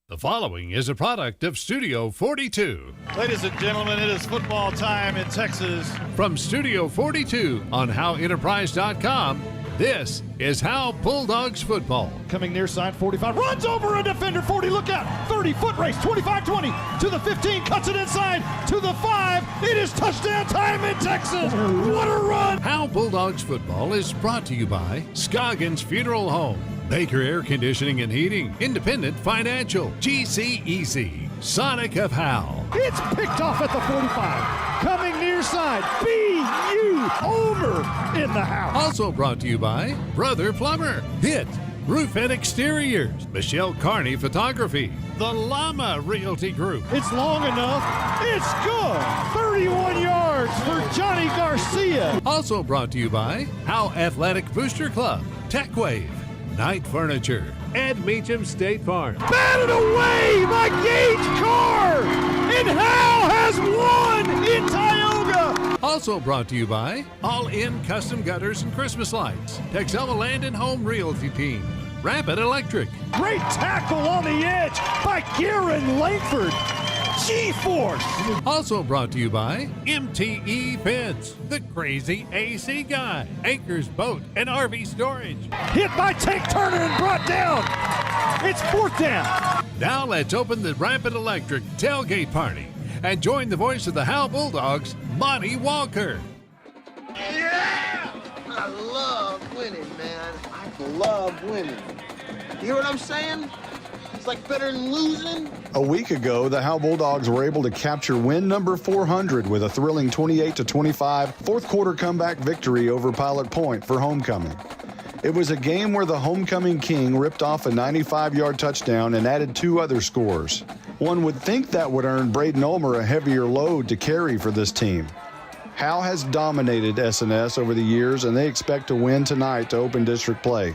The following is a product of Studio 42. Ladies and gentlemen, it is football time in Texas. From Studio 42 on HoweEnterprise.com, this is Howe Bulldogs football. Coming near side 45, runs over a defender, 40, look out, 30-foot race, 25-20, to the 15, cuts it inside, to the 5, it is touchdown time in Texas. What a run! Howe Bulldogs football is brought to you by Scoggins Funeral Home, Baker Air Conditioning and Heating, Independent Financial, GCEC, Sonic of Howe. It's picked off at the 45. Coming near side, BU over in the house. Also brought to you by Brother Plumber, Hit, Roof and Exteriors, Michelle Carney Photography, the Llama Realty Group. It's long enough. It's good. 31 yards for Johnny Garcia. Also brought to you by Howe Athletic Booster Club, TechWave, Knight Furniture, and Meacham State Farm. Batted away by Gage Carr, and Howe has won in Tioga. Also brought to you by All In Custom Gutters and Christmas Lights, Texoma Land and Home Realty Team, Rapid Electric. Great tackle on the edge by Garen Langford. G-Force. Also brought to you by MTE Fence, the crazy AC guy, Anchors Boat and RV Storage. Hit by Tank Turner and brought down. It's fourth down. Now let's open the Rapid Electric tailgate party and join the voice of the Howe Bulldogs, Monty Walker. Yeah! I love winning, man. I love winning. You hear what I'm saying? It's like better than losing. A week ago, the Howe Bulldogs were able to capture win number 400 with a thrilling 28-25 fourth quarter comeback victory over Pilot Point for homecoming. It was a game where the homecoming king ripped off a 95-yard touchdown and added two other scores. One would think that would earn Braden Ulmer a heavier load to carry for this team. Howe has dominated S&S over the years, and they expect to win tonight to open district play.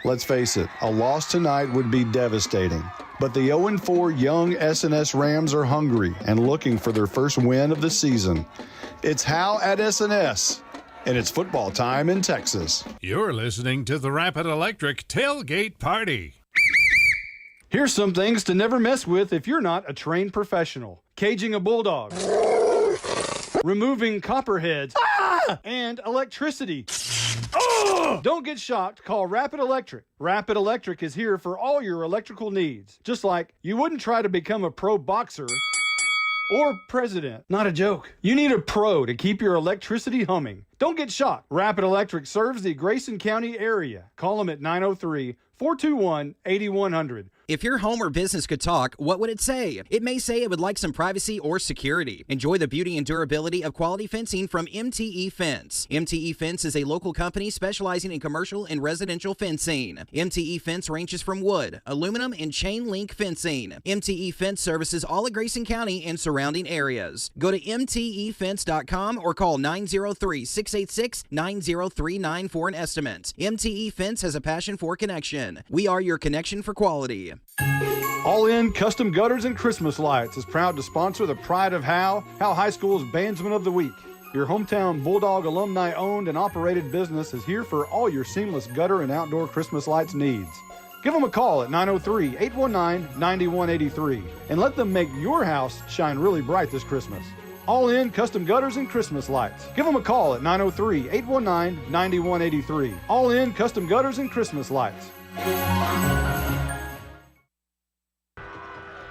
Let's face it, a loss tonight would be devastating. But the 0-4 young S&S Rams are hungry and looking for their first win of the season. It's Howe at S&S, and it's football time in Texas. You're listening to the Rapid Electric Tailgate Party. Here's some things to never mess with if you're not a trained professional. Caging a bulldog. Removing copperheads. And electricity. Don't get shocked. Call Rapid Electric. Rapid Electric is here for all your electrical needs. Just like you wouldn't try to become a pro boxer or president. Not a joke. You need a pro to keep your electricity humming. Don't get shocked. Rapid Electric serves the Grayson County area. Call them at 903-421-8100. If your home or business could talk, what would it say? It may say it would like some privacy or security. Enjoy the beauty and durability of quality fencing from MTE Fence. MTE Fence is a local company specializing in commercial and residential fencing. MTE Fence ranges from wood, aluminum, and chain link fencing. MTE Fence services all of Grayson County and surrounding areas. Go to mtefence.com or call 903-686-9039 for an estimate. MTE Fence has a passion for connection. We are your connection for quality. All In Custom Gutters and Christmas Lights is proud to sponsor the Pride of Howe High School's Bandsman of the Week. Your hometown Bulldog alumni-owned and operated business is here for all your seamless gutter and outdoor Christmas lights needs. Give them a call at 903-819-9183 and let them make your house shine really bright this Christmas. All In Custom Gutters and Christmas Lights. Give them a call at 903-819-9183. All In Custom Gutters and Christmas Lights.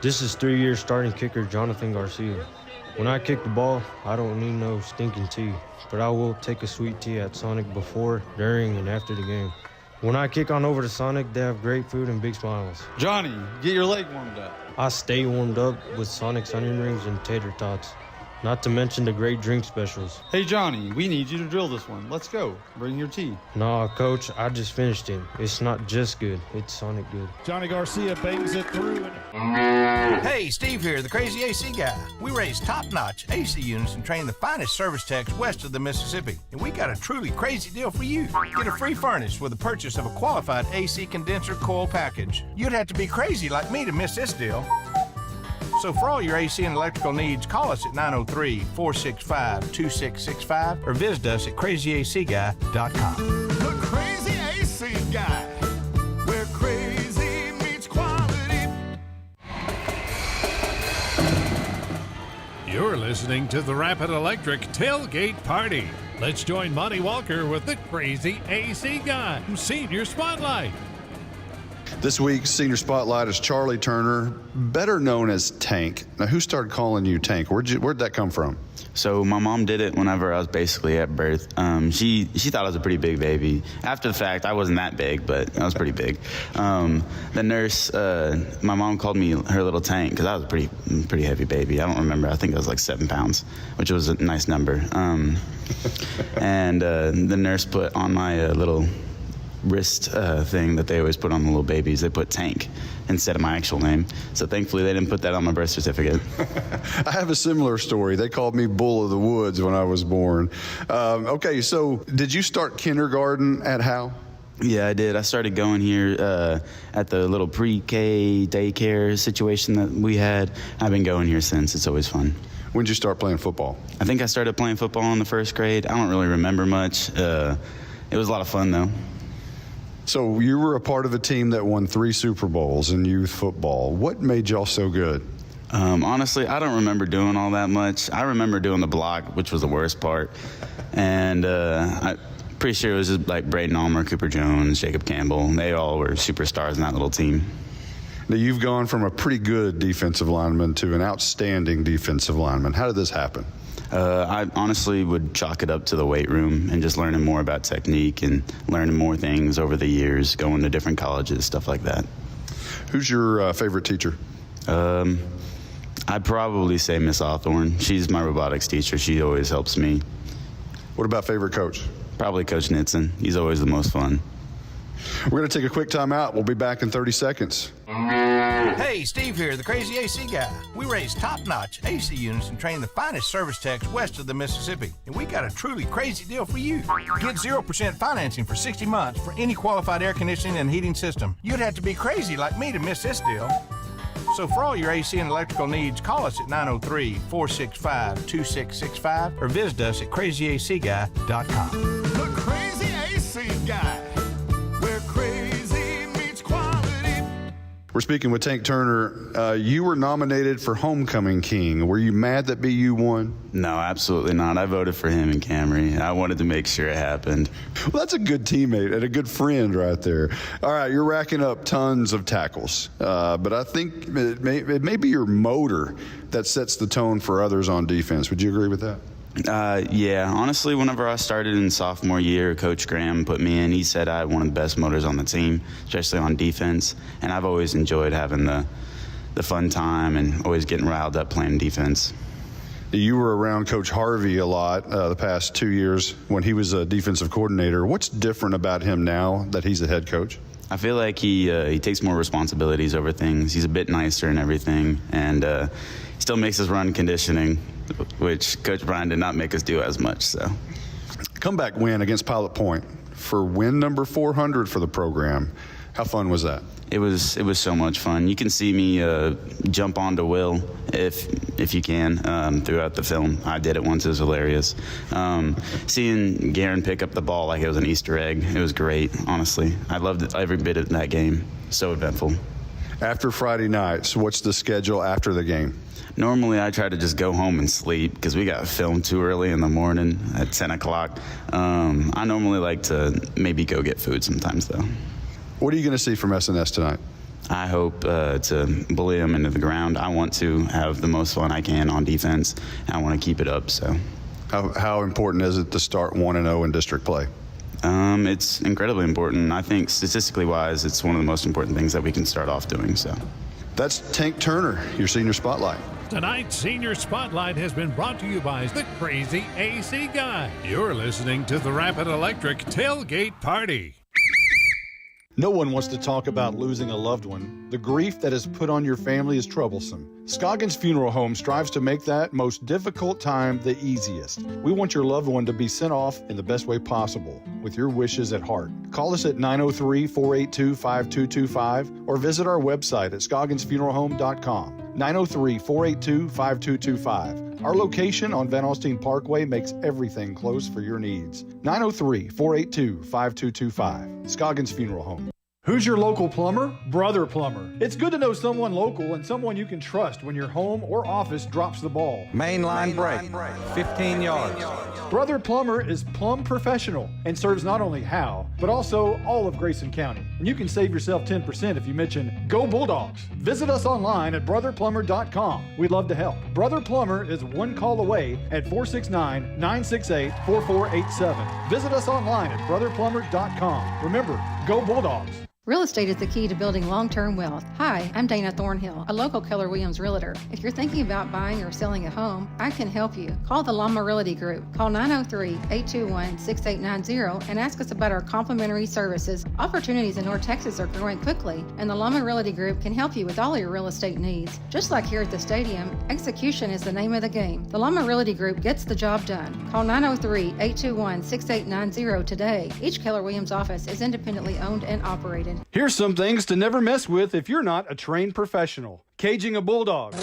This is 3-year starting kicker Jonathan Garcia. When I kick the ball, I don't need no stinking tea, but I will take a sweet tea at Sonic before, during, and after the game. When I kick on over to Sonic, they have great food and big smiles. Johnny, get your leg warmed up. I stay warmed up with Sonic's onion rings and tater tots. Not to mention the great drink specials. Hey, Johnny, we need you to drill this one. Let's go. Bring your tea. Nah, Coach, I just finished it. It's not just good, it's Sonic good. Johnny Garcia bangs it through. Hey, Steve here, the crazy AC guy. We raise top-notch AC units and train the finest service techs west of the Mississippi. And we got a truly crazy deal for you. Get a free furnace with the purchase of a qualified AC condenser coil package. You'd have to be crazy like me to miss this deal. So for all your AC and electrical needs, call us at 903-465-2665 or visit us at crazyacguy.com. The Crazy AC Guy, where crazy meets quality. listening to the Rapid Electric Tailgate Party. Let's join Monty Walker with the Crazy AC Guy from Senior Spotlight. This week's Senior Spotlight is Charlie Turner, better known as Tank. Now, who started calling you Tank? Where'd that come from? So my mom did it whenever I was basically at birth. She thought I was a pretty big baby. After the fact, I wasn't that big, but I was pretty big. The nurse, my mom called me her little Tank because I was a pretty heavy baby. I don't remember. I think I was like 7 pounds, which was a nice number. And the nurse put on my little wrist thing that they always put on the little babies. They put Tank instead of my actual name. So thankfully they didn't put that on my birth certificate. I have a similar story. They called me Bull of the Woods when I was born. Okay, so did you start kindergarten at Howe? Yeah, I did. I started going here at the little pre-K daycare situation that we had. I've been going here since. It's always fun. When did you start playing football? I think I started playing football in the first grade. I don't really remember much. It was a lot of fun, though. So you were a part of a team that won 3 Super Bowls in youth football. What made y'all so good? Honestly, I don't remember doing all that much. I remember doing the block, which was the worst part. And I'm pretty sure it was just like Braden Ulmer, Cooper Jones, Jacob Campbell. They all were superstars in that little team. Now, you've gone from a pretty good defensive lineman to an outstanding defensive lineman. How did this happen? I honestly would chalk it up to the weight room and just learning more about technique and learning more things over the years, going to different colleges, stuff like that. Who's your favorite teacher? I'd probably say Miss Hawthorne. She's my robotics teacher. She always helps me. What about favorite coach? Probably Coach Nitzen. He's always the most fun. We're going to take a quick time out. We'll be back in 30 seconds. Hey, Steve here, the Crazy AC Guy. We raise top-notch AC units and train the finest service techs west of the Mississippi. And we got a truly crazy deal for you. Get 0% financing for 60 months for any qualified air conditioning and heating system. You'd have to be crazy like me to miss this deal. So for all your AC and electrical needs, call us at 903-465-2665 or visit us at crazyacguy.com. The Crazy AC Guy, where crazy meets quality. We're speaking with Tank Turner. You were nominated for Homecoming King. Were you mad that BU won? No, absolutely not. I voted for him and Camry. I wanted to make sure it happened. Well, that's a good teammate and a good friend right there. All right, you're racking up tons of tackles, but I think it may be your motor that sets the tone for others on defense. Would you agree with that? Yeah, honestly, whenever I started in sophomore year, Coach Graham put me in. He said I had one of the best motors on the team, especially on defense. And I've always enjoyed having the fun time and always getting riled up playing defense. You were around Coach Harvey a lot the past 2 years when he was a defensive coordinator. What's different about him now that he's the head coach? I feel like he takes more responsibilities over things. He's a bit nicer and everything, and still makes us run conditioning, which Coach Bryan did not make us do as much. So, comeback win against Pilot Point for win number 400 for the program. How fun was that? It was so much fun. You can see me jump onto Will if you can throughout the film. I did it once. It was hilarious. Seeing Garen pick up the ball like it was an Easter egg, it was great, honestly. I loved every bit of that game. So eventful. After Friday nights, what's the schedule after the game? Normally, I try to just go home and sleep because we got filmed too early in the morning at 10 o'clock. I normally like to maybe go get food sometimes, though. What are you going to see from SNS tonight? I hope to bully them into the ground. I want to have the most fun I can on defense, and I want to keep it up. So, how important is it to start 1-0 in district play? It's incredibly important. I think statistically wise, it's one of the most important things that we can start off doing. So, that's Tank Turner, your Senior Spotlight. Tonight's Senior Spotlight has been brought to you by the Crazy AC Guy. You're listening to the Rapid Electric Tailgate Party. No one wants to talk about losing a loved one. The grief that is put on your family is troublesome. Scoggins Funeral Home strives to make that most difficult time the easiest. We want your loved one to be sent off in the best way possible, with your wishes at heart. Call us at 903-482-5225 or visit our website at scogginsfuneralhome.com. 903-482-5225. Our location on Van Alstyne Parkway makes everything close for your needs. 903-482-5225. Scoggins Funeral Home. Who's your local plumber? Brother Plumber. It's good to know someone local and someone you can trust when your home or office drops the ball. Mainline break, 15 yards. Brother Plumber is plumb professional and serves not only Howe, but also all of Grayson County. And you can save yourself 10% if you mention Go Bulldogs. Visit us online at brotherplumber.com. We'd love to help. Brother Plumber is one call away at 469-968-4487. Visit us online at brotherplumber.com. Remember, Go Bulldogs. Real estate is the key to building long-term wealth. Hi, I'm Dana Thornhill, a local Keller Williams realtor. If you're thinking about buying or selling a home, I can help you. Call the Llama Realty Group. Call 903-821-6890 and ask us about our complimentary services. Opportunities in North Texas are growing quickly, and the Llama Realty Group can help you with all your real estate needs. Just like here at the stadium, execution is the name of the game. The Llama Realty Group gets the job done. Call 903-821-6890 today. Each Keller Williams office is independently owned and operated. Here's some things to never mess with if you're not a trained professional. Caging a bulldog.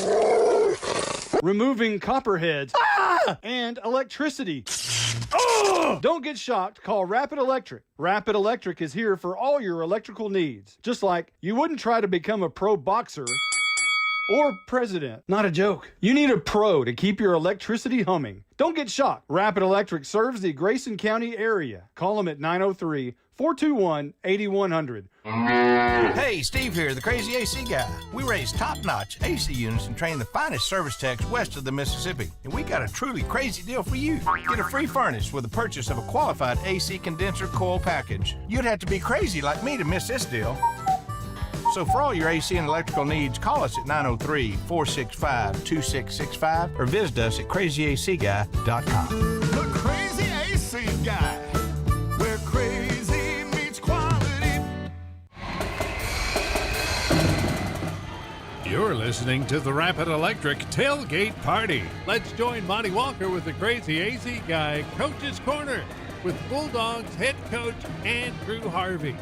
Removing copperheads. And electricity. Don't get shocked. Call Rapid Electric. Rapid Electric is here for all your electrical needs. Just like you wouldn't try to become a pro boxer or president. Not a joke. You need a pro to keep your electricity humming. Don't get shocked. Rapid Electric serves the Grayson County area. Call them at 903-421-8100. Hey, Steve here, the Crazy AC Guy. We raise top-notch AC units and train the finest service techs west of the Mississippi. And we got a truly crazy deal for you. Get a free furnace with the purchase of a qualified AC condenser coil package. You'd have to be crazy like me to miss this deal. So for all your AC and electrical needs, call us at 903-465-2665 or visit us at crazyacguy.com. The Crazy AC Guy, where crazy meets quality. You're listening to the Rapid Electric Tailgate Party. Let's join Monty Walker with the Crazy AC Guy Coach's Corner with Bulldogs head coach Andrew Harvey.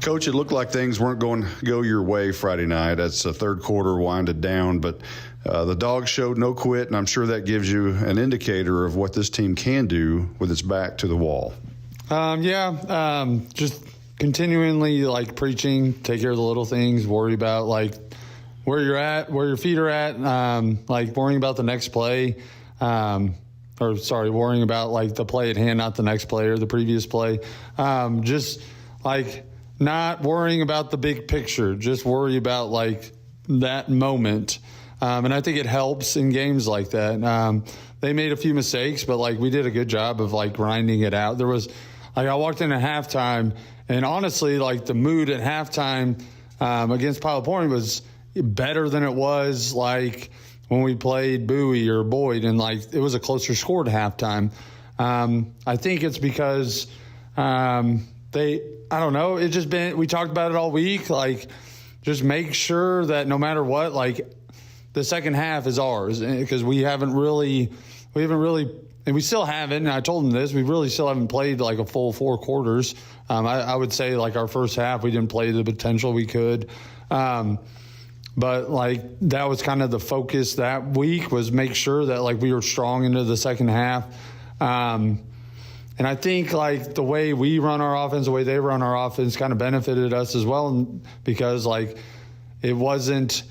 Coach, it looked like things weren't going to go your way Friday night as the third quarter winded down, but the Dogs showed no quit, and I'm sure that gives you an indicator of what this team can do with its back to the wall. Just continually preaching, take care of the little things, worry about where you're at, where your feet are at, worrying about the next play, worrying about the play at hand, not the next play or the previous play. Not worrying about the big picture, just worry about that moment. And I think it helps in games like that. They made a few mistakes, but we did a good job of grinding it out. There was I walked in at halftime, and honestly, the mood at halftime against Pilot Point was better than it was when we played Bowie or Boyd, and it was a closer score at halftime. I think it's because I don't know. It's just been, we talked about it all week. Just make sure that no matter what, the second half is ours, because we haven't really, and we still haven't. And I told them this, we really still haven't played a full 4 quarters. I would say our first half, we didn't play the potential we could. But that was kind of the focus that week, was make sure that we were strong into the second half. And I think the way we run our offense, the way they run our offense kind of benefited us as well, because it wasn't,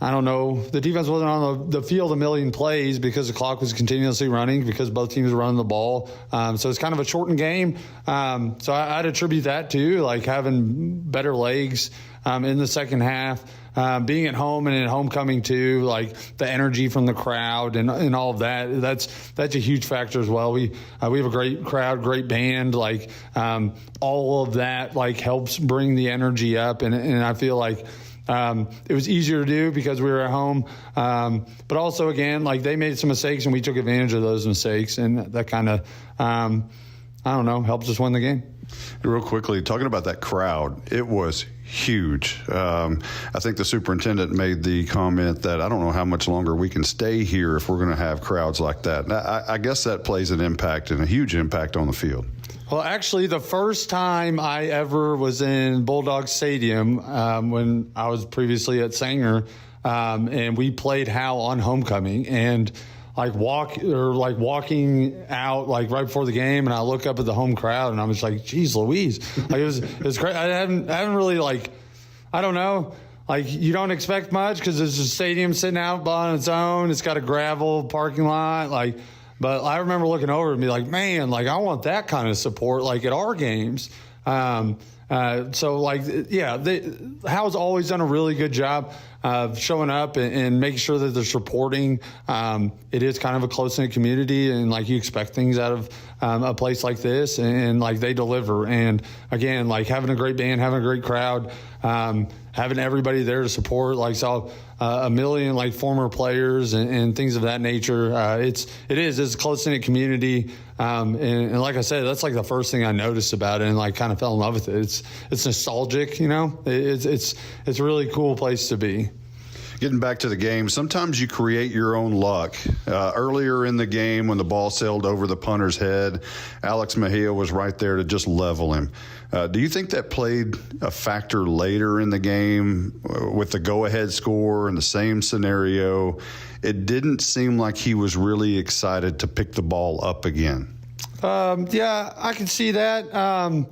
I don't know, the defense wasn't on the field a million plays because the clock was continuously running, because both teams were running the ball. So it's kind of a shortened game. So I'd attribute that to having better legs in the second half. Being at home and at homecoming too, the energy from the crowd and all of that, that's a huge factor as well. We have a great crowd, great band, all of that helps bring the energy up, and I feel it was easier to do because we were at home, but also again they made some mistakes and we took advantage of those mistakes, and that kind of I don't know, helps us win the game. Real quickly, talking about that crowd, it was huge. I think the superintendent made the comment that I don't know how much longer we can stay here if we're going to have crowds like that. I guess that plays an impact, and a huge impact on the field. Well, actually, the first time I ever was in Bulldog Stadium, when I was previously at Sanger, and we played Howe on homecoming, and walking out like right before the game, and I look up at the home crowd, and I'm just like, geez Louise. Like, it was great. I haven't really, like, I don't know. Like, you don't expect much because there's a stadium sitting out on its own. It's got a gravel parking lot. Like, but I remember looking over and be like, man, like, I want that kind of support, like, at our games. So, like, yeah, Howe's always done a really good job of showing up and making sure that they're supporting. It is kind of a close-knit community, and, like, you expect things out of a place like this, and, like, they deliver. And, again, like, having a great band, having a great crowd, having everybody there to support, like, saw a million, like, former players and things of that nature. It's a close-knit community. And like I said, that's like the first thing I noticed about it, and like kind of fell in love with it. It's nostalgic, you know. It's a really cool place to be. Getting back to the game, sometimes you create your own luck. Earlier in the game, when the ball sailed over the punter's head, Alex Mejia was right there to just level him. Do you think that played a factor later in the game with the go-ahead score in the same scenario? It didn't seem like he was really excited to pick the ball up again. Yeah, I can see that.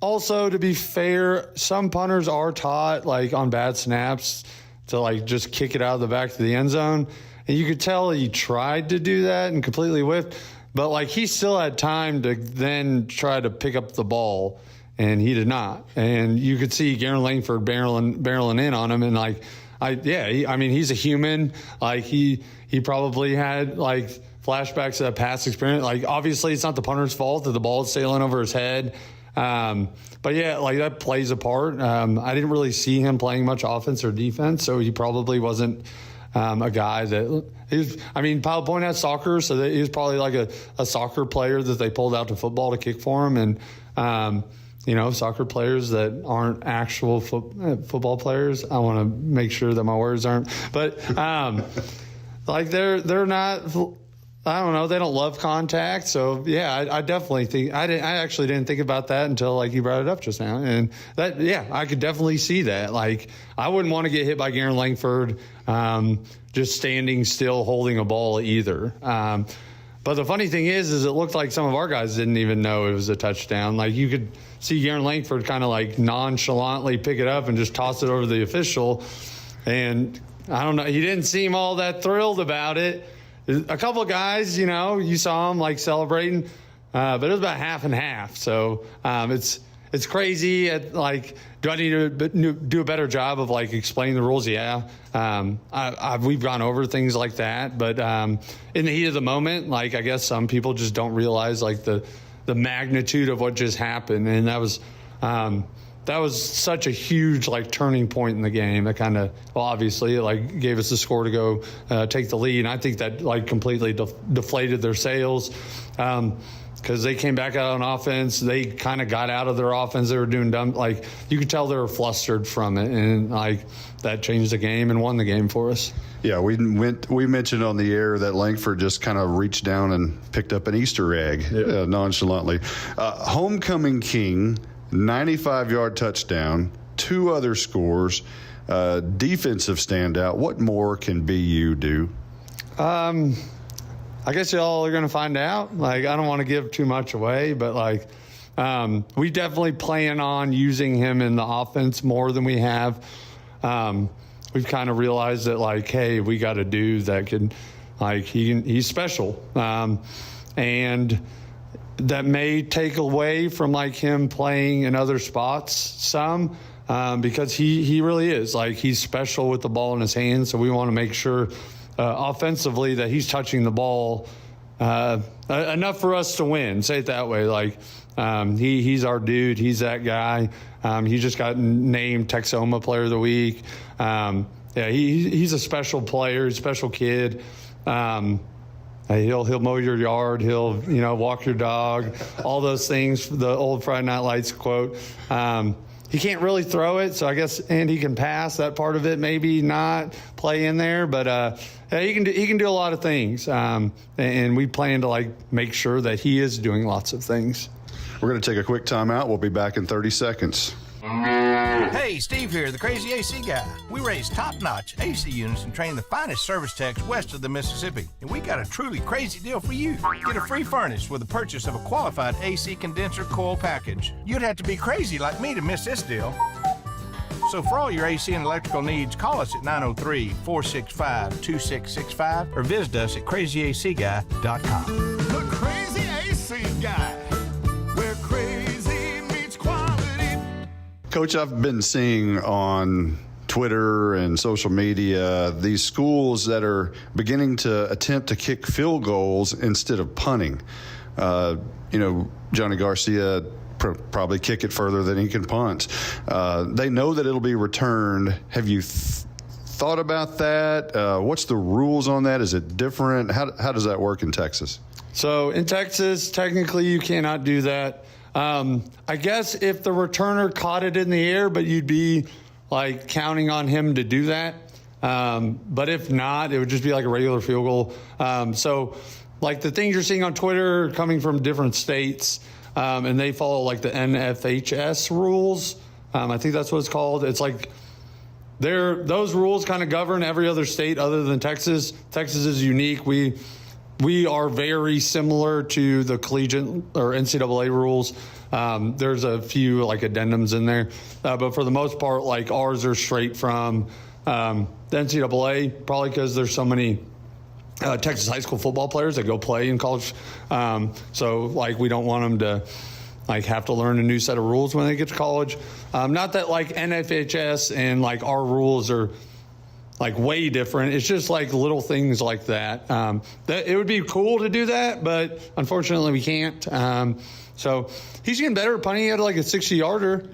Also, to be fair, some punters are taught, like, on bad snaps to, like, just kick it out of the back of the end zone. And you could tell he tried to do that and completely whiffed. But, like, he still had time to then try to pick up the ball, and he did not. And you could see Garen Langford barreling in on him. And, like, he's a human. Like, he probably had, like, flashbacks to that past experience. Like, obviously, it's not the punter's fault that the ball is sailing over his head. But yeah, like, that plays a part. I didn't really see him playing much offense or defense, so he probably wasn't a guy that Pilot Point has soccer, so he was probably like a soccer player that they pulled out to football to kick for him. And, soccer players that aren't actual football players. I want to make sure that my words aren't, but like they're not. I don't know. They don't love contact. So, yeah, I definitely think I actually didn't think about that until, like, you brought it up just now. And that, yeah, I could definitely see that. Like, I wouldn't want to get hit by Garen Langford just standing still holding a ball either. But the funny thing is it looked like some of our guys didn't even know it was a touchdown. Like, you could see Garen Langford kind of, like, nonchalantly pick it up and just toss it over to the official. And I don't know. He didn't seem all that thrilled about it. A couple of guys, you saw them, like, celebrating, but it was about half and half. So it's crazy. Like, do I need to do a better job of, like, explaining the rules? Yeah. We've gone over things like that. But in the heat of the moment, like, I guess some people just don't realize, like, the magnitude of what just happened. And that was such a huge, like, turning point in the game. That kind of, obviously, it, like, gave us the score to go take the lead. And I think that, like, completely deflated their sails because they came back out on offense. They kind of got out of their offense. They were doing dumb. Like, you could tell they were flustered from it. And, like, that changed the game and won the game for us. Yeah, we mentioned on the air that Langford just kind of reached down and picked up an Easter egg nonchalantly. Homecoming King, 95-yard touchdown, 2 other scores, defensive standout. What more can BU do? I guess y'all are going to find out. Like, I don't want to give too much away, but, like, we definitely plan on using him in the offense more than we have. We've kind of realized that, like, hey, we got a dude that can, like, he's special. And that may take away from, like, him playing in other spots some because he really is. Like, he's special with the ball in his hands, so we want to make sure offensively that he's touching the ball enough for us to win. Say it that way. Like, he's our dude. He's that guy. He just got named Texoma Player of the Week. He's a special player, special kid. He'll mow your yard. He'll, walk your dog, all those things, the old Friday Night Lights quote. He can't really throw it, so I guess, and he can pass. That part of it maybe not play in there, but he can do a lot of things. And we plan to, like, make sure that he is doing lots of things. We're going to take a quick timeout. We'll be back in 30 seconds. Hey, Steve here, the crazy AC guy. We raise top-notch AC units and train the finest service techs west of the Mississippi. And we got a truly crazy deal for you. Get a free furnace with the purchase of a qualified AC condenser coil package. You'd have to be crazy like me to miss this deal. So for all your AC and electrical needs, call us at 903-465-2665 or visit us at crazyacguy.com. The Crazy AC Guy, where crazy meets quality. Coach, I've been seeing on Twitter and social media these schools that are beginning to attempt to kick field goals instead of punting. Johnny Garcia probably kick it further than he can punt. They know that it'll be returned. Have you thought about that? What's the rules on that? Is it different? How does that work in Texas? So in Texas, technically you cannot do that. I guess if the returner caught it in the air, but you'd be like counting on him to do that. But if not, it would just be like a regular field goal. So like the things you're seeing on Twitter are coming from different states. And they follow like the NFHS rules. I think that's what it's called. It's like those rules kind of govern every other state other than Texas. Texas is unique. We are very similar to the collegiate or NCAA rules. There's a few like addendums in there, but for the most part, like ours are straight from the NCAA, probably because there's so many Texas high school football players that go play in college. So like we don't want them to like have to learn a new set of rules when they get to college. Not that like NFHS and like our rules are like way different. It's just like little things like that. That it would be cool to do that, but unfortunately we can't. So he's getting better at punting. He had like a 60-yarder.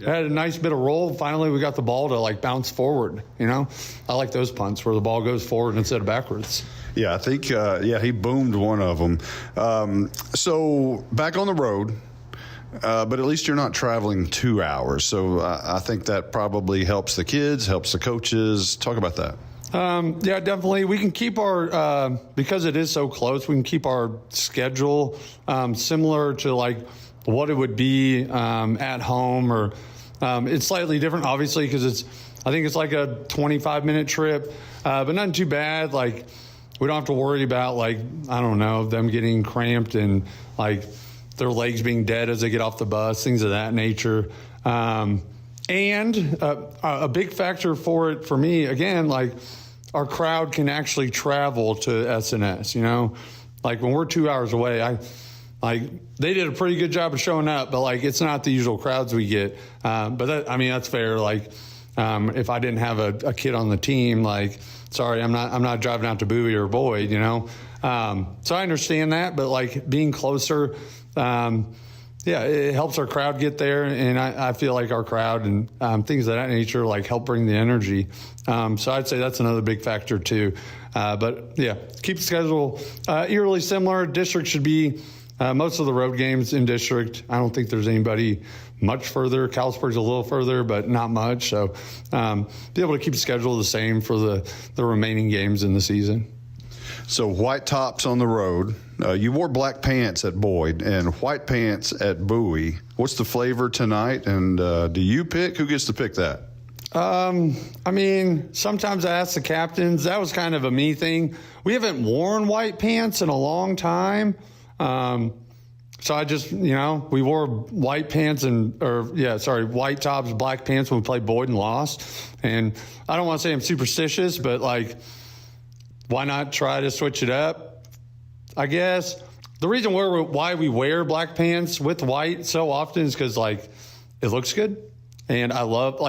Had a nice bit of roll. Finally, we got the ball to like bounce forward. I like those punts where the ball goes forward instead of backwards. Yeah, I think, he boomed one of them. So back on the road, but at least you're not traveling 2 hours. So I think that probably helps the kids, helps the coaches. Talk about that. Yeah, definitely. We can keep our, because it is so close, we can keep our schedule similar to like what it would be at home, or it's slightly different, obviously, because I think it's like a 25-minute trip, but nothing too bad. Like we don't have to worry about like, I don't know, them getting cramped and like their legs being dead as they get off the bus, things of that nature. And a big factor for it, for me, again, like our crowd can actually travel to SNS, like when we're 2 hours away, they did a pretty good job of showing up, but like, it's not the usual crowds we get. But that's fair. Like, if I didn't have a kid on the team, like, sorry, I'm not driving out to Bowie or Boyd, so I understand that, but like being closer, it helps our crowd get there, and I feel like our crowd and things of that nature like help bring the energy. So I'd say that's another big factor too. But yeah, keep the schedule eerily similar. District should be most of the road games in district. I don't think there's anybody much further. Kalispell's a little further, but not much. So be able to keep the schedule the same for the remaining games in the season. So white tops on the road. You wore black pants at Boyd and white pants at Bowie. What's the flavor tonight? And do you pick? Who gets to pick that? Sometimes I ask the captains. That was kind of a me thing. We haven't worn white pants in a long time. So I just, we wore white pants white tops, black pants when we played Boyd and lost. And I don't want to say I'm superstitious, but like, why not try to switch it up? I guess the reason why we wear black pants with white so often is because like it looks good, and I love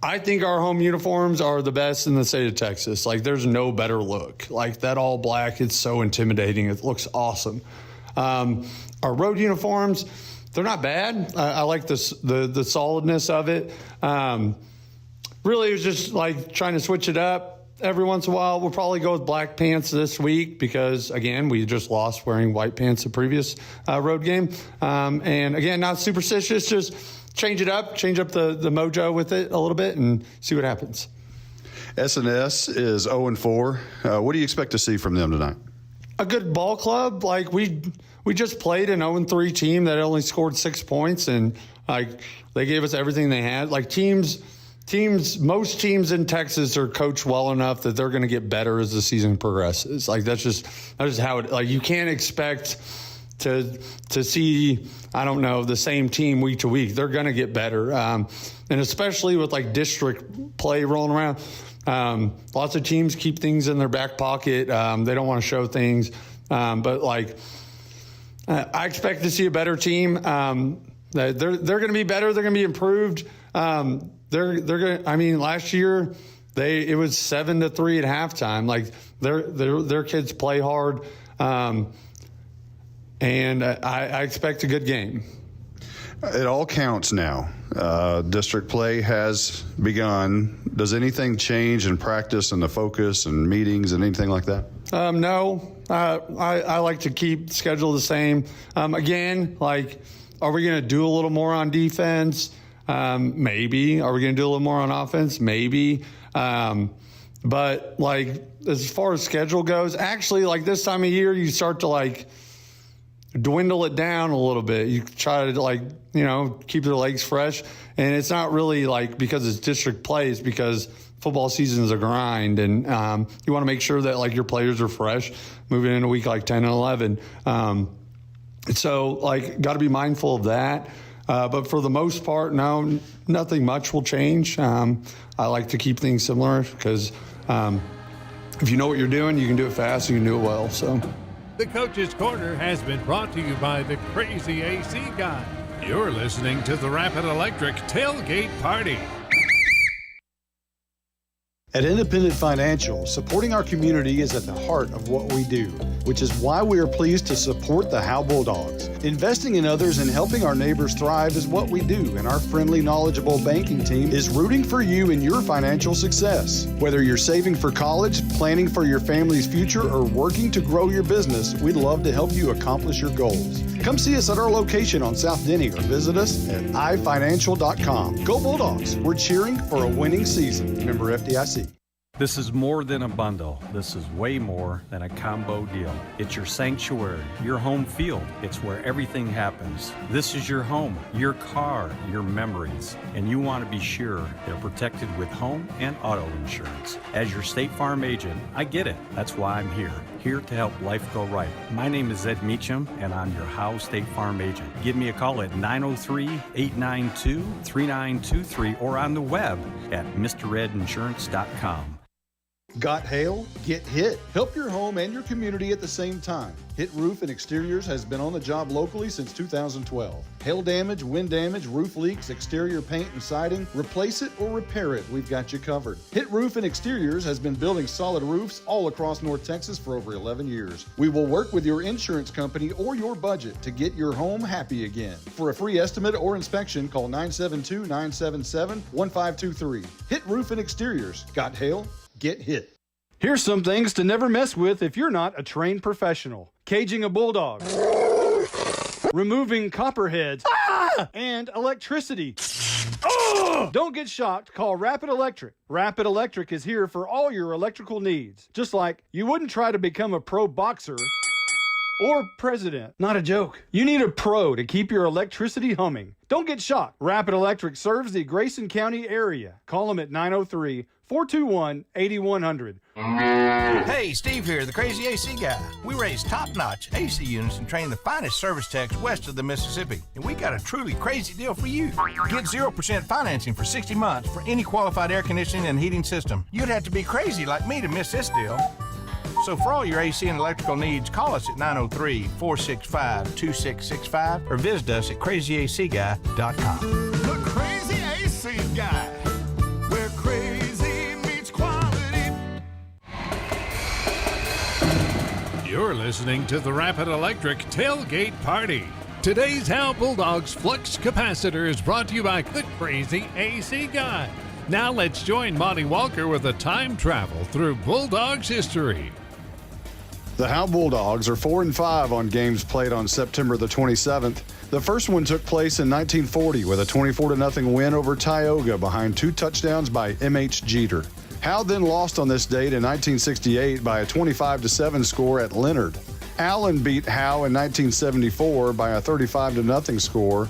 I think our home uniforms are the best in the state of Texas. Like there's no better look. Like that all black, it's so intimidating. It looks awesome. Our road uniforms, they're not bad. I like the solidness of it. Really, it was just like trying to switch it up. Every once in a while, we'll probably go with black pants this week because, again, we just lost wearing white pants the previous road game. And, again, not superstitious, just change it up, change up the mojo with it a little bit and see what happens. SNS is 0-4. What do you expect to see from them tonight? A good ball club. Like, we just played an 0-3 team that only scored 6 points, and Like, they gave us everything they had. Like, most teams in Texas are coached well enough that they're going to get better as the season progresses. Like, that's just how it, like, you can't expect to see, I don't know, the same team week to week. They're going to get better. And especially with like district play rolling around, lots of teams keep things in their back pocket. They don't want to show things. But like, I expect to see a better team. They're going to be better. They're going to be improved. They're going to, I mean, last year it was 7-3 at halftime. Like, their kids play hard. And I expect a good game. It all counts now. District play has begun. Does anything change in practice and the focus and meetings and anything like that? No. I like to keep the schedule the same. Again, like, are we going to do a little more on defense? Maybe. Are we going to do a little more on offense? Maybe. But, like, as far as schedule goes, actually, like, this time of year, you start to, like, dwindle it down a little bit. You try to, like, you know, keep their legs fresh. And it's not really like because it's district play, it's because football season is a grind. And you want to make sure that, like, your players are fresh moving into week like 10 and 11. So, like, got to be mindful of that. But for the most part, no, nothing much will change. I like to keep things similar because if you know what you're doing, you can do it fast, you can do it well. So. The Coach's Corner has been brought to you by the Crazy AC Guy. You're listening to the Rapid Electric Tailgate Party. At Independent Financial, supporting our community is at the heart of what we do, which is why we are pleased to support the Howe Bulldogs. Investing in others and helping our neighbors thrive is what we do, and our friendly, knowledgeable banking team is rooting for you in your financial success. Whether you're saving for college, planning for your family's future, or working to grow your business, we'd love to help you accomplish your goals. Come see us at our location on South Denny or visit us at ifinancial.com. Go Bulldogs! We're cheering for a winning season. Member FDIC. This is more than a bundle. This is way more than a combo deal. It's your sanctuary, your home field. It's where everything happens. This is your home, your car, your memories. And you want to be sure they're protected with home and auto insurance. As your State Farm agent, I get it. That's why I'm here to help life go right. My name is Ed Meacham, and I'm your Howe State Farm agent. Give me a call at 903-892-3923 or on the web at mredinsurance.com. Got hail? Get hit. Help your home and your community at the same time. Hit Roof and Exteriors has been on the job locally since 2012. Hail damage, wind damage, roof leaks, exterior paint and siding, replace it or repair it, we've got you covered. Hit Roof and Exteriors has been building solid roofs all across North Texas for over 11 years. We will work with your insurance company or your budget to get your home happy again. For a free estimate or inspection, call 972-977-1523. Hit Roof and Exteriors. Got hail? Get hit. Here's some things to never mess with if you're not a trained professional. Caging a bulldog. Removing copperheads. And electricity. Don't get shocked. Call Rapid Electric. Rapid Electric is here for all your electrical needs. Just like you wouldn't try to become a pro boxer or president. Not a joke. You need a pro to keep your electricity humming. Don't get shocked. Rapid Electric serves the Grayson County area. Call them at 903-421-8100. Hey, Steve here, the Crazy AC Guy. We raise top-notch AC units and train the finest service techs west of the Mississippi. And we got a truly crazy deal for you. Get 0% financing for 60 months for any qualified air conditioning and heating system. You'd have to be crazy like me to miss this deal. So for all your AC and electrical needs, call us at 903-465-2665 or visit us at crazyacguy.com. The Crazy AC Guy, where crazy meets quality. You're listening to the Rapid Electric Tailgate Party. Today's Howe Bulldogs Flux Capacitor is brought to you by the Crazy AC Guy. Now let's join Monty Walker with a time travel through Bulldogs history. The Howe Bulldogs are 4-5 on games played on September the 27th. The first one took place in 1940 with a 24-0 win over Tioga behind 2 touchdowns by M.H. Jeter. Howe then lost on this date in 1968 by a 25-7 score at Leonard. Allen beat Howe in 1974 by a 35-0 score,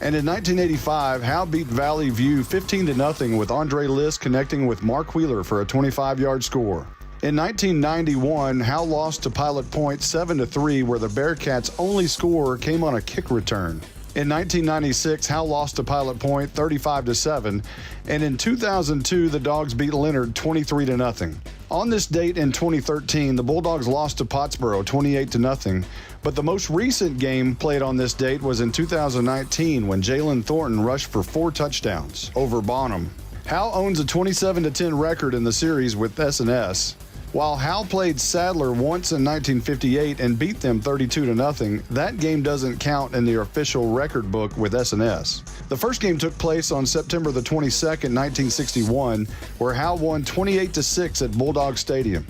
And in 1985, Howe beat Valley View 15-0 with Andre Liss connecting with Mark Wheeler for a 25-yard score. In 1991, Howe lost to Pilot Point 7-3, where the Bearcats' only score came on a kick return. In 1996, Howe lost to Pilot Point 35-7, and in 2002, the Dogs beat Leonard 23-0. On this date in 2013, the Bulldogs lost to Pottsboro 28-0, but the most recent game played on this date was in 2019 when Jalen Thornton rushed for 4 touchdowns over Bonham. Howe owns a 27-10 record in the series with S&S. While Howe played Sadler once in 1958 and beat them 32-0, that game doesn't count in the official record book with S&S. The first game took place on September the 22nd, 1961, where Howe won 28-6 at Bulldog Stadium.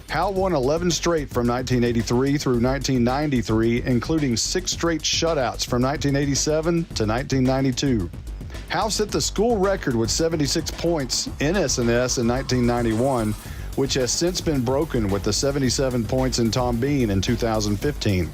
Howe won 11 straight from 1983 through 1993, including 6 straight shutouts from 1987 to 1992. Howe set the school record with 76 points in S&S in 1991, which has since been broken with the 77 points in Tom Bean in 2015.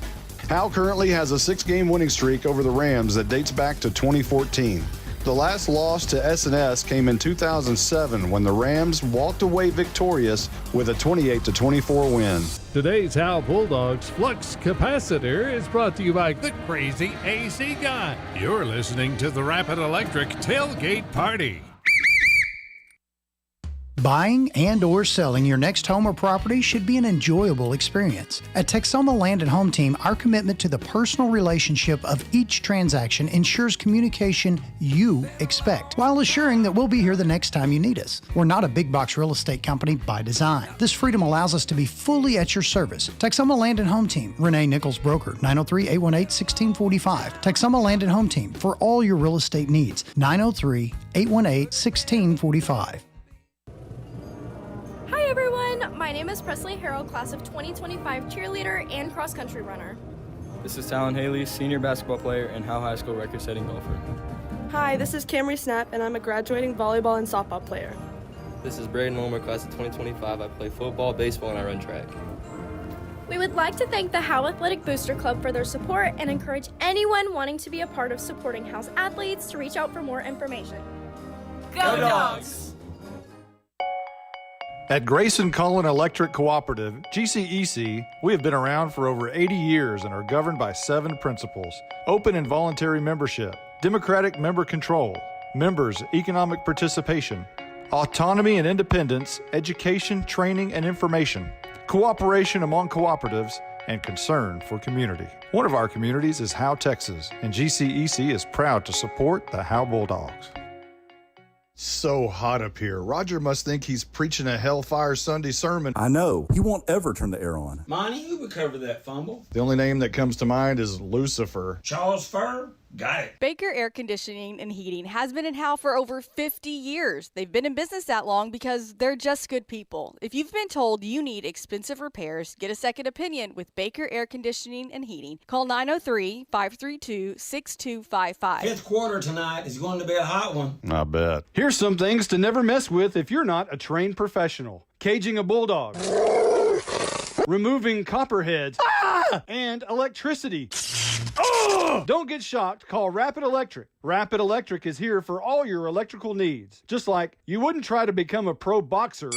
Howe currently has a 6-game winning streak over the Rams that dates back to 2014. The last loss to S&S came in 2007 when the Rams walked away victorious with a 28-24 win. Today's Howe Bulldogs Flux Capacitor is brought to you by the Crazy AC Guy. You're listening to the Rapid Electric Tailgate Party. Buying and or selling your next home or property should be an enjoyable experience. At Texoma Land and Home Team, our commitment to the personal relationship of each transaction ensures communication you expect, while assuring that we'll be here the next time you need us. We're not a big box real estate company by design. This freedom allows us to be fully at your service. Texoma Land and Home Team, Renee Nichols Broker, 903-818-1645. Texoma Land and Home Team, for all your real estate needs, 903-818-1645. Hi everyone, my name is Presley Harrell, class of 2025 cheerleader and cross-country runner. This is Talon Haley, senior basketball player and Howe High School record-setting golfer. Hi, this is Camry Snap, and I'm a graduating volleyball and softball player. This is Braden Wilmer, class of 2025. I play football, baseball, and I run track. We would like to thank the Howe Athletic Booster Club for their support and encourage anyone wanting to be a part of supporting Howe's athletes to reach out for more information. Go Dogs! At Grayson Cullen Electric Cooperative, GCEC, we have been around for over 80 years and are governed by 7 principles: open and voluntary membership, democratic member control, members' economic participation, autonomy and independence, education, training, and information, cooperation among cooperatives, and concern for community. One of our communities is Howe, Texas, and GCEC is proud to support the Howe Bulldogs. So hot up here. Roger must think he's preaching a Hellfire Sunday sermon. I know. He won't ever turn the air on. Monty, who recovered that fumble? The only name that comes to mind is Lucifer. Charles Furr? Got it. Baker Air Conditioning and Heating has been in Howe for over 50 years. They've been in business that long because they're just good people. If you've been told you need expensive repairs, get a second opinion with Baker Air Conditioning and Heating. Call 903-532-6255. Fifth quarter tonight is going to be a hot one. I bet. Here's some things to never mess with if you're not a trained professional: caging a bulldog, removing copperheads, and electricity. Don't get shocked. Call Rapid Electric. Rapid Electric is here for all your electrical needs. Just like you wouldn't try to become a pro boxer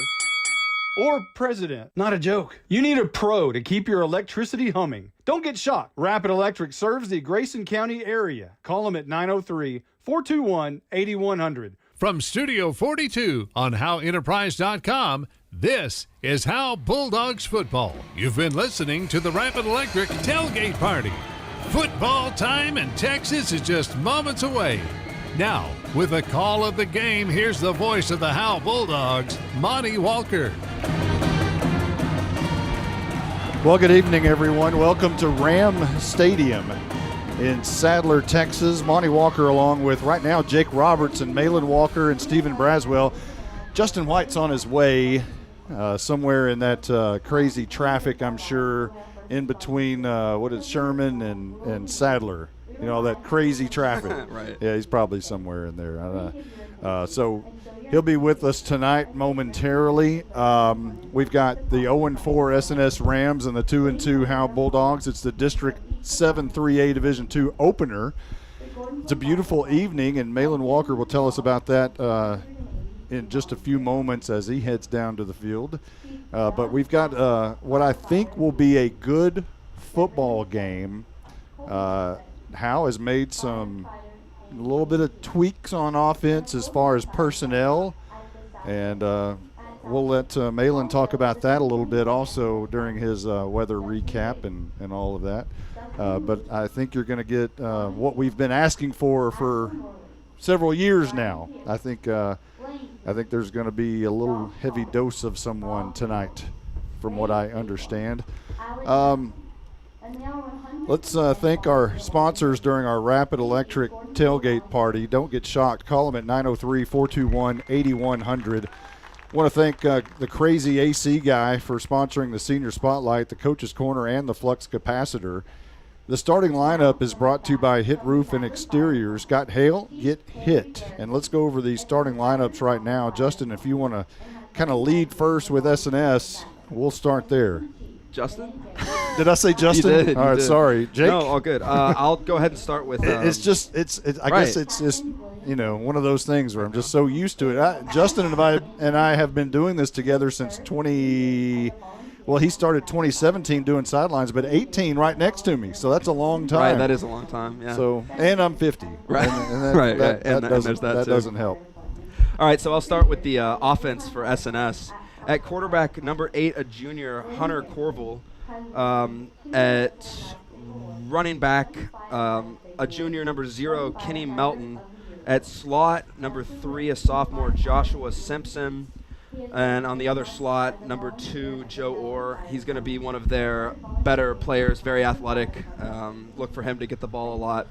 or president. Not a joke. You need a pro to keep your electricity humming. Don't get shocked. Rapid Electric serves the Grayson County area. Call them at 903-421-8100. From Studio 42 on HoweEnterprise.com, this is Howe Bulldogs football. You've been listening to the Rapid Electric Tailgate Party. Football time in Texas is just moments away. Now, with the call of the game, here's the voice of the Howe Bulldogs, Monty Walker. Well, good evening, everyone. Welcome to Ram Stadium in Sadler, Texas. Monty Walker along with, right now, Jake Roberts and Malin Walker and Stephen Braswell. Justin White's on his way somewhere in that crazy traffic, I'm sure, in between Sherman and Sadler. You know, that crazy traffic. Right. Yeah, he's probably somewhere in there. So he'll be with us tonight momentarily. We've got the 0-4 S&S Rams and the 2-2 Howe Bulldogs. It's the District 7-3A Division II opener. It's a beautiful evening, and Malin Walker will tell us about that in just a few moments as he heads down to the field. But we've got what I think will be a good football game. Howe has made a little bit of tweaks on offense as far as personnel, and we'll let Malin talk about that a little bit also during his weather recap and all of that. But I think you're going to get what we've been asking for several years now. I think there's going to be a little heavy dose of someone tonight, from what I understand. Let's thank our sponsors during our Rapid Electric tailgate party. Don't get shocked. Call them at 903-421-8100. I want to thank the Crazy AC Guy for sponsoring the Senior Spotlight, the Coach's Corner, and the Flux Capacitor. The starting lineup is brought to you by Hit Roof and Exteriors. Got hail? Get hit. And let's go over these starting lineups right now. Justin, if you want to kind of lead first with S&S, we'll start there. Justin? Did I say Justin? You did. All right, sorry. Jake? No, all good. I'll go ahead and start with I guess it's just, one of those things where I'm just so used to it. Justin and I have been doing this together since he started 2017 doing sidelines, but 18 right next to me. So that's a long time. Right, that is a long time, yeah. So, and I'm 50. Right. And that doesn't help. All right, so I'll start with the offense for S&S. At quarterback, number 8, a junior, Hunter Corville. At running back, a junior, number 0, Kenny Melton. At slot, number 3, a sophomore, Joshua Simpson. And on the other slot, number 2, Joe Orr. He's going to be one of their better players, very athletic. Look for him to get the ball a lot.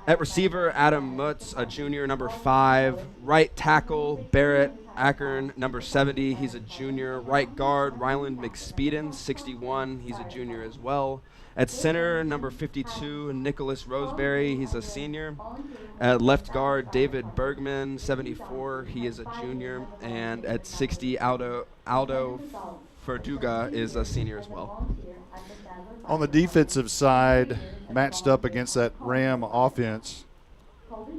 At receiver, Adam Mutz, a junior, number 5. Right tackle, Barrett Akron, number 70. He's a junior. Right guard, Ryland McSpeeden, 61. He's a junior as well. At center, number 52, Nicholas Roseberry. He's a senior. At left guard, David Bergman, 74. He is a junior. And at 60, Aldo Ferduga is a senior as well. On the defensive side, matched up against that Ram offense,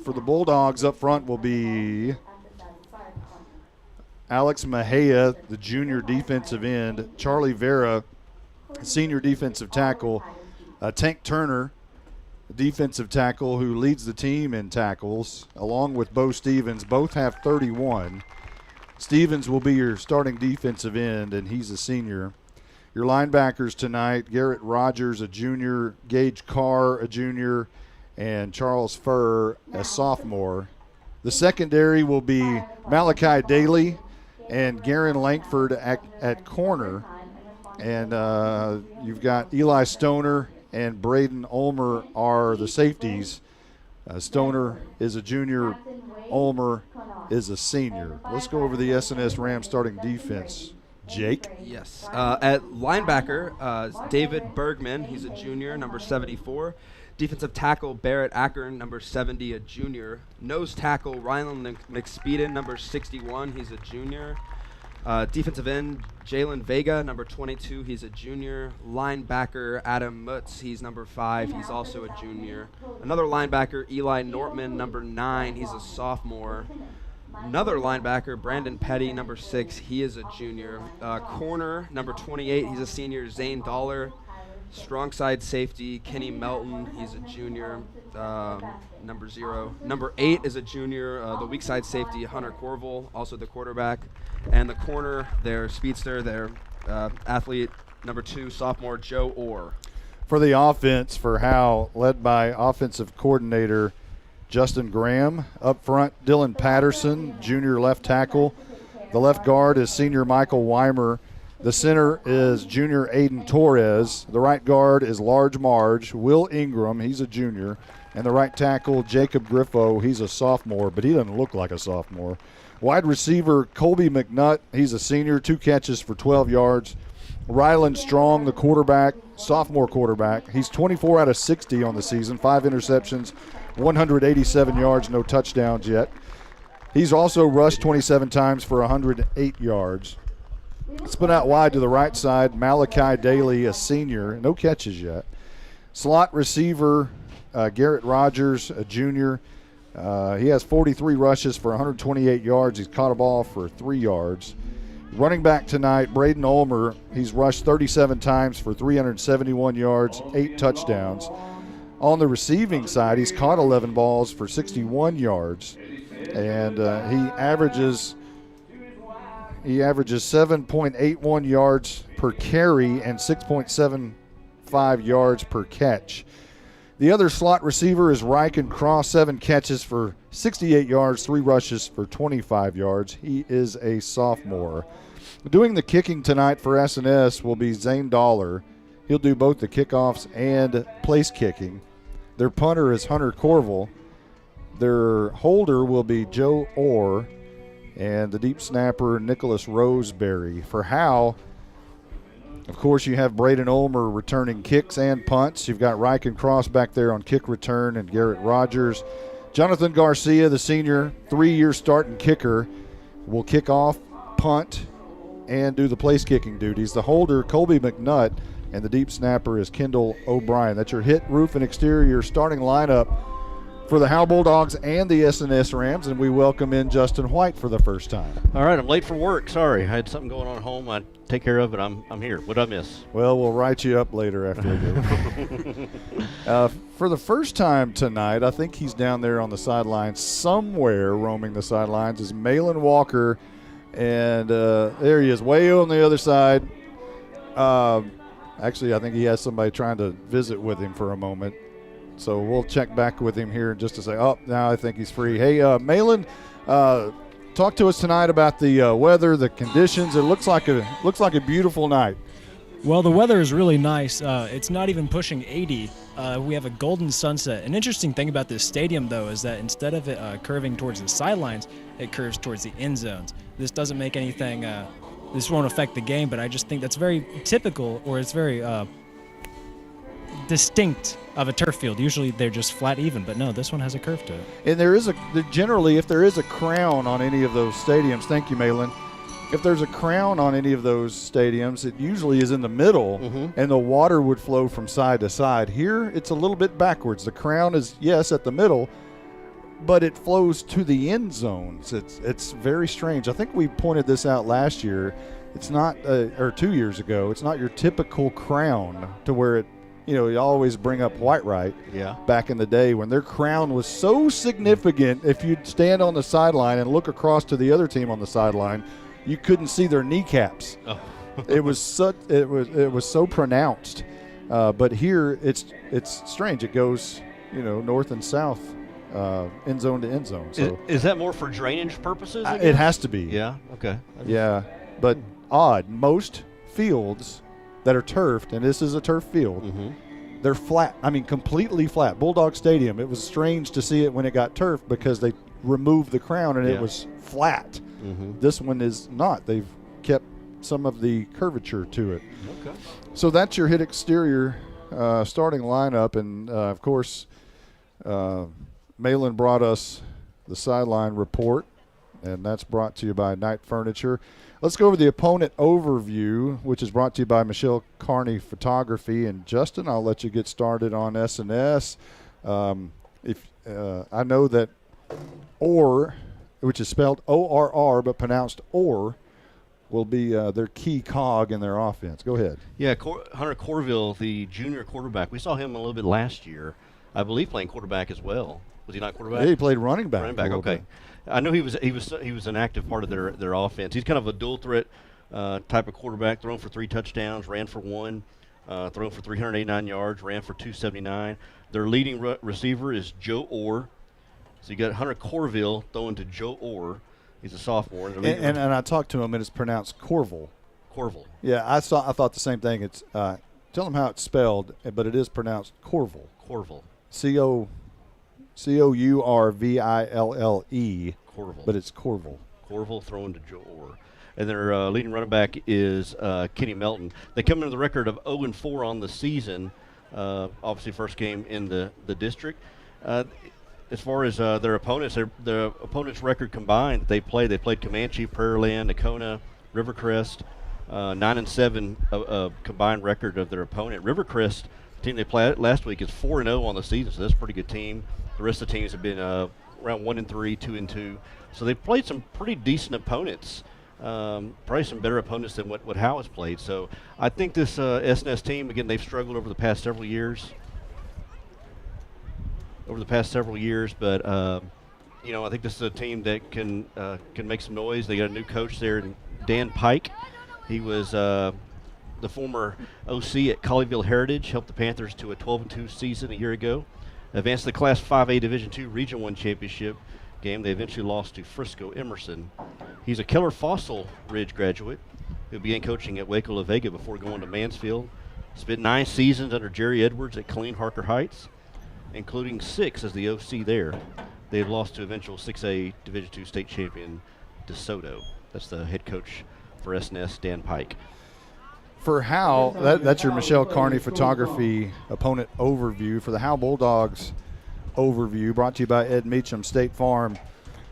for the Bulldogs up front will be Alex Mejia, the junior defensive end, Charlie Vera, senior defensive tackle, Tank Turner, defensive tackle who leads the team in tackles, along with Bo Stevens. Both have 31. Stevens will be your starting defensive end, and he's a senior. Your linebackers tonight, Garrett Rogers, a junior, Gage Carr, a junior, and Charles Furr, a sophomore. The secondary will be Malachi Daly and Garen Langford at corner. And you've got Eli Stoner and Braden Ulmer are the safeties. Stoner is a junior. Ulmer is a senior. Let's go over the S&S Rams starting defense. Jake? Yes. At linebacker, David Bergman. He's a junior, number 74. Defensive tackle, Barrett Akron, number 70, a junior. Nose tackle, Ryland McSpeeden, number 61. He's a junior. Defensive end, Jalen Vega, number 22. He's a junior. Linebacker, Adam Mutz. He's number 5. He's also a junior. Another linebacker, Eli Nortman, number 9. He's a sophomore. Another linebacker, Brandon Petty, number 6. He is a junior. Corner, number 28. He's a senior. Zane Dollar. Strong side safety, Kenny Melton. He's a junior. Number 0. Number 8 is a junior. The weak side safety, Hunter Corville, also the quarterback. And the corner, their speedster, their athlete, number 2, sophomore, Joe Orr. For the offense, for Howe, led by offensive coordinator Justin Graham. Up front, Dylan Patterson, junior left tackle. The left guard is senior Michael Weimer. The center is junior Aiden Torres. The right guard is Large Marge. Will Ingram, he's a junior. And the right tackle, Jacob Griffo, he's a sophomore, but he doesn't look like a sophomore. Wide receiver, Colby McNutt, he's a senior, 2 catches for 12 yards. Ryland Strong, the quarterback, sophomore quarterback. He's 24 out of 60 on the season, 5 interceptions, 187 yards, no touchdowns yet. He's also rushed 27 times for 108 yards. Spin out wide to the right side, Malachi Daly, a senior, no catches yet. Slot receiver, Garrett Rogers, a junior. He has 43 rushes for 128 yards. He's caught a ball for 3 yards. Running back tonight, Braden Ulmer. He's rushed 37 times for 371 yards, 8 touchdowns. On the receiving side, he's caught 11 balls for 61 yards, and he averages 7.81 yards per carry and 6.75 yards per catch. The other slot receiver is Ryken Cross, 7 catches for 68 yards, 3 rushes for 25 yards. He is a sophomore. Doing the kicking tonight for S&S will be Zane Dollar. He'll do both the kickoffs and place kicking. Their punter is Hunter Corville. Their holder will be Joe Orr, and the deep snapper, Nicholas Roseberry. For Howe, of course, you have Braden Ulmer returning kicks and punts. You've got Ryken Cross back there on kick return and Garrett Rogers. Jonathan Garcia, the senior, 3-year starting kicker, will kick off, punt, and do the place kicking duties. The holder, Colby McNutt, and the deep snapper is Kendall O'Brien. That's your hit, roof, and exterior starting lineup for the Howe Bulldogs and the S&S Rams, and we welcome in Justin White for the first time. All right, I'm late for work. Sorry, I had something going on at home. I take care of it. I'm here. What did I miss? Well, we'll write you up later after we go. For the first time tonight, I think he's down there on the sidelines somewhere, roaming the sidelines, is Malin Walker, and there he is, way on the other side. Actually, I think he has somebody trying to visit with him for a moment. So we'll check back with him here just to say, oh, now I think he's free. Hey, Malin, talk to us tonight about the weather, the conditions. It looks like a beautiful night. Well, the weather is really nice. It's not even pushing 80. We have a golden sunset. An interesting thing about this stadium, though, is that instead of it curving towards the sidelines, it curves towards the end zones. This doesn't make anything this won't affect the game, but I just think that's very typical, or it's very distinct of a turf field. Usually they're just flat even, but no, this one has a curve to it. And generally, if there is a crown on any of those stadiums, thank you, Malin. If there's a crown on any of those stadiums, it usually is in the middle, and the water would flow from side to side. Here, it's a little bit backwards. The crown is, yes, at the middle, but it flows to the end zones. It's very strange. I think we pointed this out last year. It's not, or 2 years ago, it's not your typical crown to where it, you always bring up Whitewright back in the day when their crown was so significant. If you'd stand on the sideline and look across to the other team on the sideline, you couldn't see their kneecaps. Oh. It was so pronounced. But here it's strange. It goes, north and south, end zone to end zone. So is that more for drainage purposes? It has to be. Yeah. Okay. Yeah, but odd. Most fields that are turfed, and this is a turf field, they're flat. I mean, completely flat. Bulldog Stadium, it was strange to see it when it got turfed because they removed the crown and it was flat. This one is not. They've kept some of the curvature to it. Okay. So that's your hit exterior starting lineup, and of course, Malin brought us the sideline report, and that's brought to you by Knight Furniture. Let's go over the opponent overview, which is brought to you by Michelle Carney Photography. And Justin, I'll let you get started on S&S. I know that Orr, which is spelled O-R-R but pronounced Orr, will be their key cog in their offense. Go ahead. Yeah, Hunter Corville, the junior quarterback. We saw him a little bit last year, I believe, playing quarterback as well. Was he not quarterback? Yeah, he played running back. Running back, okay. I know he was an active part of their offense. He's kind of a dual threat type of quarterback, thrown for 3 touchdowns, ran for 1, thrown for 389 yards, ran for 279. Their leading receiver is Joe Orr. So you got Hunter Corville throwing to Joe Orr. He's a sophomore. And I talked to him, and it's pronounced Corville. Corville. Yeah, I thought the same thing. It's tell them how it's spelled, but it is pronounced Corville. Corville. Courville. Corville. But it's Corville. Corville throwing to Joe Orr. And their leading running back is Kenny Melton. They come into the record of 0-4 on the season. Obviously, first game in the district. As far as their opponents, their opponents' record combined that they played Comanche, Prairie Land, Nakona, Rivercrest, 9-7 combined record of their opponent. Rivercrest team they played last week is 4-0 on the season, so that's a pretty good team. The rest of the teams have been around 1-3, 2-2. So they've played some pretty decent opponents, probably some better opponents than what Howe has played. So I think this S&S team, again, they've struggled over the past several years. But I think this is a team that can make some noise. They got a new coach there, Dan Pike. He was the former OC at Colleyville Heritage, helped the Panthers to a 12-2 season a year ago. Advanced to the Class 5A Division II Region 1 championship game. They eventually lost to Frisco Emerson. He's a Keller Fossil Ridge graduate who began coaching at Waco La Vega before going to Mansfield. Spent 9 seasons under Jerry Edwards at Killeen Harker Heights, including 6 as the OC there. They've lost to eventual 6A Division II state champion DeSoto. That's the head coach for S&S, Dan Pike. For Howe, that's your Michelle Carney photography opponent overview. For the Howe Bulldogs overview, brought to you by Ed Meacham State Farm.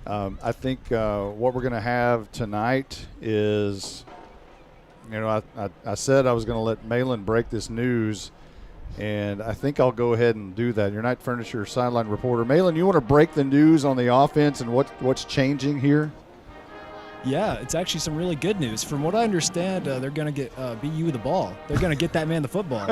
I think what we're going to have tonight is, I said I was going to let Malin break this news, and I think I'll go ahead and do that. Your Night Furniture sideline reporter. Malin, you want to break the news on the offense and what's changing here? Yeah, it's actually some really good news. From what I understand, they're going to get BU the ball. They're going to get that man the football.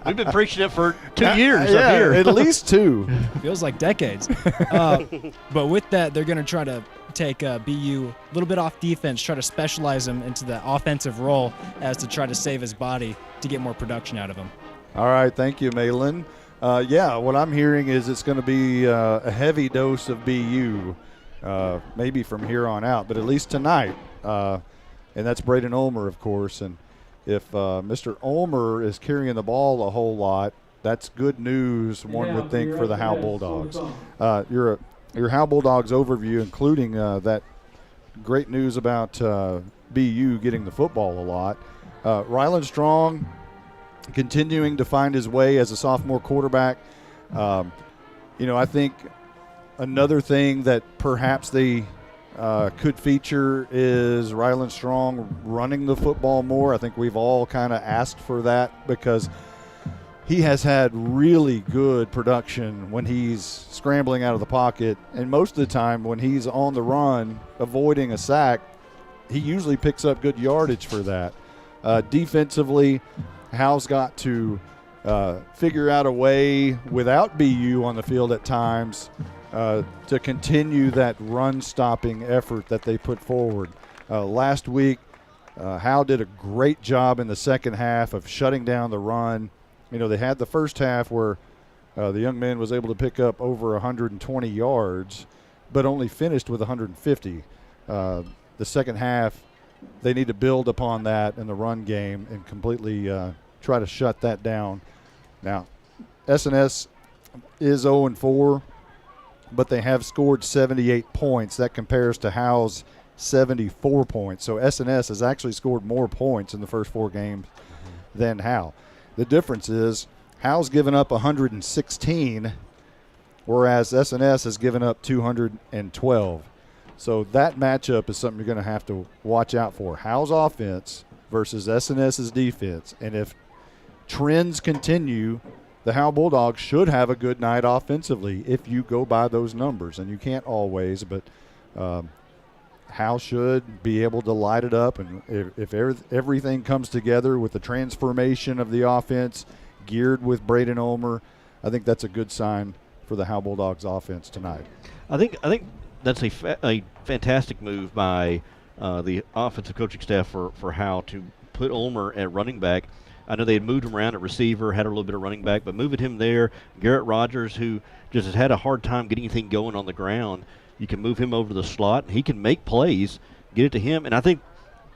We've been preaching it for 2 years up here. At least 2. Feels like decades. But with that, they're going to try to take BU a little bit off defense, try to specialize him into the offensive role as to try to save his body to get more production out of him. All right, thank you, Malin. What I'm hearing is it's going to be a heavy dose of BU. Maybe from here on out, but at least tonight. And that's Braden Ulmer, of course. And if Mr. Ulmer is carrying the ball a whole lot, that's good news, one would think, for the Howe Bulldogs. Your Howe Bulldogs overview, including that great news about BU getting the football a lot. Ryland Strong continuing to find his way as a sophomore quarterback. I think another thing that perhaps they could feature is Ryland Strong running the football more. I think we've all kind of asked for that because he has had really good production when he's scrambling out of the pocket. And most of the time when he's on the run, avoiding a sack, he usually picks up good yardage for that. Defensively, Howe's got to figure out a way without BU on the field at times to continue that run-stopping effort that they put forward. Last week, Howe did a great job in the second half of shutting down the run. They had the first half where the young man was able to pick up over 120 yards, but only finished with 150. The second half, they need to build upon that in the run game and completely try to shut that down. Now, S&S is 0-4. But they have scored 78 points. That compares to Howe's 74 points. So S&S has actually scored more points in the first 4 games than Howe. The difference is Howe's given up 116, whereas S&S has given up 212. So that matchup is something you're going to have to watch out for. Howe's offense versus S&S's defense. And if trends continue, the Howe Bulldogs should have a good night offensively if you go by those numbers. And you can't always, but Howe should be able to light it up. And if everything comes together with the transformation of the offense geared with Braden Ulmer, I think that's a good sign for the Howe Bulldogs offense tonight. I think that's a fantastic move by the offensive coaching staff for Howe to put Ulmer at running back. I know they had moved him around at receiver, had a little bit of running back, but moving him there, Garrett Rogers, who just has had a hard time getting anything going on the ground, you can move him over to the slot. He can make plays, get it to him. And I think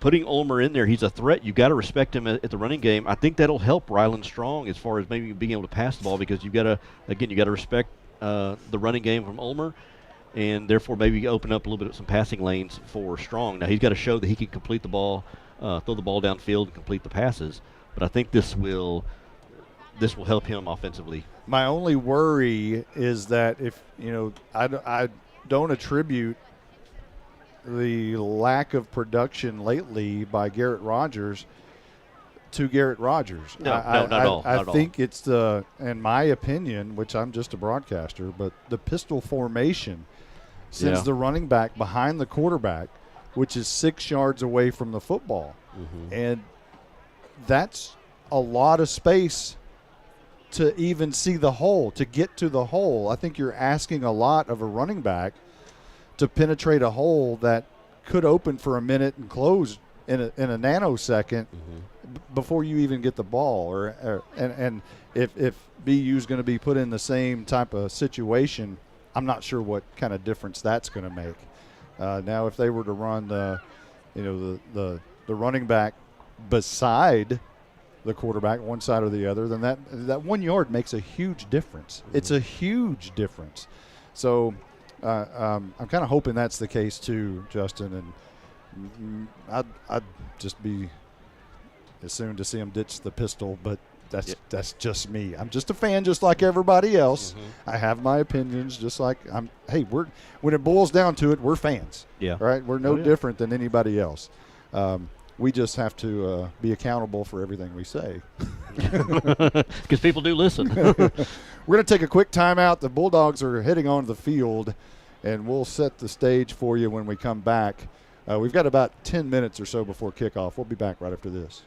putting Ulmer in there, he's a threat. You've got to respect him at the running game. I think that'll help Ryland Strong as far as maybe being able to pass the ball because you've got to respect the running game from Ulmer and therefore maybe open up a little bit of some passing lanes for Strong. Now, he's got to show that he can complete the ball, throw the ball downfield and complete the passes. But I think this will help him offensively. My only worry is that if I don't attribute the lack of production lately by Garrett Rogers to Garrett Rogers. No, not at all. I think it's in my opinion, which I'm just a broadcaster, but the pistol formation sends the running back behind the quarterback, which is 6 yards away from the football. Mm-hmm. And that's a lot of space to even see the hole, to get to the hole. I think you're asking a lot of a running back to penetrate a hole that could open for a minute and close in a nanosecond before you even get the ball. And if BU's going to be put in the same type of situation, I'm not sure what kind of difference that's going to make. Now, if they were to run the running back beside the quarterback, one side or the other, then that 1 yard makes a huge difference. It's a huge difference. So I'm kind of hoping that's the case too, Justin. And I'd just be as soon to see him ditch the pistol, but that's just me. I'm just a fan, just like everybody else. I have my opinions, just like when it boils down to it, we're fans. Yeah. Right. We're no different than anybody else. We just have to be accountable for everything we say. Because people do listen. We're going to take a quick timeout. The Bulldogs are heading onto the field, and we'll set the stage for you when we come back. We've got about 10 minutes or so before kickoff. We'll be back right after this.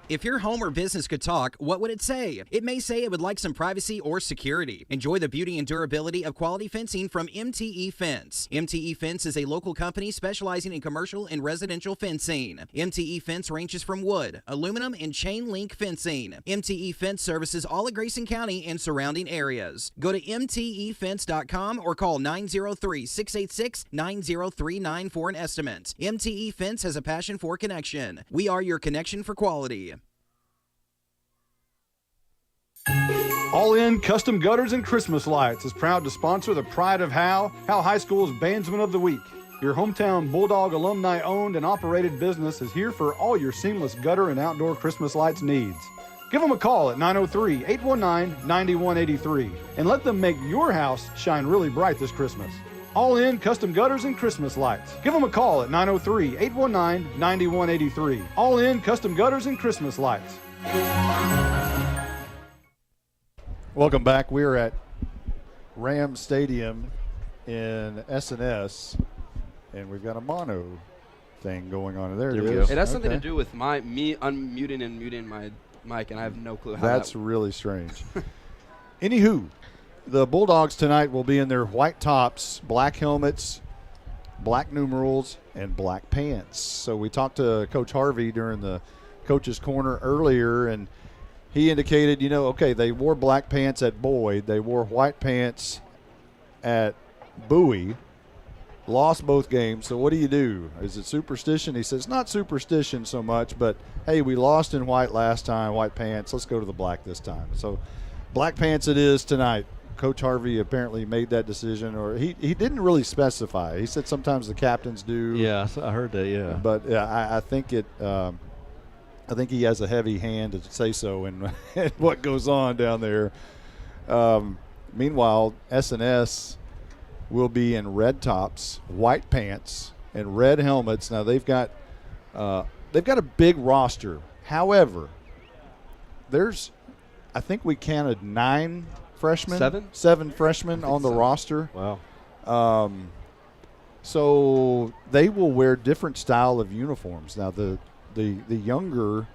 If your home or business could talk, what would it say? It may say it would like some privacy or security. Enjoy the beauty and durability of quality fencing from MTE Fence. MTE Fence is a local company specializing in commercial and residential fencing. MTE Fence ranges from wood, aluminum, and chain link fencing. MTE Fence services all of Grayson County and surrounding areas. Go to mtefence.com or call 903-686-9039 for an estimate. MTE Fence has a passion for connection. We are your connection for quality. All In Custom Gutters and Christmas Lights is proud to sponsor the pride of Howe High School's Bandsman of the Week. Your hometown Bulldog alumni-owned and operated business is here for all your seamless gutter and outdoor Christmas lights needs. Give them a call at 903-819-9183 and let them make your house shine really bright this Christmas. All In Custom Gutters and Christmas Lights. Give them a call at 903-819-9183. All In Custom Gutters and Christmas Lights. Welcome back. We're at Ram Stadium in SNS, and we've got a mono thing going on. There it is. It has something to do with me unmuting and muting my mic, and I have no clue how that's really strange. Anywho, the Bulldogs tonight will be in their white tops, black helmets, black numerals, and black pants. So we talked to Coach Harvey during the Coach's Corner earlier, and he indicated, they wore black pants at Boyd. They wore white pants at Bowie. Lost both games. So what do you do? Is it superstition? He says, not superstition so much, but, hey, we lost in white last time, white pants. Let's go to the black this time. So black pants it is tonight. Coach Harvey apparently made that decision, or he didn't really specify. He said sometimes the captains do. Yeah, I heard that, yeah. But, I think it I think he has a heavy hand to say so in what goes on down there. Meanwhile, SNS will be in red tops, white pants, and red helmets. Now they've got a big roster. However, I think we counted 9 freshmen, 7 freshmen on the roster. Wow. So they will wear different style of uniforms. Now the younger,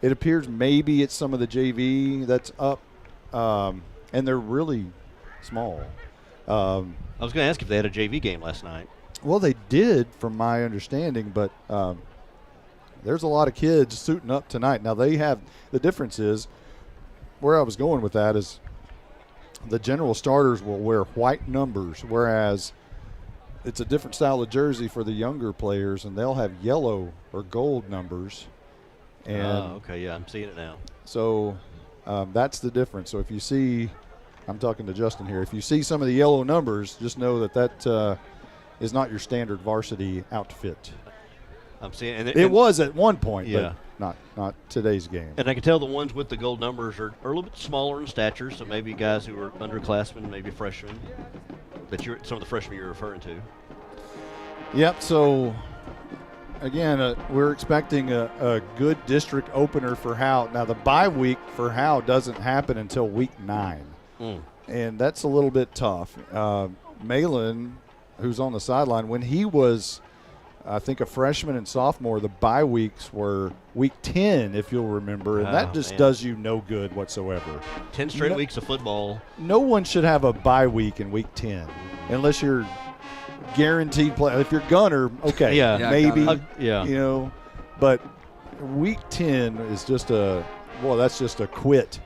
it appears maybe it's some of the JV that's up, and they're really small. I was going to ask if they had a JV game last night. Well, they did, from my understanding, but there's a lot of kids suiting up tonight. Now the difference is, where I was going with that is the general starters will wear white numbers, whereas it's a different style of jersey for the younger players, and they'll have yellow or gold numbers. And okay, yeah, I'm seeing it now. So that's the difference. So if you see, I'm talking to Justin here, if you see some of the yellow numbers, just know that is not your standard varsity outfit. I'm seeing it was at one point, yeah, but not today's game. And I can tell the ones with the gold numbers are a little bit smaller in stature, so maybe guys who are underclassmen, maybe freshmen, some of the freshmen you're referring to. Yep, so again, we're expecting a good district opener for Howe. Now, the bye week for Howe doesn't happen until week 9, and that's a little bit tough. Malin, who's on the sideline, when he was, I think, a freshman and sophomore, the bye weeks were week 10, if you'll remember, and that just does you no good whatsoever. 10 straight weeks of football. No one should have a bye week in week 10 unless you're guaranteed play. If you're Gunner, okay, maybe, you know, but week 10 is just that's just a quit.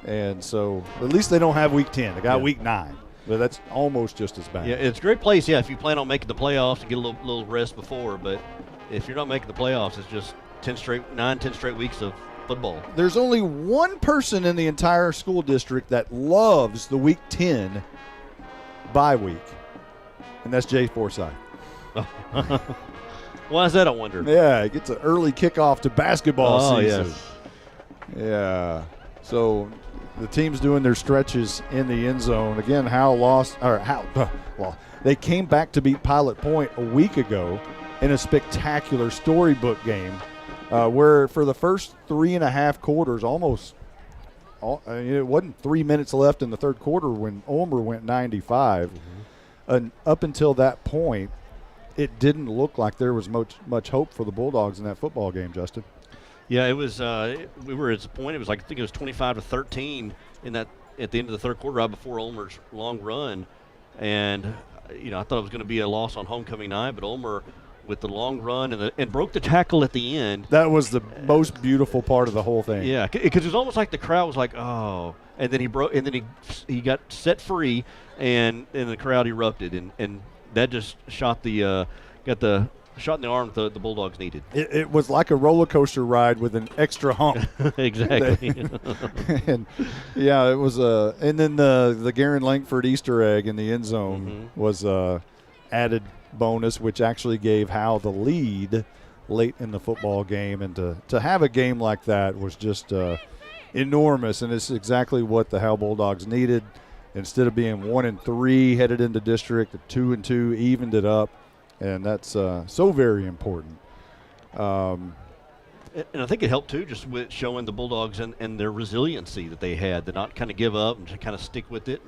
And so at least they don't have week 10. They got week 9. But that's almost just as bad. Yeah, it's a great place, if you plan on making the playoffs and get a little rest before. But if you're not making the playoffs, it's just 10 straight weeks of football. There's only one person in the entire school district that loves the week 10 bye week, and that's Jay Forsyth. Why is that, I wonder? Yeah, it gets an early kickoff to basketball season. Yes. Yeah. So the team's doing their stretches in the end zone. Again, they came back to beat Pilot Point a week ago in a spectacular storybook game where for the first 3.5 quarters, it wasn't 3 minutes left in the third quarter when Ulmer went 95. And up until that point, it didn't look like there was much hope for the Bulldogs in that football game, Justin. Yeah, it was. We were at the point. It was like I think it was 25-13 in that at the end of the third quarter, right before Ulmer's long run, and I thought it was going to be a loss on homecoming night, but Ulmer with the long run and broke the tackle at the end. That was the most beautiful part of the whole thing. Yeah, because it was almost like the crowd was like, oh, and then he got set free, and the crowd erupted, and that just shot got the shot in the arm the Bulldogs needed. It was like a roller coaster ride with an extra hump. Exactly. And it was and then the Garen Langford Easter egg in the end zone was added bonus, which actually gave Howe the lead late in the football game, and to have a game like that was just enormous, and it's exactly what the Howe Bulldogs needed. Instead of being 1-3 headed into district, 2-2 evened it up. And that's so very important. And I think it helped, too, just with showing the Bulldogs and their resiliency that they had, to not kind of give up and to kind of stick with it.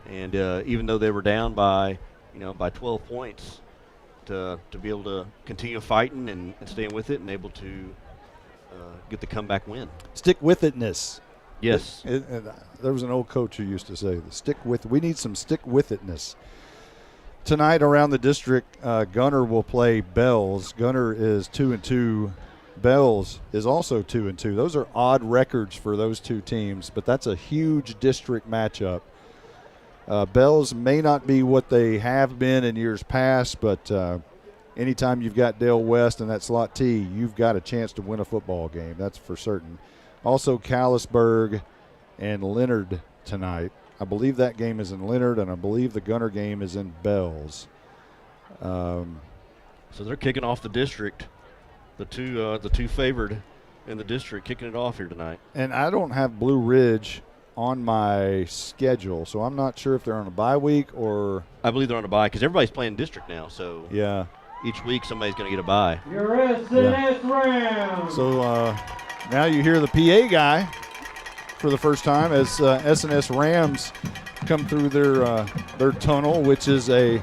And even though they were down by 12 points, to be able to continue fighting and staying with it and able to get the comeback win. Stick with itness. Yes. There was an old coach who used to say, we need some stick with itness. Tonight around the district, Gunner will play Bells. Gunner is 2-2. Bells is also 2-2. Those are odd records for those two teams, but that's a huge district matchup. Bells may not be what they have been in years past, but anytime you've got Dale West in that slot T, you've got a chance to win a football game. That's for certain. Also, Callisburg and Leonard tonight. I believe that game is in Leonard, and I believe the Gunner game is in Bells. So they're kicking off the district. The two favored in the district kicking it off here tonight. And I don't have Blue Ridge on my schedule, so I'm not sure if they're on a bye week or. I believe they're on a bye because everybody's playing district now. So each week somebody's going to get a bye. Your S&S Rams. So now you hear the PA guy for the first time as S&S Rams come through their tunnel, which is a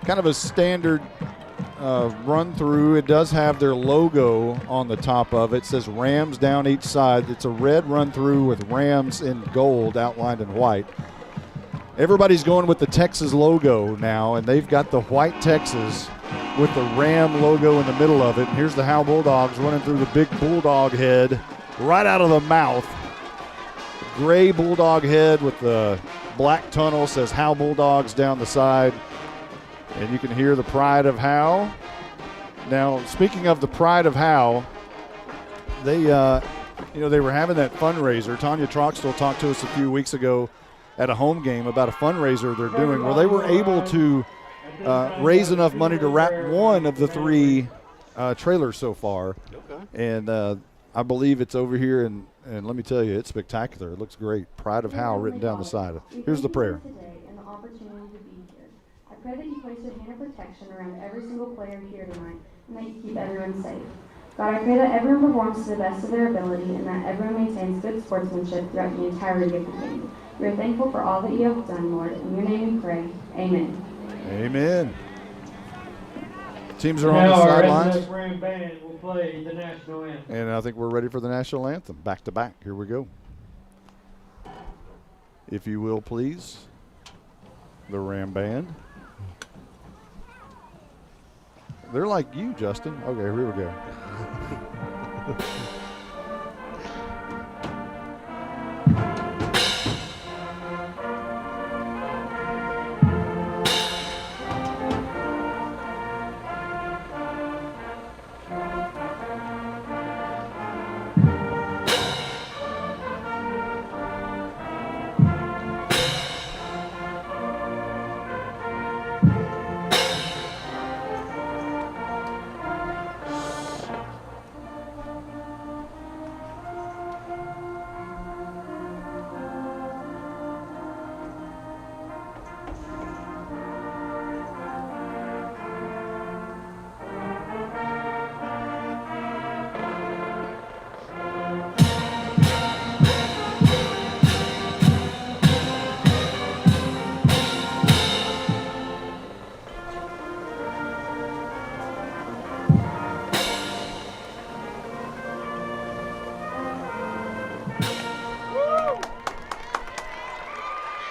kind of a standard run through. It does have their logo on the top of it. It says Rams down each side. It's a red run through with Rams in gold outlined in white. Everybody's going with the Texas logo now, and they've got the white Texas with the Ram logo in the middle of it. And here's the Howe Bulldogs running through the big Bulldog head right out of the mouth. Gray Bulldog head with the black tunnel says Howe Bulldogs down the side. And you can hear the pride of Howe. Now, speaking of the pride of Howe, they were having that fundraiser. Tanya Troxtel talked to us a few weeks ago at a home game about a fundraiser they're doing where they were able to raise enough money to wrap one of the 3 trailers so far. Okay. And I believe it's over here, and let me tell you, it's spectacular. It looks great. Pride of Howe written down the side. Here's the prayer. pray that you place your hand of protection around every single player here tonight and that you keep everyone safe. God, I pray that everyone performs to the best of their ability and that everyone maintains good sportsmanship throughout the entirety of the game. We are thankful for all that you have done, Lord. In your name we pray. Amen. Amen. Teams are on Now the our sidelines. SNS Ram Band will play the national anthem. And I think we're ready for the national anthem. Back to back. Here we go. If you will, please. The Ram Band. They're like you, Justin. Okay, here we go.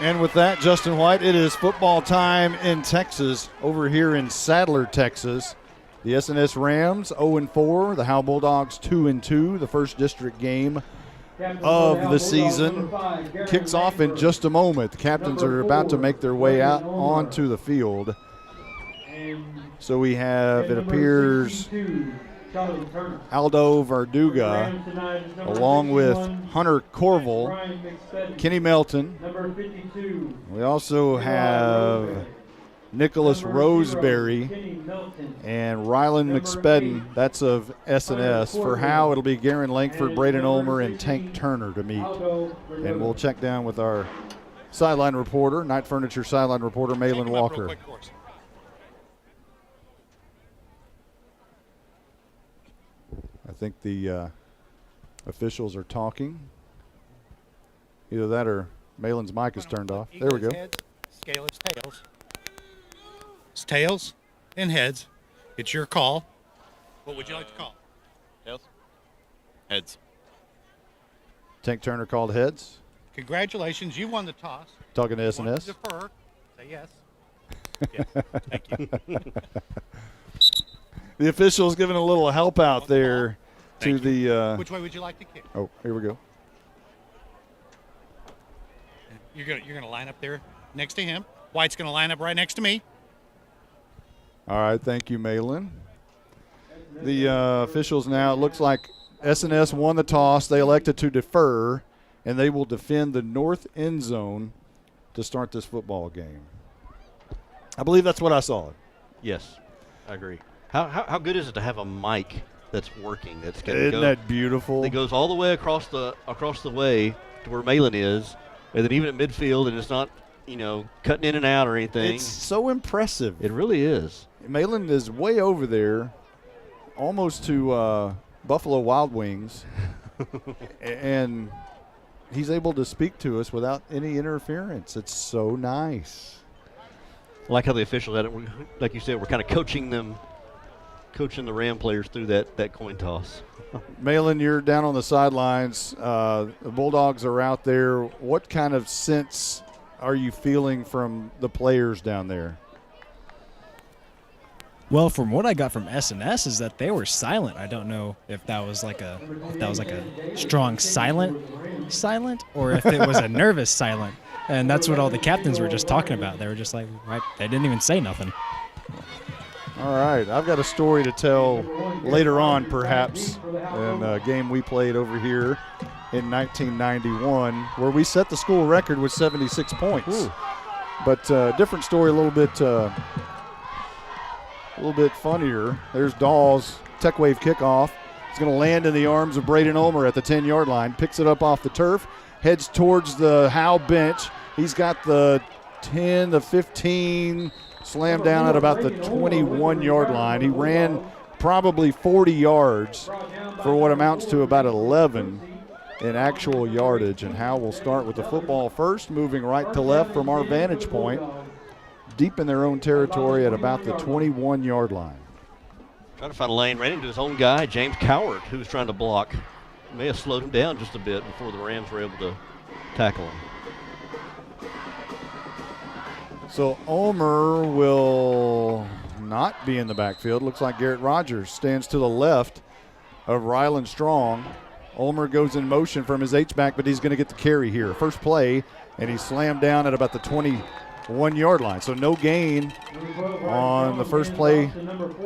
And with that, Justin White, it is football time in Texas, over here in Sadler, Texas. The SNS Rams 0-4, the Howe Bulldogs 2-2, the first district game of the season. Kicks off in just a moment. The captains are about to make their way out onto the field. So we have, it appears, Aldo Verduga, along with Hunter Corville, Kenny Melton. We also have Nicholas Roseberry and Rylan McSpedden. That's of SNS. For Howe, it'll be Garen Langford, Braden Ulmer, and Tank Turner to meet. And we'll check down with our sideline reporter, Night Furniture sideline reporter, Malin Walker. I think the officials are talking. Either that or Malin's mic is turned off. There we go. Heads, scale it's tails. It's tails and heads. It's your call. What would you like to call? Tails. Heads. Tank Turner called heads. Congratulations, you won the toss. Talking to Want SNS. to defer. Say yes. Yes. Thank you. The officials giving a little help out there to the. Which way would you like to kick? Oh, here we go. You're gonna line up there next to him. White's gonna line up right next to me. All right, thank you, Malin. The officials now, it looks like SNS won the toss. They elected to defer, and they will defend the north end zone to start this football game. I believe that's what I saw. Yes, I agree. How good is it to have a mic that's working? That's Isn't that beautiful? That goes all the way across the way to where Malin is, and then even at midfield, and it's not, cutting in and out or anything. It's so impressive. It really is. Malin is way over there, almost to Buffalo Wild Wings, and he's able to speak to us without any interference. It's so nice. I like how the officials had it. Like you said, we're kind of coaching the Ram players through that coin toss. Malin, you're down on the sidelines. The Bulldogs are out there. What kind of sense are you feeling from the players down there? Well, from what I got from SNS is that they were silent. I don't know if that was like a strong silent, or if it was a nervous silent. And that's what all the captains were just talking about. They were just like, right, they didn't even say nothing. All right, I've got a story to tell later on, perhaps, in a game we played over here in 1991, where we set the school record with 76 points. Ooh. But different story, a little bit funnier. There's Dawes, Tech Wave kickoff. It's going to land in the arms of Braden Ulmer at the 10-yard line. Picks it up off the turf, heads towards the Howe bench. He's got the 10, the 15, slammed down at about the 21-yard line. He ran probably 40 yards for what amounts to about 11 in actual yardage. And Howe will start with the football first, moving right to left from our vantage point, deep in their own territory at about the 21-yard line. Trying to find a lane, ran into his own guy, James Coward, who was trying to block. May have slowed him down just a bit before the Rams were able to tackle him. So Ulmer will not be in the backfield. Looks like Garrett Rogers stands to the left of Ryland Strong. Ulmer goes in motion from his H-back, but he's going to get the carry here. First play, and he slammed down at about the 21-yard line. So no gain on the first play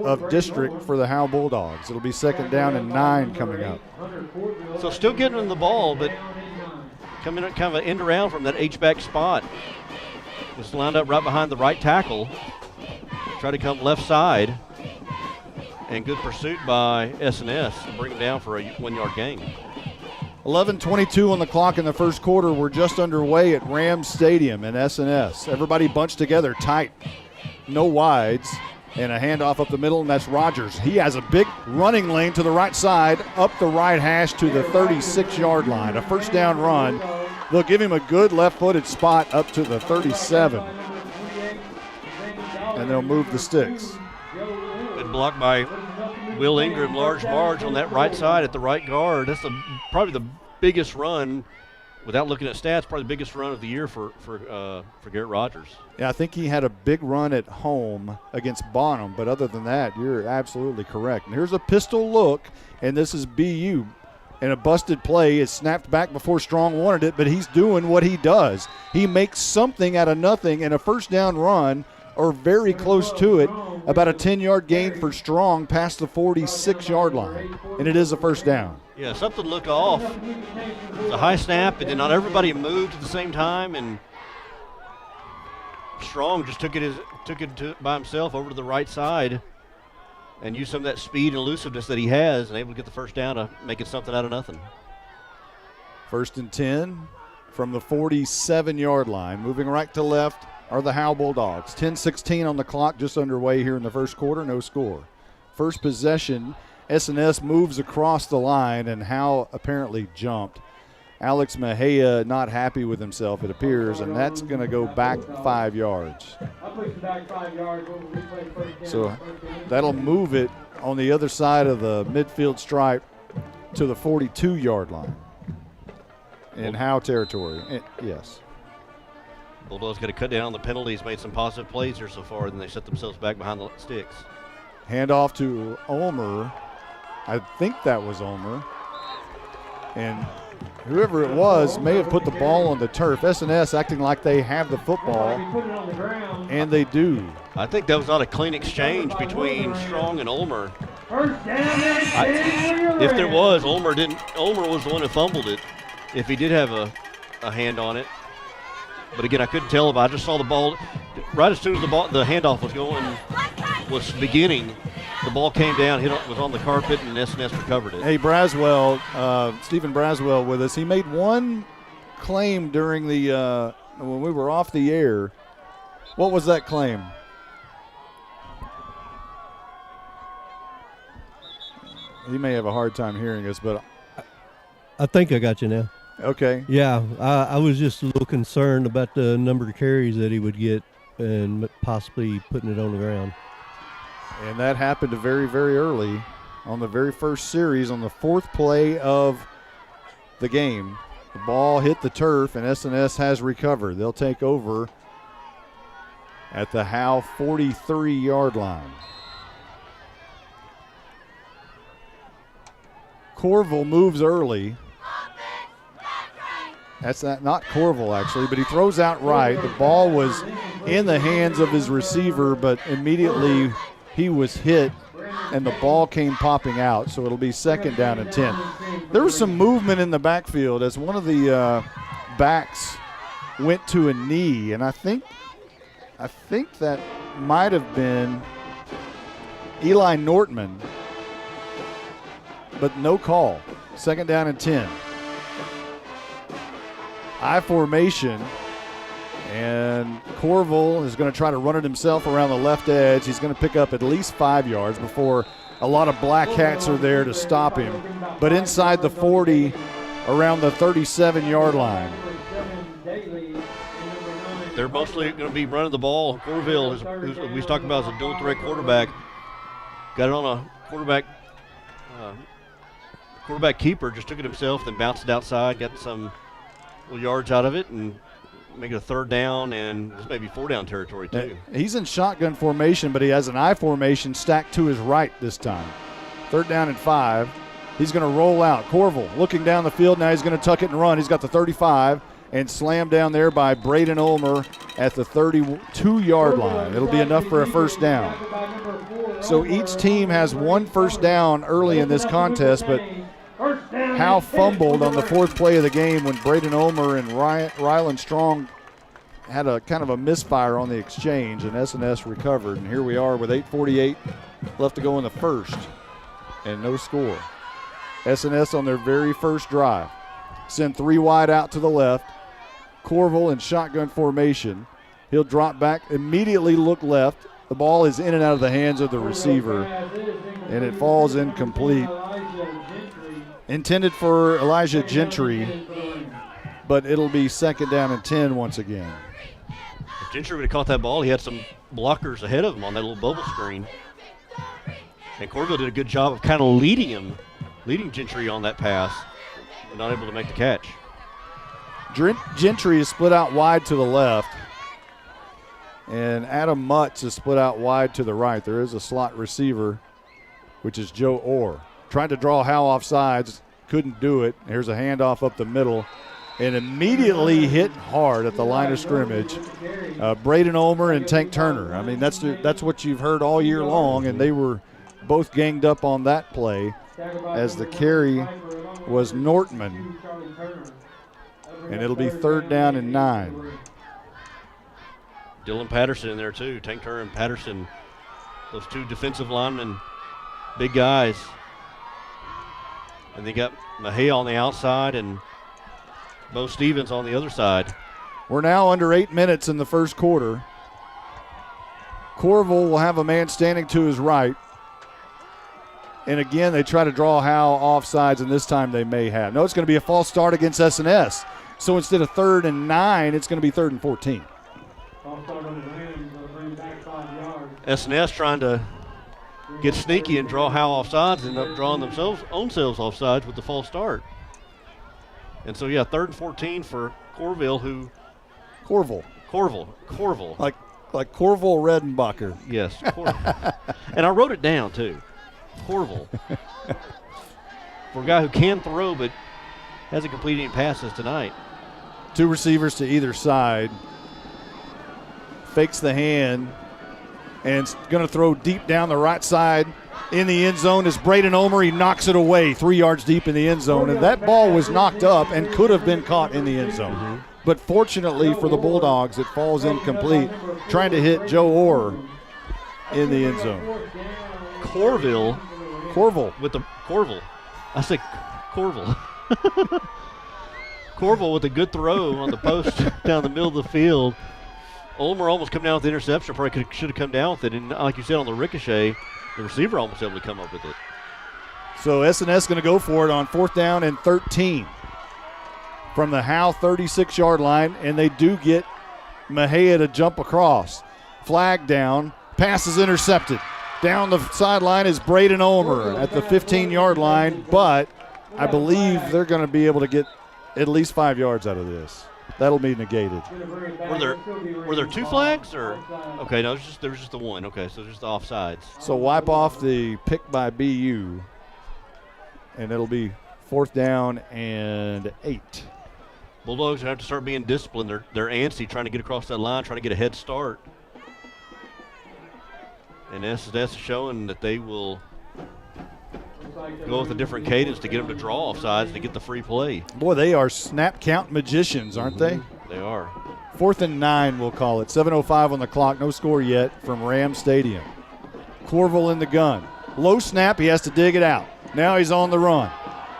of district for the Howe Bulldogs. It'll be 2nd down and 9 coming up. So still getting him the ball, but coming up kind of an end around from that H-back spot. Was lined up right behind the right tackle. Try to come left side. And good pursuit by S&S to bring him down for a 1-yard gain. 11:22 on the clock in the first quarter. We're just underway at Rams Stadium in S&S. Everybody bunched together tight. No wides. And a handoff up the middle, and that's Rogers. He has a big running lane to the right side, up the right hash to the 36-yard line. A first down run. They'll give him a good left-footed spot up to the 37. And they'll move the sticks. Good block by Will Ingram, large marge on that right side at the right guard. That's probably the biggest run, without looking at stats, probably the biggest run of the year for Garrett Rogers. Yeah, I think he had a big run at home against Bonham, but other than that, you're absolutely correct. And here's a pistol look, and this is BU. And a busted play is snapped back before Strong wanted it, but he's doing what he does. He makes something out of nothing in a first down run, or very close to it, about a 10-yard gain for Strong past the 46-yard line. And it is a first down. Yeah, something looked off. It was a high snap, and then not everybody moved at the same time, and Strong just took it by himself over to the right side and used some of that speed and elusiveness that he has and able to get the first down to make it something out of nothing. 1st and 10 from the 47-yard line. Moving right to left are the Howe Bulldogs. 10:16 on the clock, just underway here in the first quarter, no score. First possession, S&S moves across the line, and Howe apparently jumped. Alex Mejia not happy with himself, it appears, and that's going to go back 5 yards. So that'll move it on the other side of the midfield stripe to the 42-yard line in Howe territory. Yes. Bulldogs got to cut down on the penalties, made some positive plays here so far, then they set themselves back behind the sticks. Handoff to Ulmer. I think that was Ulmer. And whoever it was may have put the ball on the turf. S&S acting like they have the football, and they do. I think that was not a clean exchange between Strong and Ulmer. If there was, Ulmer was the one who fumbled it. If he did have a hand on it. But again, I couldn't tell if I just saw the ball right as soon as the handoff was beginning. The ball came down, was on the carpet, and S&S recovered it. Hey, Braswell, Stephen Braswell with us. He made one claim during the when we were off the air. What was that claim? He may have a hard time hearing us, but I think I got you now. Okay. Yeah, I was just a little concerned about the number of carries that he would get and possibly putting it on the ground. And that happened very, very early on the very first series on the 4th play of the game. The ball hit the turf, and S&S has recovered. They'll take over at the Howe 43-yard line. Corville moves early. That's not Corville, actually, but he throws out right. The ball was in the hands of his receiver, but immediately he was hit, and the ball came popping out, so it'll be 2nd down and 10. There was some movement in the backfield as one of the backs went to a knee, and I think that might have been Eli Nortman, but no call. 2nd down and 10. I formation, And Corville is going to try to run it himself around the left edge. He's going to pick up at least 5 yards before a lot of Black Cats are there to stop him. But inside the 40, around the 37-yard line. They're mostly going to be running the ball. Corville, who we talked about as a dual threat quarterback, got it on a quarterback keeper, just took it himself, then bounced it outside, got some little yards out of it, and make it a 3rd down, and this may be 4-down territory too. He's in shotgun formation, but he has an I formation stacked to his right this time. 3rd down and 5. He's going to roll out. Corville looking down the field. Now he's going to tuck it and run. He's got the 35 and slammed down there by Braden Ulmer at the 32-yard line. It'll be enough for a 1st down. So each team has 1 first down early in this contest, but Howe fumbled on the 4th play of the game when Braden Ulmer and Ryland Strong had a kind of a misfire on the exchange, and S&S recovered. And here we are with 8:48 left to go in the 1st, and no score. S&S on their very first drive. Send 3 wide out to the left. Corville in shotgun formation. He'll drop back, immediately look left. The ball is in and out of the hands of the receiver, and it falls incomplete. Intended for Elijah Gentry, but it'll be 2nd down and 10 once again. If Gentry would have caught that ball, he had some blockers ahead of him on that little bubble screen. And Corville did a good job of kind of leading Gentry on that pass, but not able to make the catch. Gentry is split out wide to the left, and Adam Mutz is split out wide to the right. There is a slot receiver, which is Joe Orr. Tried to draw Howe off sides, couldn't do it. Here's a handoff up the middle, and immediately hit hard at the line of scrimmage. Braden Ulmer and Tank Turner. I mean, that's what you've heard all year long, and they were both ganged up on that play as the carry was Nortman. And it'll be 3rd down and 9. Dylan Patterson in there too. Tank Turner and Patterson, those 2 defensive linemen, big guys. And they got Mahia on the outside and Bo Stevens on the other side. We're now under 8 minutes in the 1st quarter. Corville will have a man standing to his right. And again, they try to draw Howe off sides, and this time they may have. No, it's going to be a false start against S&S. So instead of 3rd and 9, it's going to be 3rd and 14. S&S trying to get sneaky and draw Howe off sides, and end up drawing themselves off sides with the false start. And so, yeah, 3rd and 14 for Corville, Corville. Like Corville Redenbacher. Yes, Corville. And I wrote it down, too. Corville. For a guy who can throw but hasn't completed any passes tonight. 2 receivers to either side. Fakes the hand and going to throw deep down the right side in the end zone is Braden Ulmer. He knocks it away 3 yards deep in the end zone, and that ball was knocked up and could have been caught in the end zone. But fortunately for the Bulldogs, it falls incomplete, trying to hit Joe Orr in the end zone. Corville. With the Corville. I said Corville. Corville with a good throw on the post down the middle of the field. Ulmer almost come down with the interception. Probably should have come down with it. And like you said, on the ricochet, the receiver almost able to come up with it. So S&S going to go for it on 4th down and 13 from the Howe 36-yard line. And they do get Mahia to jump across. Flag down. Pass is intercepted. Down the sideline is Braden Ulmer at the 15-yard line. But I believe they're going to be able to get at least 5 yards out of this. That'll be negated. Were there 2 flags or? Okay, no, there was just the 1. Okay, so just the offsides. So wipe off the pick by BU, and it'll be 4th down and 8. Bulldogs have to start being disciplined. They're antsy, trying to get across that line, trying to get a head start. And S&S is showing that they will go with a different cadence to get them to draw offsides to get the free play. Boy, they are snap count magicians, aren't they? They are. 4th and 9, we'll call it. 7:05 on the clock. No score yet from Ram Stadium. Corville in the gun. Low snap. He has to dig it out. Now he's on the run.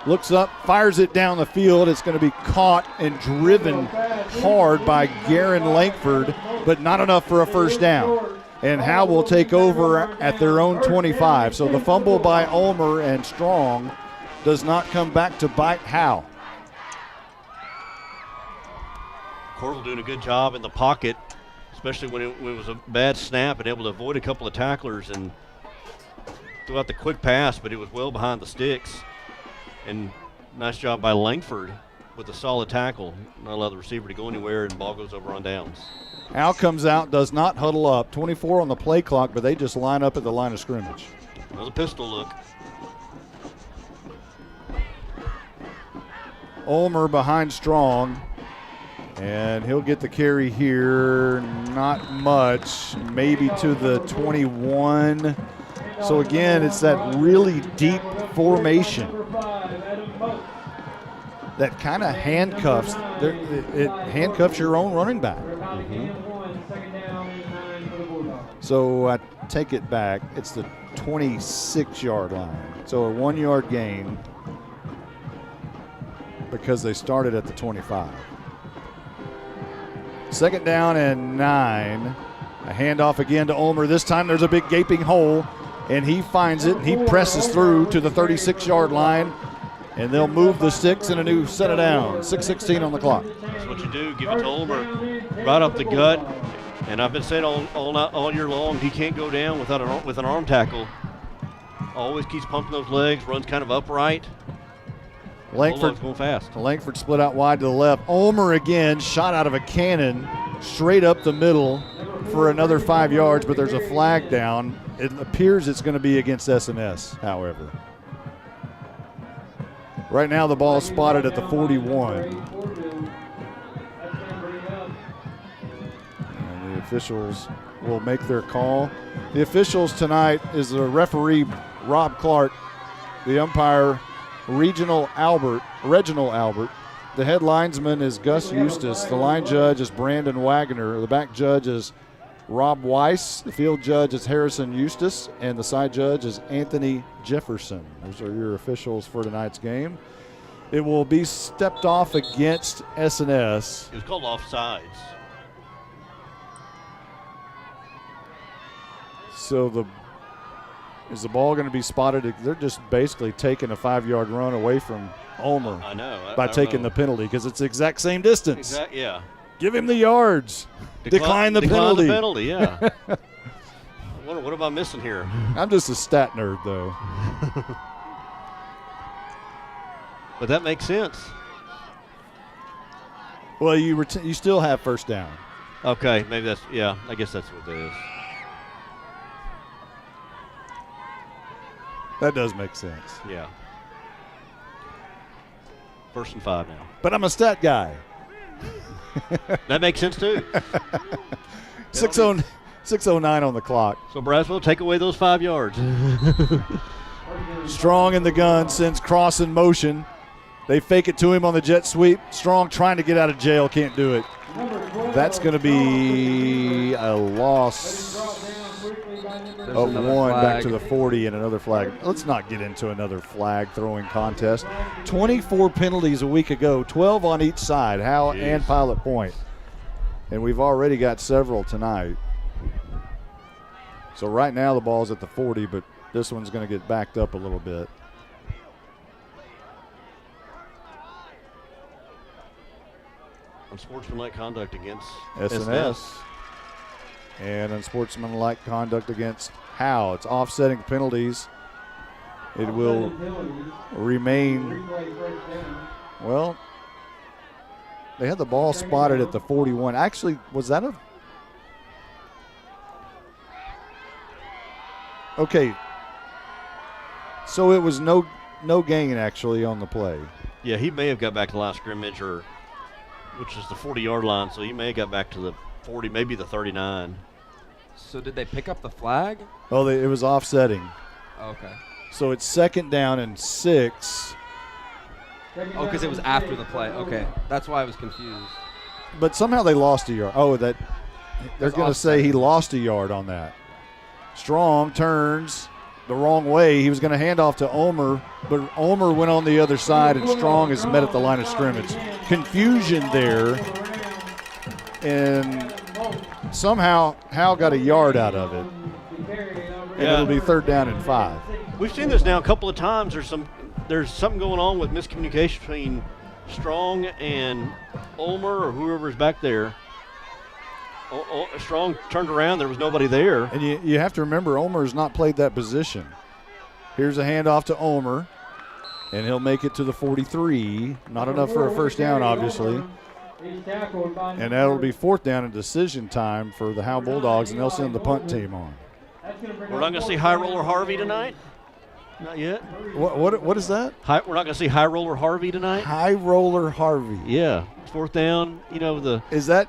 Looks up, fires it down the field. It's going to be caught and driven hard by Garen Langford, but not enough for a first down. And Howe will take over at their own 25. So the fumble by Ulmer and Strong does not come back to bite Howe. Cordell doing a good job in the pocket, especially when it was a bad snap and able to avoid a couple of tacklers and threw out the quick pass, but it was well behind the sticks. And nice job by Langford with a solid tackle. Not allow the receiver to go anywhere, and ball goes over on downs. Al comes out, does not huddle up. 24 on the play clock, but they just line up at the line of scrimmage. Another pistol look. Ulmer behind Strong. And he'll get the carry here, not much, maybe to the 21. So again, it's that really deep formation that kind of handcuffs. It handcuffs your own running back. So I take it back. It's the 26-yard line. So a 1 yard gain because they started at the 25. Second down and 9. A handoff again to Ulmer. This time there's a big gaping hole, and he finds it, and he presses through to the 36-yard line, and they'll move the sticks in a new set of downs. 6:16 on the clock. That's what you do. Give it to Ulmer right up the gut. And I've been saying all year long, he can't go down with an arm tackle. Always keeps pumping those legs, runs kind of upright. Langford going fast. Langford split out wide to the left. Ulmer again, shot out of a cannon, straight up the middle for another 5 yards, but there's a flag down. It appears it's going to be against S&S, however. Right now the ball is spotted at the 41. And the officials will make their call. The officials tonight is the referee, Rob Clark, the umpire, Reginald Albert. The head linesman is Gus Eustace. The line judge is Brandon Wagner. The back judge is Rob Weiss. The field judge is Harrison Eustace. And the side judge is Anthony Jefferson. Those are your officials for tonight's game. It will be stepped off against S&S. It was called offsides. So is the ball going to be spotted? They're just basically taking a 5 yard run away from Ulmer. I know. By taking the penalty because it's the exact same distance. Yeah. Give him the yards. Decline the penalty. Decline the penalty, yeah. What am I missing here? I'm just a stat nerd, though. But that makes sense. Well, you still have first down. Okay, maybe I guess that's what it is. That does make sense. Yeah. 1st and 5 now. But I'm a stat guy. That makes sense too. 6:09 on the clock. So Braswell, take away those 5 yards. Strong in the gun, sends cross in motion. They fake it to him on the jet sweep. Strong trying to get out of jail, can't do it. That's going to be a loss of 1 back to the 40 and another flag. Let's not get into another flag throwing contest. 24 penalties a week ago, 12 on each side, Howe and Pilot Point. And we've already got several tonight. So right now the ball's at the 40, but this one's going to get backed up a little bit. Unsportsmanlike conduct against S&S. And unsportsmanlike conduct against Howe. It's offsetting penalties. It will remain. Well, they had the ball spotted at the 41. Actually, was that a? Okay. So it was no gain actually on the play. Yeah, he may have got back to the line of scrimmage, which is the 40-yard line, so he may have got back to the 40, maybe the 39. So did they pick up the flag? Oh, it was offsetting. Okay. So it's 2nd down and 6. Oh, because it was after the play. Okay, that's why I was confused. But somehow they lost a yard. Oh, they're going to say he lost a yard on that. Strong turns the wrong way. He was going to hand off to Ulmer, but Ulmer went on the other side, and Strong is met at the line of scrimmage. Confusion there and somehow Howe got a yard out of it. And it'll be 3rd down and 5. We've seen this now a couple of times. There's something going on with miscommunication between Strong and Ulmer or whoever's back there. Strong turned around. There was nobody there. And you have to remember, Ulmer's not played that position. Here's a handoff to Ulmer, and he'll make it to the 43. Not enough for a first down, obviously. And that'll be 4th down and decision time for the Howe Bulldogs, and they'll send the punt team on. We're not going to see High Roller Harvey tonight? Not yet. What is that? We're not going to see High Roller Harvey tonight? High Roller Harvey. Yeah. 4th down, Is that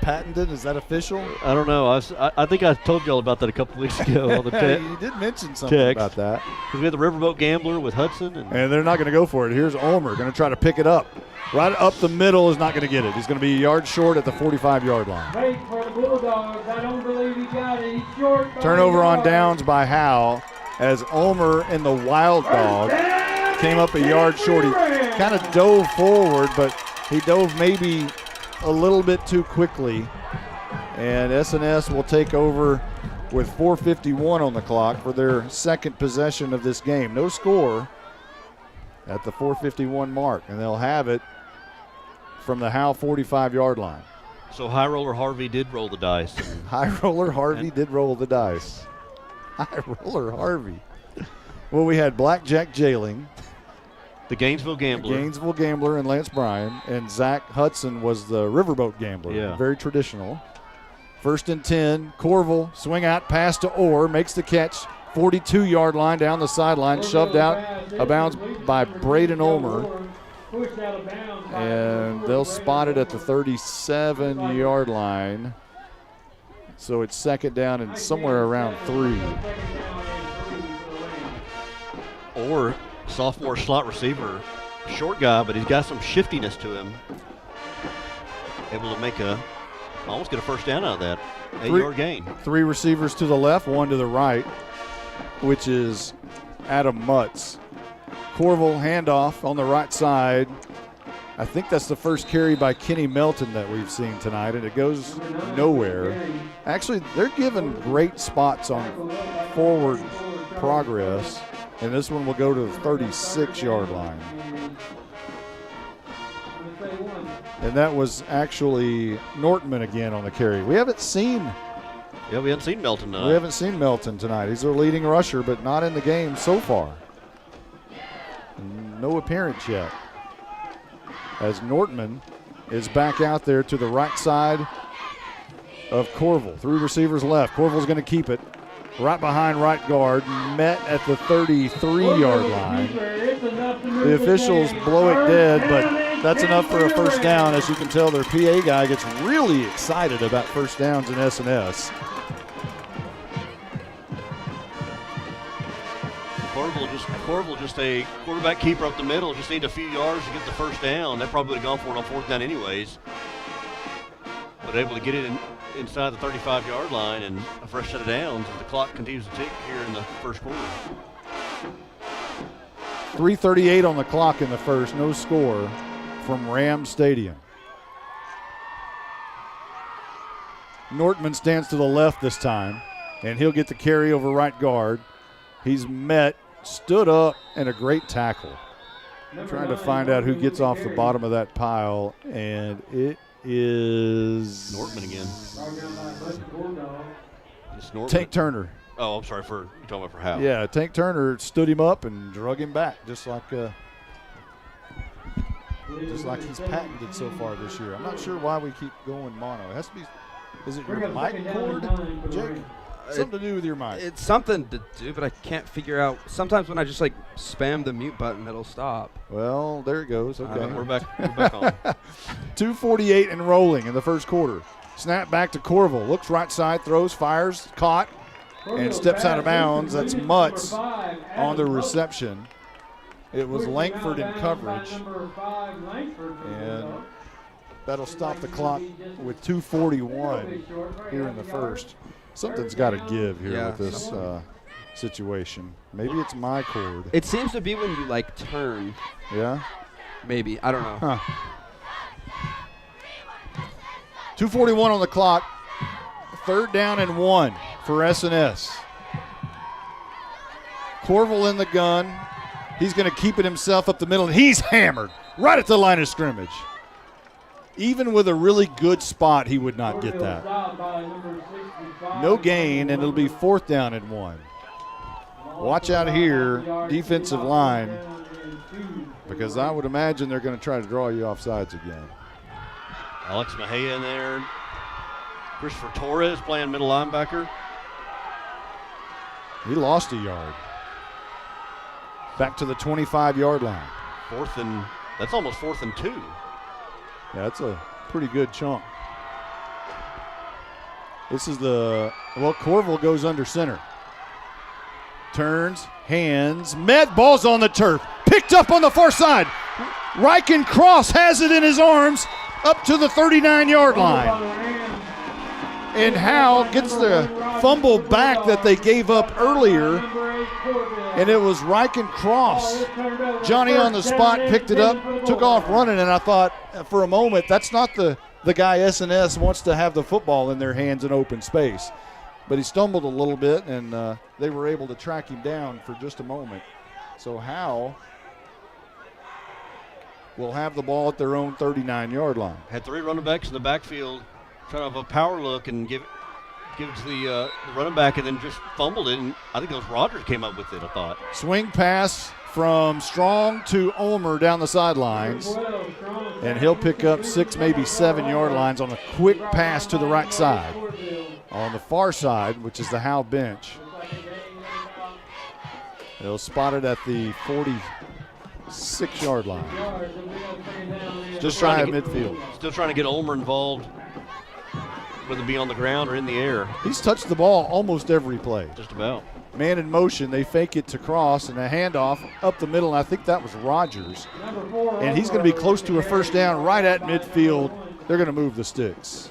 patented? Is that official? I don't know. I think I told y'all about that a couple weeks ago on the text. You did mention something about that. Because we had the Riverboat Gambler with Hudson. And they're not going to go for it. Here's Ulmer going to try to pick it up. Right up the middle, is not going to get it. He's going to be a yard short at the 45-yard line. Wait for the Bulldogs. I don't believe he got it. He's short. Turnover on downs by Howe as Ulmer in the Wild Dog came up a yard short. He kind of dove forward, but he dove maybe a little bit too quickly. And S&S will take over with 4:51 on the clock for their second possession of this game. No score at the 4:51 mark, and they'll have it from the Howe 45-yard line. So High Roller Harvey did roll the dice. High Roller Harvey did roll the dice. High Roller Harvey. Well, we had Blackjack Jailing. The Gainesville Gambler and Lance Bryan. And Zach Hudson was the Riverboat Gambler. Yeah. Very traditional. 1st and 10. Corville, swing out, pass to Orr, makes the catch. 42-yard line down the sideline, shoved out of bounds by Braden Ulmer. And they'll spot it at the 37-yard line. So it's 2nd down and somewhere around 3. Or sophomore slot receiver, short guy, but he's got some shiftiness to him. Able to almost get a first down out of that. 8-yard gain. 3 receivers to the left, 1 to the right, which is Adam Mutz. Corville handoff on the right side. I think that's the first carry by Kenny Melton that we've seen tonight, and it goes nowhere. Actually, they're given great spots on forward progress, and this one will go to the 36-yard line. And that was actually Nortman again on the carry. We haven't seen Melton tonight. We haven't seen Melton tonight. He's their leading rusher, but not in the game so far. No appearance yet. As Nortman is back out there to the right side of Corville. 3 receivers left. Corville's going to keep it. Right behind right guard, met at the 33-yard line. The officials blow it dead, but that's enough for a first down. As you can tell, their PA guy gets really excited about first downs in S&S. Corville just a quarterback keeper up the middle, just need a few yards to get the first down. They probably would have gone for it on 4th down anyways. But able to get it inside the 35-yard line and a fresh set of downs as the clock continues to tick here in the first quarter. 3:38 on the clock in the first, no score from Ram Stadium. Nortman stands to the left this time, and he'll get the carry over right guard. He's stood up, and a great tackle. Trying to find out who gets off the bottom of that pile, and it is Nortman again. It's Nortman. Tank Turner. Oh, I'm sorry, you're talking about for Howe. Yeah, Tank Turner stood him up and drug him back, just like he's patented so far this year. I'm not sure why we keep going mono. It has to be. Is it your mic cord, Jake? Something to do with your mic. It's something to do, but I can't figure out. Sometimes when I just spam the mute button, it'll stop. Well, there it goes. Okay. We're back on. 2:48 and rolling in the first quarter. Snap back to Corville. Looks right side, throws, fires, caught, and steps out of bounds. That's Mutz on the reception. It was Langford in coverage. And that'll stop the clock with 2:41 here in the first. Something's got to give here with this situation. Maybe it's my cord. It seems to be when you turn. Yeah? Maybe. I don't know. Huh. 2:41 on the clock. 3rd down and 1 for S&S. Corville in the gun. He's going to keep it himself up the middle, and he's hammered right at the line of scrimmage. Even with a really good spot, he would not get that. No gain, and it'll be 4th down and 1. Watch out here, defensive line, because I would imagine they're going to try to draw you offsides again. Alex Mejia in there. Christopher Torres playing middle linebacker. He lost a yard. Back to the 25-yard line. That's almost 4th and 2. Yeah, that's a pretty good chunk. This is Corville goes under center. Turns, hands, met, ball's on the turf. Picked up on the far side. Riken Cross has it in his arms up to the 39-yard line. And Howe gets the fumble back that they gave up earlier. And it was Riken Cross. Johnny on the spot picked it up, took off running, and I thought for a moment that's not the guy S&S wants to have the football in their hands in open space. But he stumbled a little bit, and they were able to track him down for just a moment. So Howe will have the ball at their own 39-yard line. Had 3 running backs in the backfield, trying to have a power look and give it to the running back, and then just fumbled it. And I think it was Rogers came up with it, I thought. Swing pass from Strong to Ulmer down the sidelines, and he'll pick up 6, maybe 7-yard lines on a quick pass to the right side. On the far side, which is the Howe bench, they'll spot it at the 46-yard line. Just shy of midfield. Still trying to get Ulmer involved, whether it be on the ground or in the air. He's touched the ball almost every play. Just about. Man in motion, they fake it to Cross, and a handoff up the middle, and I think that was Rogers. And he's going to be close to a 1st down right at midfield. They're going to move the sticks.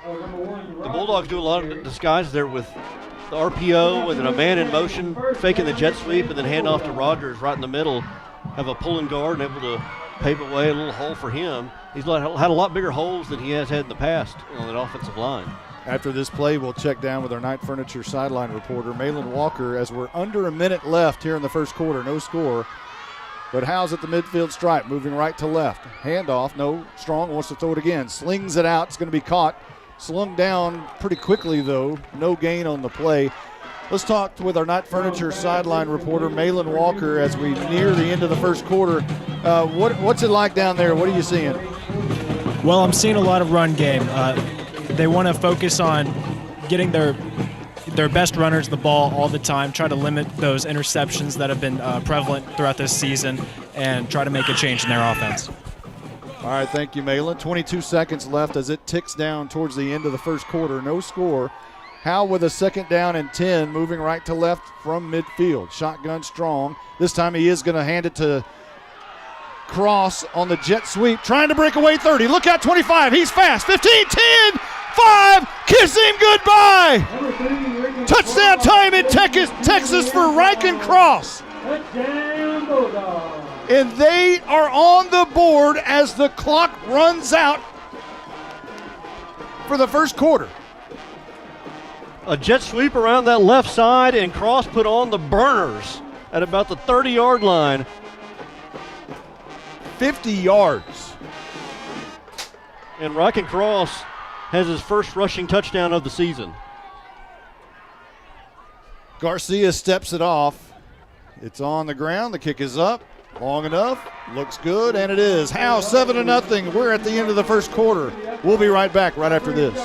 The Bulldogs do a lot of disguise there with the RPO and then a man in motion, faking the jet sweep, and then hand off to Rogers right in the middle. Have a pulling guard and able to pave away a little hole for him. He's had a lot bigger holes than he has had in the past on that offensive line. After this play, we'll check down with our Night Furniture sideline reporter, Malin Walker, as we're under a minute left here in the first quarter. No score. But Howe's at the midfield stripe, moving right to left. Handoff, no. Strong wants to throw it again. Slings it out. It's going to be caught. Slung down pretty quickly, though. No gain on the play. Let's talk with our Night Furniture sideline reporter, Malin Walker, as we near the end of the first quarter. What's it like down there? What are you seeing? Well, I'm seeing a lot of run game. They want to focus on getting their best runners the ball all the time, try to limit those interceptions that have been prevalent throughout this season, and try to make a change in their offense. All right, thank you, Malin. 22 seconds left as it ticks down towards the end of the first quarter. No score. Howe with a 2nd down and 10, moving right to left from midfield. Shotgun Strong. This time he is going to hand it to Cross on the jet sweep, trying to break away 30. Look out, 25. He's fast. 15, 10, 5. Kiss him goodbye. Touchdown time in Texas for Riken Cross. And they are on the board as the clock runs out for the first quarter. A jet sweep around that left side, and Cross put on the burners at about the 30-yard line. 50 yards. And Riken Cross has his first rushing touchdown of the season. Garcia steps it off. It's on the ground. The kick is up. Long enough. Looks good, and it is. Howe 7-0. We're at the end of the first quarter. We'll be right back right after this.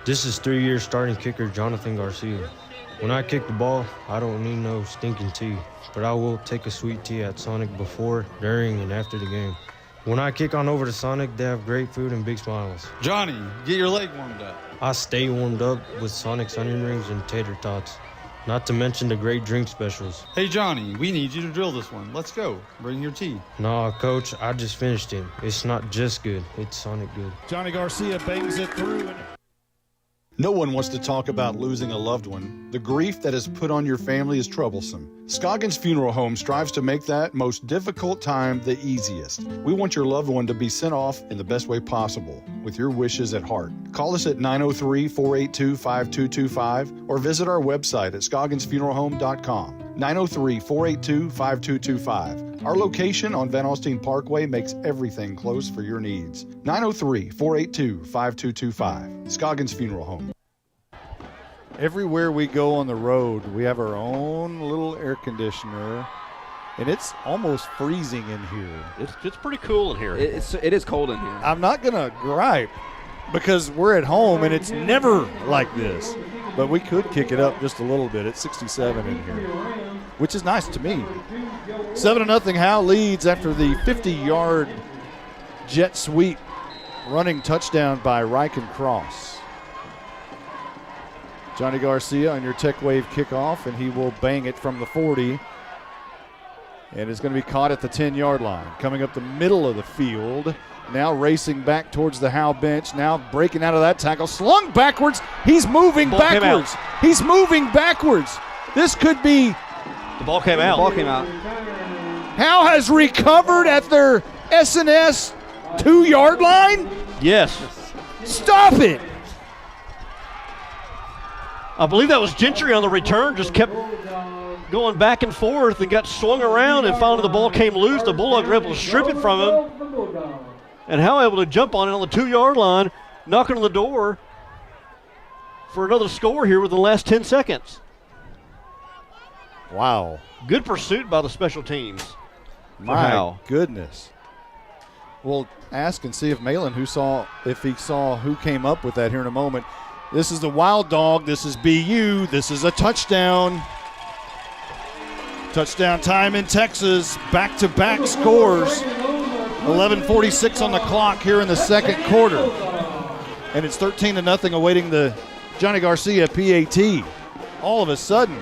This is 3-year starting kicker Jonathan Garcia. When I kick the ball, I don't need no stinking tea, but I will take a sweet tea at Sonic before, during, and after the game. When I kick on over to Sonic, they have great food and big smiles. Johnny, get your leg warmed up. I stay warmed up with Sonic's onion rings and tater tots, not to mention the great drink specials. Hey, Johnny, we need you to drill this one. Let's go. Bring your tea. Nah, Coach, I just finished it. It's not just good, it's Sonic good. Johnny Garcia bangs it through. No one wants to talk about losing a loved one. The grief that is put on your family is troublesome. Scoggins Funeral Home strives to make that most difficult time the easiest. We want your loved one to be sent off in the best way possible, with your wishes at heart. Call us at 903-482-5225 or visit our website at scogginsfuneralhome.com. 903-482-5225. Our location on Van Alstyne Parkway makes everything close for your needs. 903-482-5225. Scoggins Funeral Home. Everywhere we go on the road, we have our own little air conditioner, and it's almost freezing in here. It's pretty cool in here. It is cold in here. I'm not going to gripe because we're at home, and it's never like this. But we could kick it up just a little bit. It's 67 in here, which is nice to me. 7-0 Howe leads after the 50-yard jet sweep running touchdown by Riken Cross. Johnny Garcia on your Tech Wave kickoff, and he will bang it from the 40. And it's going to be caught at the 10-yard line. Coming up the middle of the field, now racing back towards the Howe bench, now breaking out of that tackle, slung backwards. He's moving backwards. He's moving backwards. This could be. The ball came out. The ball came out. Howe has recovered at their S&S 2-yard line? Yes. Stop it. I believe that was Gentry on the return, just kept going back and forth and got swung around, and finally the ball came loose. The Bulldogs were able to strip it from him, and Howe able to jump on it on the 2-yard line, knocking on the door for another score here within the last 10 seconds. Wow. Good pursuit by the special teams. My goodness. We'll ask and see if Malin, he saw who came up with that here in a moment. This is the Wild Dog. This is BU. This is a touchdown. Touchdown time in Texas. Back-to-back scores. 11:46 on the clock here in the second quarter. And it's 13-0 awaiting the Johnny Garcia PAT. All of a sudden.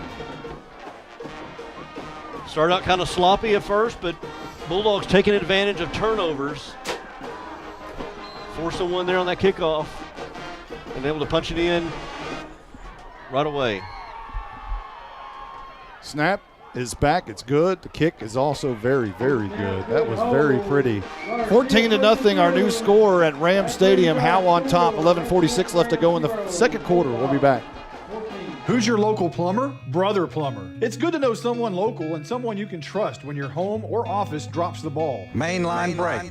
Started out kind of sloppy at first, but Bulldogs taking advantage of turnovers. Forcing one there on that kickoff. And able to punch it in right away. Snap is back. It's good. The kick is also very, very good. That was very pretty. 14-0, our new score at Ram Stadium. Howe on top. 11:46 left to go in the second quarter. We'll be back. Who's your local plumber? Brother Plumber. It's good to know someone local and someone you can trust when your home or office drops the ball. Mainline break,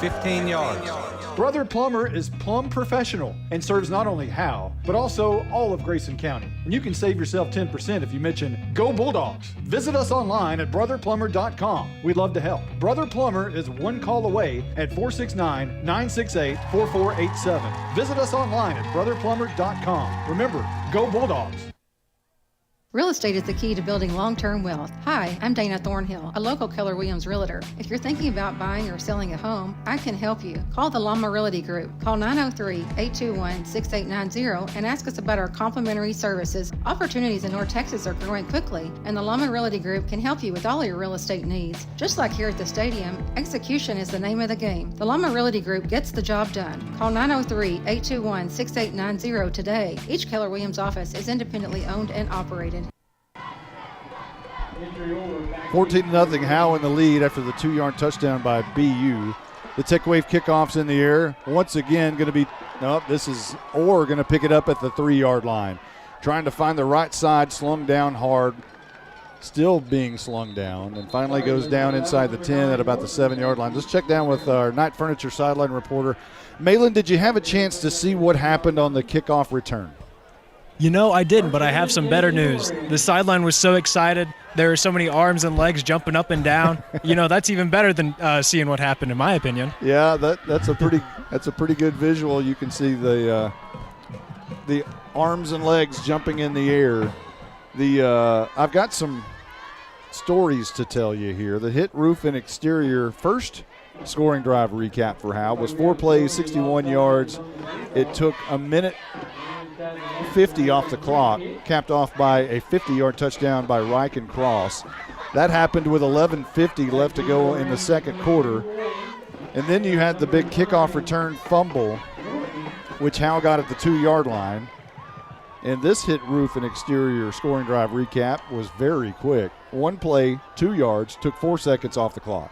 15 yards. Brother Plumber is plumb professional and serves not only Howe, but also all of Grayson County. And you can save yourself 10% if you mention Go Bulldogs. Visit us online at brotherplumber.com. We'd love to help. Brother Plumber is one call away at 469-968-4487. Visit us online at brotherplumber.com. Remember, Go Bulldogs. Real estate is the key to building long-term wealth. Hi, I'm Dana Thornhill, a local Keller Williams realtor. If you're thinking about buying or selling a home, I can help you. Call the Llama Realty Group. Call 903-821-6890 and ask us about our complimentary services. Opportunities in North Texas are growing quickly, and the Llama Realty Group can help you with all your real estate needs. Just like here at the stadium, execution is the name of the game. The Llama Realty Group gets the job done. Call 903-821-6890 today. Each Keller Williams office is independently owned and operated. 14-0 Howe in the lead after the 2-yard touchdown by BU. The Tech Wave kickoff's in the air. Once again going to be, this is Orr going to pick it up at the 3-yard line. Trying to find the right side, slung down hard. Still being slung down, and finally goes down inside the 10 at about the 7-yard line. Let's check down with our Night Furniture sideline reporter. Malin, did you have a chance to see what happened on the kickoff return? You know, I didn't, but I have some better news. The sideline was so excited. There were so many arms and legs jumping up and down. You know, that's even better than seeing what happened, in my opinion. Yeah, that's a pretty good visual. You can see the arms and legs jumping in the air. I've got some stories to tell you here. The hit roof and exterior first scoring drive recap for Howe was 4 plays, 61 yards. It took a minute 50 off the clock, capped off by a 50-yard touchdown by Riken Cross. That happened with 11:50 left to go in the second quarter. And then you had the big kickoff return fumble, which Howe got at the 2-yard line. And this hit roof and exterior scoring drive recap was very quick. 1 play, 2 yards, took 4 seconds off the clock.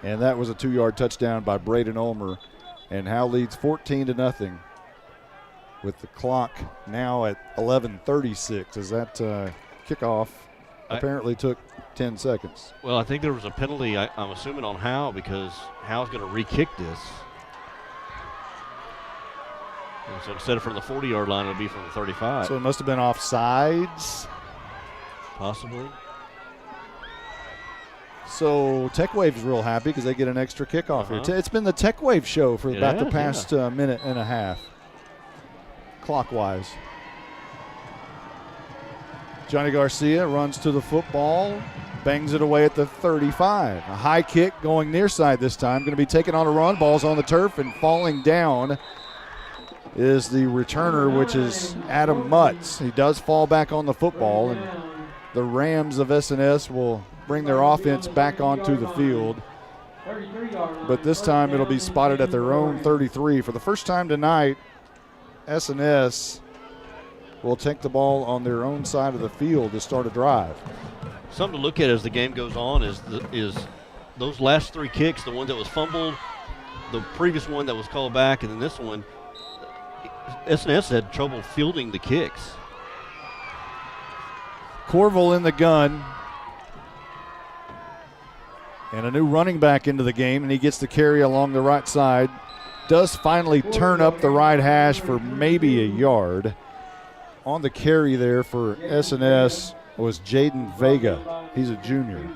And that was a 2-yard touchdown by Braden Ulmer. And Howe leads 14-0 with the clock now at 11:36 as that kickoff apparently took 10 seconds. Well, I think there was a penalty, I'm assuming, on Howe because Howe's going to re-kick this. And so instead of from the 40-yard line, it'll be from the 35. So it must have been offsides. Possibly. So Tech Wave's real happy because they get an extra kickoff here. It's been the Tech Wave show for about the past minute and a half, clockwise. Johnny Garcia runs to the football, bangs it away at the 35. A high kick going near side this time. Going to be taken on a run. Ball's on the turf and falling down is the returner, which is Adam Mutz. He does fall back on the football, and the Rams of SNS will bring their offense back onto the field. But this time it'll be spotted at their own 33. For the first time tonight, SNS will take the ball on their own side of the field to start a drive. Something to look at as the game goes on is those last 3 kicks, the one that was fumbled, the previous one that was called back, and then this one. SNS had trouble fielding the kicks. Corville in the gun. And a new running back into the game, and he gets the carry along the right side. Does finally turn up the right hash for maybe a yard. On the carry there for SNS was Jaden Vega. He's a junior.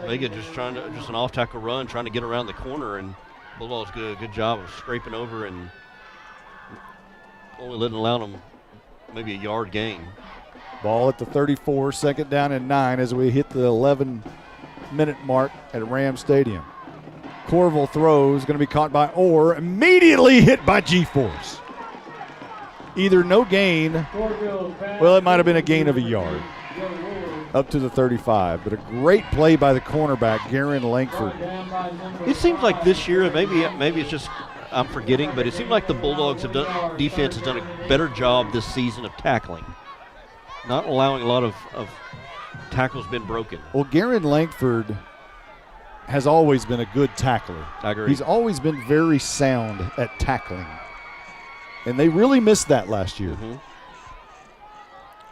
Vega just an off-tackle run, trying to get around the corner, and Bulldogs do a good job of scraping over and only allowing them maybe a yard gain. Ball at the 34, 2nd down and 9 as we hit the 11-minute mark at Ram Stadium. Corville throws, going to be caught by Orr, immediately hit by G-Force. Either no gain, well, it might have been a gain of a yard up to the 35, but a great play by the cornerback, Garen Langford. It seems like this year, maybe it's just I'm forgetting, but it seems like the Bulldogs defense has done a better job this season of tackling, not allowing a lot of tackles been broken. Well, Garen Langford has always been a good tackler. I agree. He's always been very sound at tackling, and they really missed that last year. Mm-hmm.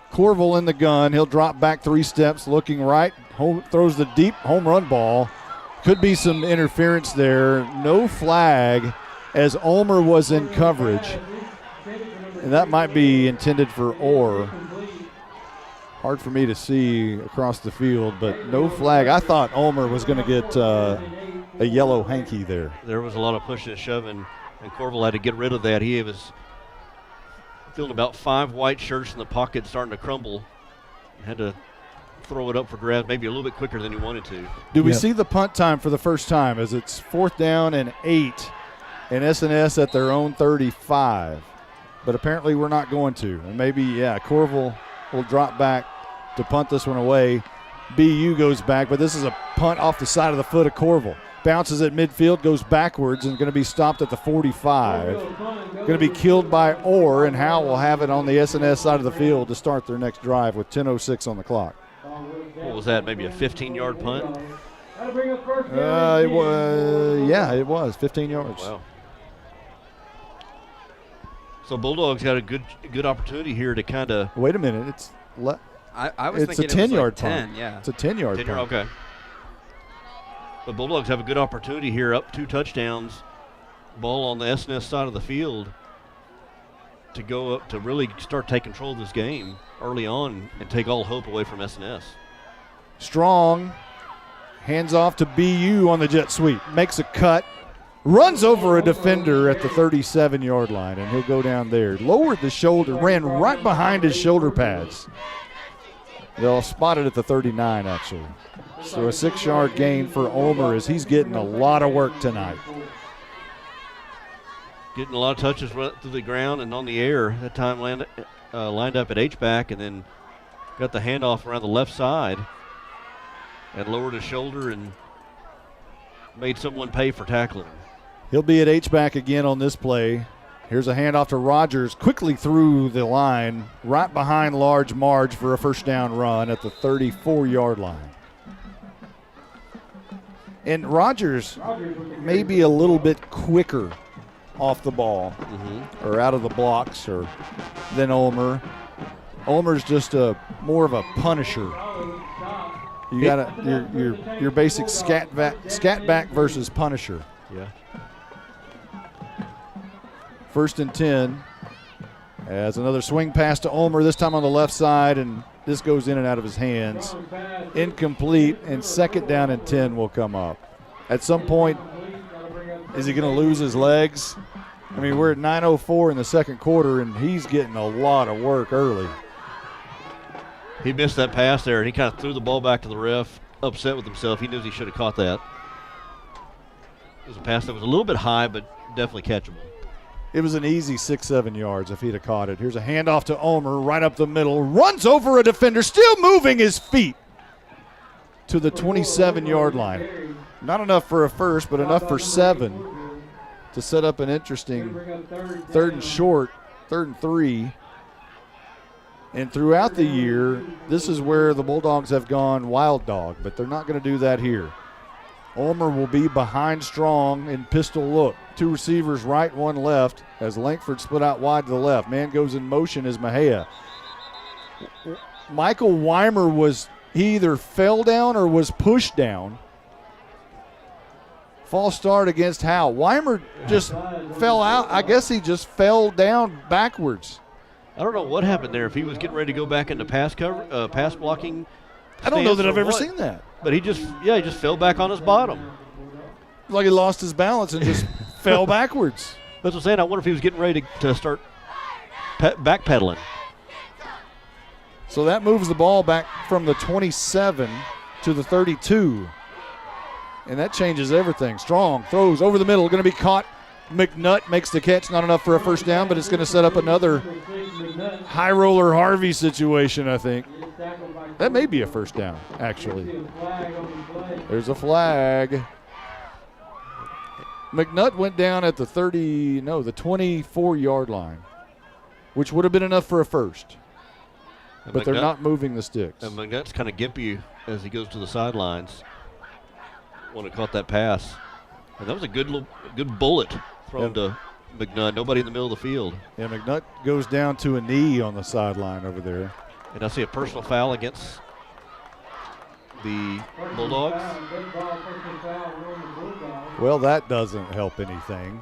Corville in the gun. He'll drop back 3 steps, looking right. Throws the deep home run ball. Could be some interference there. No flag as Ulmer was in coverage. And that might be intended for Orr. Hard for me to see across the field, but no flag. I thought Ulmer was going to get a yellow hanky there. There was a lot of pushing and shoving, and Corville had to get rid of that. He was feeling about 5 white shirts in the pocket starting to crumble. Had to throw it up for grabs maybe a little bit quicker than he wanted to. Do we see the punt time for the first time as it's 4th down and 8 and SNS at their own 35? But apparently we're not going to. And maybe, Corville will drop back to punt this one away. BU goes back, but this is a punt off the side of the foot of Corville. Bounces at midfield, goes backwards, and going to be stopped at the 45. Going to be killed by Orr, and Howe will have it on the SNS side of the field to start their next drive with 10:06 on the clock. What was that, maybe a 15-yard punt? It was 15 yards. Wow. So Bulldogs got a good opportunity here to kind of. Wait a minute, I was thinking a 10-yard it was like punt. 10, yeah. It's a 10-yard punt. Okay. The Bulldogs have a good opportunity here, up 2 touchdowns, ball on the SNS side of the field, to go up to really start taking control of this game early on and take all hope away from SNS. Strong, hands off to BU on the jet sweep, makes a cut, runs over a defender at the 37-yard line, and he'll go down there. Lowered the shoulder, ran right behind his shoulder pads. They'll spot it at the 39, actually. So a 6-yard gain for Ulmer as he's getting a lot of work tonight. Getting a lot of touches right through the ground and on the air. That time lined up at H-back and then got the handoff around the left side and lowered his shoulder and made someone pay for tackling him. He'll be at H-back again on this play. Here's a handoff to Rogers, quickly through the line, right behind Large Marge for a first down run at the 34-yard line. And Rogers may be a little bit quicker off the ball or out of the blocks than Ulmer. Ulmer's just more of a punisher. You got your basic scat back versus punisher. Yeah. 1st and 10. As another swing pass to Ulmer, this time on the left side, and this goes in and out of his hands. Incomplete, and 2nd down and 10 will come up. At some point, is he going to lose his legs? I mean, we're at 9:04 in the second quarter, and he's getting a lot of work early. He missed that pass there, and he kind of threw the ball back to the ref, upset with himself. He knew he should have caught that. It was a pass that was a little bit high, but definitely catchable. It was an easy 6-7 yards if he'd have caught it. Here's a handoff to Ulmer, right up the middle, runs over a defender, still moving his feet to the 27-yard line. Not enough for a first, but enough for 7 to set up an interesting 3rd and short, 3rd and 3. And throughout the year, this is where the Bulldogs have gone wild dog, but they're not going to do that here. Ulmer will be behind Strong in pistol look. 2 receivers right, 1 left, as Langford split out wide to the left. Man goes in motion as Mejia. Michael Weimer he either fell down or was pushed down. False start against Howe. Weimer just fell out. I guess he just fell down backwards. I don't know what happened there. If he was getting ready to go back into pass blocking. I don't know that I've ever seen that. But he just fell back on his bottom. Like he lost his balance and just fell backwards. That's what I'm saying. I wonder if he was getting ready to start backpedaling. So that moves the ball back from the 27 to the 32. And that changes everything. Strong throws over the middle, going to be caught. McNutt makes the catch, not enough for a first down, but it's going to set up another high roller Harvey situation, I think. That may be a first down, actually. There's a flag. McNutt went down at the 24-yard line, which would have been enough for a first. But they're not moving the sticks. And McNutt's kind of gimpy as he goes to the sidelines. When it caught that pass. And that was a good bullet thrown to McNutt. Nobody in the middle of the field. Yeah, McNutt goes down to a knee on the sideline over there. And I see a personal foul against the Bulldogs. Well, that doesn't help anything.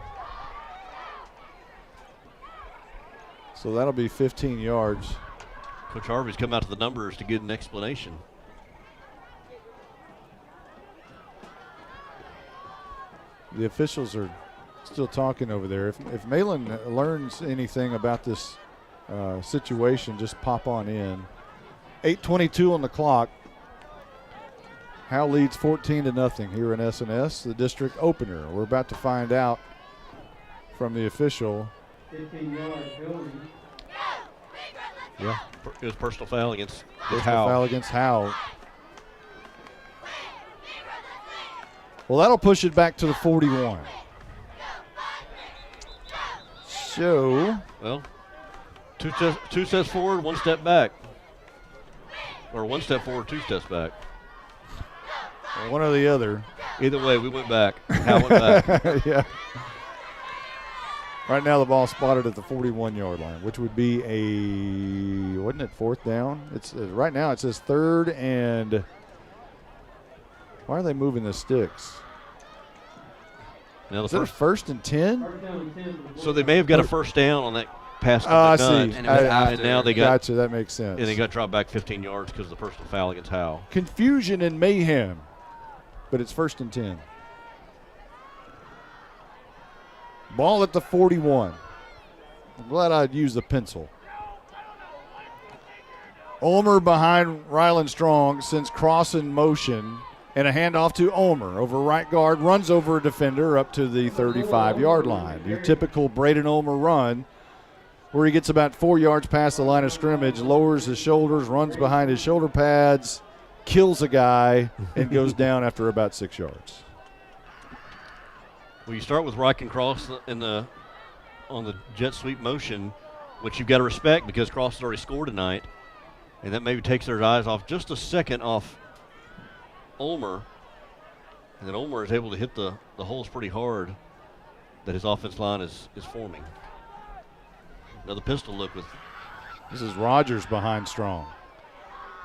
So that'll be 15 yards. Coach Harvey's come out to the numbers to get an explanation. The officials are still talking over there. If Malin learns anything about this situation, just pop on in. 8:22 on the clock. Howe leads 14-0 here in S&S, the district opener. We're about to find out from the official. 15-yard penalty. Yeah. It was personal foul against Howe. Foul against Howe. Well, that'll push it back to the 41. So. Well, two steps forward, 1 step back. Or 1 step forward, 2 steps back. One or the other. Either way, we went back. Howe went back. Yeah. Right now the ball spotted at the 41-yard line, which would be wasn't it 4th down? It's right now it says 3rd and. Why are they moving the sticks? Now Is it a 1st and 10? So they may have got a first down on that pass to I McNutt. see. And now they got. Gotcha, that makes sense. And they got dropped back 15 yards because of the personal foul against Howe. Confusion and mayhem, but it's 1st and 10. Ball at the 41. I'm glad I'd used the pencil. Ulmer behind Ryland Strong sends cross in motion and a handoff to Ulmer over right guard, runs over a defender up to the 35-yard line. Your typical Braden Ulmer run where he gets about 4 yards past the line of scrimmage, lowers his shoulders, runs behind his shoulder pads, kills a guy, and goes down after about 6 yards. Well, you start with Reich and Cross in the on the jet sweep motion, which you've got to respect because Cross has already scored tonight. And that maybe takes their eyes off just a second off Ulmer. And then Ulmer is able to hit the holes pretty hard that his offense line is forming. Another pistol look with. This is Rogers behind Strong.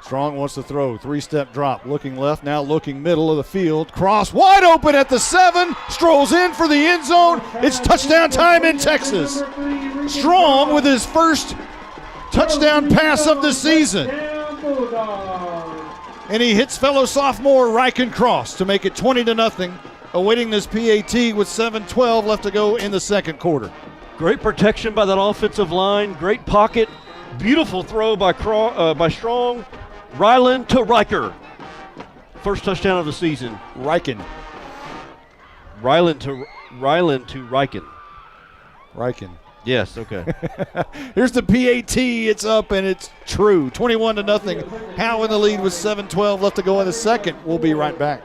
Strong wants to throw, 3-step drop, looking left, now looking middle of the field. Cross wide open at the 7, strolls in for the end zone. It's touchdown time in Texas. Strong with his first touchdown pass of the season. And he hits fellow sophomore Riken Cross to make it 20-0, awaiting this PAT with 7:12 left to go in the second quarter. Great protection by that offensive line, great pocket, beautiful throw by Strong. Ryland to Riker. First touchdown of the season. Riken. Ryland to Riken. Riken. Yes, okay. Here's the PAT. It's up and it's true. 21-0. Howe in the lead with 7:12 left to go in the second. We'll be right back.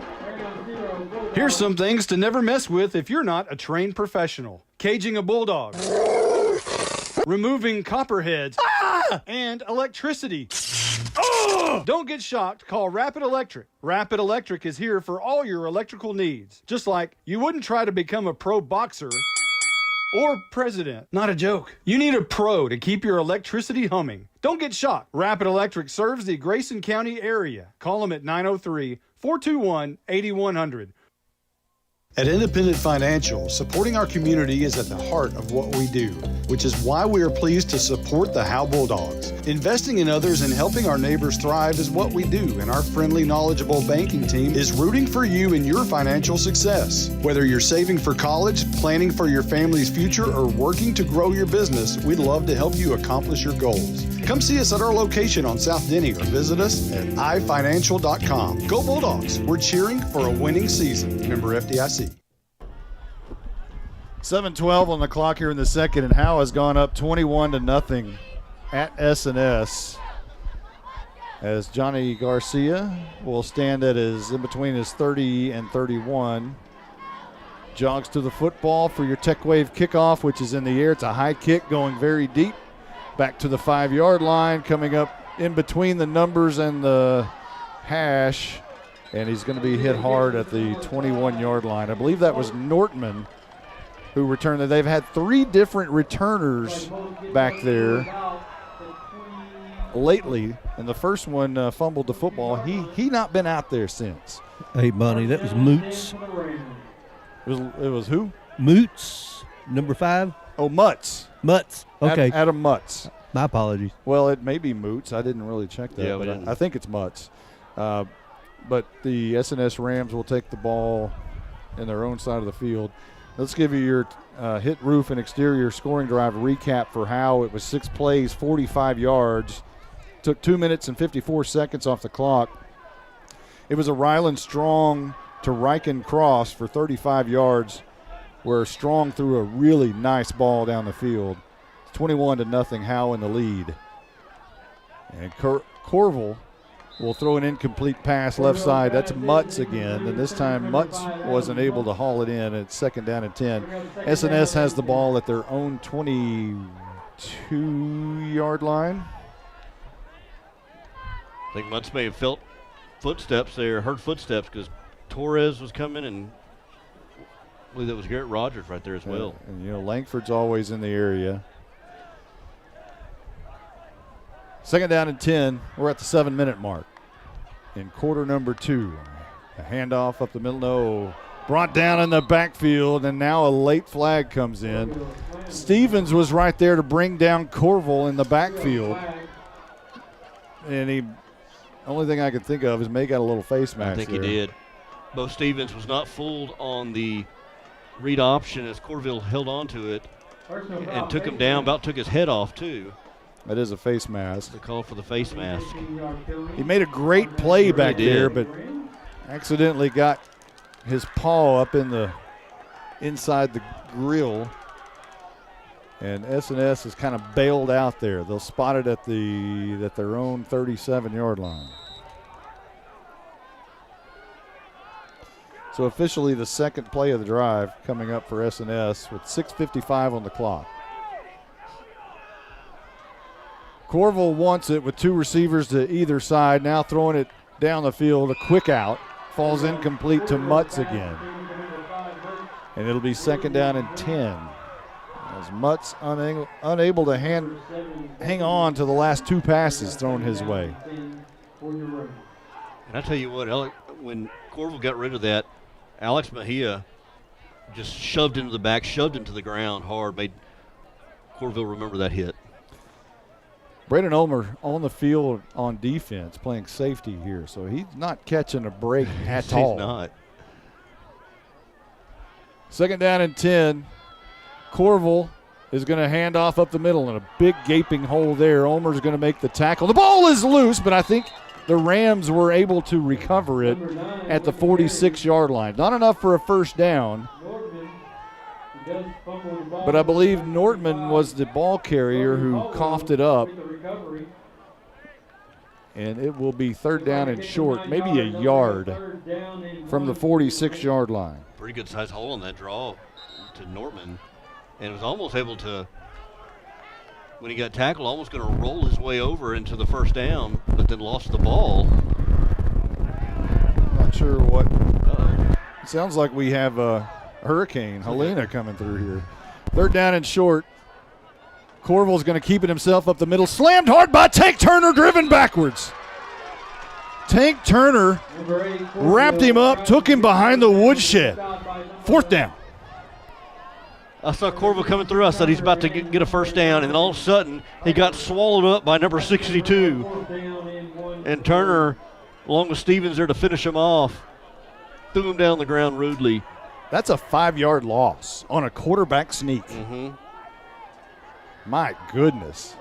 Here's some things to never mess with if you're not a trained professional. Caging a bulldog. Removing copperheads. And electricity. Don't get shocked. Call Rapid Electric. Rapid Electric is here for all your electrical needs. Just like you wouldn't try to become a pro boxer or president. Not a joke. You need a pro to keep your electricity humming. Don't get shocked. Rapid Electric serves the Grayson County area. Call them at 903-421-8100. At Independent Financial, supporting our community is at the heart of what we do, which is why we are pleased to support the Howe Bulldogs. Investing in others and helping our neighbors thrive is what we do, and our friendly, knowledgeable banking team is rooting for you in your financial success. Whether you're saving for college, planning for your family's future, or working to grow your business, we'd love to help you accomplish your goals. Come see us at our location on South Denny or visit us at ifinancial.com. Go Bulldogs! We're cheering for a winning season. Member FDIC. 7:12 on the clock here in the second, and Howe has gone up 21-0 at S&S as Johnny Garcia will stand at in between his 30 and 31. Jogs to the football for your Tech Wave kickoff, which is in the air. It's a high kick going very deep. Back to the 5-yard line, coming up in between the numbers and the hash, and he's going to be hit hard at the 21-yard line. I believe that was Nortman who returned it. They've had 3 different returners back there lately, and the first one fumbled the football. He not been out there since. Hey, Bonnie, that was Moots. It was who? Moots, number 5. Oh, Mutz. Mutz. Okay. Adam Mutz. My apologies. Well, it may be Moots. I didn't really check that. Yeah, but I think it's Mutz. But the S&S Rams will take the ball in their own side of the field. Let's give you your hit, roof, and exterior scoring drive recap for Howe. It was 6 plays, 45 yards. Took 2 minutes and 54 seconds off the clock. It was a Ryland Strong to Riken Cross for 35 yards, where Strong threw a really nice ball down the field. 21-0, Howe in the lead. And Corville will throw an incomplete pass left side. That's Mutz again, and this time Mutz wasn't able to haul it in. It's second down and 10. S&S has the ball at their own 22-yard line. I think Mutz may have felt footsteps there, heard footsteps, because Torres was coming, and I believe that was Garrett Rogers right there as well. And, Langford's always in the area. Second down and 10. We're at the 7-minute mark in quarter number 2. A handoff up the middle. No. Brought down in the backfield, and now a late flag comes in. Stevens was right there to bring down Corville in the backfield. And only thing I could think of is May got a little face mask. I think there. he did. Bo Stevens was not fooled on the read option as Corville held on to it and took him down, about took his head off too. That is a face mask. The call for the face mask. He made a great play back there, but accidentally got his paw up inside the grill. And S&S is kind of bailed out there. They'll spot it at their own 37-yard line. So officially the second play of the drive coming up for S&S with 6:55 on the clock. Corville wants it with two receivers to either side, now throwing it down the field, a quick out. Falls incomplete to Mutz again. And it'll be 2nd down and 10. As Mutz unable to hang on to the last two passes thrown his way. And I tell you what, when Corville got rid of that, Alex Mejia just shoved into the back, shoved into the ground hard, made Corville remember that hit. Braden Ulmer on the field on defense, playing safety here, so he's not catching a break at all. He's not. 2nd down and 10. Corville is going to hand off up the middle, and a big gaping hole there. Ulmer's going to make the tackle. The ball is loose, but I think the Rams were able to recover it at the 46-yard line. Not enough for a first down, but I believe Nortman was the ball carrier who coughed it up. And it will be 3rd down and short, maybe a yard from the 46-yard line. Pretty good size hole in that draw to Nortman. And was almost able to, when he got tackled, almost going to roll his way over into the first down, but then lost the ball. Not sure what. It sounds like we have a hurricane, Helena, coming through here. 3rd down and short. Corville's going to keep it himself up the middle. Slammed hard by Tank Turner, driven backwards. Tank Turner wrapped him up, took him behind the woodshed. 4th down. I saw Corville coming through. I said he's about to get a first down, and then all of a sudden he got swallowed up by number 62. And Turner, along with Stevens there to finish him off, threw him down the ground rudely. That's a 5-yard loss on a quarterback sneak. Mm-hmm. My goodness.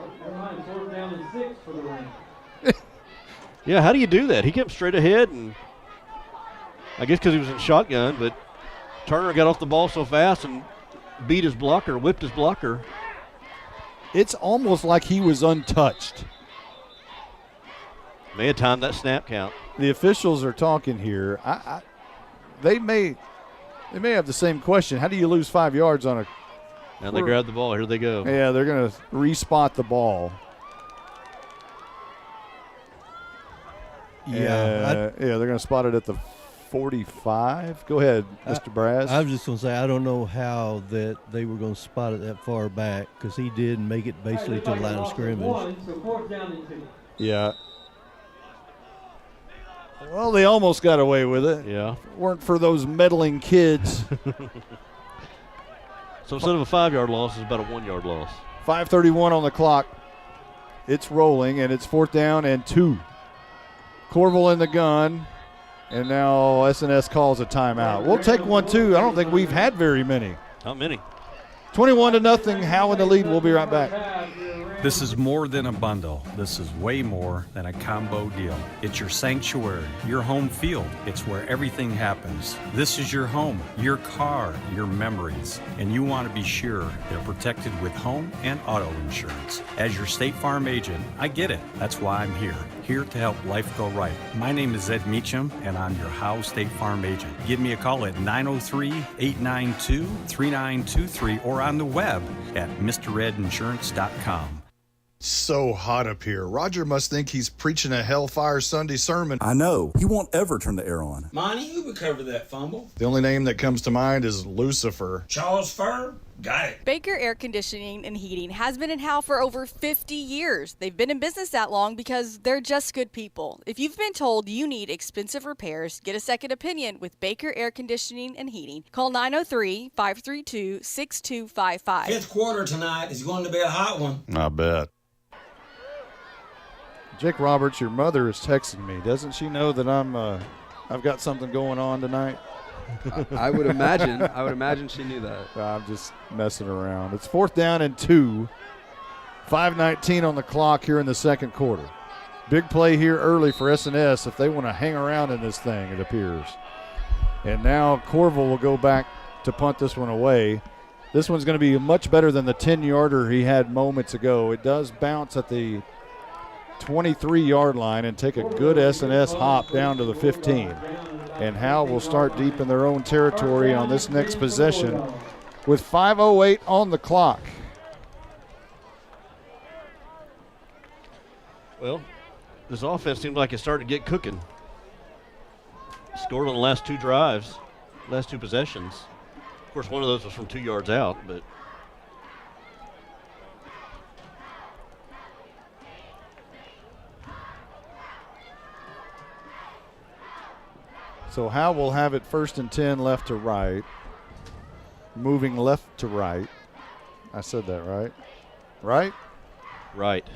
Yeah, how do you do that? He kept straight ahead, and I guess because he was in shotgun, but Turner got off the ball so fast and beat his blocker, whipped his blocker. It's almost like he was untouched. May have timed that snap count. The officials are talking here. They may have the same question. How do you lose 5 yards on a? And they grab the ball. Here they go. Yeah, they're going to respot the ball. Yeah, they're going to spot it at the 45. Go ahead, Mr. Brass. I was just going to say, I don't know how that they were going to spot it that far back, because he did make it basically to the line of scrimmage. Yeah. Well, they almost got away with it. Yeah. If it weren't for those meddling kids. So instead of a 5-yard loss, it's about a 1-yard loss. 5:31 on the clock. It's rolling, and it's 4th down and 2. Corville in the gun, and now SNS calls a timeout. We'll take one, too. I don't think we've had very many. Not many. 21-0, Howe in the lead. We'll be right back. This is more than a bundle. This is way more than a combo deal. It's your sanctuary, your home field. It's where everything happens. This is your home, your car, your memories. And you want to be sure they're protected with home and auto insurance. As your State Farm agent, I get it. That's why I'm here to help life go right. My name is Ed Meacham, and I'm your Howe State Farm agent. Give me a call at 903-892-3923 or on the web at MrRedInsurance.com. So hot up here. Roger must think he's preaching a hellfire Sunday sermon. I know. He won't ever turn the air on. Monty, who recovered that fumble? The only name that comes to mind is Lucifer. Charles Furr? Got it. Baker Air Conditioning and Heating has been in Howe for over 50 years. They've been in business that long because they're just good people. If you've been told you need expensive repairs, get a second opinion with Baker Air Conditioning and Heating. Call 903-532-6255. Fifth quarter tonight is going to be a hot one. I bet. Jake Roberts, your mother is texting me. Doesn't she know that I've got something going on tonight? I would imagine. I would imagine she knew that. I'm just messing around. It's 4th down and 2. 5:19 on the clock here in the second quarter. Big play here early for SNS if they want to hang around in this thing, it appears. And now Corville will go back to punt this one away. This one's going to be much better than the 10-yarder he had moments ago. It does bounce at the 23-yard line and take a good SNS hop down to the 15. And Howe will start deep in their own territory on this next possession with 5:08 on the clock. Well, this offense seemed like it started to get cooking. Scored on the last 2 drives, last 2 possessions. Of course, one of those was from 2 yards out, but So Howe will have it 1st and 10 left to right. Moving left to right. I said that right? Right? Right.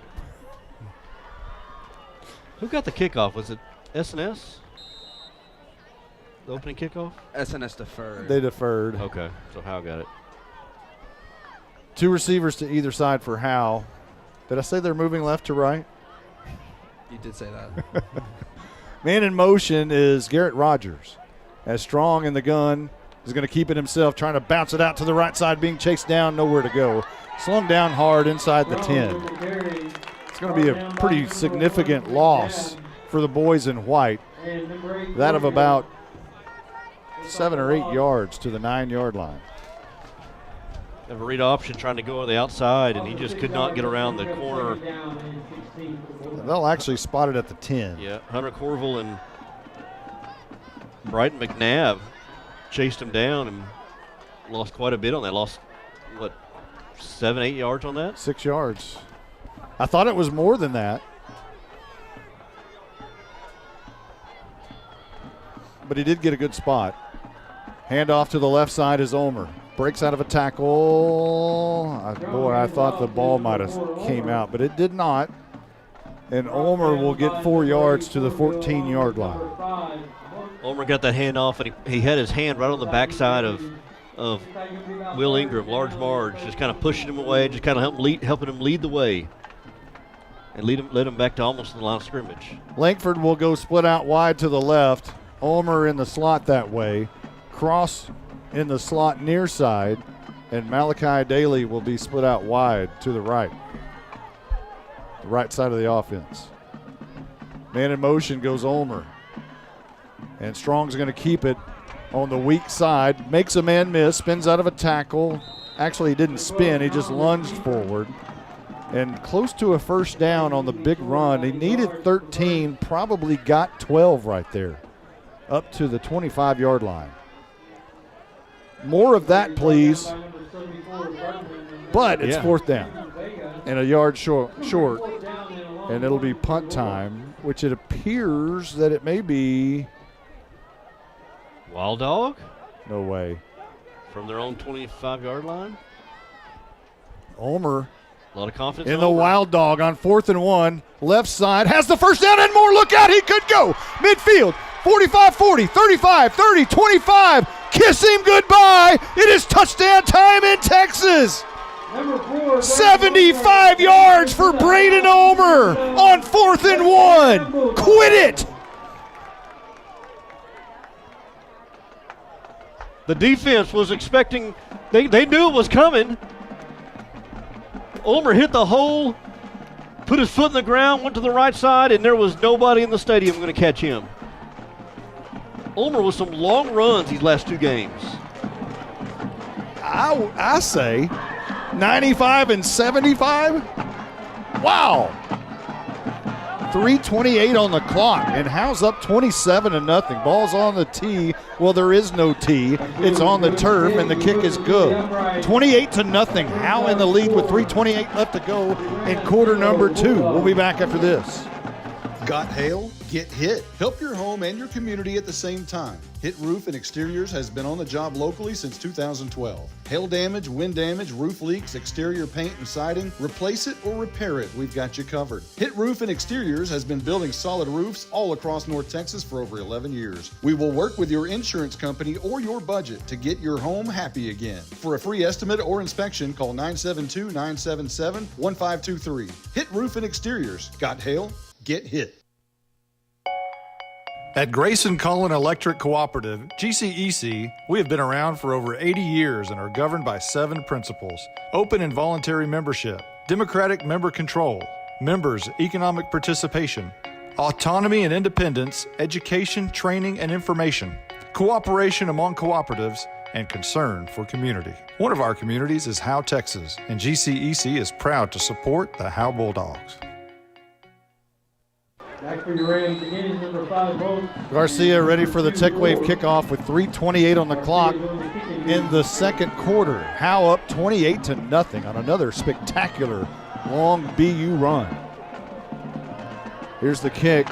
Who got the kickoff? Was it S&S? The opening kickoff? SNS deferred. They deferred. Okay, so Howe got it. 2 receivers to either side for Howe. Did I say they're moving left to right? You did say that. Man in motion is Garrett Rogers. As Strong in the gun is going to keep it himself, trying to bounce it out to the right side, being chased down, nowhere to go. Slung down hard inside the 10. It's going to be a pretty significant loss for the boys in white. That of about 7 or 8 yards to the 9-yard line. Have a read option trying to go on the outside, and he just could not get around the corner. They'll actually spot it at the 10. Yeah, Hunter Corville and Brighton McNabb chased him down and lost quite a bit on that. Lost, 7, 8 yards on that? 6 yards. I thought it was more than that. But he did get a good spot. Hand off to the left side is Ulmer. Breaks out of a tackle. I thought the ball might have came out, but it did not. And Ulmer will get 4 yards to the 14-yard line. Ulmer got that hand off, and he had his hand right on the backside of Will Ingram, Large Marge, just kind of pushing him away, just kind of helping him lead the way. And led him back to almost the line of scrimmage. Langford will go split out wide to the left. Ulmer in the slot that way. Cross in the slot near side, and Malachi Daly will be split out wide to the right. The right side of the offense. Man in motion goes Ulmer. And Strong's going to keep it on the weak side. Makes a man miss, spins out of a tackle. Actually, he didn't spin, he just lunged forward. And close to a first down on the big run. He needed 13, probably got 12 right there. Up to the 25-yard line. More of that, please. But it's 4th down and a yard short, and it'll be punt time, which it appears that it may be. Wild Dog? No way. From their own 25-yard line? Ulmer. A lot of confidence in the Wild Dog on 4th and 1. Left side has the first down and more. Look out, he could go. Midfield. 45, 40, 35, 30, 25. Kiss him goodbye. It is touchdown time in Texas. 75 yards for Braden Ulmer on 4th and 1. Quit it. The defense was expecting, they knew it was coming. Ulmer hit the hole, put his foot in the ground, went to the right side, and there was nobody in the stadium going to catch him. Ulmer with some long runs these last 2 games. I say 95 and 75. Wow. 3:28 on the clock, and Howe's up 27-0. Ball's on the tee. Well, there is no tee. It's on the turf, and the kick is good. 28-0. Howe in the lead with 3:28 left to go in quarter number 2. We'll be back after this. Got hail? Get Hit. Help your home and your community at the same time. Hit Roof and Exteriors has been on the job locally since 2012. Hail damage, wind damage, roof leaks, exterior paint and siding, replace it or repair it, we've got you covered. Hit Roof and Exteriors has been building solid roofs all across North Texas for over 11 years. We will work with your insurance company or your budget to get your home happy again. For a free estimate or inspection, call 972-977-1523. Hit Roof and Exteriors. Got hail? Get hit. At Grayson Cullen Electric Cooperative, GCEC, we have been around for over 80 years and are governed by 7 principles: open and voluntary membership, democratic member control, members' economic participation, autonomy and independence, education, training, and information, cooperation among cooperatives, and concern for community. One of our communities is Howe, Texas, and GCEC is proud to support the Howe Bulldogs. Back for your Rams again is number 5, Howe. Garcia ready for the Tech Wave kickoff with 3:28 on the clock in the second quarter. Howe up 28-0 on another spectacular long BU run. Here's the kick.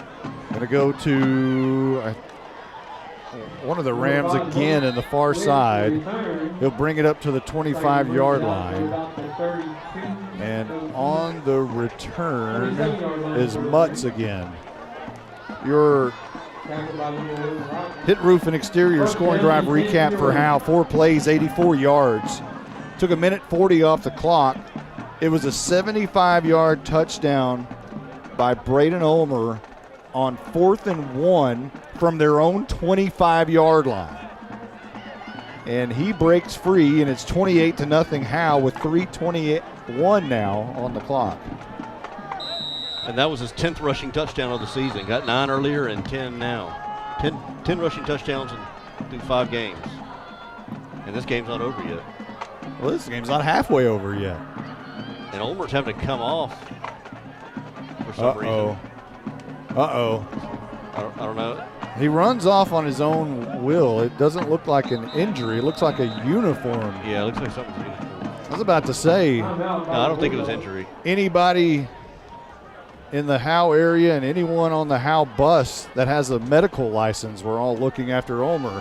Going to go to one of the Rams again in the far side. He'll bring it up to the 25-yard line. And on the return is Mutz again. Your hit roof and exterior scoring drive recap for Howe. 4 plays, 84 yards. Took a minute 40 off the clock. It was a 75-yard touchdown by Braden Ulmer on 4th and 1 from their own 25-yard line. And he breaks free, and it's 28-0 Howe with 3:21 now on the clock. And that was his 10th rushing touchdown of the season. Got 9 earlier and 10 now. 10 rushing touchdowns through 5 games. And this game's not over yet. Well, this game's not halfway over yet. And Ulmer's having to come off for some reason. I don't know. He runs off on his own will. It doesn't look like an injury. It looks like a uniform. Yeah, it looks like something's uniform. I was about to say. No, I don't think it was injury. Anybody in the Howe area and anyone on the Howe bus that has a medical license, we're all looking after Ulmer.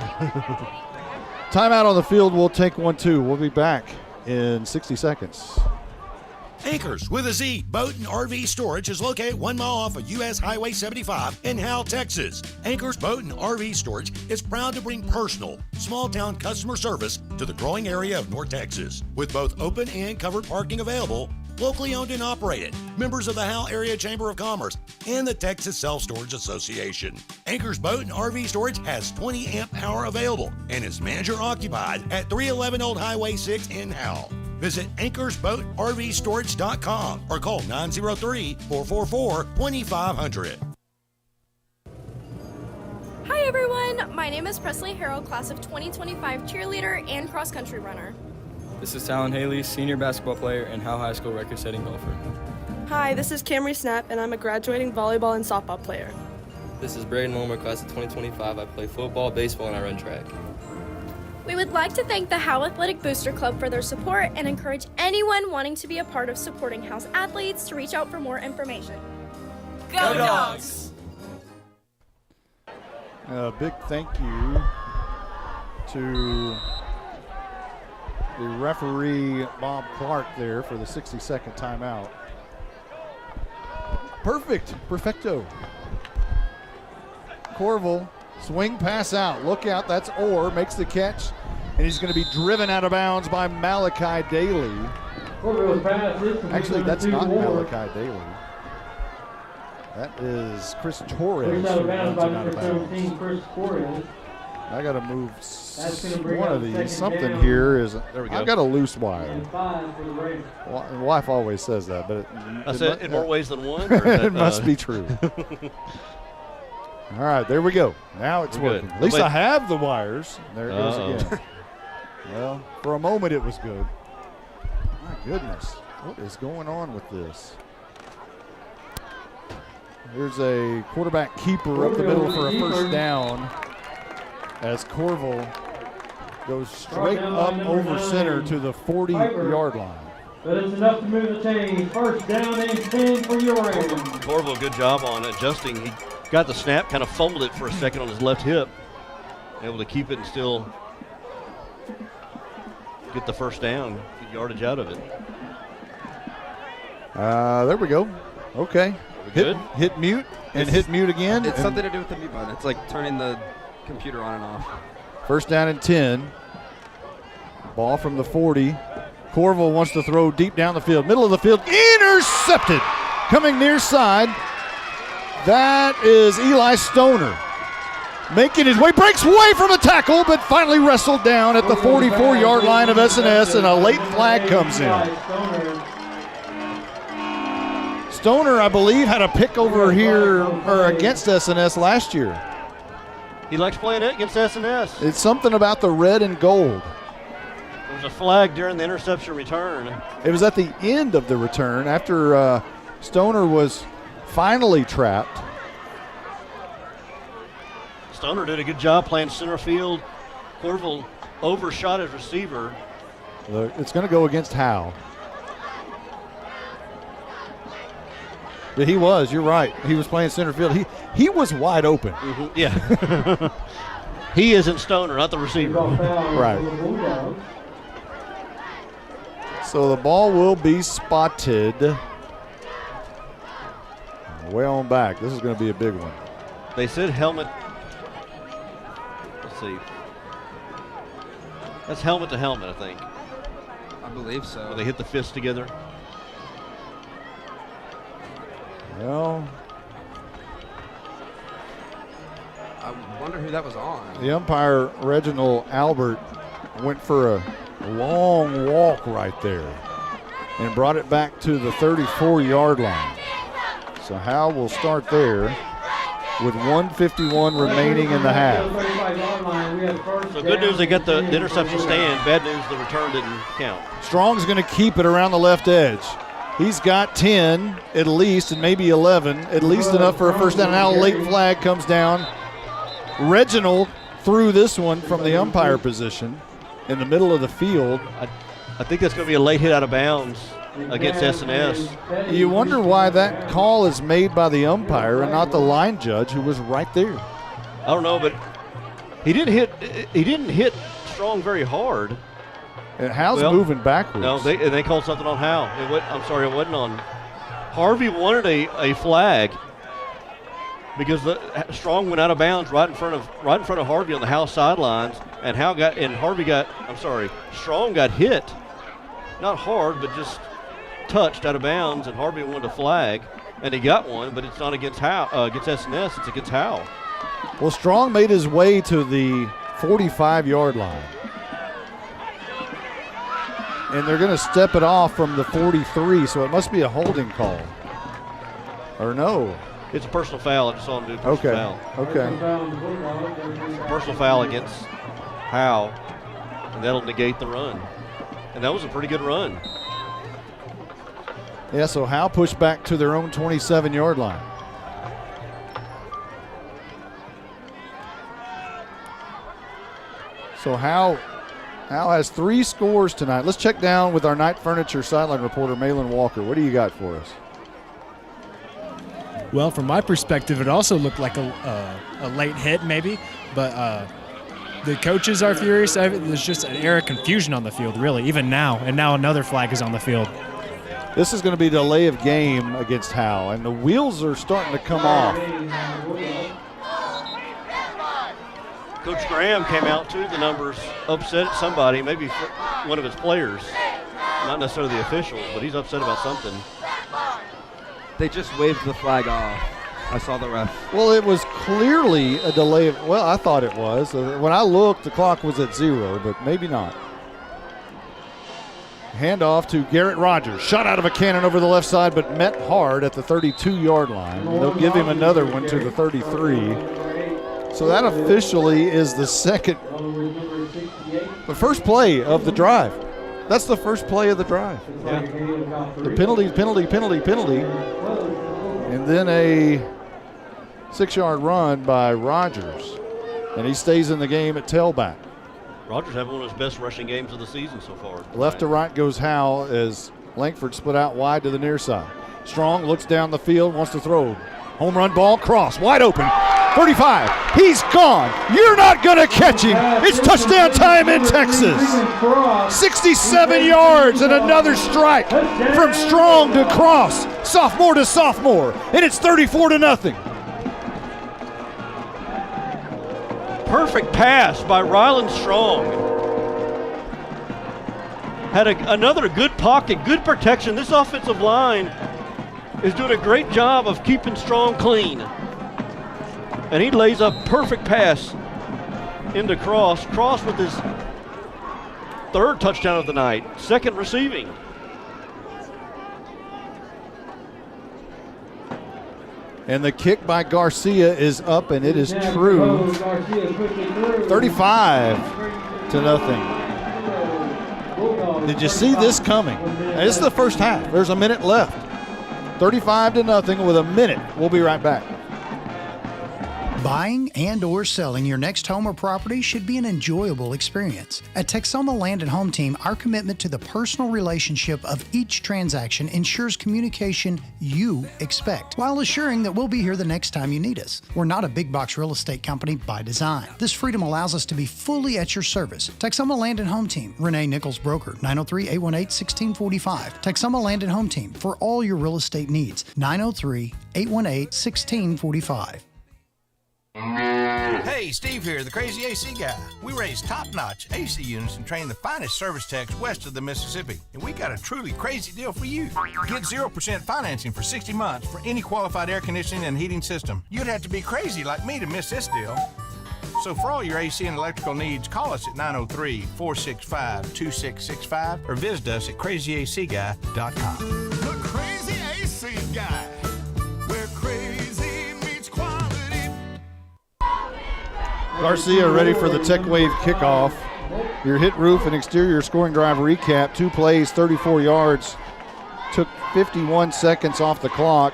Timeout on the field. We'll take 1-2. We'll be back in 60 seconds. Anchors with a Z Boat and RV Storage is located 1 mile off of U.S. Highway 75 in Howe, Texas. Anchors Boat and RV Storage is proud to bring personal, small-town customer service to the growing area of North Texas. With both open and covered parking available, locally owned and operated, members of the Howe Area Chamber of Commerce and the Texas Self-Storage Association. Anchors Boat and RV Storage has 20 amp power available and is manager-occupied at 311 Old Highway 6 in Howe. Visit anchorsboatrvstorage.com or call 903-444-2500. Hi everyone, my name is Presley Harrell, class of 2025 cheerleader and cross-country runner. This is Talon Haley, senior basketball player and Howe High School record-setting golfer. Hi, this is Camry Snap, and I'm a graduating volleyball and softball player. This is Braden Ulmer, class of 2025. I play football, baseball, and I run track. We would like to thank the Howe Athletic Booster Club for their support and encourage anyone wanting to be a part of supporting Howe's athletes to reach out for more information. Go Dogs! A big thank you to the referee, Bob Clark, there for the 60-second timeout. Perfecto. Corville, swing pass out. Look out, that's Orr, makes the catch, and he's going to be driven out of bounds by Malachi Daly. Actually, that's not Malachi Daly. That is Chris Torres. Who runs him out of bounds. I got to move one of these. Something here is. There we go. I've got a loose wire. My wife always says that, but in more ways than one. It must be true. All right, there we go. Now it's working. At least I have the wires. There it goes again. Well, for a moment it was good. My goodness, what is going on with this? Here's a quarterback keeper up the middle for a first down as Corville goes straight up over center to the 40-yard line. But it's enough to move the chain. First down and 10 for your Rams. Corville, good job on adjusting. He got the snap, kind of fumbled it for a second on his left hip. Able to keep it and still get the first down, get yardage out of it. There we go. Okay. Hit mute and hit mute again. It's something to do with the mute button. It's like turning the computer on and off. First down and 10. Ball from the 40. Corville wants to throw deep down the field. Middle of the field. Intercepted. Coming near side. That is Eli Stoner. Making his way. Breaks away from the tackle, but finally wrestled down at the 44-yard line of S&S, and a late flag comes in. Stoner, I believe, had a pick over here or against S&S last year. He likes playing it against S&S. It's something about the red and gold. There was a flag during the interception return. It was at the end of the return after Stoner was finally trapped. Stoner did a good job playing center field. Corville overshot his receiver. Look, it's going to go against Howe. But he was, you're right. He was playing center field. He was wide open. Mm-hmm. Yeah. He isn't Stoner, not the receiver. Right. So the ball will be spotted. Way on back. This is going to be a big one. They said helmet. Let's see. That's helmet to helmet, I think. I believe so. Where they hit the fists together. Well, I wonder who that was on. the umpire, Reginald Albert, went for a long walk right there and brought it back to the 34-yard line. So Howe will start there with 1:51 remaining in the half. So good news they got the interception stand. Bad news the return didn't count. Strong's going to keep it around the left edge. He's got 10 at least, and maybe 11, at least enough for a first down. Now a late flag comes down. Reginald threw this one from the umpire position in the middle of the field. I think that's going to be a late hit out of bounds against S&S. You wonder why that call is made by the umpire and not the line judge who was right there. I don't know, but he didn't hit Strong very hard. And Howe's moving backwards. No, they called something on Howe. It wasn't on. Harvey wanted a flag because Strong went out of bounds right in front of Harvey on the Howe sidelines, and Strong got hit, not hard, but just touched out of bounds, and Harvey wanted a flag, and he got one, but it's not against against S&S, it's against Howe. Well, Strong made his way to the 45-yard line. And they're going to step it off from the 43, so it must be a holding call. Or no. It's a personal foul. I just saw him do a personal foul. Okay. Personal foul against Howe, and that'll negate the run. And that was a pretty good run. Yeah, so Howe pushed back to their own 27-yard line. So Howe has 3 scores tonight. Let's check down with our Night Furniture sideline reporter, Malin Walker. What do you got for us? Well, from my perspective, it also looked like a late hit maybe, but the coaches are furious. There's just an air of confusion on the field, really, even now. And now another flag is on the field. This is going to be delay of game against Howe, and the wheels are starting to come off. Coach Graham came out too. The numbers upset somebody, maybe one of his players, not necessarily the officials, but he's upset about something. They just waved the flag off. I saw the ref. Well, it was clearly a delay. Well, I thought it was. When I looked, the clock was at 0, but maybe not. Handoff to Garrett Rogers. Shot out of a cannon over the left side, but met hard at the 32-yard line. They'll give him another one to the 33. So that officially is the first play of the drive. That's the first play of the drive. Yeah. The penalty. And then a 6-yard run by Rogers. And he stays in the game at tailback. Rogers having one of his best rushing games of the season so far. Left to right goes Howe as Langford split out wide to the near side. Strong looks down the field, wants to throw. Home run ball, cross, wide open. 35, he's gone. You're not going to catch him. It's touchdown time in Texas. 67 yards and another strike from Strong to Cross, sophomore to sophomore, and it's 34-0. Perfect pass by Ryland Strong. Had another good pocket, good protection. This offensive line is doing a great job of keeping Strong clean. And he lays a perfect pass into Cross. Cross with his 3rd touchdown of the night, 2nd receiving. And the kick by Garcia is up, and it is true. 35-0. Did you see this coming? This is the first half. There's a minute left. 35-0 with a minute. We'll be right back. Buying and or selling your next home or property should be an enjoyable experience. At Texoma Land and Home Team, our commitment to the personal relationship of each transaction ensures communication you expect, while assuring that we'll be here the next time you need us. We're not a big box real estate company by design. This freedom allows us to be fully at your service. Texoma Land and Home Team, Renee Nichols Broker, 903-818-1645. Texoma Land and Home Team, for all your real estate needs, 903-818-1645. Hey, Steve here, the Crazy AC Guy. We raise top-notch AC units and train the finest service techs west of the Mississippi. And we got a truly crazy deal for you. Get 0% financing for 60 months for any qualified air conditioning and heating system. You'd have to be crazy like me to miss this deal. So for all your AC and electrical needs, call us at 903-465-2665 or visit us at crazyacguy.com. The Crazy AC Guy, where crazy meets quality. Garcia ready for the Tech Wave kickoff. Your hit roof and exterior scoring drive recap. 2 plays, 34 yards. Took 51 seconds off the clock.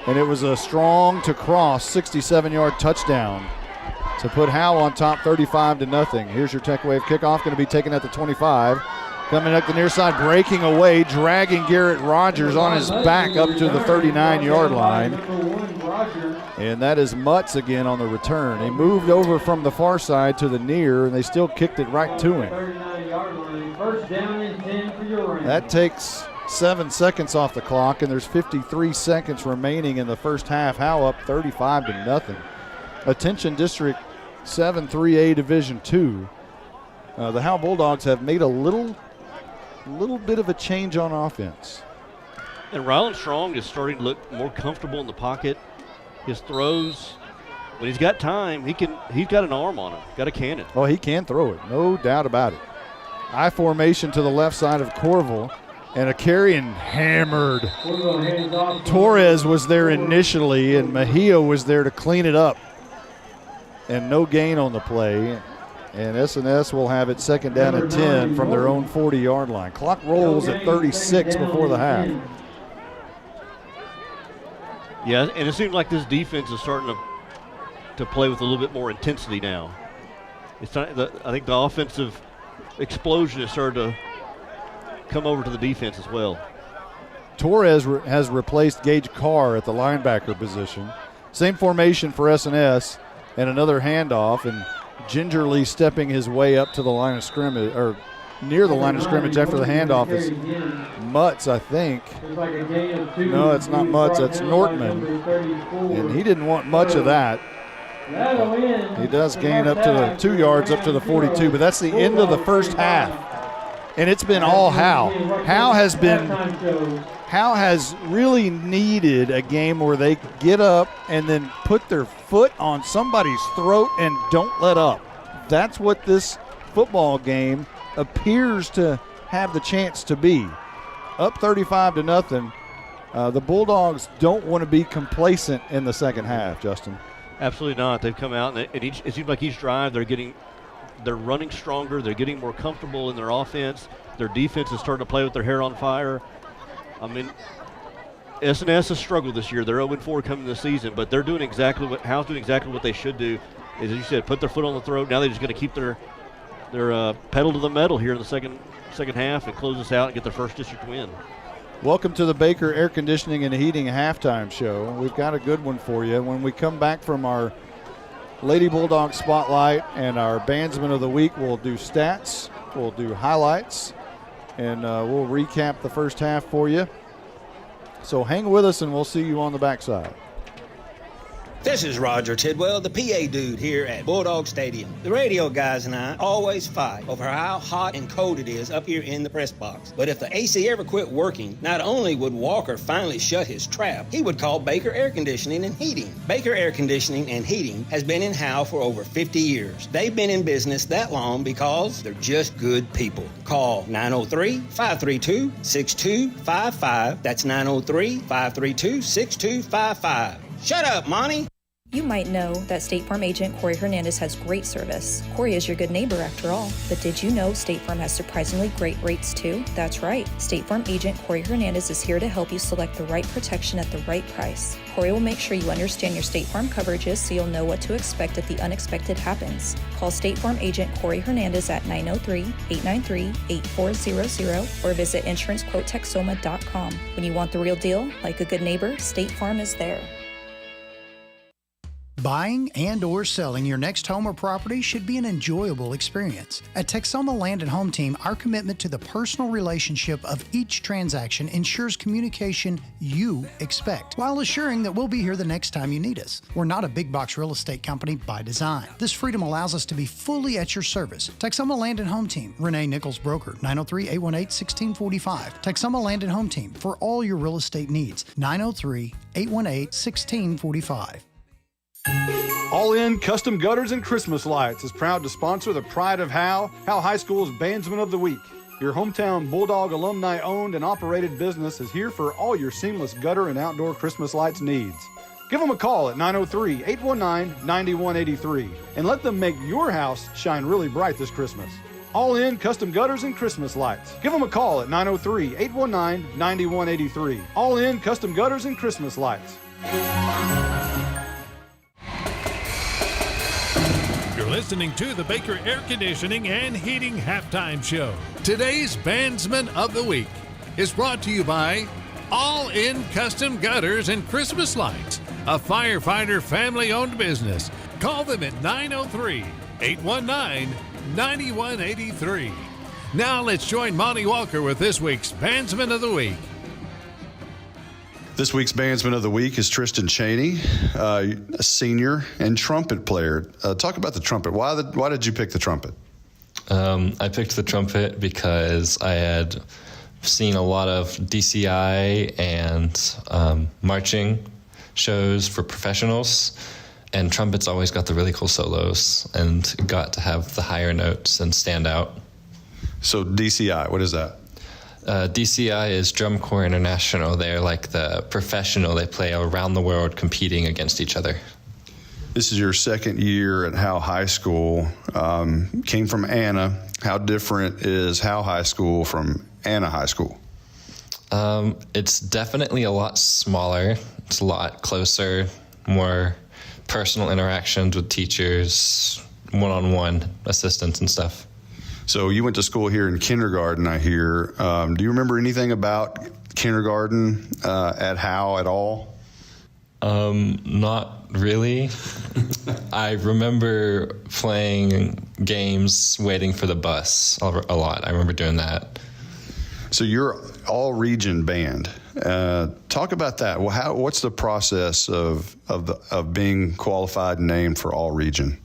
And it was a strong to cross 67-yard touchdown to put Howe on top 35-0. Here's your Tech Wave kickoff, going to be taken at the 25. Coming up the near side, breaking away, dragging Garrett Rogers on his back up to the 39-yard line. And that is Mutz again on the return. He moved over from the far side to the near, and they still kicked it right to him. That takes 7 seconds off the clock, and there's 53 seconds remaining in the first half. Howe up 35-0. Attention District 7-3A Division II. The Howe Bulldogs have made a little bit of a change on offense. And Rylan Strong is starting to look more comfortable in the pocket. His throws, when he's got time, he's got an arm on him, got a cannon. Oh, he can throw it, no doubt about it. I formation to the left side of Corville, and a carry and hammered. Torres was there initially, and Mejia was there to clean it up. And no gain on the play. And S&S will have it second down and 10 from their own 40-yard line. Clock rolls at 36 before the half. Yeah, and it seems like this defense is starting to play with a little bit more intensity now. It's not, I think the offensive explosion has started to come over to the defense as well. Torres has replaced Gage Carr at the linebacker position. Same formation for S&S. And another handoff, and gingerly stepping his way up to the line of scrimmage, or near the line of scrimmage after the handoff is Mutz, I think. No, it's not Mutz, that's Nortman. And he didn't want much of that. He does gain up to the 2 yards, up to the 42, but that's the end of the first half. And it's been all Howe. Howe has really needed a game where they get up and then put their foot on somebody's throat and don't let up. That's what this football game appears to have the chance to be. Up 35-0. The Bulldogs don't want to be complacent in the second half, Justin. Absolutely not. They've come out, and it seems like each drive they're running stronger. They're getting more comfortable in their offense. Their defense is starting to play with their hair on fire. I mean, S&S has struggled this year. They're 0-4 coming this season, but they're doing Howe's doing exactly what they should do. As you said, put their foot on the throat. Now they're just going to keep their pedal to the metal here in the second half and close this out and get their first district win. Welcome to the Baker Air Conditioning and Heating halftime show. We've got a good one for you. When we come back from our Lady Bulldog Spotlight and our Bandsman of the Week, we'll do stats, we'll do highlights, and we'll recap the first half for you. So hang with us, and we'll see you on the backside. This is Roger Tidwell, the PA dude here at Bulldog Stadium. The radio guys and I always fight over how hot and cold it is up here in the press box. But if the AC ever quit working, not only would Walker finally shut his trap, he would call Baker Air Conditioning and Heating. Baker Air Conditioning and Heating has been in Howe for over 50 years. They've been in business that long because they're just good people. Call 903-532-6255. That's 903-532-6255. Shut up, Monty. You might know that State Farm agent Corey Hernandez has great service. Corey is your good neighbor after all. But did you know State Farm has surprisingly great rates too? That's right. State Farm agent Corey Hernandez is here to help you select the right protection at the right price. Corey will make sure you understand your State Farm coverages so you'll know what to expect if the unexpected happens. Call State Farm agent Corey Hernandez at 903-893-8400 or visit insurancequotetexoma.com. When you want the real deal, like a good neighbor, State Farm is there. Buying and or selling your next home or property should be an enjoyable experience. At Texoma Land and Home Team, our commitment to the personal relationship of each transaction ensures communication you expect, while assuring that we'll be here the next time you need us. We're not a big box real estate company by design. This freedom allows us to be fully at your service. Texoma Land and Home Team, Renee Nichols Broker, 903-818-1645. Texoma Land and Home Team, for all your real estate needs, 903-818-1645. All In Custom Gutters and Christmas Lights is proud to sponsor the pride of Howe High School's Bandsman of the Week. Your hometown Bulldog alumni owned and operated business is here for all your seamless gutter and outdoor Christmas lights needs. Give them a call at 903-819-9183 and let them make your house shine really bright this Christmas. All In Custom Gutters and Christmas Lights. Give them a call at 903-819-9183. All In Custom Gutters and Christmas Lights. You're listening to the Baker Air Conditioning and Heating Halftime Show. Today's Bandsman of the Week is brought to you by All In Custom Gutters and Christmas Lights, a firefighter family-owned business. Call them at 903-819-9183. Now let's join Monty Walker with this week's Bandsman of the Week. This week's Bandsman of the Week is Tristan Cheney, a senior and trumpet player. Talk about the trumpet. Why did you pick the trumpet? I picked the trumpet because I had seen a lot of DCI and marching shows for professionals, and trumpets always got the really cool solos and got to have the higher notes and stand out. So DCI, what is that? DCI is Drum Corps International. They're like the professional. They play around the world competing against each other. This is your second year at Howe High School. Came from Anna. How different is Howe High School from Anna High School? It's definitely a lot smaller. It's a lot closer, more personal interactions with teachers, one-on-one assistants and stuff. So you went to school here in kindergarten, I hear. Do you remember anything about kindergarten at Howe at all? Not really. I remember playing games, waiting for the bus a lot. I remember doing that. So you're all-region band. Talk about that. Well, what's the process of being qualified and named for all-region?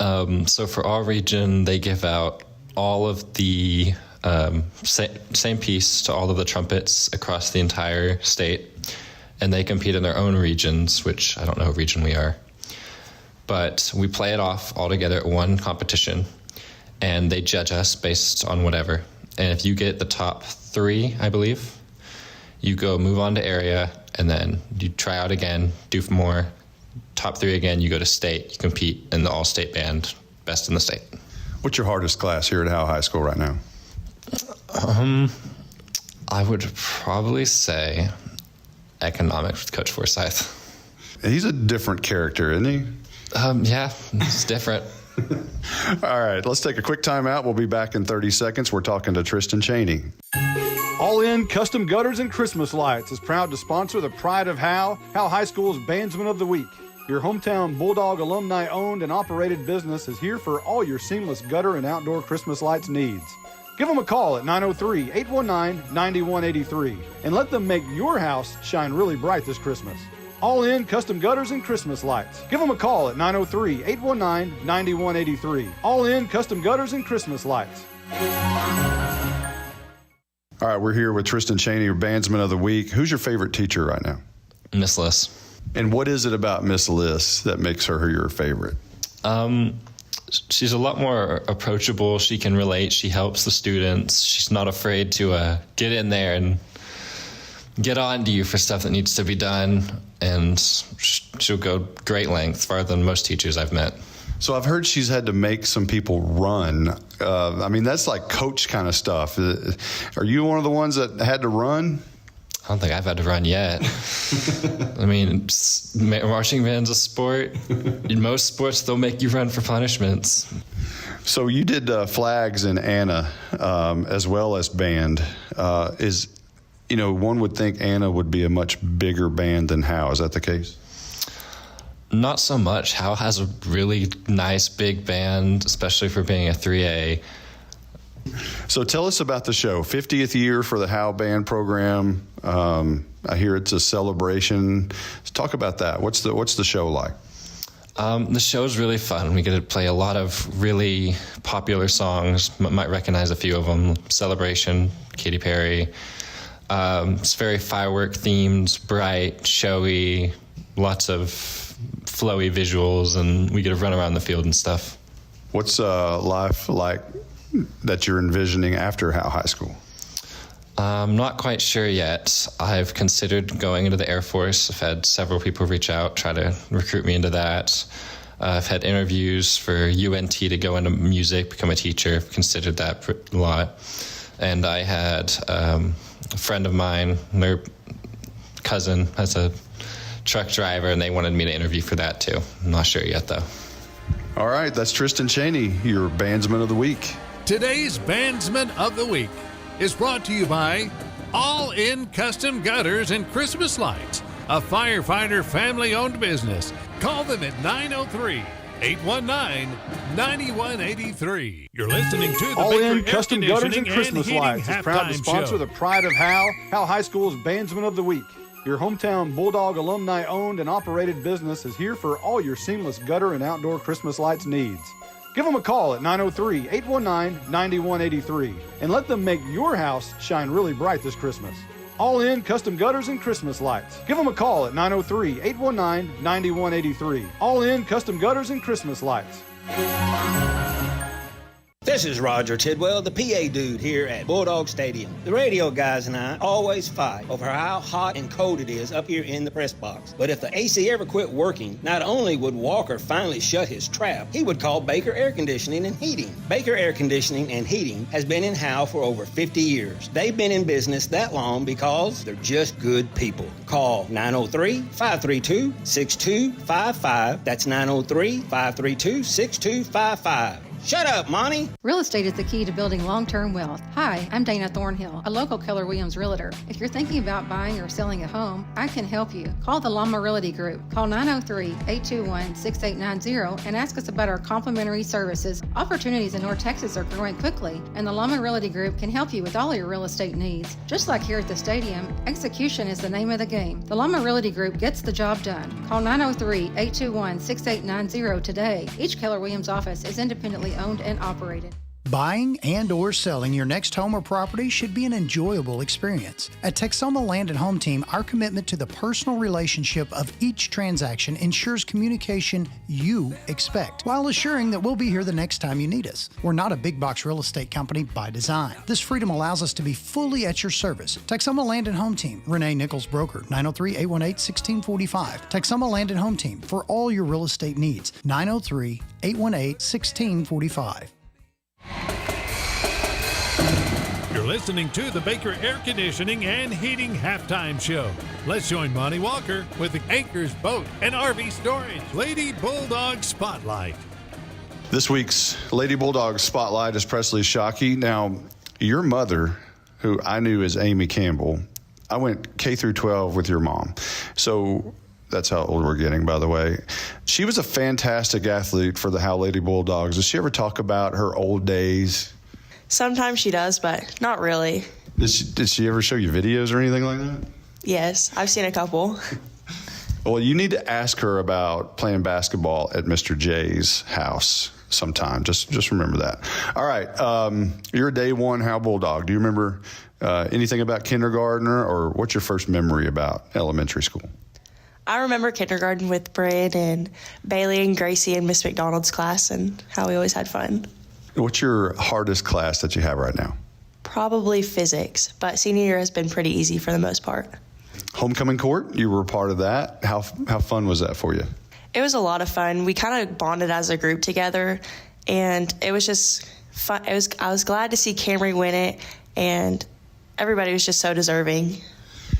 So for all-region, they give out all of the same piece to all of the trumpets across the entire state, and they compete in their own regions, which I don't know what region we are. But we play it off all together at one competition, and they judge us based on whatever. And if you get the top 3, I believe, you go move on to area, and then you try out again, do more. Top 3 again, you go to state, you compete in the all-state band, best in the state. What's your hardest class here at Howe High School right now? I would probably say economics with Coach Forsyth. He's a different character, isn't he? Yeah, it's different. All right, let's take a quick time out. We'll be back in 30 seconds. We're talking to Tristan Cheney. All In Custom Gutters and Christmas Lights is proud to sponsor the pride of Howe High School's Bandsman of the Week. Your hometown Bulldog alumni owned and operated business is here for all your seamless gutter and outdoor Christmas lights needs. Give them a call at 903-819-9183 and let them make your house shine really bright this Christmas. All In Custom Gutters and Christmas Lights. Give them a call at 903-819-9183. All In Custom Gutters and Christmas Lights. All right, we're here with Tristan Cheney, your Bandsman of the Week. Who's your favorite teacher right now? Miss Liss. And what is it about Miss Liss that makes her your favorite? She's a lot more approachable. She can relate. She helps the students. She's not afraid to get in there and get on to you for stuff that needs to be done, and she'll go great lengths, farther than most teachers I've met. So I've heard she's had to make some people run. I mean, that's like coach kind of stuff. Are you one of the ones that had to run? I don't think I've had to run yet. I mean, marching band's a sport. In most sports, they'll make you run for punishments. So you did flags in Anna as well as band. One would think Anna would be a much bigger band than Howe. Is that the case? Not so much. Howe has a really nice big band, especially for being a 3A. So tell us about the show. 50th year for the Howe band program. I hear it's a celebration. Let's talk about that. What's the show like? The show's really fun. We get to play a lot of really popular songs. Might recognize a few of them. Celebration, Katy Perry. It's very firework themed, bright, showy, lots of flowy visuals, and we get to run around the field and stuff. What's life like that you're envisioning after Howe High School? I'm not quite sure yet. I've considered going into the Air Force. I've had several people reach out, try to recruit me into that. I've had interviews for UNT to go into music, become a teacher. I've considered that a lot. And I had a friend of mine, their cousin, has a truck driver, and they wanted me to interview for that too. I'm not sure yet, though. All right, that's Tristan Cheney, your Bandsman of the Week. Today's Bandsman of the Week is brought to you by All In Custom Gutters and Christmas Lights, a firefighter family-owned business. Call them at 903-819-9183. You're listening to the All Baker In Air Custom Gutters and Conditioning Christmas Heating Lights is proud to Halftime sponsor Show. the pride of Howe High School's Bandsman of the Week. Your hometown Bulldog alumni-owned and operated business is here for all your seamless gutter and outdoor Christmas lights needs. Give them a call at 903-819-9183 and let them make your house shine really bright this Christmas. All In Custom Gutters and Christmas Lights. Give them a call at 903-819-9183. All In Custom Gutters and Christmas Lights. This is Roger Tidwell, the PA dude here at Bulldog Stadium. The radio guys and I always fight over how hot and cold it is up here in the press box. But if the AC ever quit working, not only would Walker finally shut his trap, he would call Baker Air Conditioning and Heating. Baker Air Conditioning and Heating has been in Howe for over 50 years. They've been in business that long because they're just good people. Call 903-532-6255. That's 903-532-6255. Shut up, Monty. Real estate is the key to building long-term wealth. Hi, I'm Dana Thornhill, a local Keller Williams realtor. If you're thinking about buying or selling a home, I can help you. Call the Llama Realty Group. Call 903-821-6890 and ask us about our complimentary services. Opportunities in North Texas are growing quickly, and the Llama Realty Group can help you with all your real estate needs. Just like here at the stadium, execution is the name of the game. The Llama Realty Group gets the job done. Call 903-821-6890 today. Each Keller Williams office is independently owned and operated. Buying and or selling your next home or property should be an enjoyable experience. At Texoma Land and Home Team, our commitment to the personal relationship of each transaction ensures communication you expect, while assuring that we'll be here the next time you need us. We're not a big box real estate company by design. This freedom allows us to be fully at your service. Texoma Land and Home Team, Renee Nichols Broker, 903-818-1645. Texoma Land and Home Team, for all your real estate needs, 903-818-1645. You're listening to the Baker Air Conditioning and Heating Halftime Show. Let's join Monty Walker with the Anchors Boat and RV Storage Lady Bulldog Spotlight. This week's Lady Bulldog Spotlight is Presley Shockey. Now, your mother, who I knew as Amy Campbell, I went K through 12 with your mom. So that's how old we're getting, by the way. She was a fantastic athlete for the Howe Lady Bulldogs. Does she ever talk about her old days? Sometimes she does, but not really. Did she ever show you videos or anything like that? Yes, I've seen a couple. Well, you need to ask her about playing basketball at Mr. J's house sometime. Just remember that. All right. You're a day one Howe Bulldog. Do you remember anything about kindergarten, or what's your first memory about elementary school? I remember kindergarten with Bryn and Bailey and Gracie and Miss McDonald's class and how we always had fun. What's your hardest class that you have right now? Probably physics, but senior year has been pretty easy for the most part. Homecoming court, you were a part of that. How fun was that for you? It was a lot of fun. We kind of bonded as a group together, and it was just fun. I was glad to see Camry win it, and everybody was just so deserving.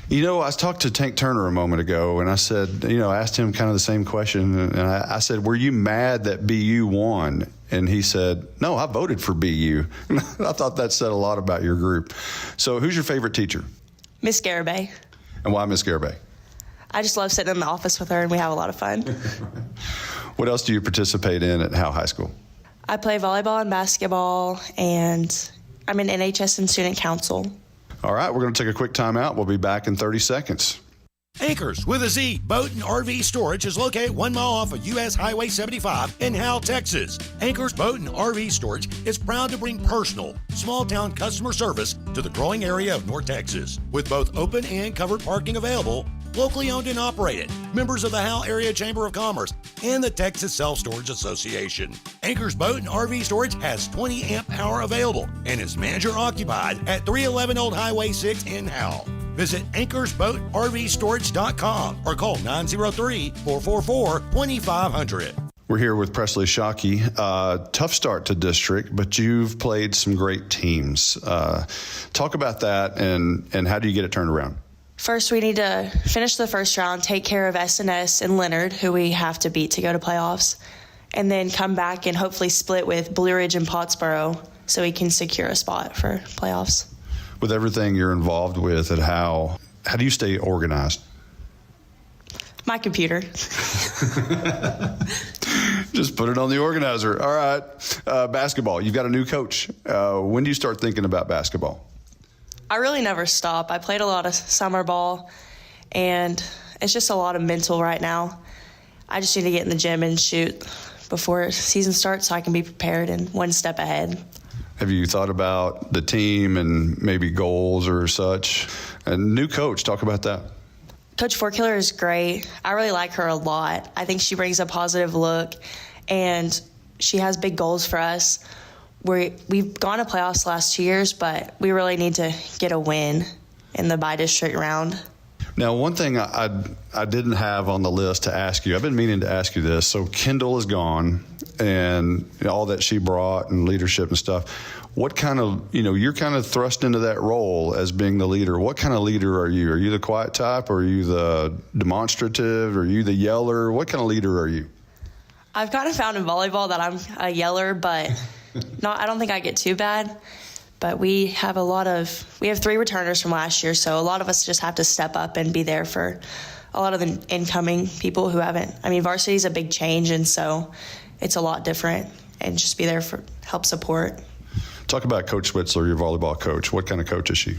You know, I talked to Tank Turner a moment ago, and I said, I asked him kind of the same question, and I said, were you mad that BU won? And he said, no, I voted for BU. I thought that said a lot about your group. So who's your favorite teacher? Miss Garibay. And why Miss Garibay? I just love sitting in the office with her, and we have a lot of fun. What else do you participate in at Howe High School? I play volleyball and basketball, and I'm in NHS and student council. All right, we're going to take a quick timeout. We'll be back in 30 seconds. Anchors with a Z Boat and RV Storage is located 1 mile off of U.S. Highway 75 in Howe, Texas. Anchors Boat and RV Storage is proud to bring personal, small-town customer service to the growing area of North Texas. With both open and covered parking available, locally owned and operated, members of the Howe Area Chamber of Commerce and the Texas Self-Storage Association. Anchors Boat and RV Storage has 20 amp power available and is manager occupied at 311 Old Highway 6 in Howe. Visit anchorsboatrvstorage.com or call 903-444-2500. We're here with Presley Shockey. Tough start to district, but you've played some great teams. Talk about that and how do you get it turned around? First, we need to finish the first round, take care of S&S and Leonard, who we have to beat to go to playoffs, and then come back and hopefully split with Blue Ridge and Pottsboro so we can secure a spot for playoffs. With everything you're involved with at Howe, how do you stay organized? My computer. Just put it on the organizer. All right. Basketball. You've got a new coach. When do you start thinking about basketball? I really never stop. I played a lot of summer ball, and it's just a lot of mental right now. I just need to get in the gym and shoot before season starts so I can be prepared and one step ahead. Have you thought about the team and maybe goals or such? A new coach, talk about that. Coach Forkiller is great. I really like her a lot. I think she brings a positive look, and she has big goals for us. We've gone to playoffs the last 2 years, but we really need to get a win in the by-district round. Now, one thing I didn't have on the list to ask you, I've been meaning to ask you this. So Kendall is gone, and all that she brought and leadership and stuff. What kind of, you're kind of thrust into that role as being the leader. What kind of leader are you? Are you the quiet type? Or are you the demonstrative? Are you the yeller? What kind of leader are you? I've kind of found in volleyball that I'm a yeller, but I don't think I get too bad. But we have 3 returners from last year, so a lot of us just have to step up and be there for a lot of the incoming people who haven't. Varsity is a big change, and so it's a lot different, and just be there for help support. Talk about Coach Switzler, your volleyball coach. What kind of coach is she?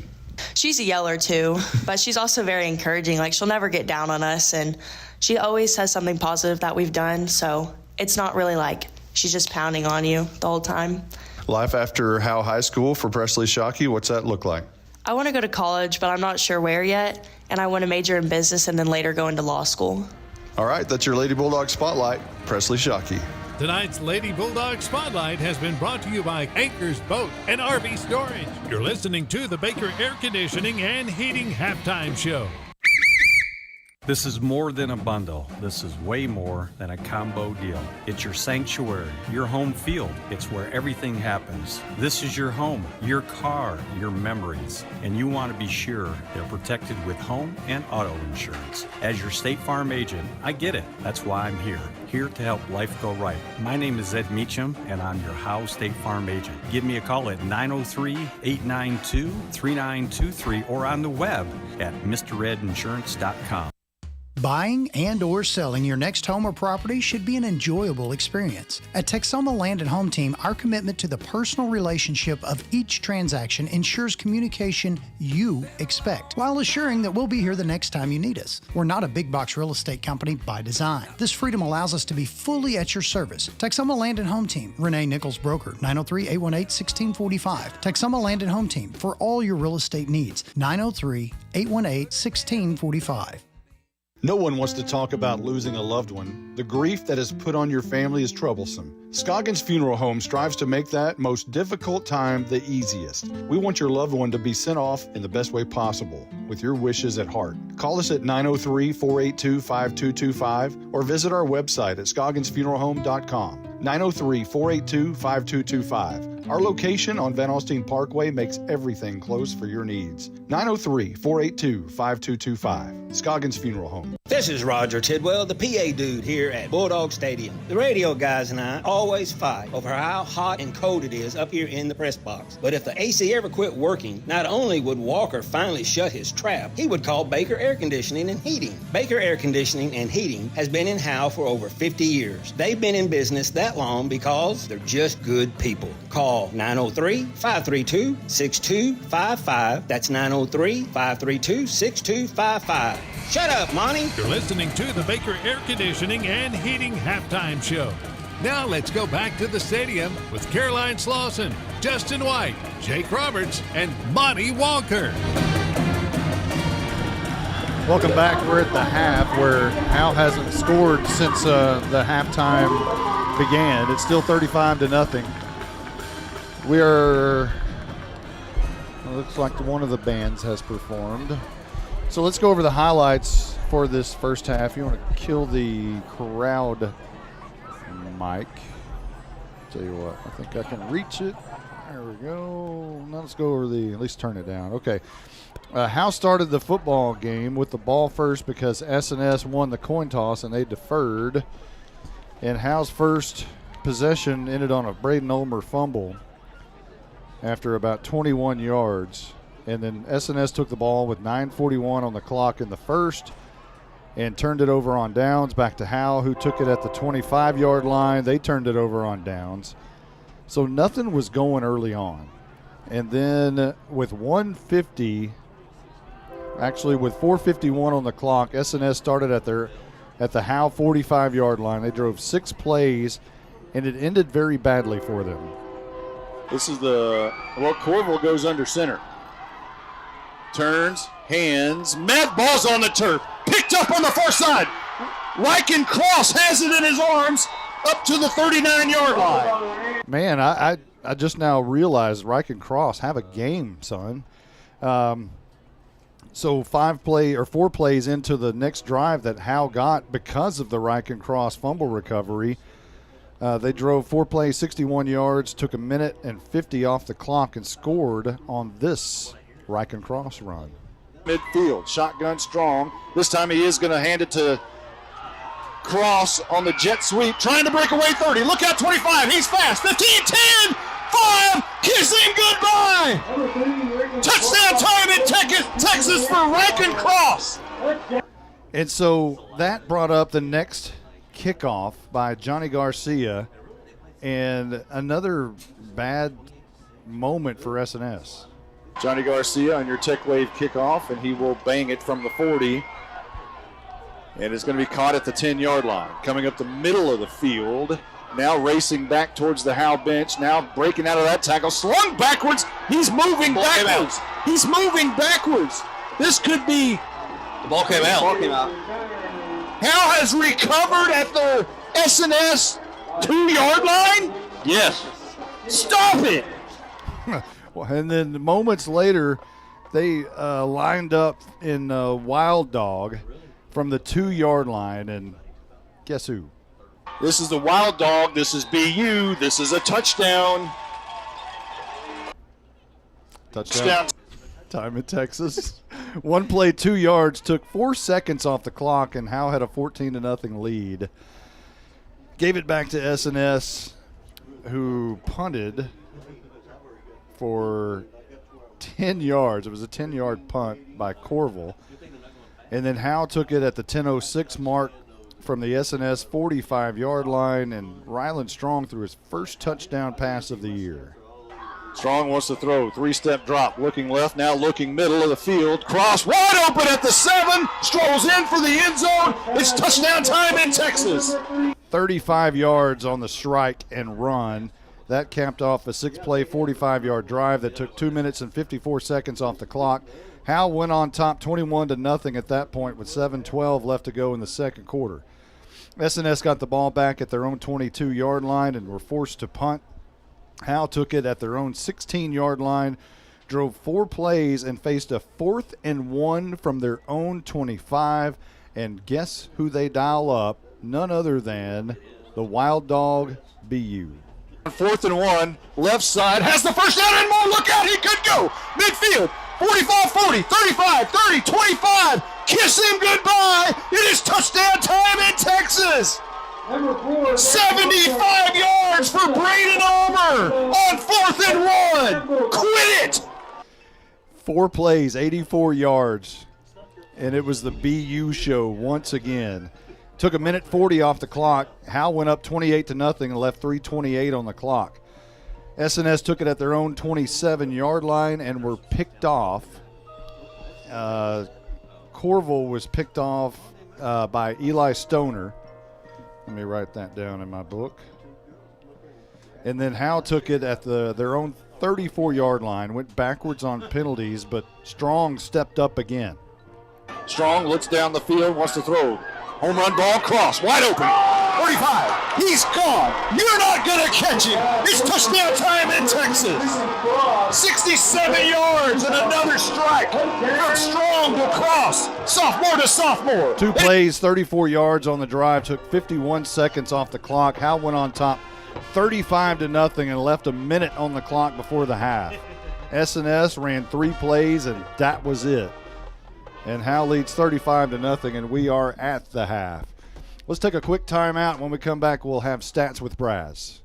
She's a yeller too, but she's also very encouraging. She'll never get down on us, and she always says something positive that we've done, so it's not really like she's just pounding on you the whole time. Life after Howe High School for Presley Shockey, what's that look like? I want to go to college, but I'm not sure where yet, and I want to major in business and then later go into law school. All right, that's your Lady Bulldog Spotlight, Presley Shockey. Tonight's Lady Bulldog Spotlight has been brought to you by Anchors Boat and RV Storage. You're listening to the Baker Air Conditioning and Heating Halftime Show. This is more than a bundle. This is way more than a combo deal. It's your sanctuary, your home field. It's where everything happens. This is your home, your car, your memories. And you want to be sure they're protected with home and auto insurance. As your State Farm agent, I get it. That's why I'm here to help life go right. My name is Ed Meacham, and I'm your Howe State Farm agent. Give me a call at 903-892-3923 or on the web at mredinsurance.com. Buying and or selling your next home or property should be an enjoyable experience. At Texoma Land and Home Team, our commitment to the personal relationship of each transaction ensures communication you expect, while assuring that we'll be here the next time you need us. We're not a big box real estate company by design. This freedom allows us to be fully at your service. Texoma Land and Home Team, Renee Nichols Broker, 903-818-1645. Texoma Land and Home Team, for all your real estate needs, 903-818-1645. No one wants to talk about losing a loved one. The grief that is put on your family is troublesome. Scoggins Funeral Home strives to make that most difficult time the easiest. We want your loved one to be sent off in the best way possible, with your wishes at heart. Call us at 903-482-5225 or visit our website at scogginsfuneralhome.com. 903-482-5225. Our location on Van Alstyne Parkway makes everything close for your needs. 903-482-5225. Scoggins Funeral Home. This is Roger Tidwell, the PA dude here at Bulldog Stadium. The radio guys and I always fight over how hot and cold it is up here in the press box. But if the AC ever quit working, not only would Walker finally shut his trap, he would call Baker Air Conditioning and Heating. Baker Air Conditioning and Heating has been in Howe for over 50 years. They've been in business that long because they're just good people. Call 903-532-6255. That's 903-532-6255. Shut up, Monty. You're listening to the Baker Air Conditioning and Heating Halftime Show. Now let's go back to the stadium with Caroline Slauson, Justin White, Jake Roberts, and Monty Walker. Welcome back. We're at the half where Howe hasn't scored since the halftime began. It's still 35-0. We are, looks like one of the bands has performed. So let's go over the highlights for this first half. You want to kill the crowd mic. Tell you what, I think I can reach it. There we go. Now let's go over at least turn it down. Okay. Howe started the football game with the ball first because S&S won the coin toss and they deferred. And Howe's first possession ended on a Braden Ulmer fumble after about 21 yards. And then S&S took the ball with 9:41 on the clock in the first and turned it over on downs back to Howe, who took it at the 25-yard line. They turned it over on downs. So nothing was going early on. And then with 4:51 on the clock, S&S started at the Howe 45-yard line. They drove 6 plays, and it ended very badly for them. This is Corville goes under center. Turns, hands, met, ball's on the turf. Picked up on the far side. Riken Cross has it in his arms up to the 39-yard line. Man, I just now realized Riken Cross have a game, son. So 4 plays into the next drive that Howe got because of the Riken Cross fumble recovery. They drove 4 plays, 61 yards, took a minute and 50 off the clock and scored on this Riken Cross run. Midfield, shotgun strong. This time he is going to hand it to Cross on the jet sweep, trying to break away 30. Look out, 25. He's fast. 15, 10, 5. Kiss him goodbye. Touchdown time in Texas for Riken Cross. And so that brought up the next kickoff by Johnny Garcia, and another bad moment for S&S. Johnny Garcia on your Tech Wave kickoff, and he will bang it from the 40. And it's going to be caught at the 10-yard line. Coming up the middle of the field, now racing back towards the Howe bench, now breaking out of that tackle, slung backwards. He's moving backwards. He's moving backwards. This could be. The ball came out. Howe has recovered at the S&S 2-yard line? Yes. Stop it! And then moments later, they lined up in Wild Dog from the 2-yard line, and guess who? This is the Wild Dog. This is BU. This is a touchdown. Touchdown. Time in Texas. 1 play, 2 yards, took 4 seconds off the clock, and Howe had a 14-0 lead. Gave it back to S&S, who punted for 10 yards. It was a 10-yard punt by Corville. And then Howe took it at the 10:06 mark from the S&S 45-yard line, and Ryland Strong threw his first touchdown pass of the year. Strong wants to throw, 3-step drop, looking left, now looking middle of the field. Cross wide open at the 7, strolls in for the end zone. It's touchdown time in Texas. 35 yards on the strike and run. That capped off a 6-play, 45-yard drive that took 2 minutes and 54 seconds off the clock. Howe went on top 21-0 at that point with 7:12 left to go in the second quarter. S&S got the ball back at their own 22-yard line and were forced to punt. Howe took it at their own 16-yard line, drove 4 plays, and faced a 4th and 1 from their own 25. And guess who they dial up? None other than the Wild Dog BU. 4th and 1, left side, has the first down and more. Look out, he could go. Midfield, 45, 40, 35, 30, 25. Kiss him goodbye. It is touchdown time in Texas. 75 yards for Braden Ulmer on 4th and 1. Quit it. 4 plays, 84 yards. And it was the BU show once again. Took a minute 40 off the clock. Howe went up 28-0 and left 3:28 on the clock. S&S took it at their own 27-yard line and were picked off. Corville was picked off by Eli Stoner. Let me write that down in my book. And then Howe took it at their own 34-yard line, went backwards on penalties, but Strong stepped up again. Strong looks down the field, wants to throw. Home run ball, cross, wide open. 45, he's gone. You're not going to catch him. It's touchdown time in Texas. 67 yards and another strike from Strong to cross. Sophomore to sophomore. 2 plays, 34 yards on the drive, took 51 seconds off the clock. Howe went on top 35-0 and left a minute on the clock before the half. S&S ran 3 plays and that was it. And Howe leads 35-0, and we are at the half. Let's take a quick timeout. When we come back, we'll have Stats with Braz.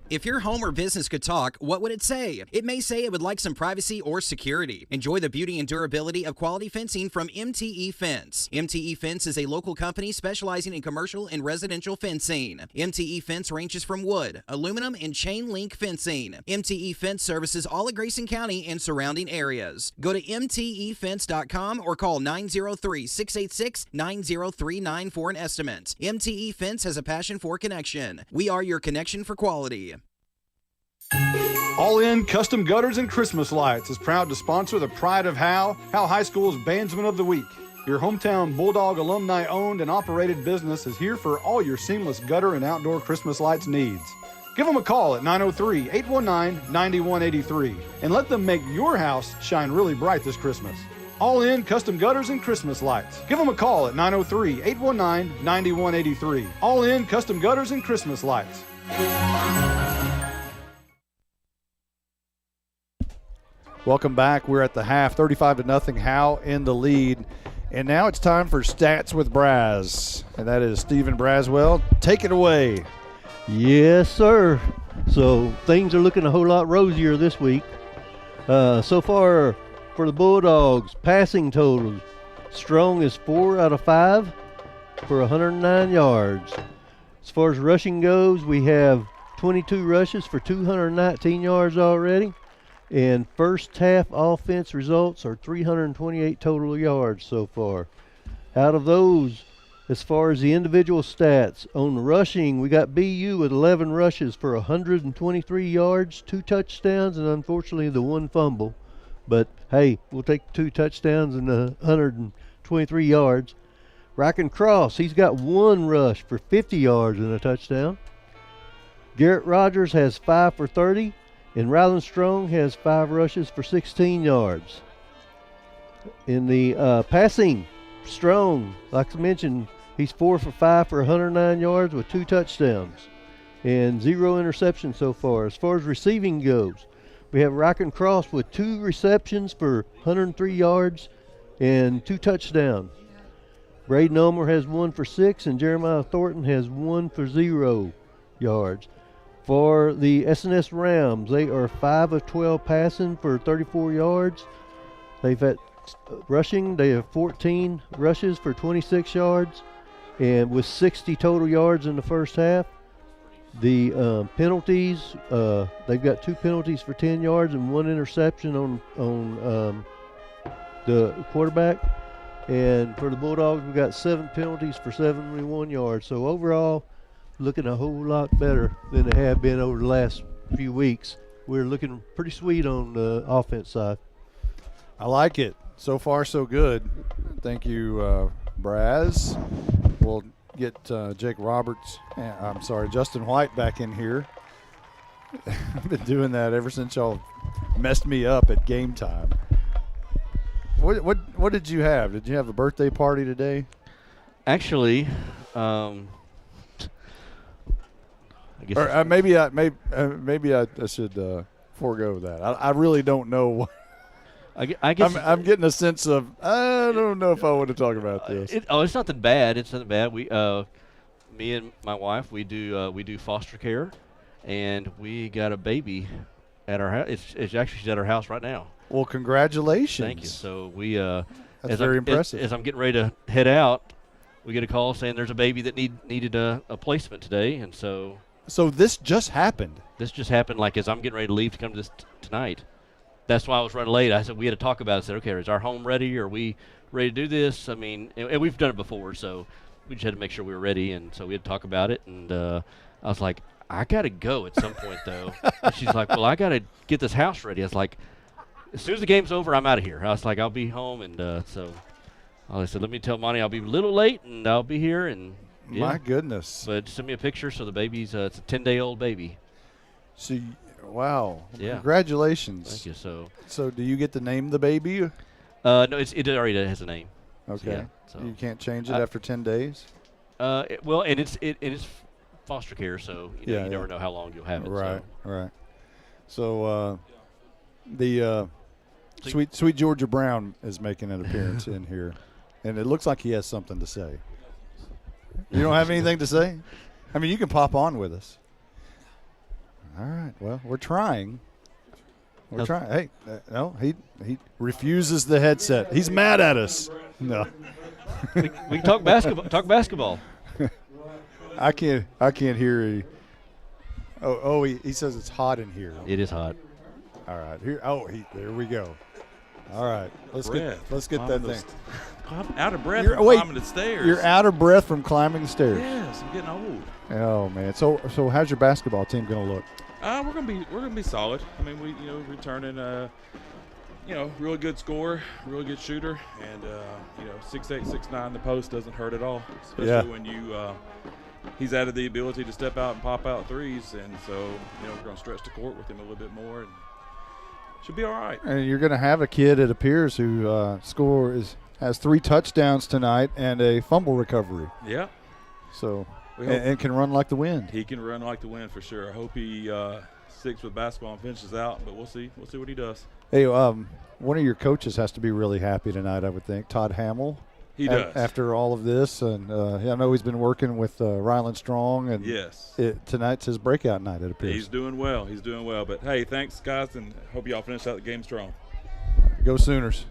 If your home or business could talk, what would it say? It may say it would like some privacy or security. Enjoy the beauty and durability of quality fencing from MTE Fence. MTE Fence is a local company specializing in commercial and residential fencing. MTE Fence ranges from wood, aluminum, and chain link fencing. MTE Fence services all of Grayson County and surrounding areas. Go to mtefence.com or call 903-686-9039 for an estimate. MTE Fence has a passion for connection. We are your connection for quality. All In Custom Gutters and Christmas Lights is proud to sponsor the pride of Howe High School's Bandsman of the Week. Your hometown Bulldog alumni-owned and operated business is here for all your seamless gutter and outdoor Christmas lights needs. Give them a call at 903-819-9183 and let them make your house shine really bright this Christmas. All In Custom Gutters and Christmas Lights. Give them a call at 903-819-9183. All In Custom Gutters and Christmas Lights. Welcome back. We're at the half, 35-0, Howe in the lead. And now it's time for Stats with Braz. And that is Stephen Braswell. Take it away. Yes, sir. So things are looking a whole lot rosier this week. So far for the Bulldogs, passing totals. Strong is 4 out of 5 for 109 yards. As far as rushing goes, we have 22 rushes for 219 yards already. And first half offense results are 328 total yards so far. Out of those, as far as the individual stats, on rushing, we got BU with 11 rushes for 123 yards, 2 touchdowns, and unfortunately the 1 fumble. But hey, we'll take 2 touchdowns and 123 yards. Racken Cross, he's got 1 rush for 50 yards and a touchdown. Garrett Rogers has 5 for 30. And Ryland Strong has 5 rushes for 16 yards. In the passing, Strong, like I mentioned, he's 4 for 5 for 109 yards with 2 touchdowns and 0 interceptions so far. As far as receiving goes, we have Racken Cross with 2 receptions for 103 yards and 2 touchdowns. Braden Ulmer has 1 for 6, and Jeremiah Thornton has 1 for 0 yards. For the S&S Rams, they are 5 of 12 passing for 34 yards. They've had rushing, they have 14 rushes for 26 yards, and with 60 total yards in the first half. The penalties, they've got 2 penalties for 10 yards and 1 interception on the quarterback. And for the Bulldogs, we've got 7 penalties for 71 yards. So overall, looking a whole lot better than they have been over the last few weeks. we're looking pretty sweet on the offense side. I like it. So far, so good. Thank you, Braz. We'll get Jake Roberts. Justin White back in here. I've been doing that ever since y'all messed me up at game time. What did you have? Did you have a birthday party today? Actually, I guess. Or maybe I should forego that. I really don't know. I guess I'm getting a sense of I don't know if I want to talk about this. It's nothing bad. It's nothing bad. We, me and my wife, we do foster care, and we got a baby at our house. It's actually she's at our house right now. Well, congratulations. Thank you. So we that's very impressive. As I'm getting ready to head out, we get a call saying there's a baby that needed a placement today, and so this just happened. This just happened like as I'm getting ready to leave to come to this tonight. That's why I was running late. I said we had to talk about it. I said, okay, is our home ready? Are we ready to do this? I mean, and we've done it before, so we just had to make sure we were ready, and so we had to talk about it. And I was like, I got to go at some point, though. And she's like, well, I got to get this house ready. I was like, as soon as the game's over, I'm out of here. I was like, I'll be home, and so I said, let me tell Monty I'll be a little late, and I'll be here. And yeah. My goodness. But send me a picture. So the baby's it's a 10-day-old baby. So, wow. Yeah. Congratulations. Thank you. So do you get to name the baby? No, it already has a name. Okay. So you can't change it after 10 days? Well, and it's foster care, so you never know how long you'll have it. Right, right. So the Sweet Georgia Brown is making an appearance in here, and it looks like he has something to say. You don't have anything to say? I mean, you can pop on with us. All right. Well, we're trying. We're trying. Hey, no, he refuses the headset. He's mad at us. No. we can talk basketball. Talk basketball. I can't hear. He says it's hot in here. It is hot. All right. Here. There we go. All right. Let's get that thing. I'm out of breath from climbing the stairs. You're out of breath from climbing the stairs. Yes, I'm getting old. Oh man. So how's your basketball team going to look? We're gonna be solid. I mean, we returning really good scorer, really good shooter, and 6'8", 6'9", the post doesn't hurt at all, especially when he's added the ability to step out and pop out threes, and so we're gonna stretch the court with him a little bit more, and should be all right. And you're gonna have a kid, it appears, who has 3 touchdowns tonight and a fumble recovery. Yeah. So. And can run like the wind. He can run like the wind for sure. I hope he sticks with basketball and finishes out, but we'll see. We'll see what he does. Hey, one of your coaches has to be really happy tonight, I would think. Todd Hamill. He does. After all of this, and I know he's been working with Ryland Strong, and yes, tonight's his breakout night, it appears. He's doing well. He's doing well. But hey, thanks guys, and hope y'all finish out the game strong. Go Sooners.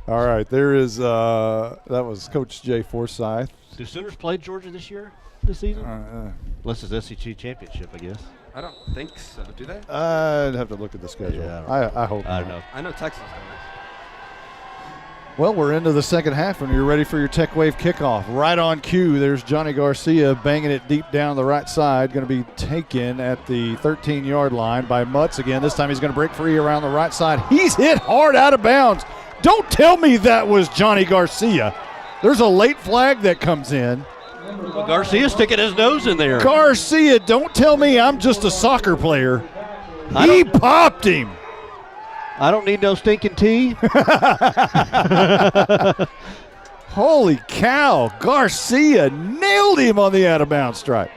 All right, there is that was Coach Jay Forsyth. Do Sooners play Georgia this season? Unless it's SEC championship, I guess. I don't think so. Do they? I'd have to look at the schedule. Yeah, I hope. I don't know. I know Texas does. Well, we're into the second half, and you're ready for your Tech Wave kickoff. Right on cue, there's Johnny Garcia banging it deep down the right side. Going to be taken at the 13-yard line by Mutz again. This time he's going to break free around the right side. He's hit hard out of bounds. Don't tell me that was Johnny Garcia. There's a late flag that comes in. Well, Garcia's sticking his nose in there. Garcia, don't tell me I'm just a soccer player. He popped him. I don't need no stinking tea. Holy cow. Garcia nailed him on the out-of-bounds strike.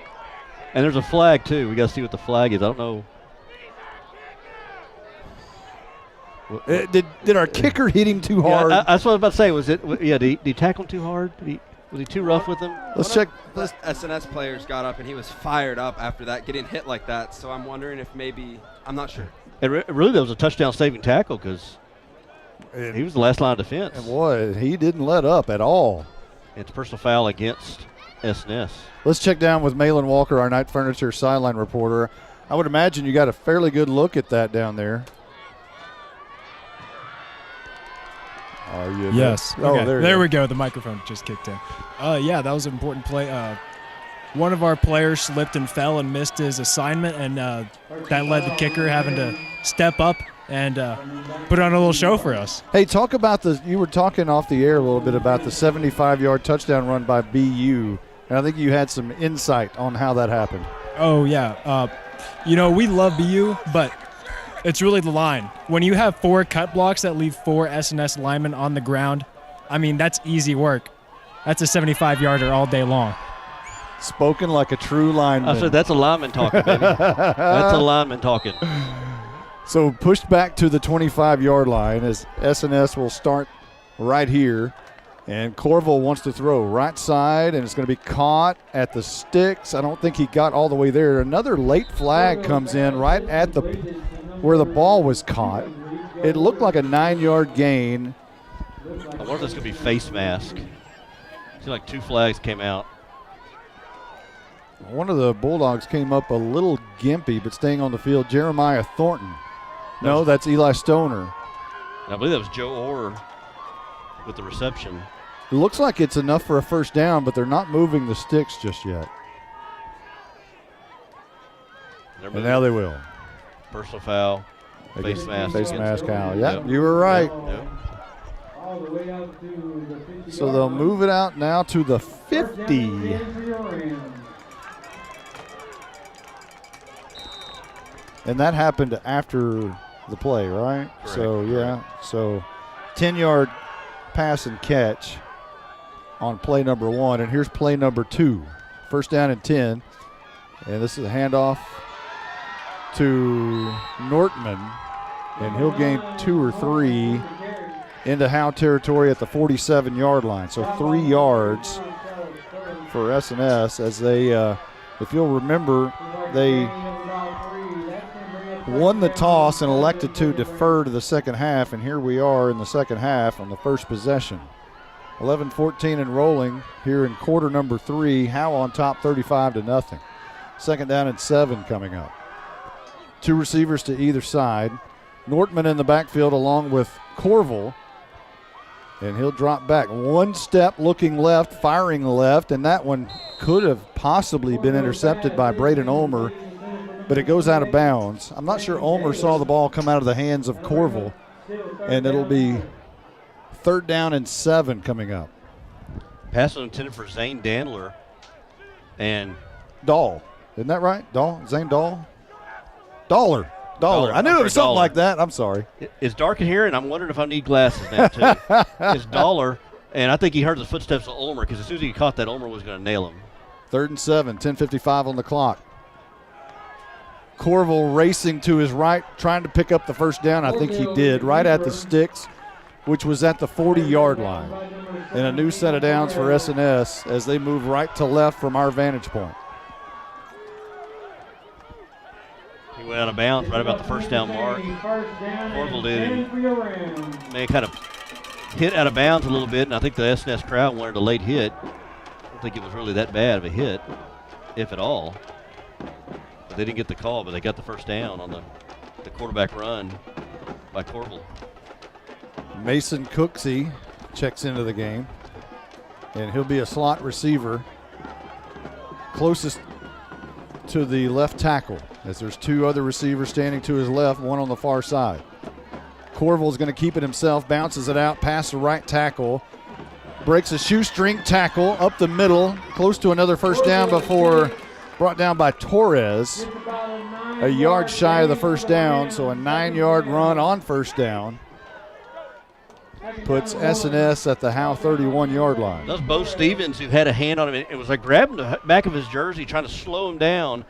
And there's a flag, too. We got to see what the flag is. I don't know. Did our kicker hit him too hard? Yeah, that's what I was about to say. Was it? Yeah, did he tackle him too hard? Was he too rough with him? Let's check. The SNS players got up, and he was fired up after that, getting hit like that. So I'm wondering if maybe – I'm not sure. And really, that was a touchdown-saving tackle because he was the last line of defense. And boy, he didn't let up at all. It's a personal foul against SNS. Let's check down with Malin Walker, our Night Furniture sideline reporter. I would imagine you got a fairly good look at that down there. Are you? Yes. Oh, okay. There we go. The microphone just kicked in. Yeah, that was an important play. one of our players slipped and fell and missed his assignment, and that led the kicker having to step up and put on a little show for us. Hey, talk about you were talking off the air a little bit about the 75-yard touchdown run by BU, and I think you had some insight on how that happened. Oh, yeah. We love BU, but it's really the line. When you have 4 cut blocks that leave 4 S&S linemen on the ground, I mean, that's easy work. That's a 75-yarder all day long. Spoken like a true lineman. I said that's a lineman talking, baby. That's a lineman talking. So pushed back to the 25-yard line as S&S will start right here. And Corville wants to throw right side, and it's going to be caught at the sticks. I don't think he got all the way there. Another late flag comes in right at where the ball was caught. It looked like a 9-yard gain. I wonder if this could be face mask. Seems like 2 flags came out. One of the Bulldogs came up a little gimpy, but staying on the field. Jeremiah Thornton. No, that's Eli Stoner. I believe that was Joe Orr with the reception. It looks like it's enough for a first down, but they're not moving the sticks just yet. And now they will. Personal foul, face mask. Face mask, Howe. Yep, you were right. Yep. So they'll move it out now to the 50. And that happened after the play, right? Correct. So, yeah. So 10-yard pass and catch on play number 1. And here's play number 2. First down and 10. And this is a handoff to Nortman. And he'll gain 2 or 3 into Howe territory at the 47-yard line. So 3 yards for S&S as they, if you'll remember, they won the toss and elected to defer to the second half, and here we are in the second half on the first possession. 11-14 and rolling here in quarter number 3. Howe on top 35-0. Second down and 7 coming up. 2 receivers to either side. Nortman in the backfield along with Corville. And he'll drop back 1 step looking left, firing left, and that one could have possibly been intercepted by Braden Ulmer, but it goes out of bounds. I'm not sure Ulmer saw the ball come out of the hands of Corville, and it'll be third down and 7 coming up. Pass was intended for Zane Dandler and Dahl. Isn't that right? Dahl? Zane Dahl? Dollar. I knew it was something like that. I'm sorry. It's dark in here, and I'm wondering if I need glasses now, too. It's Dollar, and I think he heard the footsteps of Ulmer because as soon as he caught that, Ulmer was going to nail him. Third and 7, 10:55 on the clock. Corville racing to his right, trying to pick up the first down. I think he did, right at the sticks, which was at the 40-yard line. And a new set of downs for S&S as they move right to left from our vantage point. He went out of bounds right about the first down mark. Corville did. And they kind of hit out of bounds a little bit, and I think the S&S crowd wanted a late hit. I don't think it was really that bad of a hit, if at all. But they didn't get the call, but they got the first down on the quarterback run by Corville. Mason Cooksey checks into the game, and he'll be a slot receiver closest to the left tackle, as there's 2 other receivers standing to his left, one on the far side. Corville's going to keep it himself, bounces it out past the right tackle, breaks a shoestring tackle up the middle, close to another first down before brought down by Torres. A yard shy of the first down, so a 9-yard run on first down puts S&S at the Howe 31-yard line. That was Bo Stevens who had a hand on him. It was like grabbing the back of his jersey, trying to slow him down.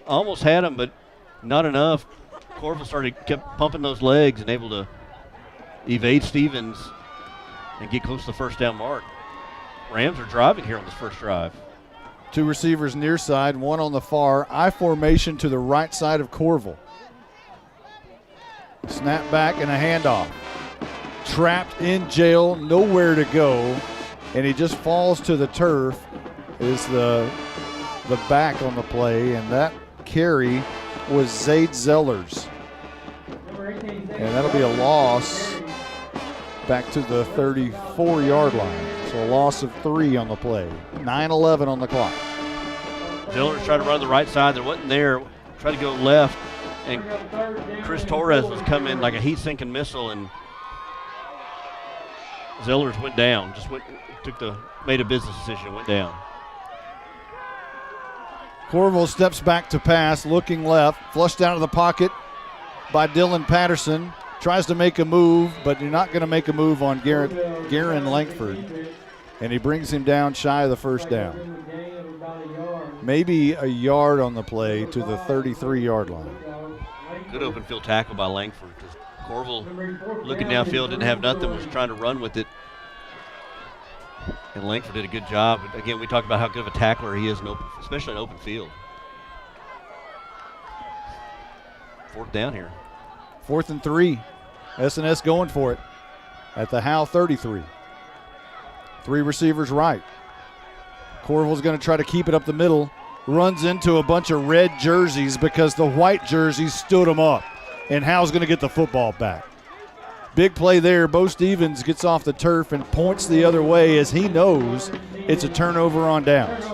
Almost had him, but not enough. Corville kept pumping those legs and able to evade Stevens and get close to the first down mark. Rams are driving here on this first drive. 2 receivers near side, 1 on the far. I formation to the right side of Corville. Snap back and a handoff. Trapped in jail, nowhere to go, and he just falls to the turf. Is the back on the play, and that carry was Zaid Zellers. And that'll be a loss back to the 34-yard line. So a loss of 3 on the play. 9:11 on the clock. Dillard's trying to run the right side. There wasn't there. Tried to go left, and Chris Torres was coming like a heat-sinking missile, and Zellers went down. Made a business decision and went down. Corville steps back to pass, looking left, flushed out of the pocket by Dylan Patterson. Tries to make a move, but you're not going to make a move on Garen Langford. And he brings him down shy of the first down. Maybe a yard on the play to the 33-yard line. Good open field tackle by Langford, because Corville, looking downfield, didn't have nothing, was trying to run with it. And Langford did a good job. Again, we talked about how good of a tackler he is, especially in open field. 4th down here. 4th and 3. S&S going for it at the Howe 33. 3 receivers right. Corville's going to try to keep it up the middle. Runs into a bunch of red jerseys because the white jerseys stood him up. And Howe's going to get the football back. Big play there. Bo Stevens gets off the turf and points the other way as he knows it's a turnover on downs.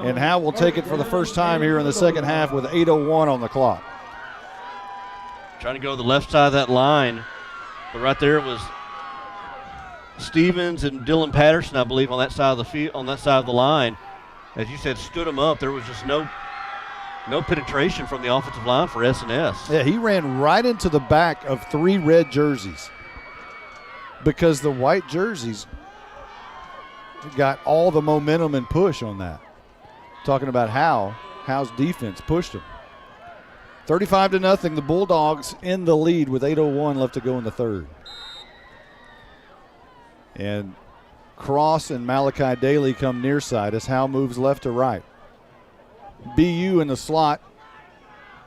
And Howe will take it for the first time here in the second half with 8:01 on the clock. Trying to go to the left side of that line, but right there was Stevens and Dylan Patterson, I believe, on that side of the field, on that side of the line. As you said, stood him up. There was just no penetration from the offensive line for S&S. Yeah, he ran right into the back of 3 red jerseys because the white jerseys got all the momentum and push on that. Talking about Howe's defense pushed him. 35-0, the Bulldogs in the lead with 8:01 left to go in the third. And Cross and Malachi Daly come near side as Howe moves left to right. BU in the slot.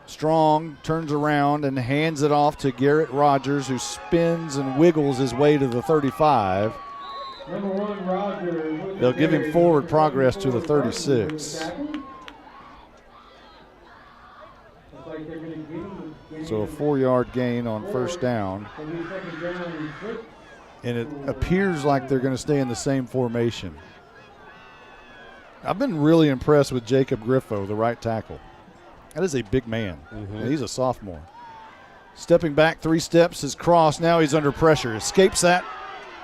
Strong turns around and hands it off to Garrett Rogers, who spins and wiggles his way to the 35. They'll give him forward progress to the 36. So a 4-yard gain on first down. And it appears like they're going to stay in the same formation. I've been really impressed with Jacob Griffo, the right tackle. That is a big man. And he's a sophomore. Stepping back 3 steps is Cross. Now he's under pressure. Escapes that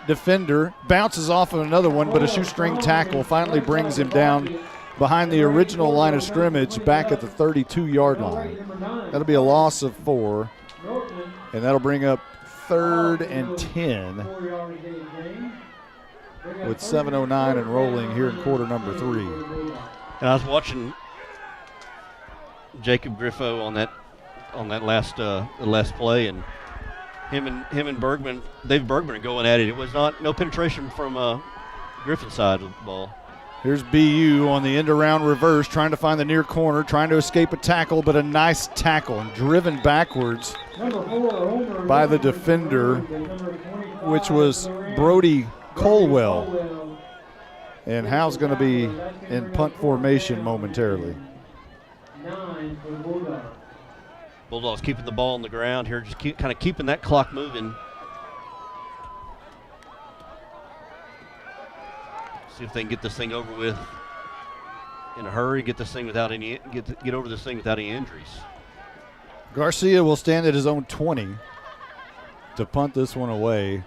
defender. Bounces off of another one, but a shoestring tackle finally brings him down behind the original line of scrimmage back at the 32-yard line. That'll be a loss of 4. And that'll bring up 3rd and 10 with 7:09 and rolling here in quarter number 3. And I was watching Jacob Griffo on that last play, and him and Bergman, Dave Bergman are going at it. It was no penetration from Griffin's side of the ball. Here's BU on the end-around reverse, trying to find the near corner, trying to escape a tackle, but a nice tackle and driven backwards by the defender, which was Brody Colwell. And Howe's going to be in punt formation momentarily. Bulldogs keeping the ball on the ground here, just kind of keeping that clock moving. See if they can get this thing over with in a hurry. Get over this thing without any injuries. Garcia will stand at his own 20 to punt this one away.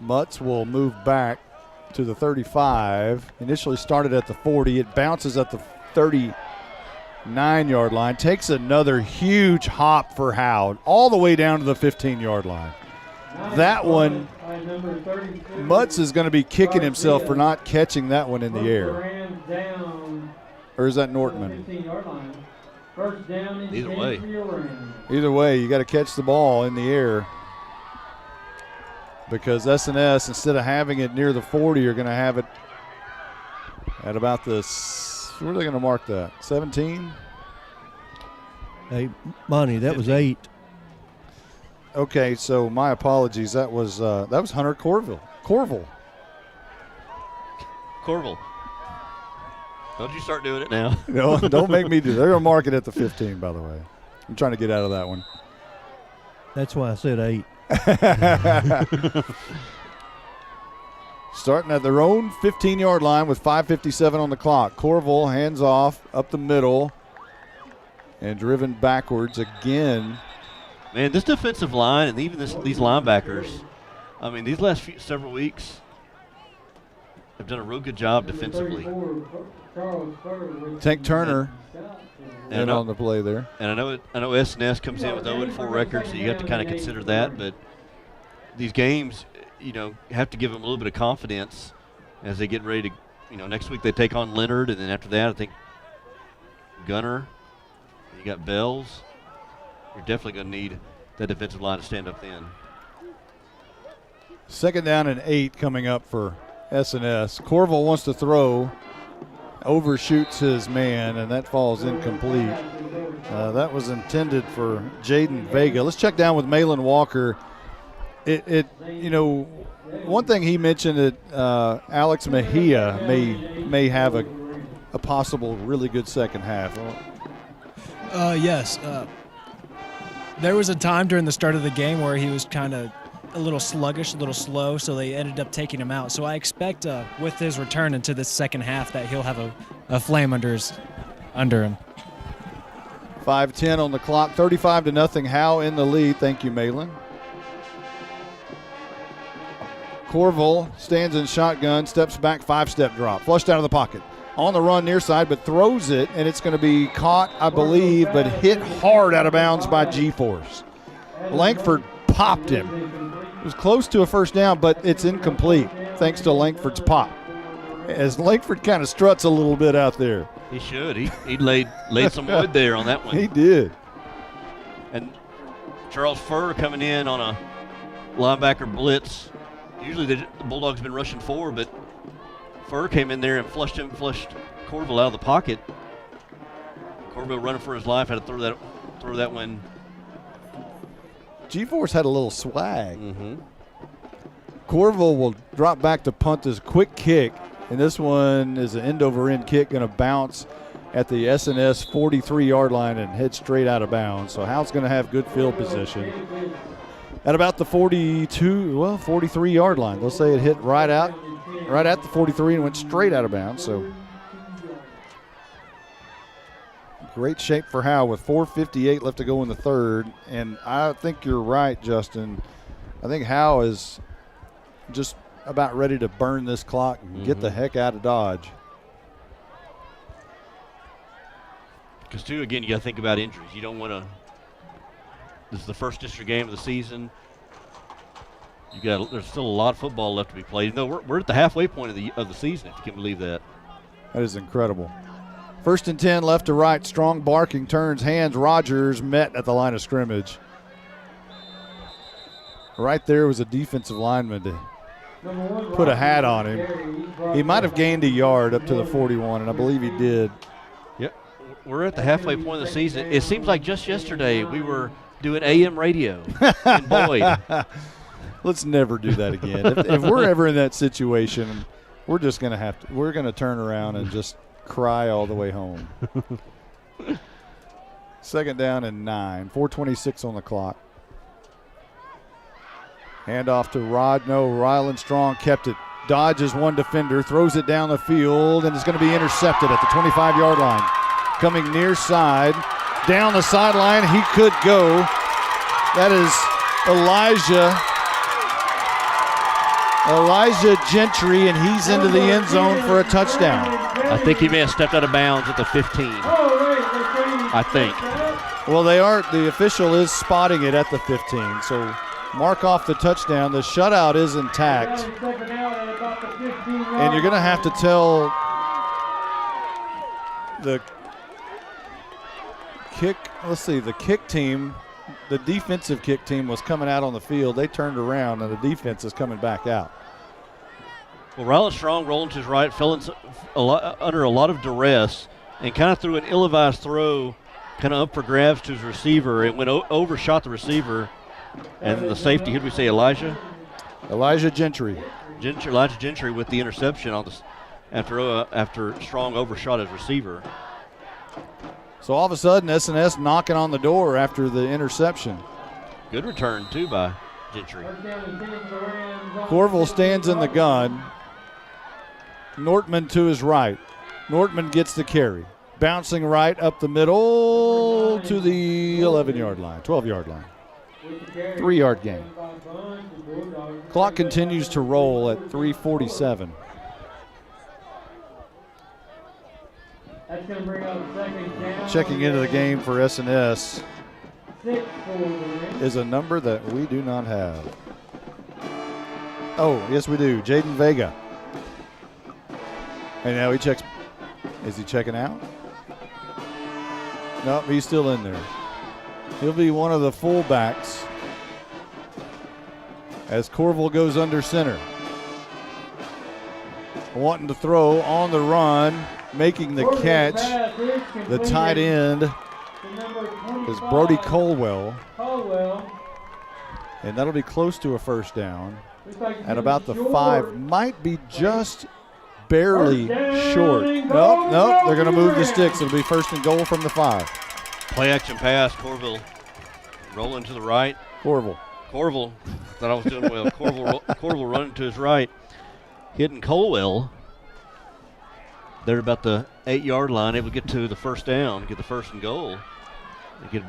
Mutz will move back to the 35. Initially started at the 40. It bounces at the 39-yard line. Takes another huge hop for Howe all the way down to the 15-yard line. That one, Mutz is going to be kicking himself for not catching that one in the air. Or is that Nortman? Either way, you got to catch the ball in the air, because S&S, instead of having it near the 40, are going to have it at about the, where are they going to mark that? 17? Hey, Monty, that 15. Was 8. Okay, so my apologies. That was Hunter Corville. Don't you start doing it now. No, don't make me do it. They're going to mark it at the 15, by the way. I'm trying to get out of that one. That's why I said 8. Starting at their own 15-yard line with 5:57 on the clock. Corville hands off up the middle and driven backwards again. Man, this defensive line and even these linebackers, I mean, these last several weeks have done a real good job defensively. Tank Turner in on the play there. And I know S&S comes in with 0-4 records, so you have to kind of consider that. But these games, have to give them a little bit of confidence as they get ready to, next week they take on Leonard, and then after that I think Gunner. You got Bells. You're definitely going to need that defensive line to stand up then. 2nd down and 8 coming up for S&S. Corville wants to throw, overshoots his man, and that falls incomplete. That was intended for Jaden Vega. Let's check down with Malin Walker. One thing he mentioned that Alex Mejia may have a possible really good second half. Yes. There was a time during the start of the game where he was kind of a little sluggish, a little slow, so they ended up taking him out. So I expect with his return into the second half that he'll have a flame under him. 5:10 on the clock, 35-0. Howe in the lead. Thank you, Malin. Corville stands in shotgun, steps back, 5-step drop, flushed out of the pocket. On the run near side, but throws it, and it's going to be caught, I believe, but hit hard out of bounds by G-Force. Langford popped him. It was close to a first down, but it's incomplete thanks to Langford's pop. As Langford kind of struts a little bit out there. He should. He laid some wood there on that one. He did. And Charles Furr coming in on a linebacker blitz. Usually the Bulldogs have been rushing forward, but Furr came in there and flushed Corville out of the pocket. Corville running for his life, had to throw that one. G-Force had a little swag. Corville will drop back to punt his quick kick, and this one is an end-over-end kick, going to bounce at the S&S 43-yard line and head straight out of bounds. So Howe's going to have good field position at about the 43-yard line. They'll say it hit right at the 43 and went straight out of bounds. So great shape for Howe with 4:58 left to go in the third. And I think you're right, Justin. I think Howe is just about ready to burn this clock and get the heck out of Dodge. Because, too, again, you got to think about injuries. You don't want to – this is the first district game of the season. There's still a lot of football left to be played. No, we're at the halfway point of the season, if you can believe that. That is incredible. 1st and 10, left to right. Strong barking, turns, hands. Rogers met at the line of scrimmage. Right there was a defensive lineman to put a hat on him. He might have gained a yard up to the 41, and I believe he did. Yep. We're at the halfway point of the season. It seems like just yesterday we were doing AM radio in Boyd. Let's never do that again. If we're ever in that situation, we're just going to we're going to turn around and just cry all the way home. 2nd down and 9, 4:26 on the clock. Hand off to Ryland Strong kept it. Dodges one defender, throws it down the field, and is going to be intercepted at the 25-yard line. Coming near side, down the sideline, he could go. That is Elijah Gentry, and he's into the end zone for a touchdown. I think he may have stepped out of bounds at the 15. I think. Well, the official is spotting it at the 15, so mark off the touchdown. The shutout is intact. And you're going to have to tell the kick team, the defensive kick team was coming out on the field. They turned around, and the defense is coming back out. Well, Ryland Strong rolling to his right, fell under a lot of duress, and kind of threw an ill-advised throw kind of up for grabs to his receiver. It went overshot the receiver, and then the safety, who did we say, Elijah Gentry. Elijah Gentry with the interception on after Strong overshot his receiver. So all of a sudden, S&S knocking on the door after the interception. Good return, too, by Gentry. Corville stands in the gun. Nortman to his right. Nortman gets the carry. Bouncing right up the middle to the 11-yard line, 12-yard line. 3-yard gain. Clock continues to roll at 3:47. Checking into the game for S&S is a number that we do not have. Oh, yes we do. Jaden Vega. And now he checks. Is he checking out? Nope, he's still in there. He'll be one of the fullbacks as Corville goes under center. Wanting to throw on the run, making the catch. The tight end is Brody Colwell. And that'll be close to a first down. At about the 5, might be just barely short. Nope, they're going to move the sticks. It'll be first and goal from the 5. Play action pass, Corville rolling to the right. Corville, thought I was doing well. Corville running to his right, hitting Colwell. They're about the 8-yard line, able to get to the first down, get the first and goal, and get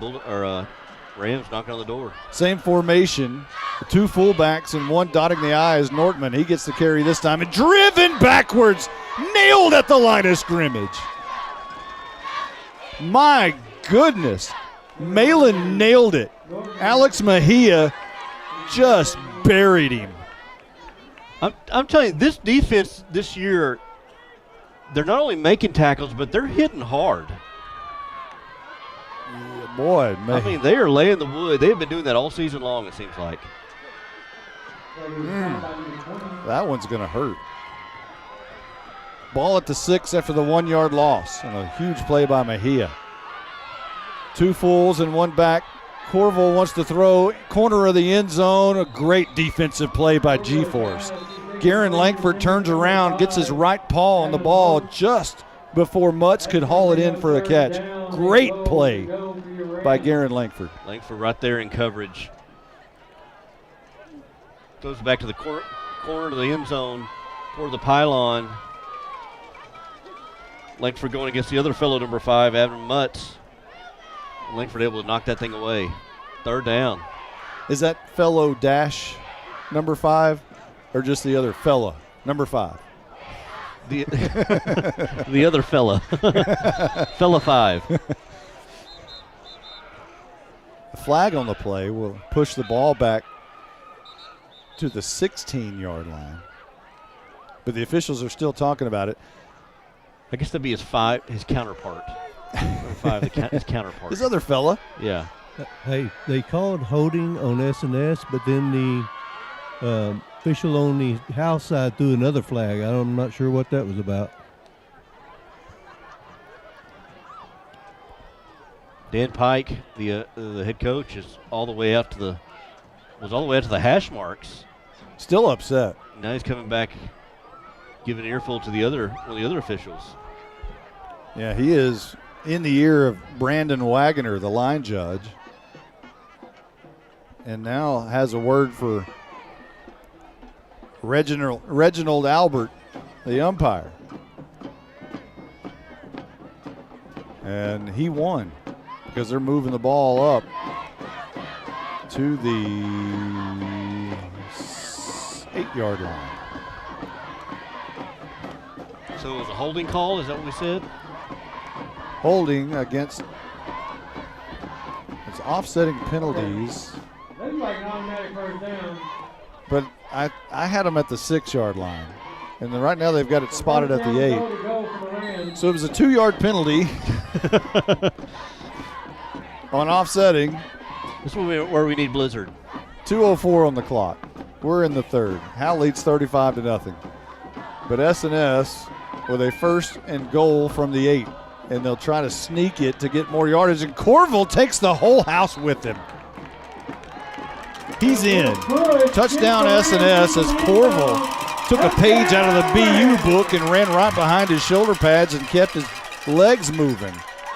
Rams knocking on the door. Same formation, 2 fullbacks and 1 dotting the I is Nortman. He gets the carry this time and driven backwards, nailed at the line of scrimmage. My goodness, Malin nailed it. Alex Mejia just buried him. I'm telling you, this defense this year, they're not only making tackles, but they're hitting hard. Yeah, boy, man. I mean, they are laying the wood. They've been doing that all season long, it seems like. That one's going to hurt. Ball at the 6 after the 1-yard loss, and a huge play by Mejia. 2 fulls and 1 back. Corville wants to throw, corner of the end zone. A great defensive play by G-Force. Garen Langford turns around, gets his right paw on the ball just before Mutz could haul it in for a catch. Great play by Garen Langford. Langford right there in coverage. Goes back to the corner of the end zone toward the pylon. Langford going against the other fellow, number 5, Adam Mutz. Langford able to knock that thing away. 3rd down. Is that fellow dash number 5 or just the other fella, number 5? The other fella. Fella 5. The flag on the play will push the ball back to the 16-yard line. But the officials are still talking about it. I guess that'd be his counterpart. His counterpart. This other fella. Yeah. Hey, they called holding on S&S, but then the official on the Howe side threw another flag. I'm not sure what that was about. Dan Pike, the head coach, is all the way out to the hash marks. Still upset. Now he's coming back, giving an earful to one of the other officials. Yeah, he is in the ear of Brandon Wagoner, the line judge, and now has a word for Reginald Albert, the umpire. And he won because they're moving the ball up to the 8-yard line. So it was a holding call, is that what we said? Holding against, it's offsetting penalties. Looks like an automatic first down. But I had them at the 6-yard line. And then right now they've got it spotted at the 8. So it was a 2-yard penalty on offsetting. This is where we need Blizzard. 2:04 on the clock. We're in the 3rd. Howe leads 35-0. But S&S with a first and goal from the 8. And they'll try to sneak it to get more yardage. And Corville takes the whole house with him. He's in. Touchdown S&S as Corville took a page out of the BU book and ran right behind his shoulder pads and kept his legs moving.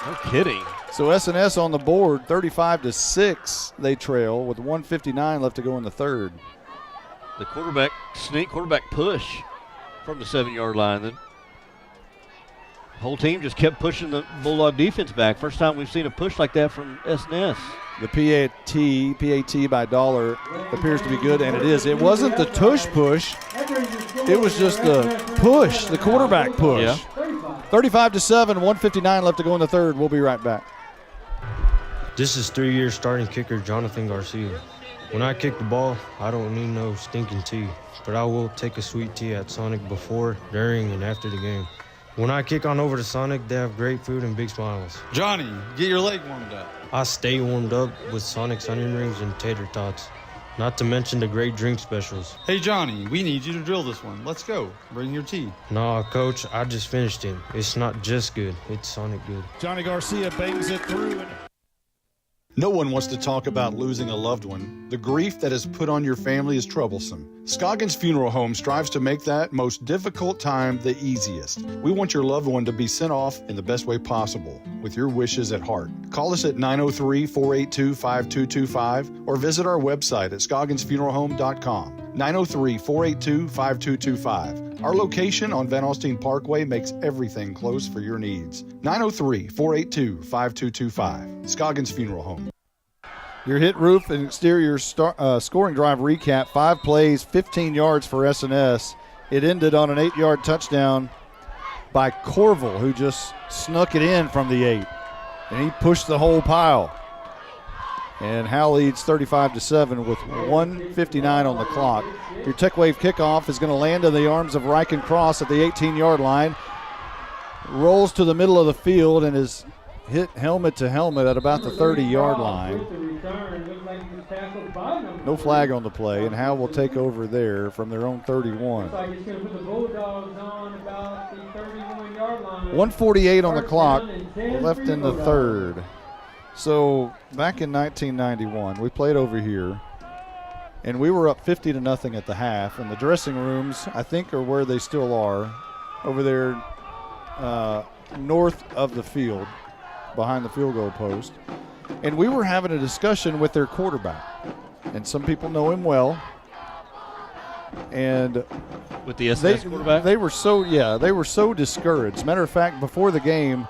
No kidding. So S&S on the board, 35-6. They trail with 1:59 left to go in the 3rd. The quarterback push from the 7-yard line. The whole team just kept pushing the Bulldog defense back. First time we've seen a push like that from S&S. The PAT by Dollar appears to be good, and it is. It wasn't the tush push. It was just the push, the quarterback push. Yeah. 35-7, 1:59 left to go in the third. We'll be right back. This is 3-year starting kicker Jonathan Garcia. When I kick the ball, I don't need no stinking tea, but I will take a sweet tea at Sonic before, during, and after the game. When I kick on over to Sonic, they have great food and big smiles. Johnny, get your leg warmed up. I stay warmed up with Sonic's onion rings and tater tots, not to mention the great drink specials. Hey, Johnny, we need you to drill this one. Let's go. Bring your tea. Nah, Coach, I just finished it. It's not just good, it's Sonic good. Johnny Garcia bangs it through. No one wants to talk about losing a loved one. The grief that is put on your family is troublesome. Scoggins Funeral Home strives to make that most difficult time the easiest. We want your loved one to be sent off in the best way possible, with your wishes at heart. Call us at 903-482-5225 or visit our website at scogginsfuneralhome.com. 903-482-5225. Our location on Van Alstyne Parkway makes everything close for your needs. 903-482-5225. Scoggins Funeral Home. Your hit roof and exterior scoring drive recap. 5 plays, 15 yards for S&S. It ended on an 8-yard touchdown by Corville, who just snuck it in from the 8. And he pushed the whole pile. And Howe leads 35-7 with 1:59 on the clock. Your Tech Wave kickoff is going to land in the arms of Riken Cross at the 18-yard line. Rolls to the middle of the field and is hit helmet to helmet at about the 30-yard line. No flag on the play, and Howe will take over there from their own 31. 1:48 on the clock, left in the third. So back in 1991, we played over here, and we were up 50-0 at the half, and the dressing rooms, I think, are where they still are, over there north of the field, behind the field goal post. And we were having a discussion with their quarterback, and some people know him well. And with the S&S quarterback, they were so discouraged. Matter of fact, before the game,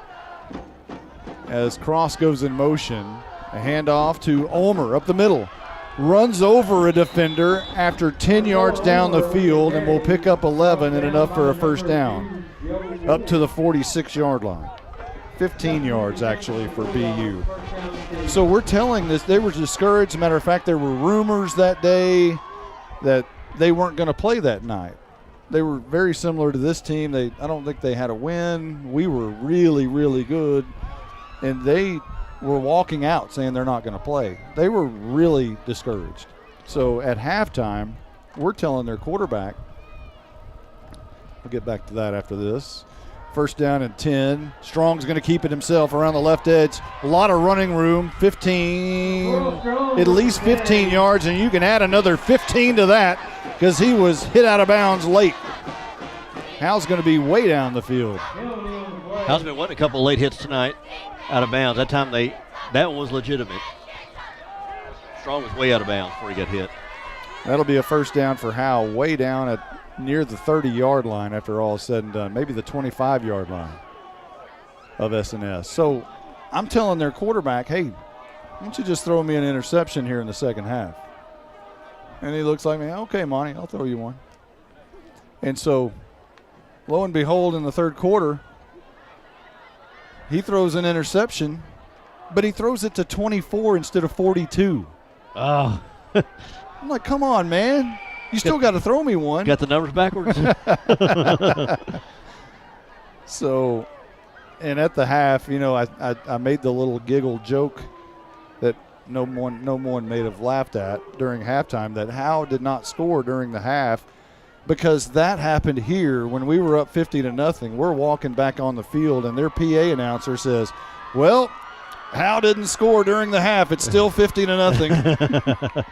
as Cross goes in motion, a handoff to Ulmer up the middle, runs over a defender after 10 yards down the field, and will pick up 11 and enough for a first down up to the 46-yard line. 15 yards actually for BU. So we're telling this, they were discouraged. Matter of fact, there were rumors that day that they weren't going to play that night. They were very similar to this team. I don't think they had a win. We were really, really good. And they were walking out saying they're not going to play. They were really discouraged. So at halftime, we're telling their quarterback, we'll get back to that after this. First down and 10. Strong's going to keep it himself around the left edge. A lot of running room. 15, at least 15 yards, and you can add another 15 to that because he was hit out of bounds late. Howe's going to be way down the field. Howe's been wanting a couple late hits tonight out of bounds. That time that one was legitimate. Strong was way out of bounds before he got hit. That'll be a first down for Howe, way down at near the 30-yard line after all is said and done, maybe the 25-yard line of S&S. So I'm telling their quarterback, hey, why don't you just throw me an interception here in the second half? And he looks like me, okay, Monty, I'll throw you one. And so, lo and behold, in the third quarter, he throws an interception, but he throws it to 24 instead of 42. Oh. I'm like, come on, man. You still got to throw me one. Got the numbers backwards. So, and at the half, I made the little giggle joke that no one may have laughed at during halftime, that Howe did not score during the half, because that happened here when we were up 50-0. We're walking back on the field, and their PA announcer says, well, Howe didn't score during the half. It's still 50-0.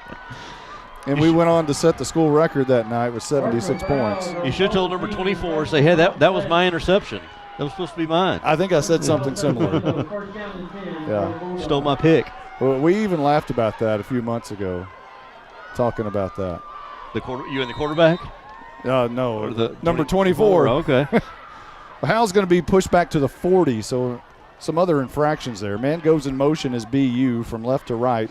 And we went on to set the school record that night with 76 points. You should have told number 24, say, hey, that was my interception. That was supposed to be mine. I think I said something similar. Yeah. Stole my pick. Well, we even laughed about that a few months ago, talking about that. You and the quarterback? No, the number 24. Okay. Howe's going to be pushed back to the 40, so some other infractions there. Man goes in motion as BU from left to right,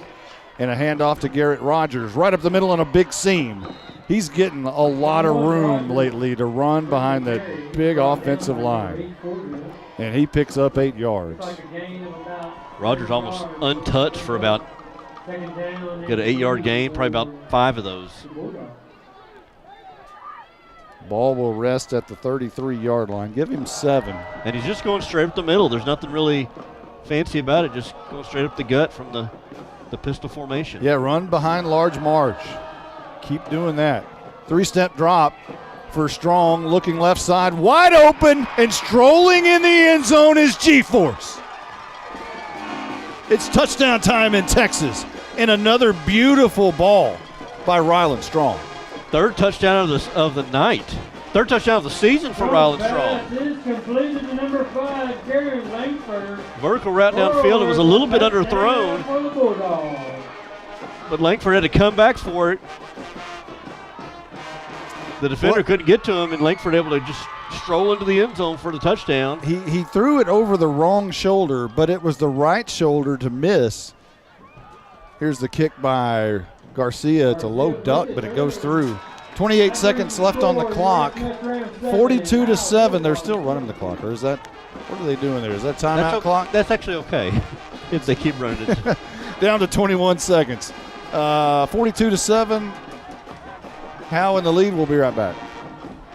and a handoff to Garrett Rogers right up the middle on a big seam. He's getting a lot of room lately to run behind that big offensive line, and he picks up 8 yards. Rogers almost untouched for about, got an 8-yard gain, probably about 5 of those. Ball will rest at the 33-yard line. Give him 7. And he's just going straight up the middle. There's nothing really fancy about it, just going straight up the gut from the pistol formation. Yeah, run behind large march. Keep doing that. 3-step drop for Strong, looking left side, wide open, and strolling in the end zone is G-Force. It's touchdown time in Texas, and another beautiful ball by Ryland Strong. Third touchdown of the night. Third touchdown of the season for Ryland Strong. This is completed to number 5, Gary Langford. Vertical route downfield. It was a little bit underthrown, For the Bulldogs. but Langford had to come back for it. The defender couldn't get to him, and Langford able to just stroll into the end zone for the touchdown. He threw it over the wrong shoulder, but it was the right shoulder to miss. Here's the kick by Garcia. It's a low duck, but it goes through. 28 seconds left on the clock. 42-7. They're still running the clock, or is that? What are they doing there? Is that timeout clock? That's actually okay if they keep running it. Down to 21 seconds. 42-7. Howe in the lead. We'll be right back.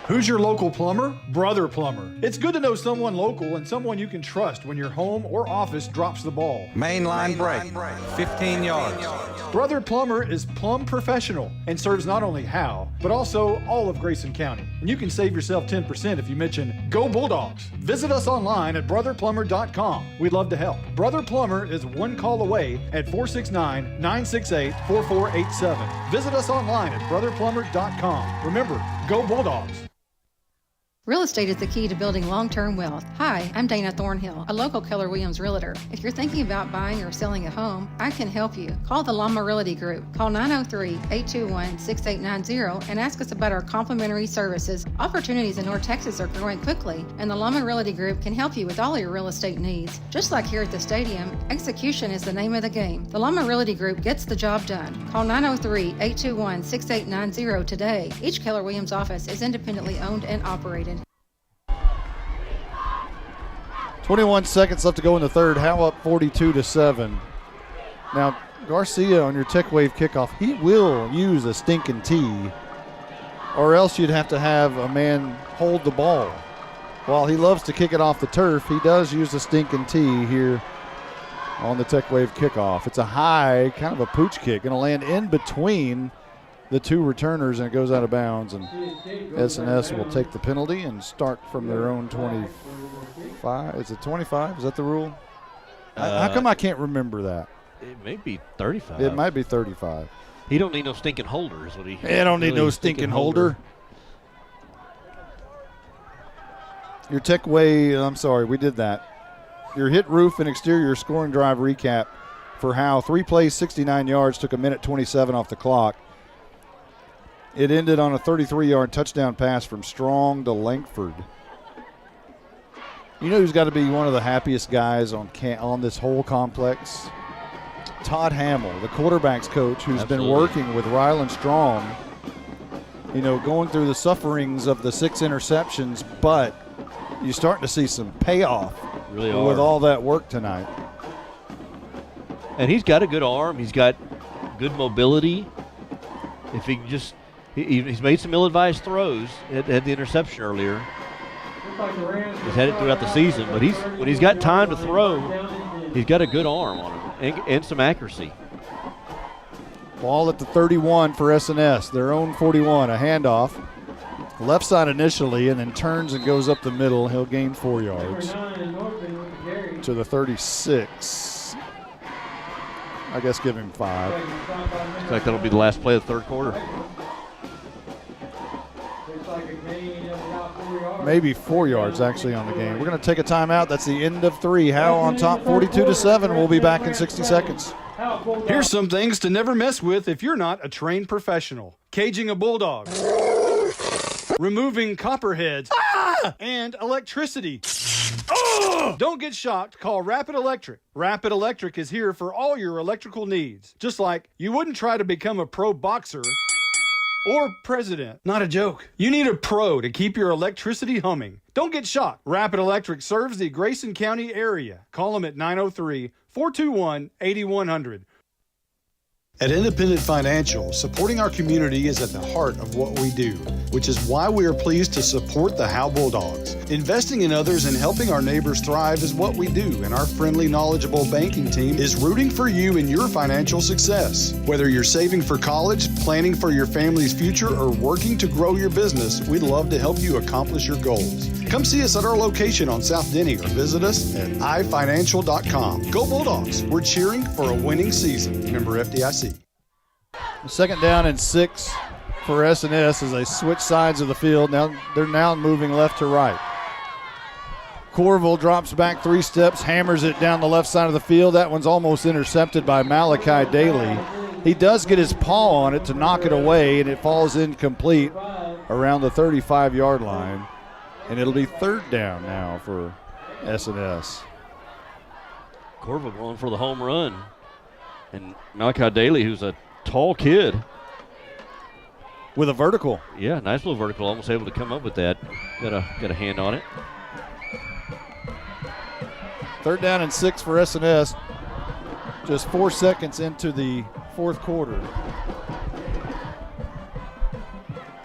Who's your local plumber? Brother Plumber. It's good to know someone local and someone you can trust when your home or office drops the ball. Mainline break, 15 yards. Brother Plumber is plumb professional and serves not only Howe, but also all of Grayson County. And you can save yourself 10% if you mention Go Bulldogs. Visit us online at brotherplumber.com. We'd love to help. Brother Plumber is one call away at 469-968-4487. Visit us online at brotherplumber.com. Remember, Go Bulldogs. Real estate is the key to building long-term wealth. Hi, I'm Dana Thornhill, a local Keller Williams realtor. If you're thinking about buying or selling a home, I can help you. Call the Llama Realty Group. Call 903-821-6890 and ask us about our complimentary services. Opportunities in North Texas are growing quickly, and the Llama Realty Group can help you with all your real estate needs. Just like here at the stadium, execution is the name of the game. The Llama Realty Group gets the job done. Call 903-821-6890 today. Each Keller Williams office is independently owned and operated. 21 seconds left to go in the third. Howe up 42-7. Now, Garcia on your Tech Wave kickoff, he will use a stinking tee, or else you'd have to have a man hold the ball. While he loves to kick it off the turf, he does use a stinking tee here on the Tech Wave kickoff. It's a high, kind of a pooch kick, going to land in between the two returners, and it goes out of bounds, and S&S will take the penalty and start from their own 25. Is it 25? Is that the rule? How come I can't remember that? It may be 35. It might be 35. He don't need no stinking holder is what he. He don't need no stinking holder. Your Tech Wave, I'm sorry, we did that. Your hit roof and exterior scoring drive recap for Howe. 3 plays, 69 yards, took a minute 27 off the clock. It ended on a 33-yard touchdown pass from Strong to Langford. You know who's got to be one of the happiest guys on this whole complex? Todd Hamill, the quarterback's coach, who's been working with Ryland Strong, you know, going through the sufferings of the 6 interceptions, but you're starting to see some payoff with all that work tonight. And he's got a good arm. He's got good mobility. If he just he's made some ill-advised throws. Had the interception earlier. He's had it throughout the season, but when he's got time to throw, he's got a good arm on him and some accuracy. Ball at the 31 for S&S, their own 41, a handoff. Left side initially, and then turns and goes up the middle. He'll gain 4 yards to the 36. I guess give him 5. Looks like that'll be the last play of the third quarter. Maybe 4 yards actually on the game. We're going to take a timeout. That's the end of 3. Howe on top 42-7. We'll be back in 60 seconds. Here's some things to never mess with if you're not a trained professional. Caging a bulldog. removing copperheads, and electricity. Don't get shocked. Call Rapid Electric. Rapid Electric is here for all your electrical needs. Just like you wouldn't try to become a pro boxer or president. Not a joke. You need a pro to keep your electricity humming. Don't get shocked. Rapid Electric serves the Grayson County area. Call them at 903-421-8100. At Independent Financial, supporting our community is at the heart of what we do, which is why we are pleased to support the Howe Bulldogs. Investing in others and helping our neighbors thrive is what we do, and our friendly, knowledgeable banking team is rooting for you in your financial success. Whether you're saving for college, planning for your family's future, or working to grow your business, we'd love to help you accomplish your goals. Come see us at our location on South Denny or visit us at ifinancial.com. Go Bulldogs! We're cheering for a winning season. Member FDIC. Second down and 6 for S&S as they switch sides of the field. Now they're moving left to right. Corville drops back 3 steps, hammers it down the left side of the field. That one's almost intercepted by Malachi Daly. He does get his paw on it to knock it away, and it falls incomplete around the 35-yard line. And it'll be third down now for S&S. Corville going for the home run. And Malachi Daly, who's a tall kid. With a vertical. Yeah, nice little vertical. Almost able to come up with that. Got a hand on it. Third down and 6 for S&S. Just 4 seconds into the fourth quarter.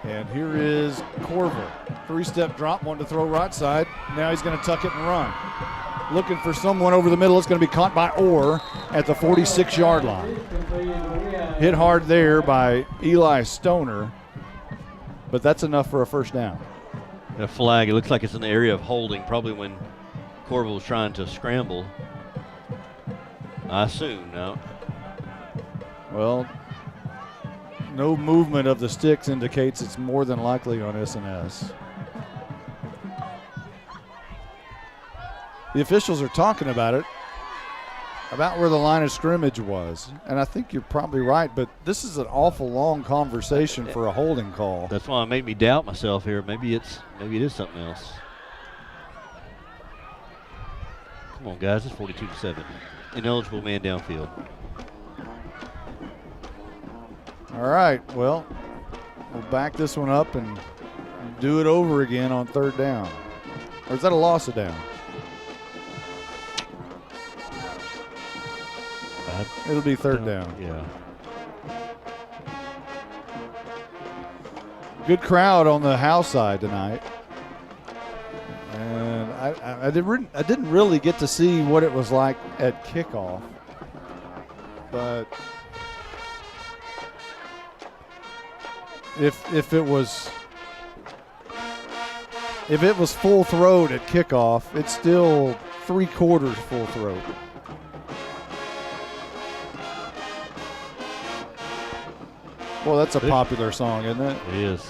And here is Corville. 3-step drop, one to throw right side. Now he's going to tuck it and run. Looking for someone over the middle. It's going to be caught by Orr at the 46-yard line. Hit hard there by Eli Stoner, but that's enough for a first down. And a flag. It looks like it's in the area of holding, probably when Corville was trying to scramble. I assume, no. Well, no movement of the sticks indicates it's more than likely on S&S. The officials are talking about it, about where the line of scrimmage was. And I think you're probably right, but this is an awful long conversation for a holding call. That's why it made me doubt myself here. Maybe it is something else. Come on, guys. It's 42-7. Ineligible man downfield. All right. Well, we'll back this one up and do it over again on third down. Or is that a loss of down? It'll be third down. Yeah. Good crowd on the Howe side tonight. And I didn't really get to see what it was like at kickoff. But if it was full throat at kickoff, it's still 3/4 full throat. Well, that's a popular song, isn't it? It is.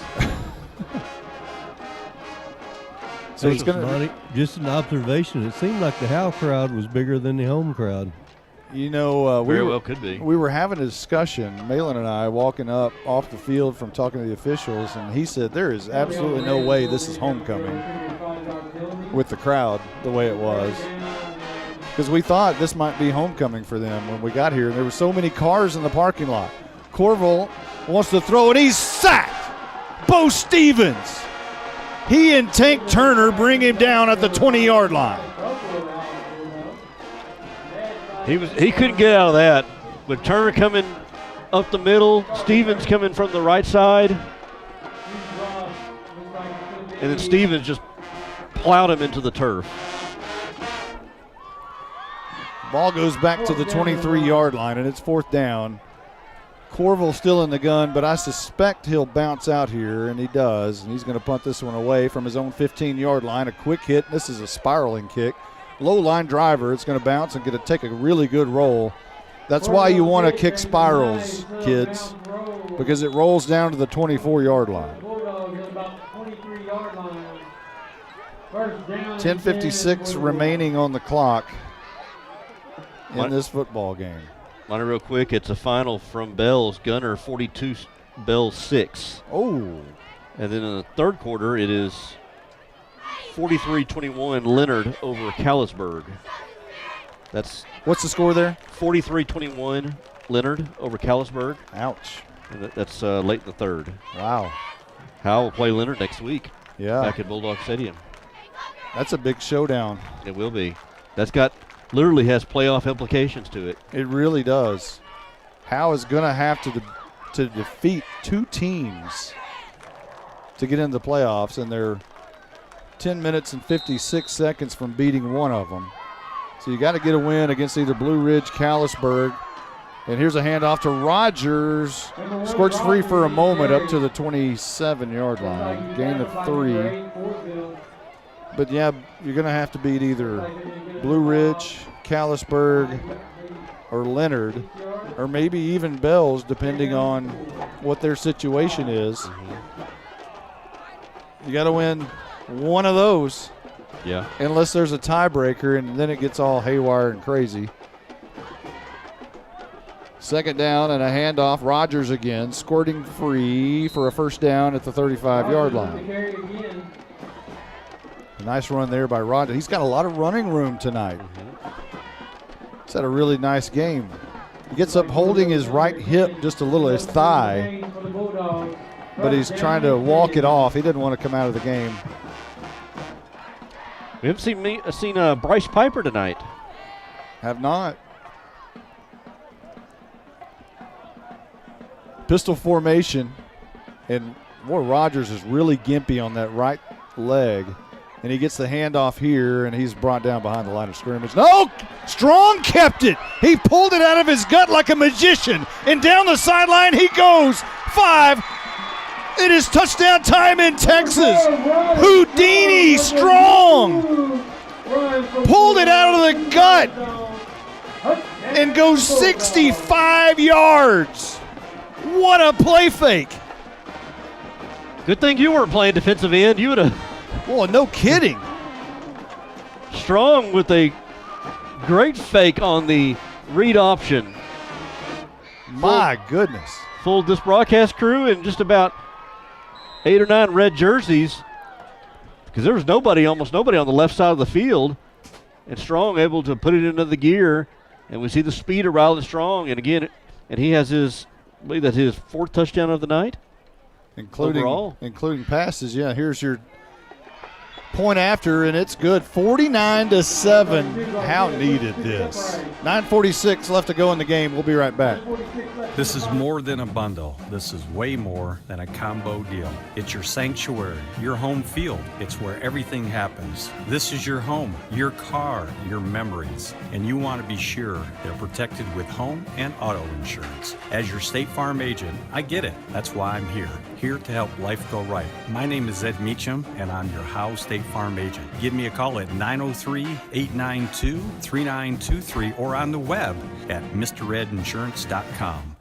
So it's gonna just an observation. It seemed like the Howe crowd was bigger than the home crowd. You know, Very well could be. We were having a discussion, Malin and I, walking up off the field from talking to the officials, and he said there is absolutely no way this is homecoming with the crowd the way it was. Because we thought this might be homecoming for them when we got here, and there were so many cars in the parking lot. Corville wants to throw, and he's sacked. Bo Stevens. He and Tank Turner bring him down at the 20-yard line. He couldn't get out of that. With Turner coming up the middle, Stevens coming from the right side, and then Stevens just plowed him into the turf. Ball goes back to the 23-yard line, and it's fourth down. Corville still in the gun, but I suspect he'll bounce out here, and he does. And he's going to punt this one away from his own 15-yard line. A quick hit. This is a spiraling kick. Low line driver. It's going to bounce and take a really good roll. That's why you want to kick spirals, kids, because it rolls down to the 24-yard line. 10:56 remaining on the clock in this football game. Money real quick, it's a final from Bells. Gunner 42, Bells 6. Oh, And then in the third quarter, it is 43-21 Leonard over Callisburg. What's the score there? 43-21 Leonard over Callisburg. Ouch. And that's late in the third. Wow. Howe will play Leonard next week. Yeah. Back at Bulldog Stadium. That's a big showdown. It will be. That's literally has playoff implications to it. It really does. Howe is going to have to defeat two teams to get into the playoffs, and they're 10 minutes and 56 seconds from beating one of them. So you got to get a win against either Blue Ridge, Callisburg. And here's a handoff to Rogers. Squirts free for a moment up to the 27-yard line. Gain of 3. But, yeah, you're going to have to beat either Blue Ridge, Callisburg, or Leonard, or maybe even Bells, depending on what their situation is. You got to win one of those. Yeah. Unless there's a tiebreaker, and then it gets all haywire and crazy. Second down and a handoff. Rogers again, squirting free for a first down at the 35-yard line. A nice run there by Rogers. He's got a lot of running room tonight. He's had a really nice game. He gets up holding his right hip just a little, his thigh, but he's trying to walk it off. He didn't want to come out of the game. We haven't seen Bryce Piper tonight. Have not. Pistol formation, and boy, Rogers is really gimpy on that right leg, and he gets the handoff here, and he's brought down behind the line of scrimmage. No! Strong kept it. He pulled it out of his gut like a magician, and down the sideline he goes. 5. It is touchdown time in Texas. Houdini Strong pulled it out of the gut and goes 65 yards. What a play fake. Good thing you weren't playing defensive end. You would have. Well, no kidding. Strong with a great fake on the read option. My goodness. Fooled this broadcast crew and just about 8 or 9 red jerseys, because there was almost nobody on the left side of the field, and Strong able to put it into the gear, and we see the speed of Riley Strong, and again, and he has I believe that's his 4th touchdown of the night, including passes. Yeah, here's your point after, and it's good. 49-7. How needed this? 9:46 left to go in the game. We'll be right back. This is more than a bundle. This is way more than a combo deal. It's your sanctuary, your home field. It's where everything happens. This is your home, your car, your memories. And you want to be sure they're protected with home and auto insurance. As your State Farm agent, I get it. That's why I'm here to help life go right. My name is Ed Meacham, and I'm your Howe State Farm agent. Give me a call at 903-892-3923 or on the web at MrRedInsurance.com.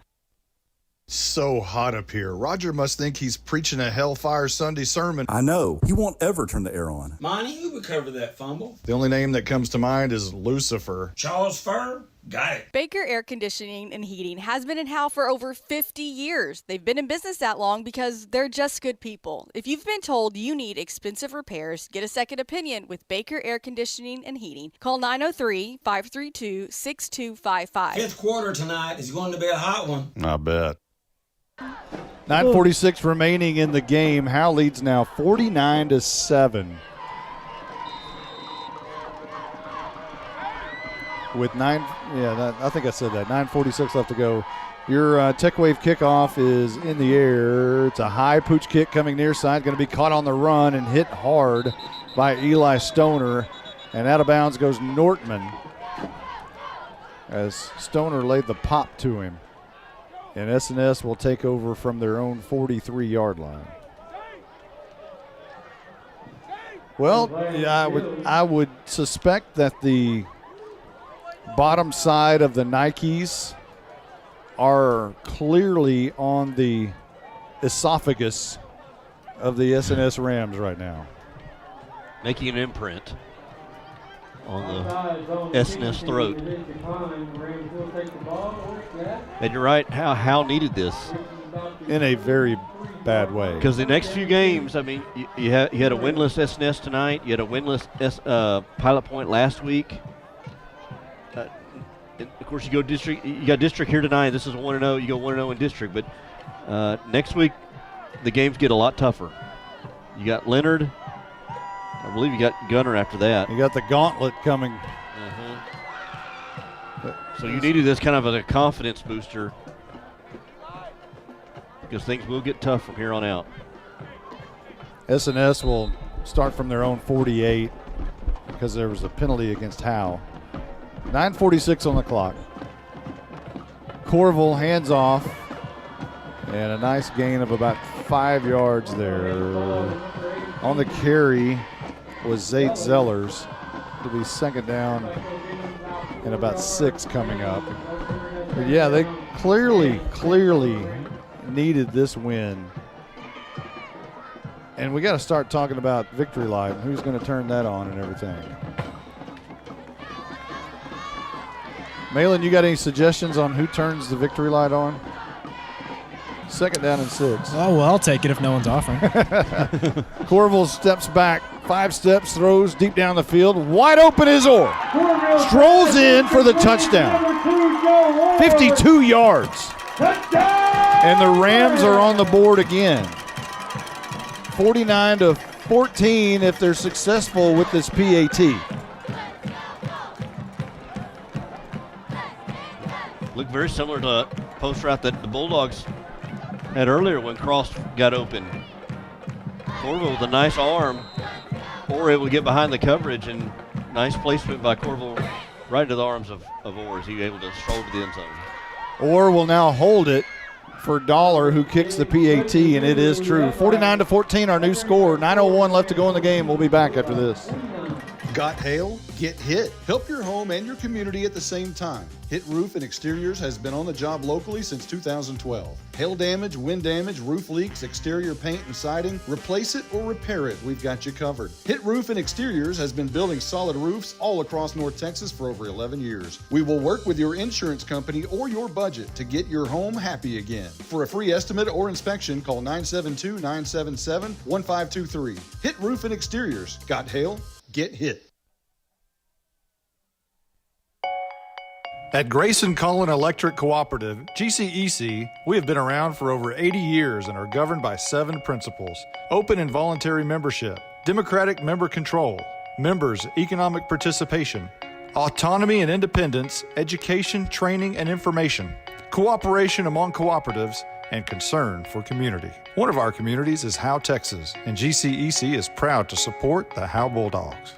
So hot up here. Roger must think he's preaching a Hellfire Sunday sermon. I know. He won't ever turn the air on. Monty, who recovered that fumble? The only name that comes to mind is Lucifer. Charles Furr? Got it. Baker Air Conditioning and Heating has been in Howe for over 50 years. They've been in business that long because they're just good people. If you've been told you need expensive repairs, get a second opinion with Baker Air Conditioning and Heating. Call 903-532-6255. Fifth quarter tonight is going to be a hot one. I bet. 9:46 remaining in the game. Howe leads now 49-7. With I think I said that. 9:46 left to go. Your Tech Wave kickoff is in the air. It's a high pooch kick coming near side. Going to be caught on the run and hit hard by Eli Stoner. And out of bounds goes Nortman as Stoner laid the pop to him. And S&S will take over from their own 43-yard line. Well, yeah, I would suspect that the bottom side of the Nikes are clearly on the esophagus of the S&S Rams right now. Making an imprint on the S&S throat. And you're right, Howe needed this. in a very bad way. Because the next few games, I mean, you had a winless SNS tonight. You had a winless Pilot Point last week. Of course, you go district. You got district here tonight. This is 1-0. You go 1-0 in district. But next week, the games get a lot tougher. You got Leonard. I believe you got Gunner after that. You got the gauntlet coming. So you needed this kind of a confidence booster because things will get tough from here on out. SNS will start from their own 48 because there was a penalty against Howe. 9:46 on the clock. Corville hands off, and a nice gain of about 5 yards there. On the carry was Zayd Zellers. It'll be second down and about 6 coming up. But yeah, they clearly needed this win. And we got to start talking about victory light and who's going to turn that on and everything. Malin, you got any suggestions on who turns the victory light on? Second down and 6. Oh, well, I'll take it if no one's offering. Corville steps back, 5 steps, throws deep down the field. Wide open is Orr. Strolls in for the touchdown. 52 yards. And the Rams are on the board again. 49-14 if they're successful with this PAT. Looked very similar to a post route that the Bulldogs had earlier when Cross got open. Corville with a nice arm, Orr able to get behind the coverage, and nice placement by Corville right into the arms of Orr as he able to stroll to the end zone. Orr will now hold it for Dollar, who kicks the PAT, and it is true. 49-14, our new score. 9:01 left to go in the game. We'll be back after this. Got hail? Get Hit. Help your home and your community at the same time. Hit Roof and Exteriors has been on the job locally since 2012. Hail damage, wind damage, roof leaks, exterior paint and siding, replace it or repair it, we've got you covered. Hit Roof and Exteriors has been building solid roofs all across North Texas for over 11 years. We will work with your insurance company or your budget to get your home happy again. For a free estimate or inspection, call 972-977-1523. Hit Roof and Exteriors. Got hail? Get hit. At Grayson Cullen Electric Cooperative, GCEC, we have been around for over 80 years and are governed by 7 principles: open and voluntary membership, democratic member control, members' economic participation, autonomy and independence, education, training, and information, cooperation among cooperatives, and concern for community. One of our communities is Howe, Texas, and GCEC is proud to support the Howe Bulldogs.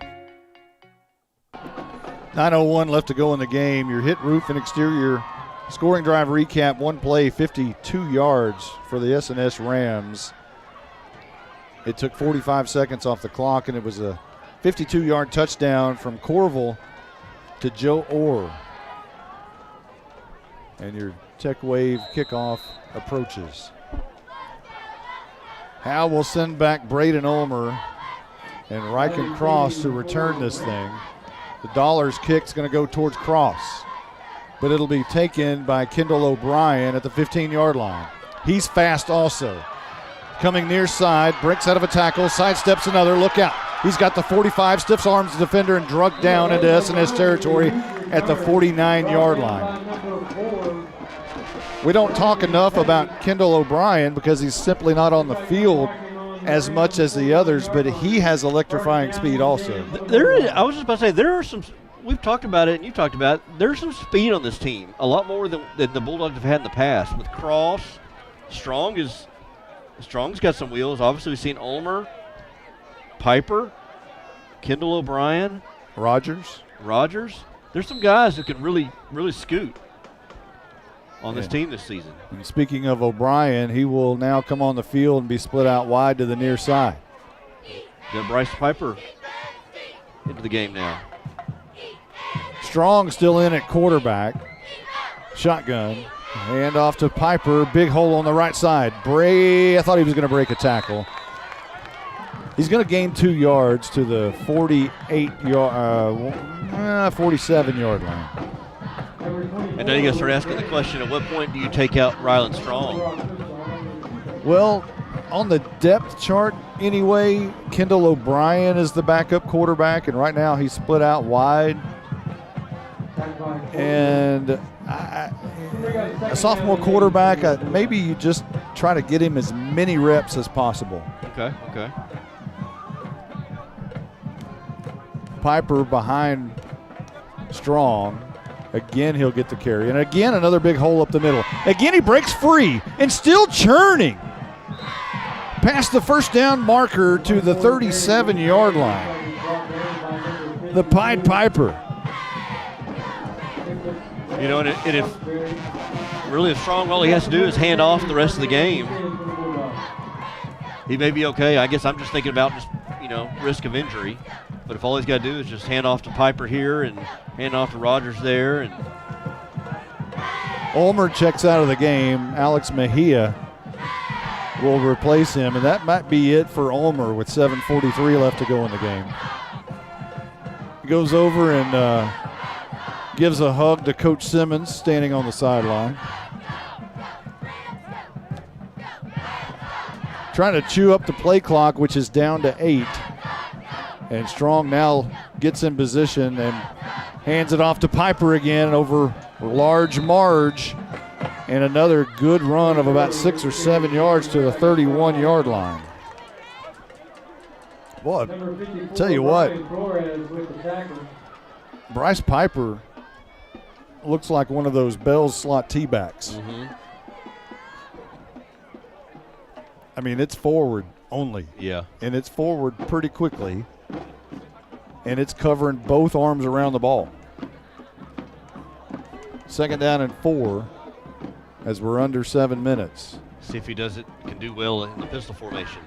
9:01 left to go in the game. Your Hit Roof and Exterior scoring drive recap, one play, 52 yards for the SNS Rams. It took 45 seconds off the clock, and it was a 52-yard touchdown from Corville to Joe Orr. And your Tech Wave kickoff approaches. Howe will send back Braden Ulmer and Ryken Cross to return this thing. The Dollars kick's going to go towards Cross, but it'll be taken by Kendall O'Brien at the 15-yard line. He's fast also. Coming near side, breaks out of a tackle, sidesteps another, look out. He's got the 45, stiffs arms the defender, and drugged down into SNS territory at the 49-yard line. We don't talk enough about Kendall O'Brien because he's simply not on the field as much as the others, but he has electrifying speed also. I was just about to say, there are some, we've talked about it and you talked about it, there's some speed on this team, a lot more than the Bulldogs have had in the past. With Cross, Strong's got some wheels. Obviously, we've seen Ulmer, Piper, Kendall O'Brien. Rogers. There's some guys who can really, really scoot on this team this season. And speaking of O'Brien, he will now come on the field and be split out wide to the near side. Then Bryce Piper into the game now. Strong still in at quarterback. Shotgun. Hand off to Piper. Big hole on the right side. I thought he was going to break a tackle. He's going to gain 2 yards to the 47-yard line. And now you got to start asking the question, at what point do you take out Rylan Strong? Well, on the depth chart anyway, Kendall O'Brien is the backup quarterback, and right now he's split out wide. And a sophomore quarterback, maybe you just try to get him as many reps as possible. Okay. Piper behind Strong. Again, he'll get the carry. And again, another big hole up the middle. Again, he breaks free and still churning. Past the first down marker to the 37-yard line. The Pied Piper. You know, and if really Strong, all he has to do is hand off the rest of the game. He may be okay. I guess I'm just thinking about just, risk of injury. But if all he's got to do is just hand off to Piper here and hand off to Rogers there. And Ulmer checks out of the game. Alex Mejia will replace him, and that might be it for Ulmer with 7:43 left to go in the game. He goes over and gives a hug to Coach Simmons standing on the sideline. Trying to chew up the play clock, which is down to 8. And Strong now gets in position and hands it off to Piper again over large marge. And another good run of about 6 or 7 yards to the 31-yard line. Boy, I'll tell you what, Bryce Piper looks like one of those Bell's slot T-backs. Mm-hmm. I mean, it's forward only. Yeah. And it's forward pretty quickly. And it's covering both arms around the ball. 2nd down and 4 as we're under 7 minutes. see if he can do well in the pistol formation.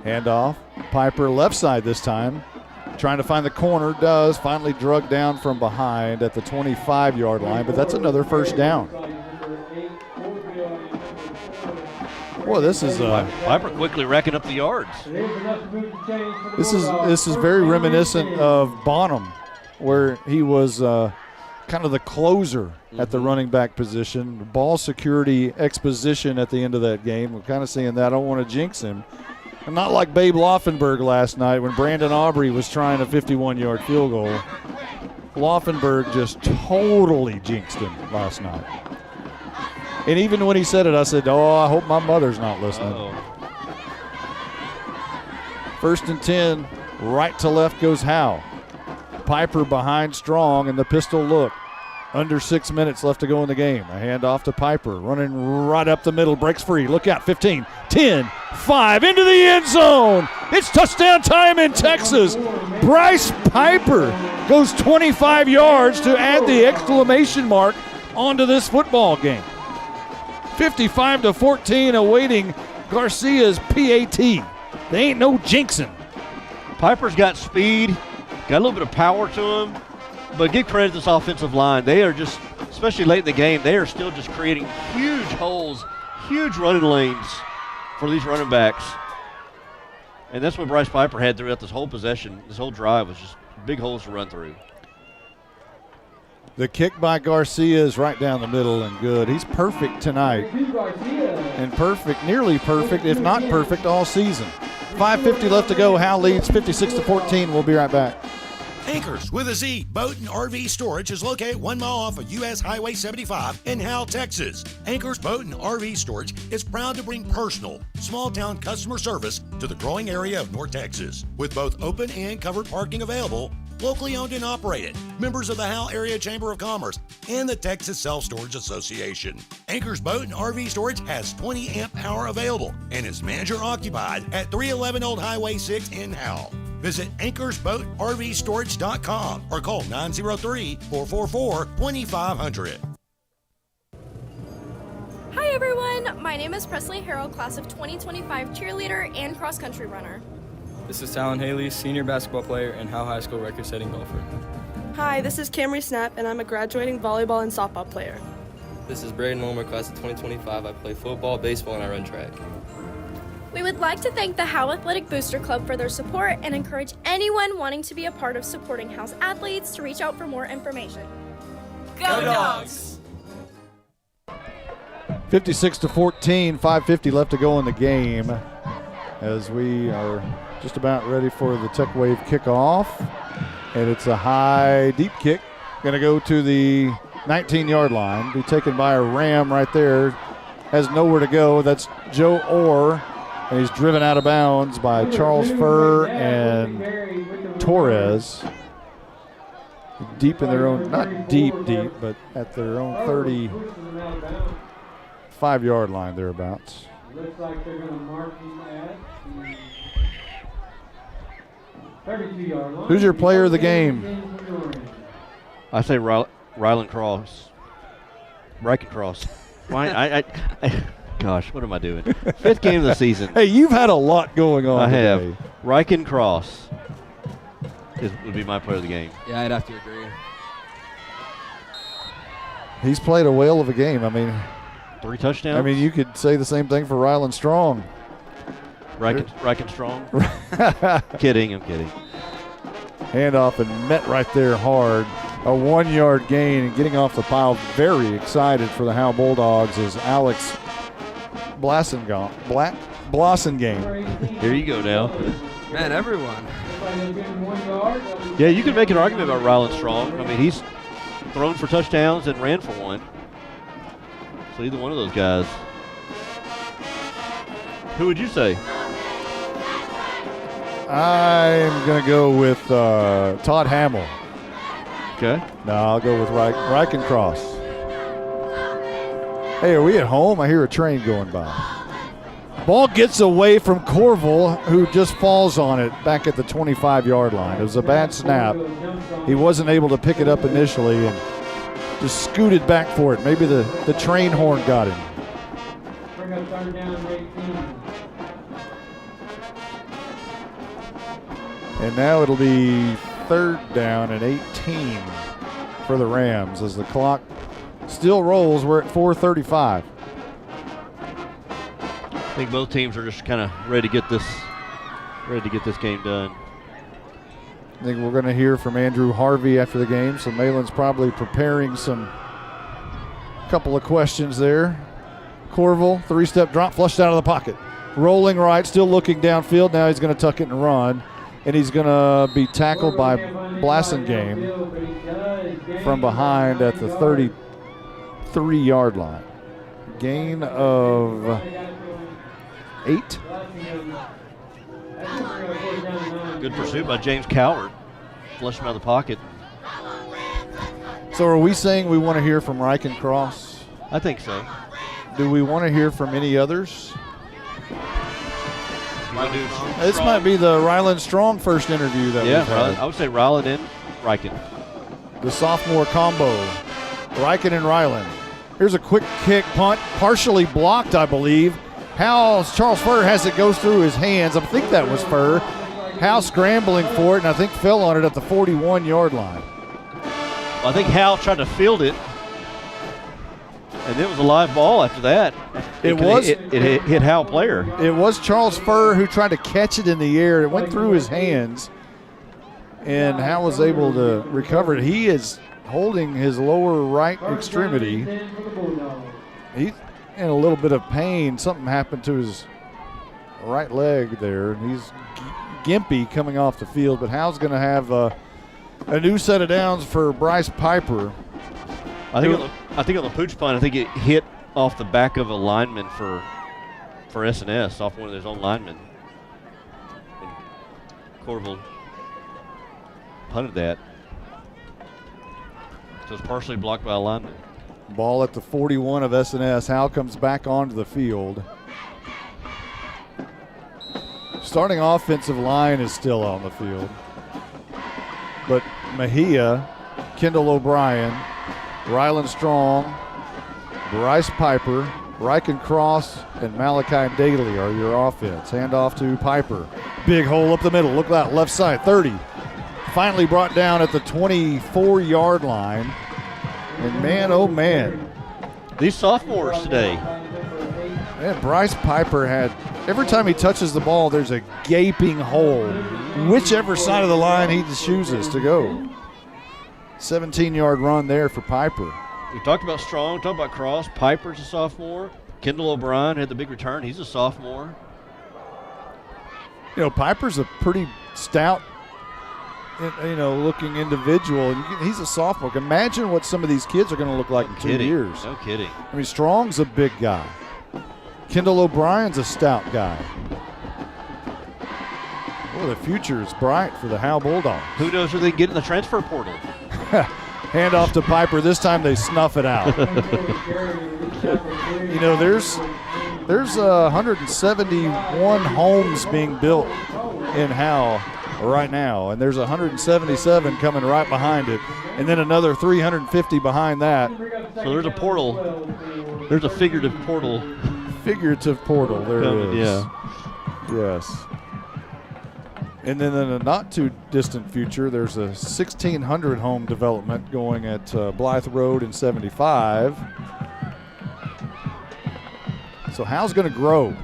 Handoff. Piper left side this time. Trying to find the corner. Does. Finally drugged down from behind at the 25-yard line, but that's another first down. Boy, this is Piper quickly racking up the yards. This is very reminiscent of Bonham, where he was kind of the closer at the running back position. Ball security exposition at the end of that game. We're kind of seeing that. I don't want to jinx him. And not like Babe Laufenberg last night when Brandon Aubrey was trying a 51-yard field goal. Laufenberg just totally jinxed him last night. And even when he said it, I said, oh, I hope my mother's not listening. First and 10, right to left goes Howe. Piper behind Strong and the pistol look. Under 6 minutes left to go in the game. A handoff to Piper, running right up the middle, breaks free. Look out, 15, 10, 5, into the end zone. It's touchdown time in Texas. Bryce Piper goes 25 yards to add the exclamation mark onto this football game. 55-14 awaiting Garcia's PAT. They ain't no jinxing. Piper's got speed, got a little bit of power to him, but give credit to this offensive line. They are just, especially late in the game, they are still just creating huge holes, huge running lanes for these running backs. And that's what Bryce Piper had throughout this whole possession. This whole drive was just big holes to run through. The kick by Garcia is right down the middle and good. He's perfect tonight. And perfect, nearly perfect, if not perfect, all season. 5:50 left to go. Howe leads 56-14. We'll be right back. Anchors with a Z Boat and RV Storage is located 1 mile off of U.S. Highway 75 in Howe, Texas. Anchors Boat and RV Storage is proud to bring personal, small-town customer service to the growing area of North Texas. With both open and covered parking available, locally owned and operated, members of the Howe Area Chamber of Commerce and the Texas Self-Storage Association. Anchors Boat and RV Storage has 20 amp power available and is manager occupied at 311 Old Highway 6 in Howe. Visit anchorsboatrvstorage.com or call 903-444-2500. Hi everyone, my name is Presley Harrell, class of 2025 cheerleader and cross-country runner. This is Talon Haley, senior basketball player and Howe High School record-setting golfer. Hi, this is Camry Snap, and I'm a graduating volleyball and softball player. This is Braden Ulmer, class of 2025. I play football, baseball, and I run track. We would like to thank the Howe Athletic Booster Club for their support and encourage anyone wanting to be a part of supporting Howe's athletes to reach out for more information. Go Dogs! 56-14, 5:50 left to go in the game as we are just about ready for the Tech Wave kickoff. And it's a high, deep kick. Going to go to the 19-yard line. Be taken by a Ram right there. Has nowhere to go. That's Joe Orr. And he's driven out of bounds by Charles Furr and Torres. Deep in their own, not deep, but at their own 35-yard line thereabouts. Looks like they're going to mark him at the 32-yard line. Who's your player of the game? I say Rylan Cross. Bracket Cross. Why? Gosh, what am I doing? 5th game of the season. Hey, you've had a lot going on. I today. have. Ryken Cross would be my player of the game. Yeah, I'd have to agree. He's played a whale of a game. I mean, 3 touchdowns. I mean, you could say the same thing for Rylan Strong. Ryken Strong? Kidding, I'm kidding. Handoff and met right there hard. A 1-yard gain and getting off the pile. Very excited for the Howe Bulldogs is Alex Blassengame. Here you go now. Man, everyone. Yeah, you can make an argument about Rylan Strong. I mean, he's thrown for touchdowns and ran for one. So either one of those guys. Who would you say? I'm going to go with Todd Hamill. Okay. No, I'll go with Ryken Cross. Hey, are we at home? I hear a train going by. Ball gets away from Corville, who just falls on it back at the 25-yard line. It was a bad snap. He wasn't able to pick it up initially and just scooted back for it. Maybe the train horn got him. Bring up 3rd down and 18. And now it'll be 3rd down and 18 for the Rams as the clock still rolls. We're at 4:35. I think both teams are just kind of ready to get this game done. I think we're going to hear from Andrew Harvey after the game. So Malin's probably preparing couple of questions there. Corville, 3-step drop, flushed out of the pocket. Rolling right, still looking downfield. Now he's going to tuck it and run. And he's going to be tackled by Blassengame from behind at the 33-yard line. Gain of 8. Good pursuit by James Coward. Flushed him out of the pocket. So are we saying we want to hear from Ryken Cross? I think so. Do we want to hear from any others? This might be the Rylan Strong first interview that we've had. I would say Rylan and Ryken. The sophomore combo, Ryken and Rylan. Here's a quick kick punt, partially blocked, I believe. Charles Furr has it, goes through his hands. I think that was Furr. Howe scrambling for it, and I think fell on it at the 41-yard line. Well, I think Howe tried to field it, and it was a live ball after that. It hit Howe player. It was Charles Furr who tried to catch it in the air. It went through his hands, and Howe was able to recover it. He is holding his lower right extremity. He's in a little bit of pain. Something happened to his right leg there. He's gimpy coming off the field, but Howe's going to have a new set of downs for Bryce Piper. I think on the pooch punt, I think it hit off the back of a lineman for S&S, off one of his own linemen. Corville punted that. So it's partially blocked by a lineman. Ball at the 41 of S&S. Howe comes back onto the field. Starting offensive line is still on the field. But Mejia, Kendall O'Brien, Rylan Strong, Bryce Piper, Ryken Cross, and Malachi Daly are your offense. Handoff to Piper. Big hole up the middle. Look at that left side, 30. Finally brought down at the 24-yard line. And man, oh man. These sophomores today. Man, Bryce Piper had, every time he touches the ball, there's a gaping hole. Whichever side of the line he chooses to go. 17-yard run there for Piper. We talked about Strong, talked about Cross. Piper's a sophomore. Kendall O'Brien had the big return. He's a sophomore. You know, Piper's a pretty stout, looking individual. And he's a sophomore. Imagine what some of these kids are going to look like in 2 years. No kidding. I mean, Strong's a big guy. Kendall O'Brien's a stout guy. Well, the future is bright for the Howe Bulldogs. Who knows who they get in the transfer portal? Hand off to Piper. This time they snuff it out. You know, there's 171 homes being built in Howe right now, and there's 177 coming right behind it, and then another 350 behind that. So there's a portal. There's a figurative portal. Figurative portal. There is. Yeah. Yes. And then in a not too distant future, there's a 1,600 home development going at Blythe Road and 75. So Howe's going to grow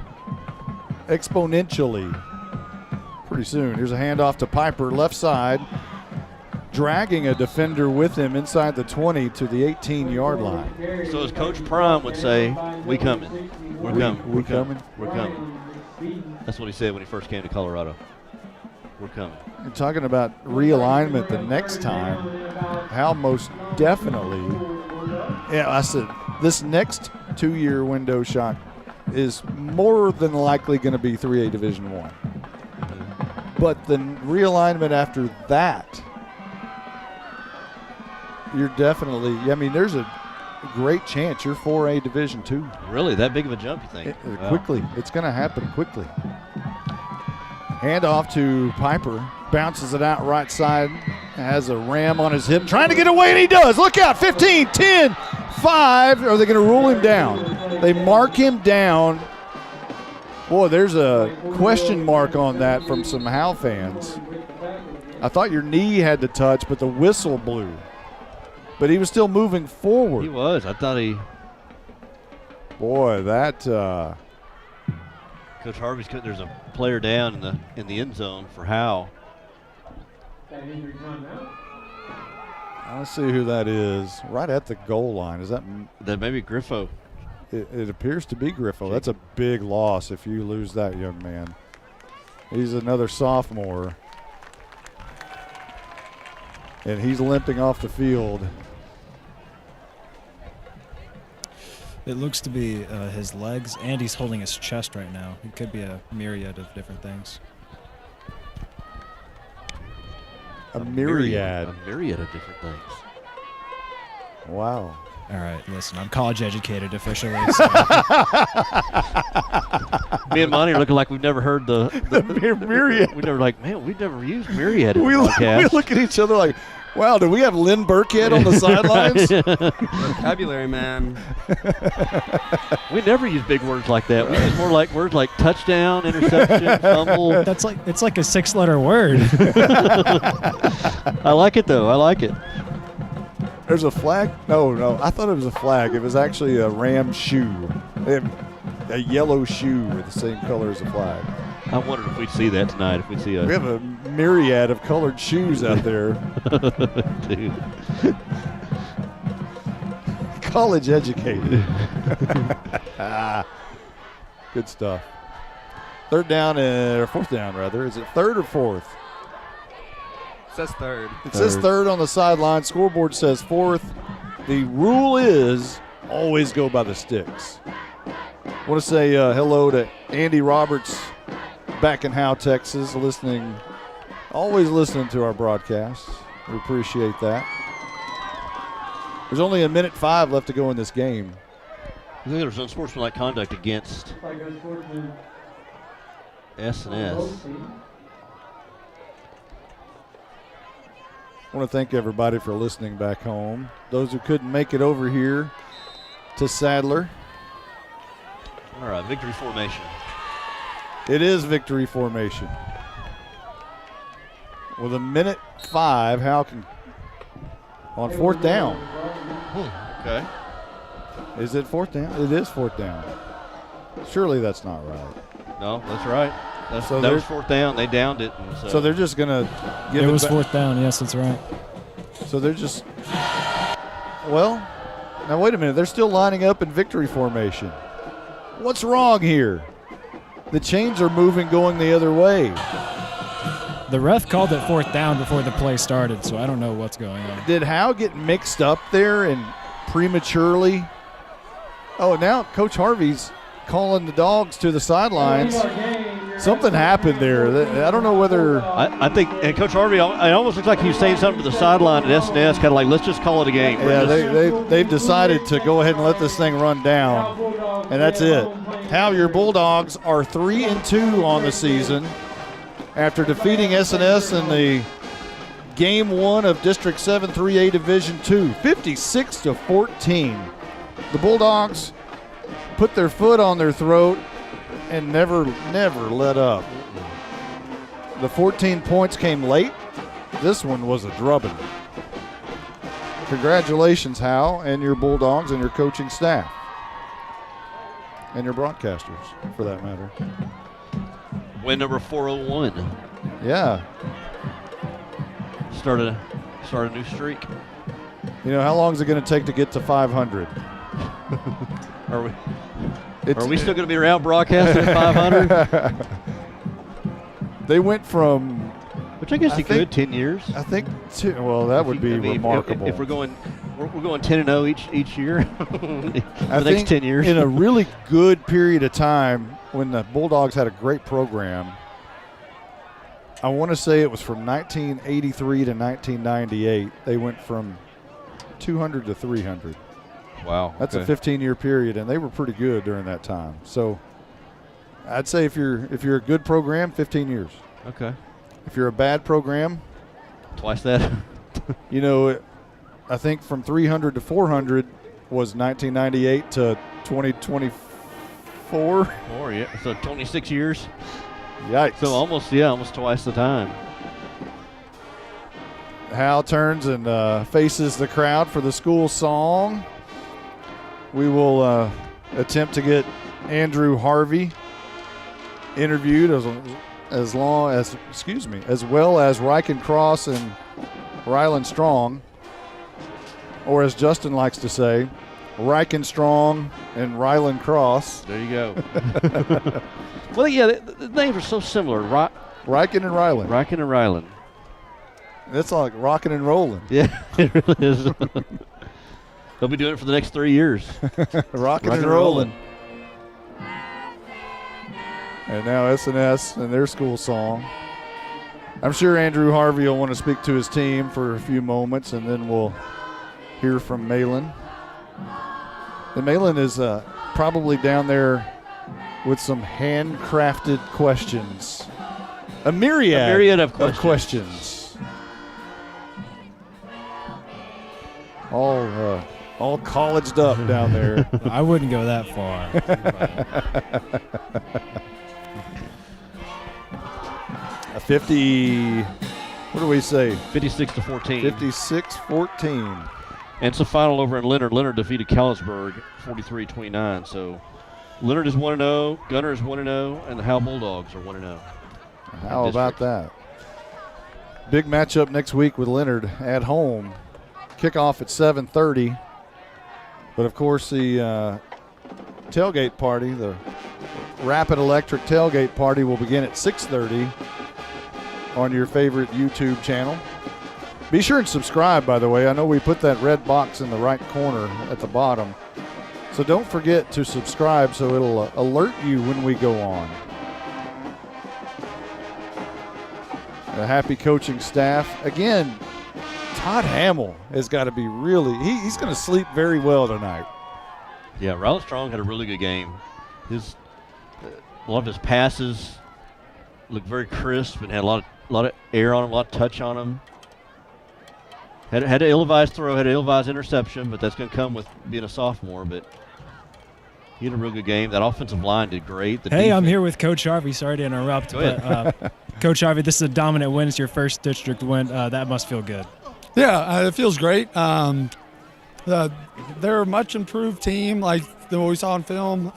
exponentially pretty soon. Here's a handoff to Piper, left side, dragging a defender with him inside the 20 to the 18-yard line. So as Coach Prime would say, we coming. We're coming. We coming. We're coming. That's what he said when he first came to Colorado. We're coming. You're talking about realignment the next time. Howe most definitely. Yeah, I said this next 2-year window shot is more than likely going to be 3A Division I. But the realignment after that, you're definitely, I mean, there's a great chance you're 4A Division II. Really? That big of a jump, you think? Wow. Quickly. It's going to happen quickly. Hand off to Piper. Bounces it out right side. Has a ram on his hip. Trying to get away, and he does. Look out. 15, 10, 5. Are they going to rule him down? They mark him down. Boy, there's a question mark on that from some Howe fans. I thought your knee had to touch, but the whistle blew. But he was still moving forward. He was. I thought he. Boy, that. Coach Harvey's. There's a player down in the end zone for Howe. Let's see who that is. Right at the goal line. Is that may be Griffo? It appears to be Griffo. That's a big loss if you lose that young man. He's another sophomore. And he's limping off the field. It looks to be his legs, and he's holding his chest right now. It could be a myriad of different things. A myriad of different things. Wow. All right, listen, I'm college educated officially. So. Me and Monty are looking like we've never heard the myriad. We've never used myriad in we the podcast. We look at each other like, wow, do we have Lynn Burkhead on the sidelines? Vocabulary, man. We never use big words like that. We use more like words like touchdown, interception, fumble. It's like a 6-letter word. I like it though. I like it. There's a flag? No. I thought it was a flag. It was actually a Ram shoe. A yellow shoe with the same color as the flag. I wondered if we'd see that tonight. If we'd see we have a myriad of colored shoes out there. Dude. College educated. Good stuff. Fourth down, rather. Is it third or fourth? It says third. It says third on the sideline. Scoreboard says fourth. The rule is always go by the sticks. I want to say hello to Andy Roberts back in Howe, Texas, always listening to our broadcasts. We appreciate that. There's only 1:05 left to go in this game. I think there's unsportsmanlike conduct against S&S. I want to thank everybody for listening back home. Those who couldn't make it over here to Sadler. All right, victory formation. It is victory formation. With 1:05, Howe can on fourth down. Okay. Is it fourth down? It is fourth down. Surely that's not right. No, that's right. That was fourth down. They downed it. And so they're just going to give it was back. Fourth down. Yes, that's right. So they're just – well, now wait a minute. They're still lining up in victory formation. What's wrong here? The chains are moving, going the other way. The ref called it 4th down before the play started, so I don't know what's going on. Did Howe get mixed up there and prematurely? Oh, now Coach Harvey's calling the dogs to the sidelines. Something happened there. I don't know whether. I think, and Coach Harvey, it almost looks like he was saying something to the sideline at S&S, kind of like, let's just call it a game. Yeah, they've decided to go ahead and let this thing run down, and that's it. Howe, your Bulldogs are 3-2 on the season after defeating S&S in the Game 1 of District 7 3A Division 2, 56-14. The Bulldogs put their foot on their throat and never let up. The 14 points came late. This one was a drubbing. Congratulations, Howe, and your Bulldogs and your coaching staff. And your broadcasters, for that matter. Win number 401. Yeah. Start a new streak. You know, how long is it going to take to get to 500? Are we still going to be around broadcasting at 500? They went from, which I guess you could, 10 years. I think. Well, that would be remarkable. If we're going 10-0 each year. The next 10 years. In a really good period of time when the Bulldogs had a great program. I want to say it was from 1983 to 1998. They went from 200 to 300. Wow. That's a 15-year period, and they were pretty good during that time. So I'd say if you're a good program, 15 years. Okay. If you're a bad program, twice that. You know, I think from 300 to 400 was 1998 to 2024. Yeah. So 26 years. Yikes. So almost twice the time. Hal turns and faces the crowd for the school song. We will attempt to get Andrew Harvey interviewed as well as Ryken Cross and Rylan Strong, or as Justin likes to say, Ryken Strong and Rylan Cross. There you go. Well, yeah, the names are so similar. Ryken and Rylan. Ryken and Rylan. That's like rocking and rolling. Yeah, it really is. They'll be doing it for the next 3 years. Rocking and rolling. And now S&S and their school song. I'm sure Andrew Harvey will want to speak to his team for a few moments, and then we'll hear from Malin. And Malin is probably down there with some handcrafted questions. A myriad of questions. All colleged up down there. I wouldn't go that far. A 50, what do we say? 56-14. 56-14. And it's a final over in Leonard. Leonard defeated Callisburg 43-29. So Leonard is 1-0, Gunner is 1-0, and the Howe Bulldogs are 1-0. How about that? Big matchup next week with Leonard at home. Kickoff at 7:30. But, of course, the tailgate party, the Rapid Electric tailgate party, will begin at 6:30 on your favorite YouTube channel. Be sure and subscribe, by the way. I know we put that red box in the right corner at the bottom. So don't forget to subscribe so it'll alert you when we go on. A happy coaching staff. Again, Todd Hamill has got to be really – he's going to sleep very well tonight. Yeah, Rylan Strong had a really good game. A lot of his passes looked very crisp and had a lot of air on him, a lot of touch on him. Had an ill-advised throw, had an ill-advised interception, but that's going to come with being a sophomore. But he had a real good game. That offensive line did great. I'm here with Coach Harvey. Sorry to interrupt. Go ahead. But, Coach Harvey, this is a dominant win. It's your first district win. That must feel good. Yeah, it feels great. They're a much improved team, like what we saw in film.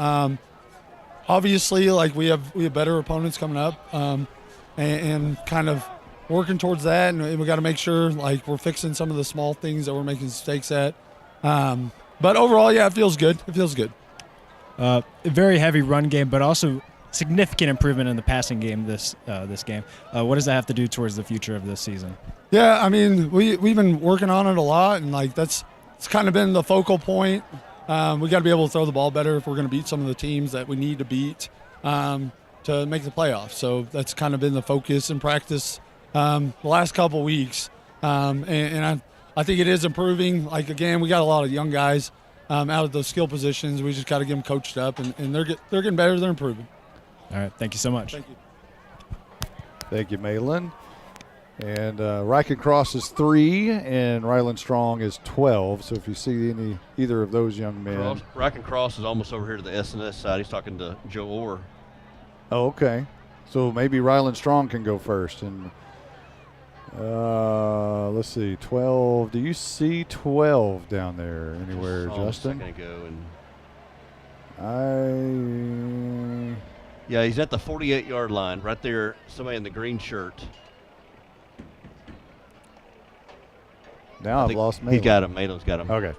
Obviously, like we have better opponents coming up, and kind of working towards that. And we got to make sure like we're fixing some of the small things that we're making mistakes at. But overall, yeah, it feels good. It feels good. A very heavy run game, but also significant improvement in the passing game this game. What does that have to do towards the future of this season? Yeah, I mean, we've been working on it a lot, and it's kind of been the focal point. We got to be able to throw the ball better if we're going to beat some of the teams that we need to beat to make the playoffs. So that's kind of been the focus in practice the last couple of weeks, and I think it is improving. Again, we got a lot of young guys out of those skill positions. We just got to get them coached up, and they're getting better. They're improving. All right, thank you so much. Thank you. Thank you, Malin. And Ryken Cross is 3, and Ryland Strong is 12. So if you see either of those young men. Ryken Cross is almost over here to the S&S side. He's talking to Joe Orr. Oh, okay. So maybe Ryland Strong can go first. And let's see, 12. Do you see 12 down there anywhere, Justin? Going to go. Yeah, he's at the 48-yard line right there. Somebody in the green shirt. Now I've lost Malin. He's got him. Malin's got him. Okay.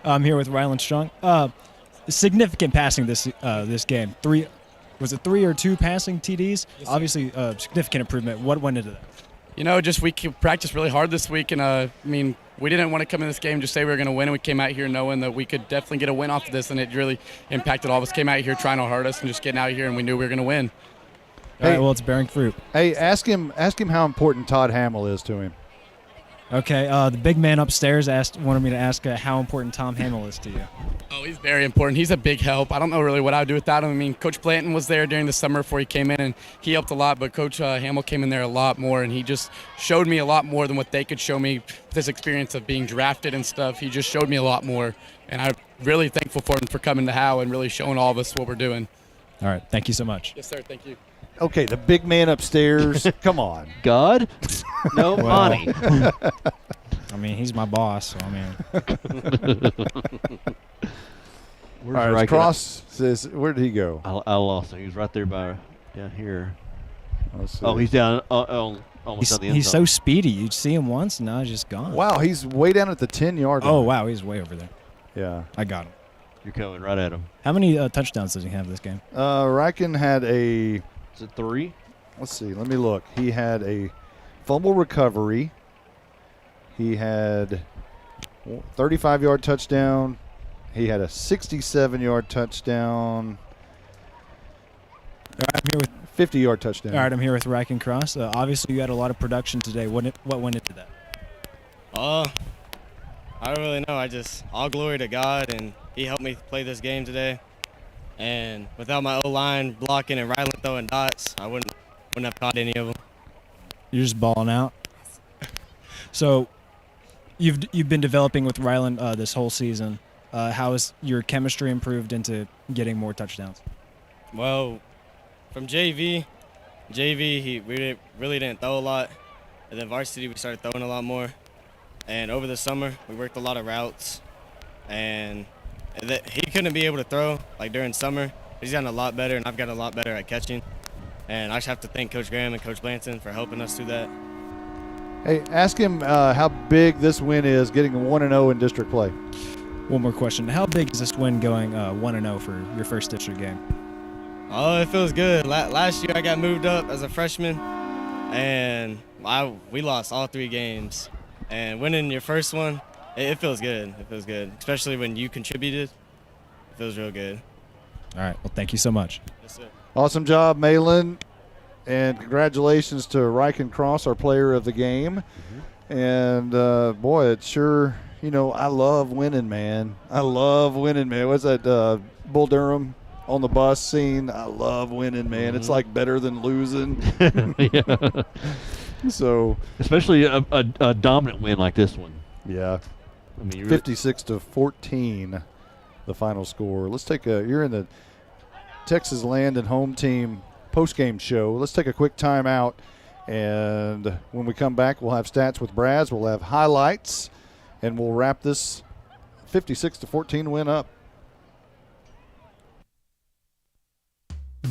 I'm here with Ryland Strong. Significant passing this game. Was it 3 or 2 passing TDs? Yes, obviously, significant improvement. What went into that? Just we practiced really hard this week, and we didn't want to come in this game just say we were going to win, and we came out here knowing that we could definitely get a win off of this, and it really impacted all of us. Came out here trying to hurt us and just getting out here, and we knew we were going to win. All right, well, it's bearing fruit. Hey, ask him how important Todd Hamill is to him. Okay, the big man upstairs wanted me to ask how important Tom Hamill is to you. Oh, he's very important. He's a big help. I don't know really what I would do without him. I mean, Coach Blanton was there during the summer before he came in, and he helped a lot, but Coach Hamill came in there a lot more, and he just showed me a lot more than what they could show me with his experience of being drafted and stuff. He just showed me a lot more, and I'm really thankful for him for coming to Howe and really showing all of us what we're doing. All right, thank you so much. Yes, sir. Thank you. Okay, the big man upstairs. Come on. God? No, money. I mean, he's my boss, so I mean. All right, Cross says, where did he go? I lost him. He was right there down here. Let's see. Oh, he's down almost on the end zone. He's so speedy. You'd see him once, and now he's just gone. Wow, he's way down at the 10-yard line. Oh, wow, he's way over there. Yeah. I got him. You're coming right at him. How many touchdowns does he have this game? Ryken had a... Is it 3? Let's see. Let me look. He had a fumble recovery. He had 35-yard touchdown. He had a 67-yard touchdown. I'm here with 50-yard touchdown. All right, I'm here with Ryken Cross. Obviously, you had a lot of production today. What went into that? I don't really know. All glory to God, and He helped me play this game today. And without my O-line blocking and Ryland throwing dots, I wouldn't have caught any of them. You're just balling out. So, you've been developing with Ryland this whole season. How has your chemistry improved into getting more touchdowns? Well, from JV, we really didn't throw a lot, and then varsity we started throwing a lot more. And over the summer, we worked a lot of routes, and he couldn't be able to throw during summer. He's gotten a lot better, and I've gotten a lot better at catching. And I just have to thank Coach Graham and Coach Blanton for helping us through that. Hey, ask him how big this win is, getting 1-0 in district play. One more question. How big is this win going 1-0 for your first district game? Oh, it feels good. Last year I got moved up as a freshman, and we lost all 3 games. And winning your first one, it feels good. It feels good, especially when you contributed. It feels real good. All right. Well, thank you so much. Yes, sir. Awesome job, Malin. And congratulations to Ryken Cross, our player of the game. Mm-hmm. And, boy, it's sure, I love winning, man. I love winning, man. What's that Bull Durham on the bus scene? I love winning, man. Mm-hmm. It's like better than losing. Yeah. So, especially a dominant win like this one. Yeah. I mean, 56-14, the final score. Let's take you're in the Texas Land and Home Team post-game show. Let's take a quick timeout, and when we come back, we'll have stats with Braz. We'll have highlights, and we'll wrap this 56-14 win up.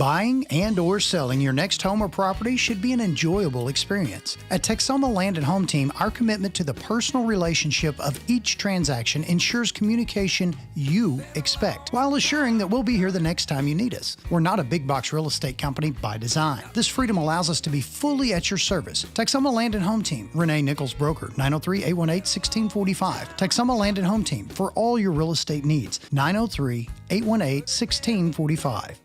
Buying and or selling your next home or property should be an enjoyable experience. At Texoma Land and Home Team, our commitment to the personal relationship of each transaction ensures communication you expect, while assuring that we'll be here the next time you need us. We're not a big box real estate company by design. This freedom allows us to be fully at your service. Texoma Land and Home Team, Renee Nichols Broker, 903-818-1645. Texoma Land and Home Team, for all your real estate needs, 903-818-1645.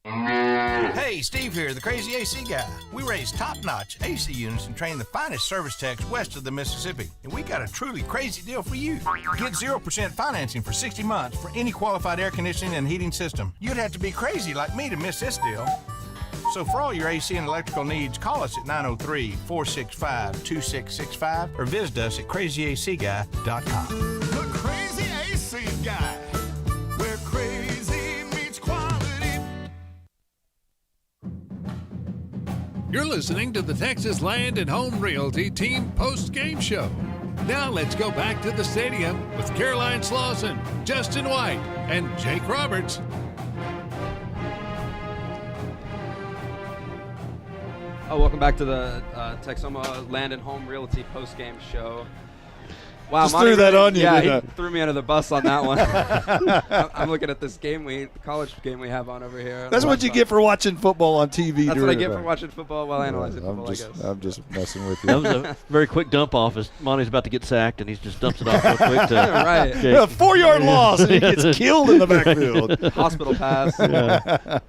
Hey, Steve here, the Crazy AC Guy. We raise top-notch AC units and train the finest service techs west of the Mississippi. And we got a truly crazy deal for you. Get 0% financing for 60 months for any qualified air conditioning and heating system. You'd have to be crazy like me to miss this deal. So for all your AC and electrical needs, call us at 903-465-2665 or visit us at crazyacguy.com. The Crazy AC Guy, where crazy meets quality. You're listening to the Texas Land and Home Realty Team post-game show. Now let's go back to the stadium with Caroline Slauson, Justin White, and Jake Roberts. Welcome back to the Texoma Land and Home Realty post-game show. Wow, just threw that on you. Yeah, he threw me under the bus on that one. I'm looking at this college game we have on over here. That's what you get for watching football on TV. That's what I get for watching football while analyzing football, I guess. I'm just messing with you. That was a very quick dump off as Monty's about to get sacked, and he just dumps it off real quick. Right. A 4-yard loss, and he gets killed in the backfield. Hospital pass. Yeah.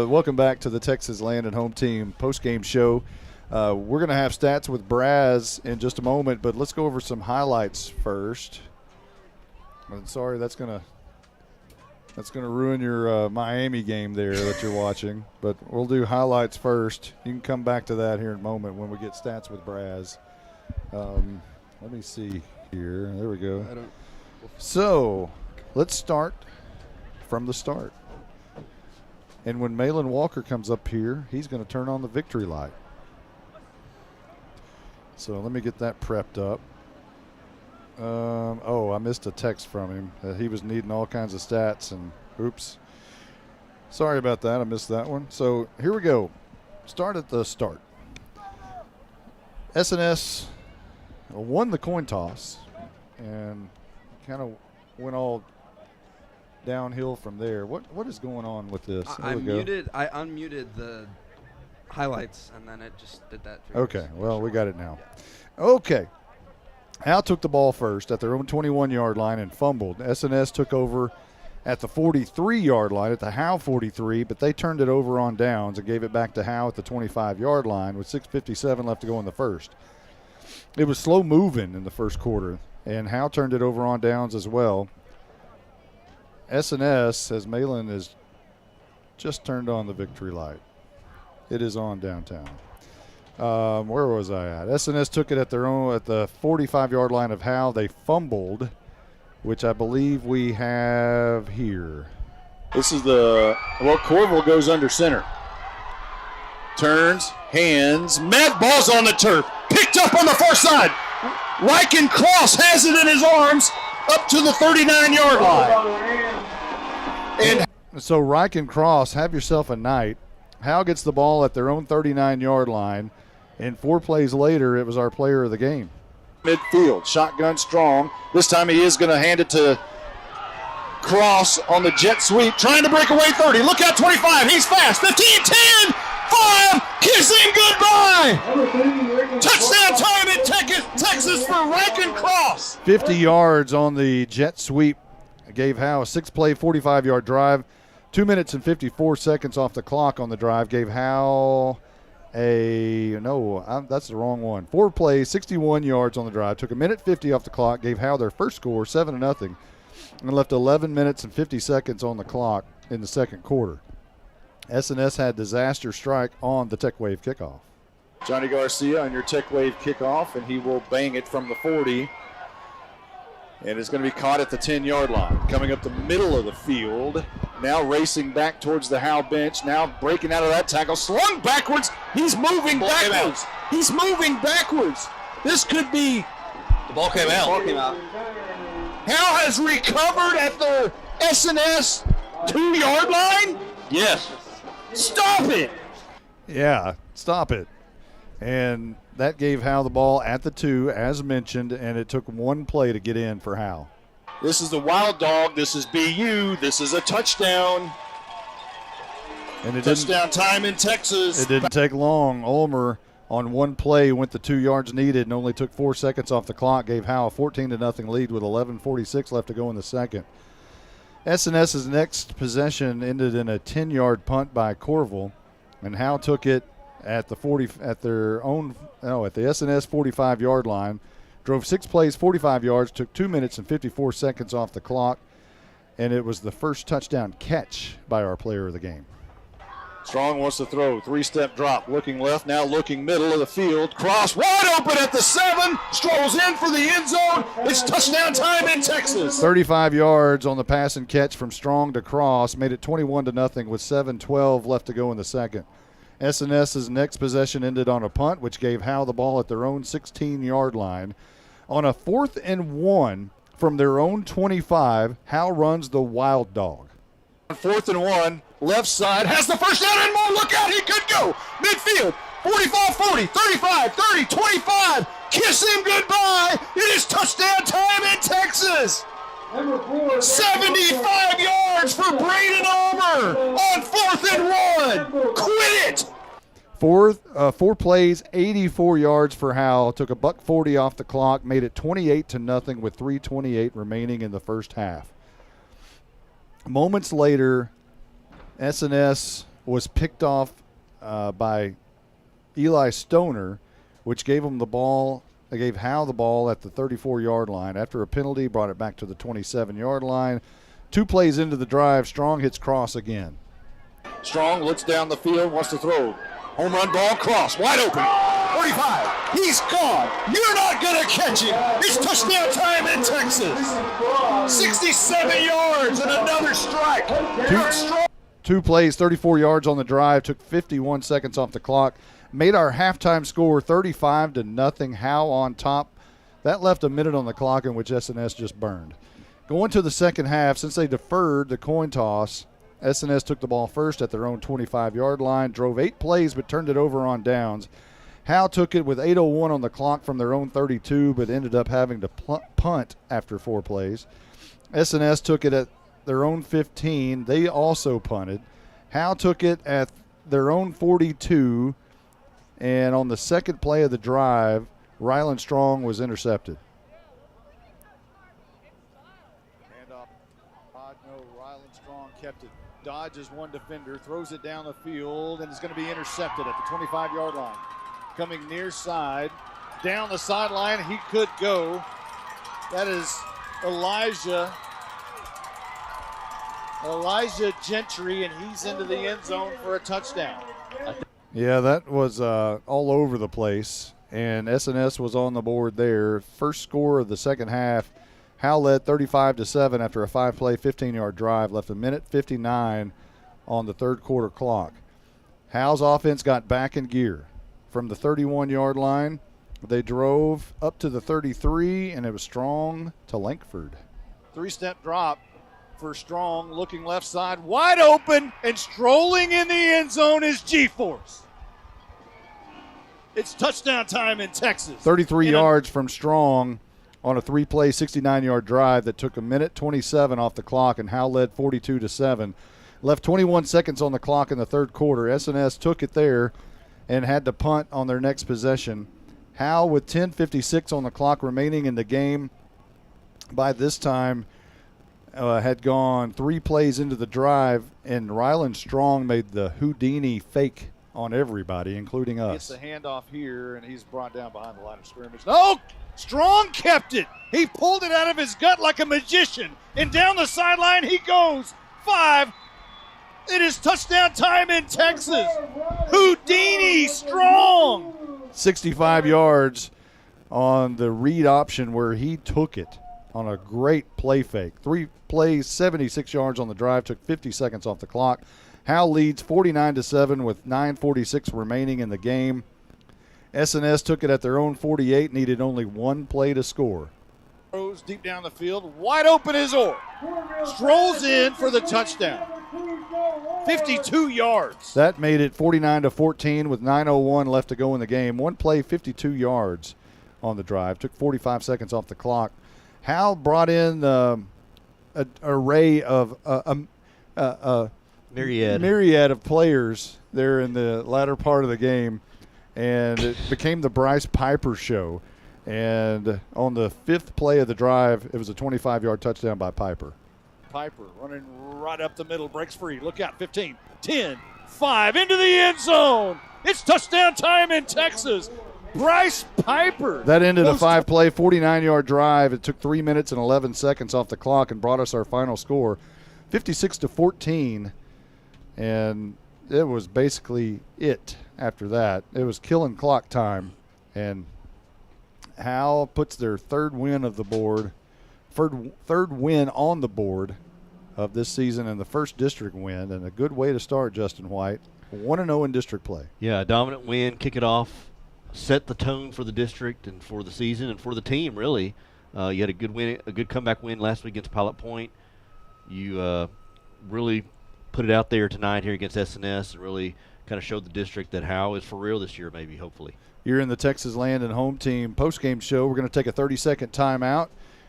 Welcome back to the Texas Land and Home Team post-game show. We're going to have stats with Braz in just a moment, but let's go over some highlights first. I'm sorry, that's going to ruin your Miami game there that you're watching, but we'll do highlights first. You can come back to that here in a moment when we get stats with Braz. Let me see here. There we go. So let's start from the start. And when Malin Walker comes up here, he's going to turn on the victory light. So let me get that prepped up. I missed a text from him that he was needing all kinds of stats, and oops. Sorry about that. I missed that one. So here we go. Start at the start. S&S won the coin toss and kind of went all downhill from there. What is going on with this? I unmuted the highlights, and then it just did that. Okay, well, we got it now. Okay. Howe took the ball first at their own 21-yard line and fumbled. S&S took over at the 43-yard line at the Howe 43, but they turned it over on downs and gave it back to Howe at the 25-yard line with 6:57 left to go in the first. It was slow moving in the first quarter, and Howe turned it over on downs as well. S&S, as Malin has just turned on the victory light. It is on downtown. Where was I at? S&S took it at their own at the 45-yard line of Howe. They fumbled, which I believe we have here. This is Corville goes under center. Turns, hands, met, ball's on the turf. Picked up on the far side. Riken Cross has it in his arms up to the 39-yard line. And so Riken Cross, have yourself a night. Howe gets the ball at their own 39-yard line, and 4 plays later, it was our player of the game. Midfield, shotgun strong. This time he is going to hand it to Cross on the jet sweep, trying to break away 30. Look out, 25. He's fast. 15, 10, 5. Kiss him goodbye. Touchdown time in Texas for Riken Cross. 50 yards on the jet sweep. Gave Howe a 6-play, 45-yard drive. 2 minutes and 54 seconds off the clock on the drive. Gave Howe that's the wrong one. 4 plays, 61 yards on the drive. Took 1:50 off the clock. Gave Howe their first score, 7-0, and left 11 minutes and 50 seconds on the clock in the second quarter. S&S had disaster strike on the Tech Wave kickoff. Johnny Garcia on your Tech Wave kickoff, and he will bang it from the 40. And it's going to be caught at the 10-yard line. Coming up the middle of the field. Now racing back towards the Howe bench. Now breaking out of that tackle. Slung backwards. He's moving backwards. He's moving backwards. This could be. The ball came out. Howe has recovered at the S&S 2-yard line? Yes. Stop it! Yeah, stop it. And that gave Howe the ball at the 2, as mentioned, and it took one play to get in for Howe. This is the Wild Dog. This is BU. This is a touchdown. And Touchdown time in Texas. It didn't take long. Ulmer on one play went the 2 yards needed and only took 4 seconds off the clock, gave Howe a 14-0 lead with 11:46 left to go in the second. SNS's next possession ended in a 10-yard punt by Corville, and Howe took it at the SNS 45-yard line. Drove 6 plays, 45 yards, took 2 minutes and 54 seconds off the clock, and it was the first touchdown catch by our player of the game. Strong wants to throw. 3-step drop. Looking left, now looking middle of the field. Cross wide open at the 7. Strolls in for the end zone. It's touchdown time in Texas. 35 yards on the pass and catch from Strong to Cross. Made it 21-0 with 7:12 left to go in the second. SNS's next possession ended on a punt, which gave Howe the ball at their own 16-yard line. On a 4th and 1 from their own 25, Howe runs the Wild Dog. 4th and 1. Left side has the first down and more. Look out, he could go. Midfield, 45, 40, 35, 30, 25. Kiss him goodbye. It is touchdown time in Texas. 75 yards for Braden Ulmer on 4th and 1. Quit it. 4 plays, 84 yards for Howe. Took a $1.40 off the clock, made it 28-0 with 3:28 remaining in the first half. Moments later, SNS was picked off by Eli Stoner, which gave him the ball. They gave Howe the ball at the 34-yard line. After a penalty, brought it back to the 27-yard line. 2 plays into the drive, Strong hits Cross again. Strong looks down the field, wants to throw. Home run ball, Cross, wide open. 45, he's gone. You're not going to catch him. It's touchdown time in Texas. 67 yards and another strike. Strong. 2 plays, 34 yards on the drive, took 51 seconds off the clock. Made our halftime score 35-0. Howe on top. That left a minute on the clock in which SNS just burned. Going to the second half, since they deferred the coin toss, SNS took the ball first at their own 25-yard line, drove 8 plays but turned it over on downs. Howe took it with 8:01 on the clock from their own 32 but ended up having to punt after 4 plays. SNS took it at their own 15. They also punted. Howe took it at their own 42, and on the second play of the drive, Ryland Strong was intercepted. Handoff. No, Ryland Strong kept it. Dodges one defender, throws it down the field, and is going to be intercepted at the 25-yard line. Coming near side, down the sideline, he could go. That is Elijah Gentry, and he's into the end zone for a touchdown. Yeah, that was all over the place, and SNS was on the board there. First score of the second half, Howe led 35-7 after a 5-play, 15-yard drive, left a minute 59 on the third quarter clock. Howe's offense got back in gear. From the 31-yard line, they drove up to the 33, and it was Strong to Lankford. 3-step drop for Strong, looking left side, wide open, and strolling in the end zone is G-Force. It's touchdown time in Texas. 33 yards from Strong on a 3-play, 69-yard drive that took a minute 27 off the clock, and Howe led 42-7. Left 21 seconds on the clock in the third quarter. SNS took it there and had to punt on their next possession. Howe, with 10:56 on the clock remaining in the game, by this time had gone 3 plays into the drive, and Ryland Strong made the Houdini fake on everybody, including us. Gets the handoff here, and he's brought down behind the line of scrimmage. No! Strong kept it. He pulled it out of his gut like a magician, and down the sideline he goes. 5. It is touchdown time in Texas. Houdini Strong. 65 yards on the read option where he took it on a great play fake. 3 plays, 76 yards on the drive, took 50 seconds off the clock. Howe leads 49-7 with 9:46 remaining in the game. SNS took it at their own 48, needed only 1 play to score. Throws deep down the field. Wide open is Orr. Strolls in for the touchdown. 52 yards. That made it 49-14 with 9:01 left to go in the game. One play, 52 yards on the drive. Took 45 seconds off the clock. Howe brought in an array of myriad of players there in the latter part of the game, and it became the Bryce Piper show. And on the 5th play of the drive, it was a 25-yard touchdown by Piper. Piper running right up the middle, breaks free. Look out, 15, 10, 5, into the end zone. It's touchdown time in Texas. Bryce Piper. That ended a 5-play, 49-yard drive. It took 3 minutes and 11 seconds off the clock and brought us our final score, 56-14. And it was basically it after that. It was killing clock time. And Howe puts their third win of the board, third win on the board of this season and the first district win, and a good way to start, Justin White. 1-0 in district play. Yeah, a dominant win, kick it off, set the tone for the district and for the season and for the team, really. You had a good win, a good comeback win last week against Pilot Point. You really put it out there tonight here against SNS and really kind of showed the district that Howe is for real this year, maybe, hopefully. You're in the Texas Land and Home Team postgame show. We're going to take a 30-second timeout,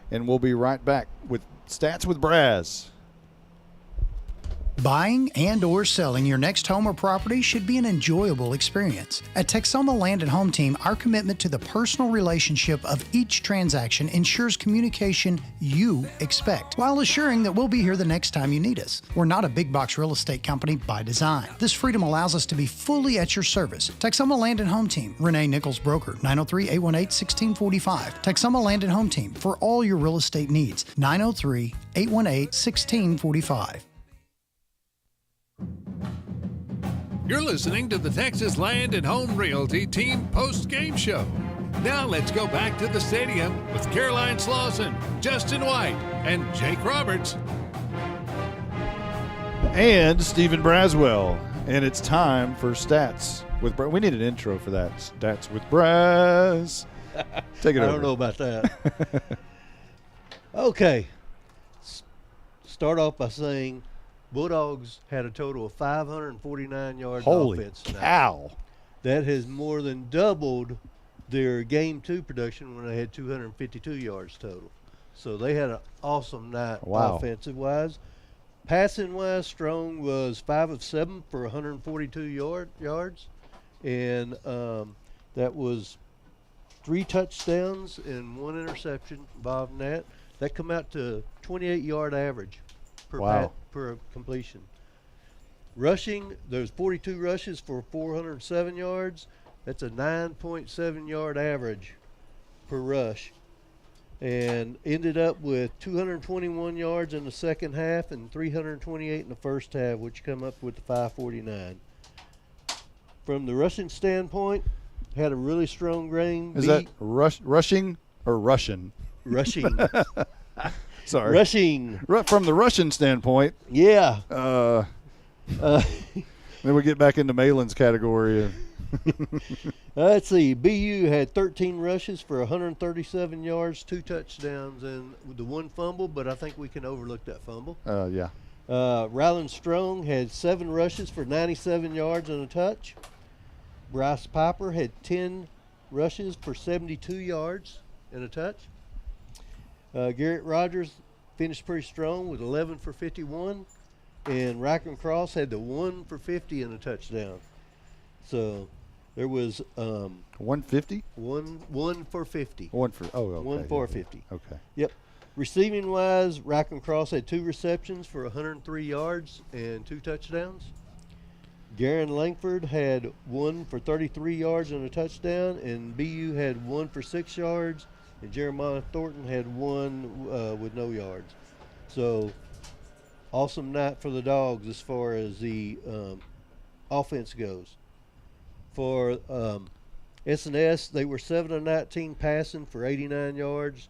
and we'll be right back with Stats with Braz. Buying and or selling your next home or property should be an enjoyable experience. At Texoma Land and Home Team, our commitment to the personal relationship of each transaction ensures communication you expect, while assuring that we'll be here the next time you need us. We're not a big box real estate company by design. This freedom allows us to be fully at your service. Texoma Land and Home Team, Renee Nichols Broker, 903-818-1645. Texoma Land and Home Team, for all your real estate needs, 903-818-1645. You're listening to the Texas Land and Home Realty Team post-game show. Now let's go back to the stadium with Caroline Slauson, Justin White, and Jake Roberts. And Stephen Braswell. And it's time for Stats with Braz. We need an intro for that. Stats with Braz. Take it over. I don't know about that. Okay. Start off by saying Bulldogs had a total of 549 yards offense tonight. Holy cow. That has more than doubled their Game 2 production when they had 252 yards total. So they had an awesome night offensive-wise. Passing-wise, Strong was 5 of 7 for 142 yards. And that was 3 touchdowns and 1 interception involved in that. That come out to 28-yard average per completion. Rushing, there's 42 rushes for 407 yards. That's a 9.7 yard average per rush. And ended up with 221 yards in the second half and 328 in the first half, which come up with the 549. From the rushing standpoint, had a really strong game. Is that rushing or Russian? Rushing. Sorry. Rushing. From the Russian standpoint. Yeah. Then we get back into Malin's category. Let's see. BU had 13 rushes for 137 yards, 2 touchdowns, and the 1 fumble, but I think we can overlook that fumble. Yeah. Ryland Strong had 7 rushes for 97 yards and a touch. Bryce Piper had 10 rushes for 72 yards and a touch. Garrett Rogers finished pretty strong with 11 for 51, and Rackham Cross had the 1 for 50 and a touchdown. So there was 150? One for 50. One for okay. 1 for 50. Okay. Yep. Receiving wise, Rackham Cross had 2 receptions for 103 yards and 2 touchdowns. Garen Langford had 1 for 33 yards and a touchdown, and BU had 1 for 6 yards. And Jeremiah Thornton had 1 with no yards. So, awesome night for the Dogs as far as the offense goes. For S&S, they were 7 of 19 passing for 89 yards,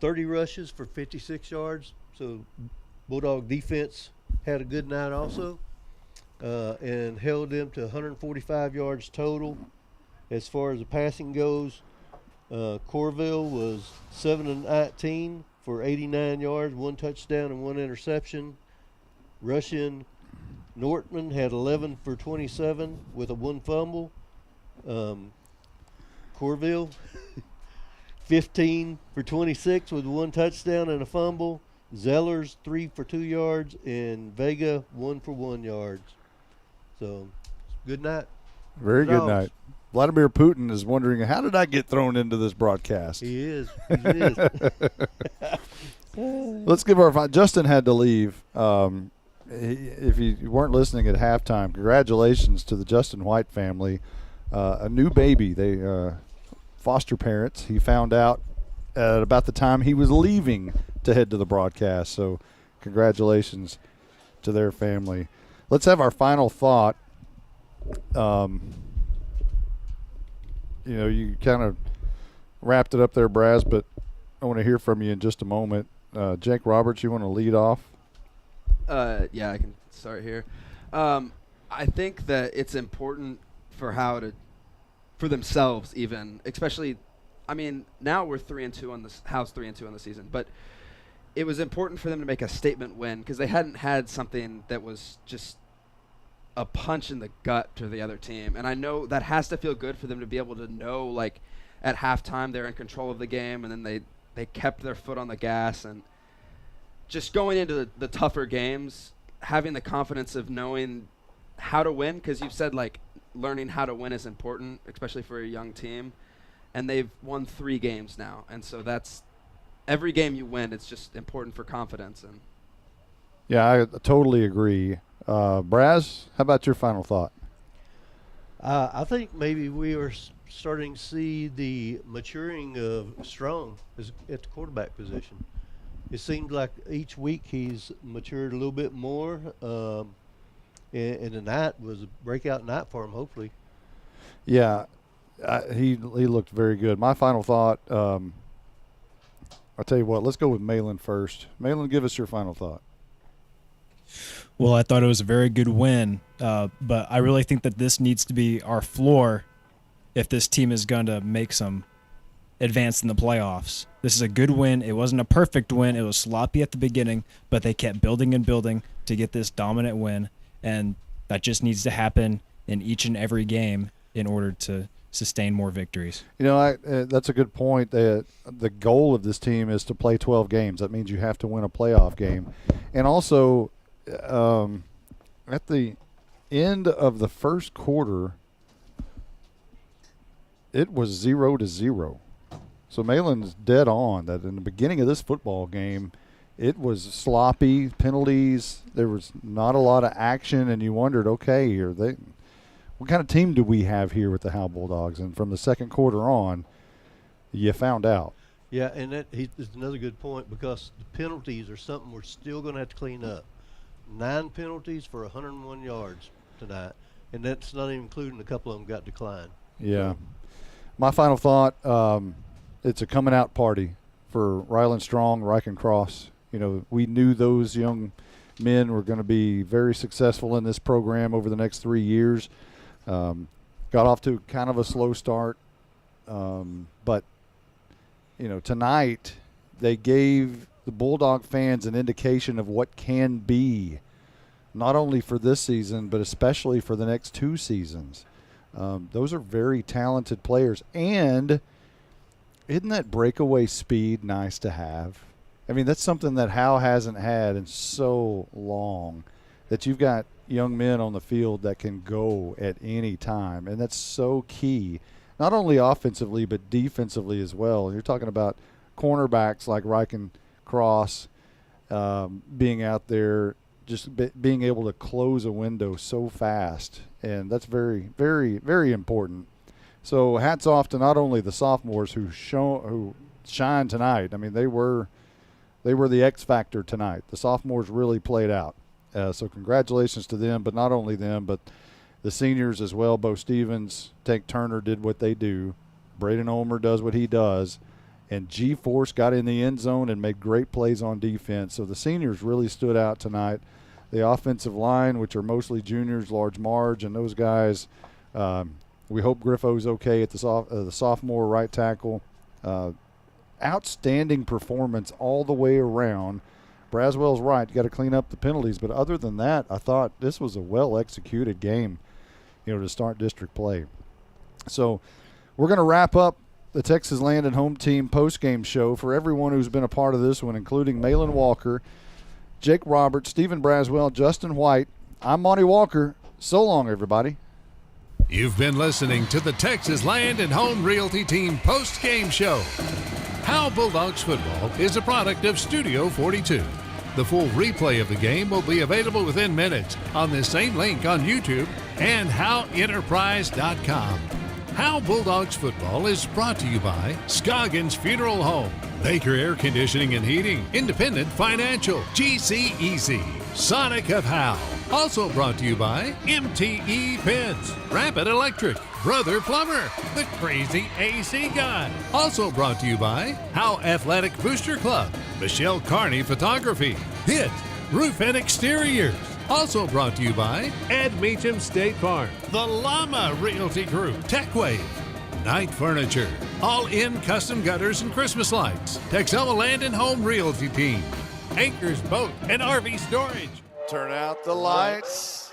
30 rushes for 56 yards. So, Bulldog defense had a good night also, and held them to 145 yards total. As far as the passing goes, Corville was 7-19 for 89 yards, 1 touchdown and 1 interception. Russian Nortman had 11 for 27 with a 1 fumble. Corville 15 for 26 with 1 touchdown and a fumble. Zellers 3 for 2 yards, and Vega 1 for 1 yards. So, good night. Very good night. Vladimir Putin is wondering, how did I get thrown into this broadcast? He is. He is. Let's give our Justin had to leave. If you weren't listening at halftime, congratulations to the Justin White family. A new baby. They foster parents. He found out at about the time he was leaving to head to the broadcast. So congratulations to their family. Let's have our final thought. You kind of wrapped it up there, Braz, but I want to hear from you in just a moment. Jake Roberts, you want to lead off? Yeah, I can start here. I think that it's important for for themselves even, especially, I mean, now we're 3-2 on this Howe's 3-2 on the season, but it was important for them to make a statement win because they hadn't had something that was just a punch in the gut to the other team. And I know that has to feel good for them to be able to know, like, at halftime they're in control of the game, and then they kept their foot on the gas. And just going into the tougher games, having the confidence of knowing how to win, because you've said, like, learning how to win is important, especially for a young team. And they've won 3 games now. And so that's every game you win, it's just important for confidence. And yeah, I totally agree. Braz, how about your final thought? I think maybe we are starting to see the maturing of Strong at the quarterback position. It seemed like each week he's matured a little bit more, and tonight was a breakout night for him, hopefully. Yeah, he looked very good. My final thought, I'll tell you what, let's go with Malin first. Malin, give us your final thought. Well, I thought it was a very good win, but I really think that this needs to be our floor if this team is going to make some advance in the playoffs. This is a good win. It wasn't a perfect win. It was sloppy at the beginning, but they kept building and building to get this dominant win, and that just needs to happen in each and every game in order to sustain more victories. You know, that's a good point. The goal of this team is to play 12 games. That means you have to win a playoff game. And also, at the end of the first quarter, it was 0-0. So Malin's dead on that in the beginning of this football game, it was sloppy, penalties. There was not a lot of action, and you wondered, okay, what kind of team do we have here with the Howe Bulldogs? And from the second quarter on, you found out. Yeah, and that is another good point because the penalties are something we're still going to have to clean up. 9 penalties for 101 yards tonight, and that's not even including a couple of them got declined. Yeah. My final thought, it's a coming out party for Ryland Strong, Riken Cross. You know, we knew those young men were going to be very successful in this program over the next 3 years. Got off to kind of a slow start, but, you know, tonight they gave the Bulldog fans an indication of what can be, not only for this season, but especially for the next 2 seasons. Those are very talented players. And isn't that breakaway speed nice to have? I mean, that's something that Howe hasn't had in so long, that you've got young men on the field that can go at any time. And that's so key, not only offensively, but defensively as well. And you're talking about cornerbacks like Riken Cross being out there, just being able to close a window so fast. And that's very, very, very important. So hats off to not only the sophomores who shine tonight. I mean, they were the X factor tonight. The sophomores really played out. So congratulations to them, but not only them, but the seniors as well. Bo Stevens, Tank Turner did what they do. Braden Omer does what he does. And G-Force got in the end zone and made great plays on defense. So the seniors really stood out tonight. The offensive line, which are mostly juniors, Large Marge, and those guys, we hope Griffo's okay at the sophomore right tackle. Outstanding performance all the way around. Braswell's right. You got to clean up the penalties. But other than that, I thought this was a well-executed game, to start district play. So we're going to wrap up the Texas Land and Home Team post-game show for everyone who's been a part of this one, including Malin Walker, Jake Roberts, Stephen Braswell, Justin White. I'm Monty Walker. So long, everybody. You've been listening to the Texas Land and Home Realty Team post-game show. Howe Bulldogs football is a product of Studio 42. The full replay of the game will be available within minutes on the same link on YouTube and HoweEnterprise.com. Howe Bulldogs football is brought to you by Scoggins Funeral Home, Baker Air Conditioning and Heating, Independent Financial, GC Easy, Sonic of Howe. Also brought to you by MTE Pens, Rapid Electric, Brother Plumber, the Crazy AC Guy. Also brought to you by Howe Athletic Booster Club, Michelle Carney Photography, HIT, Roof and Exteriors. Also brought to you by Ed Meacham State Farm, the Llama Realty Group, TechWave, Knight Furniture, All-In Custom Gutters and Christmas Lights, Texoma Land and Home Realty Team, Anchors Boat and RV Storage. Turn out the lights.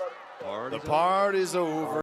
The party's over.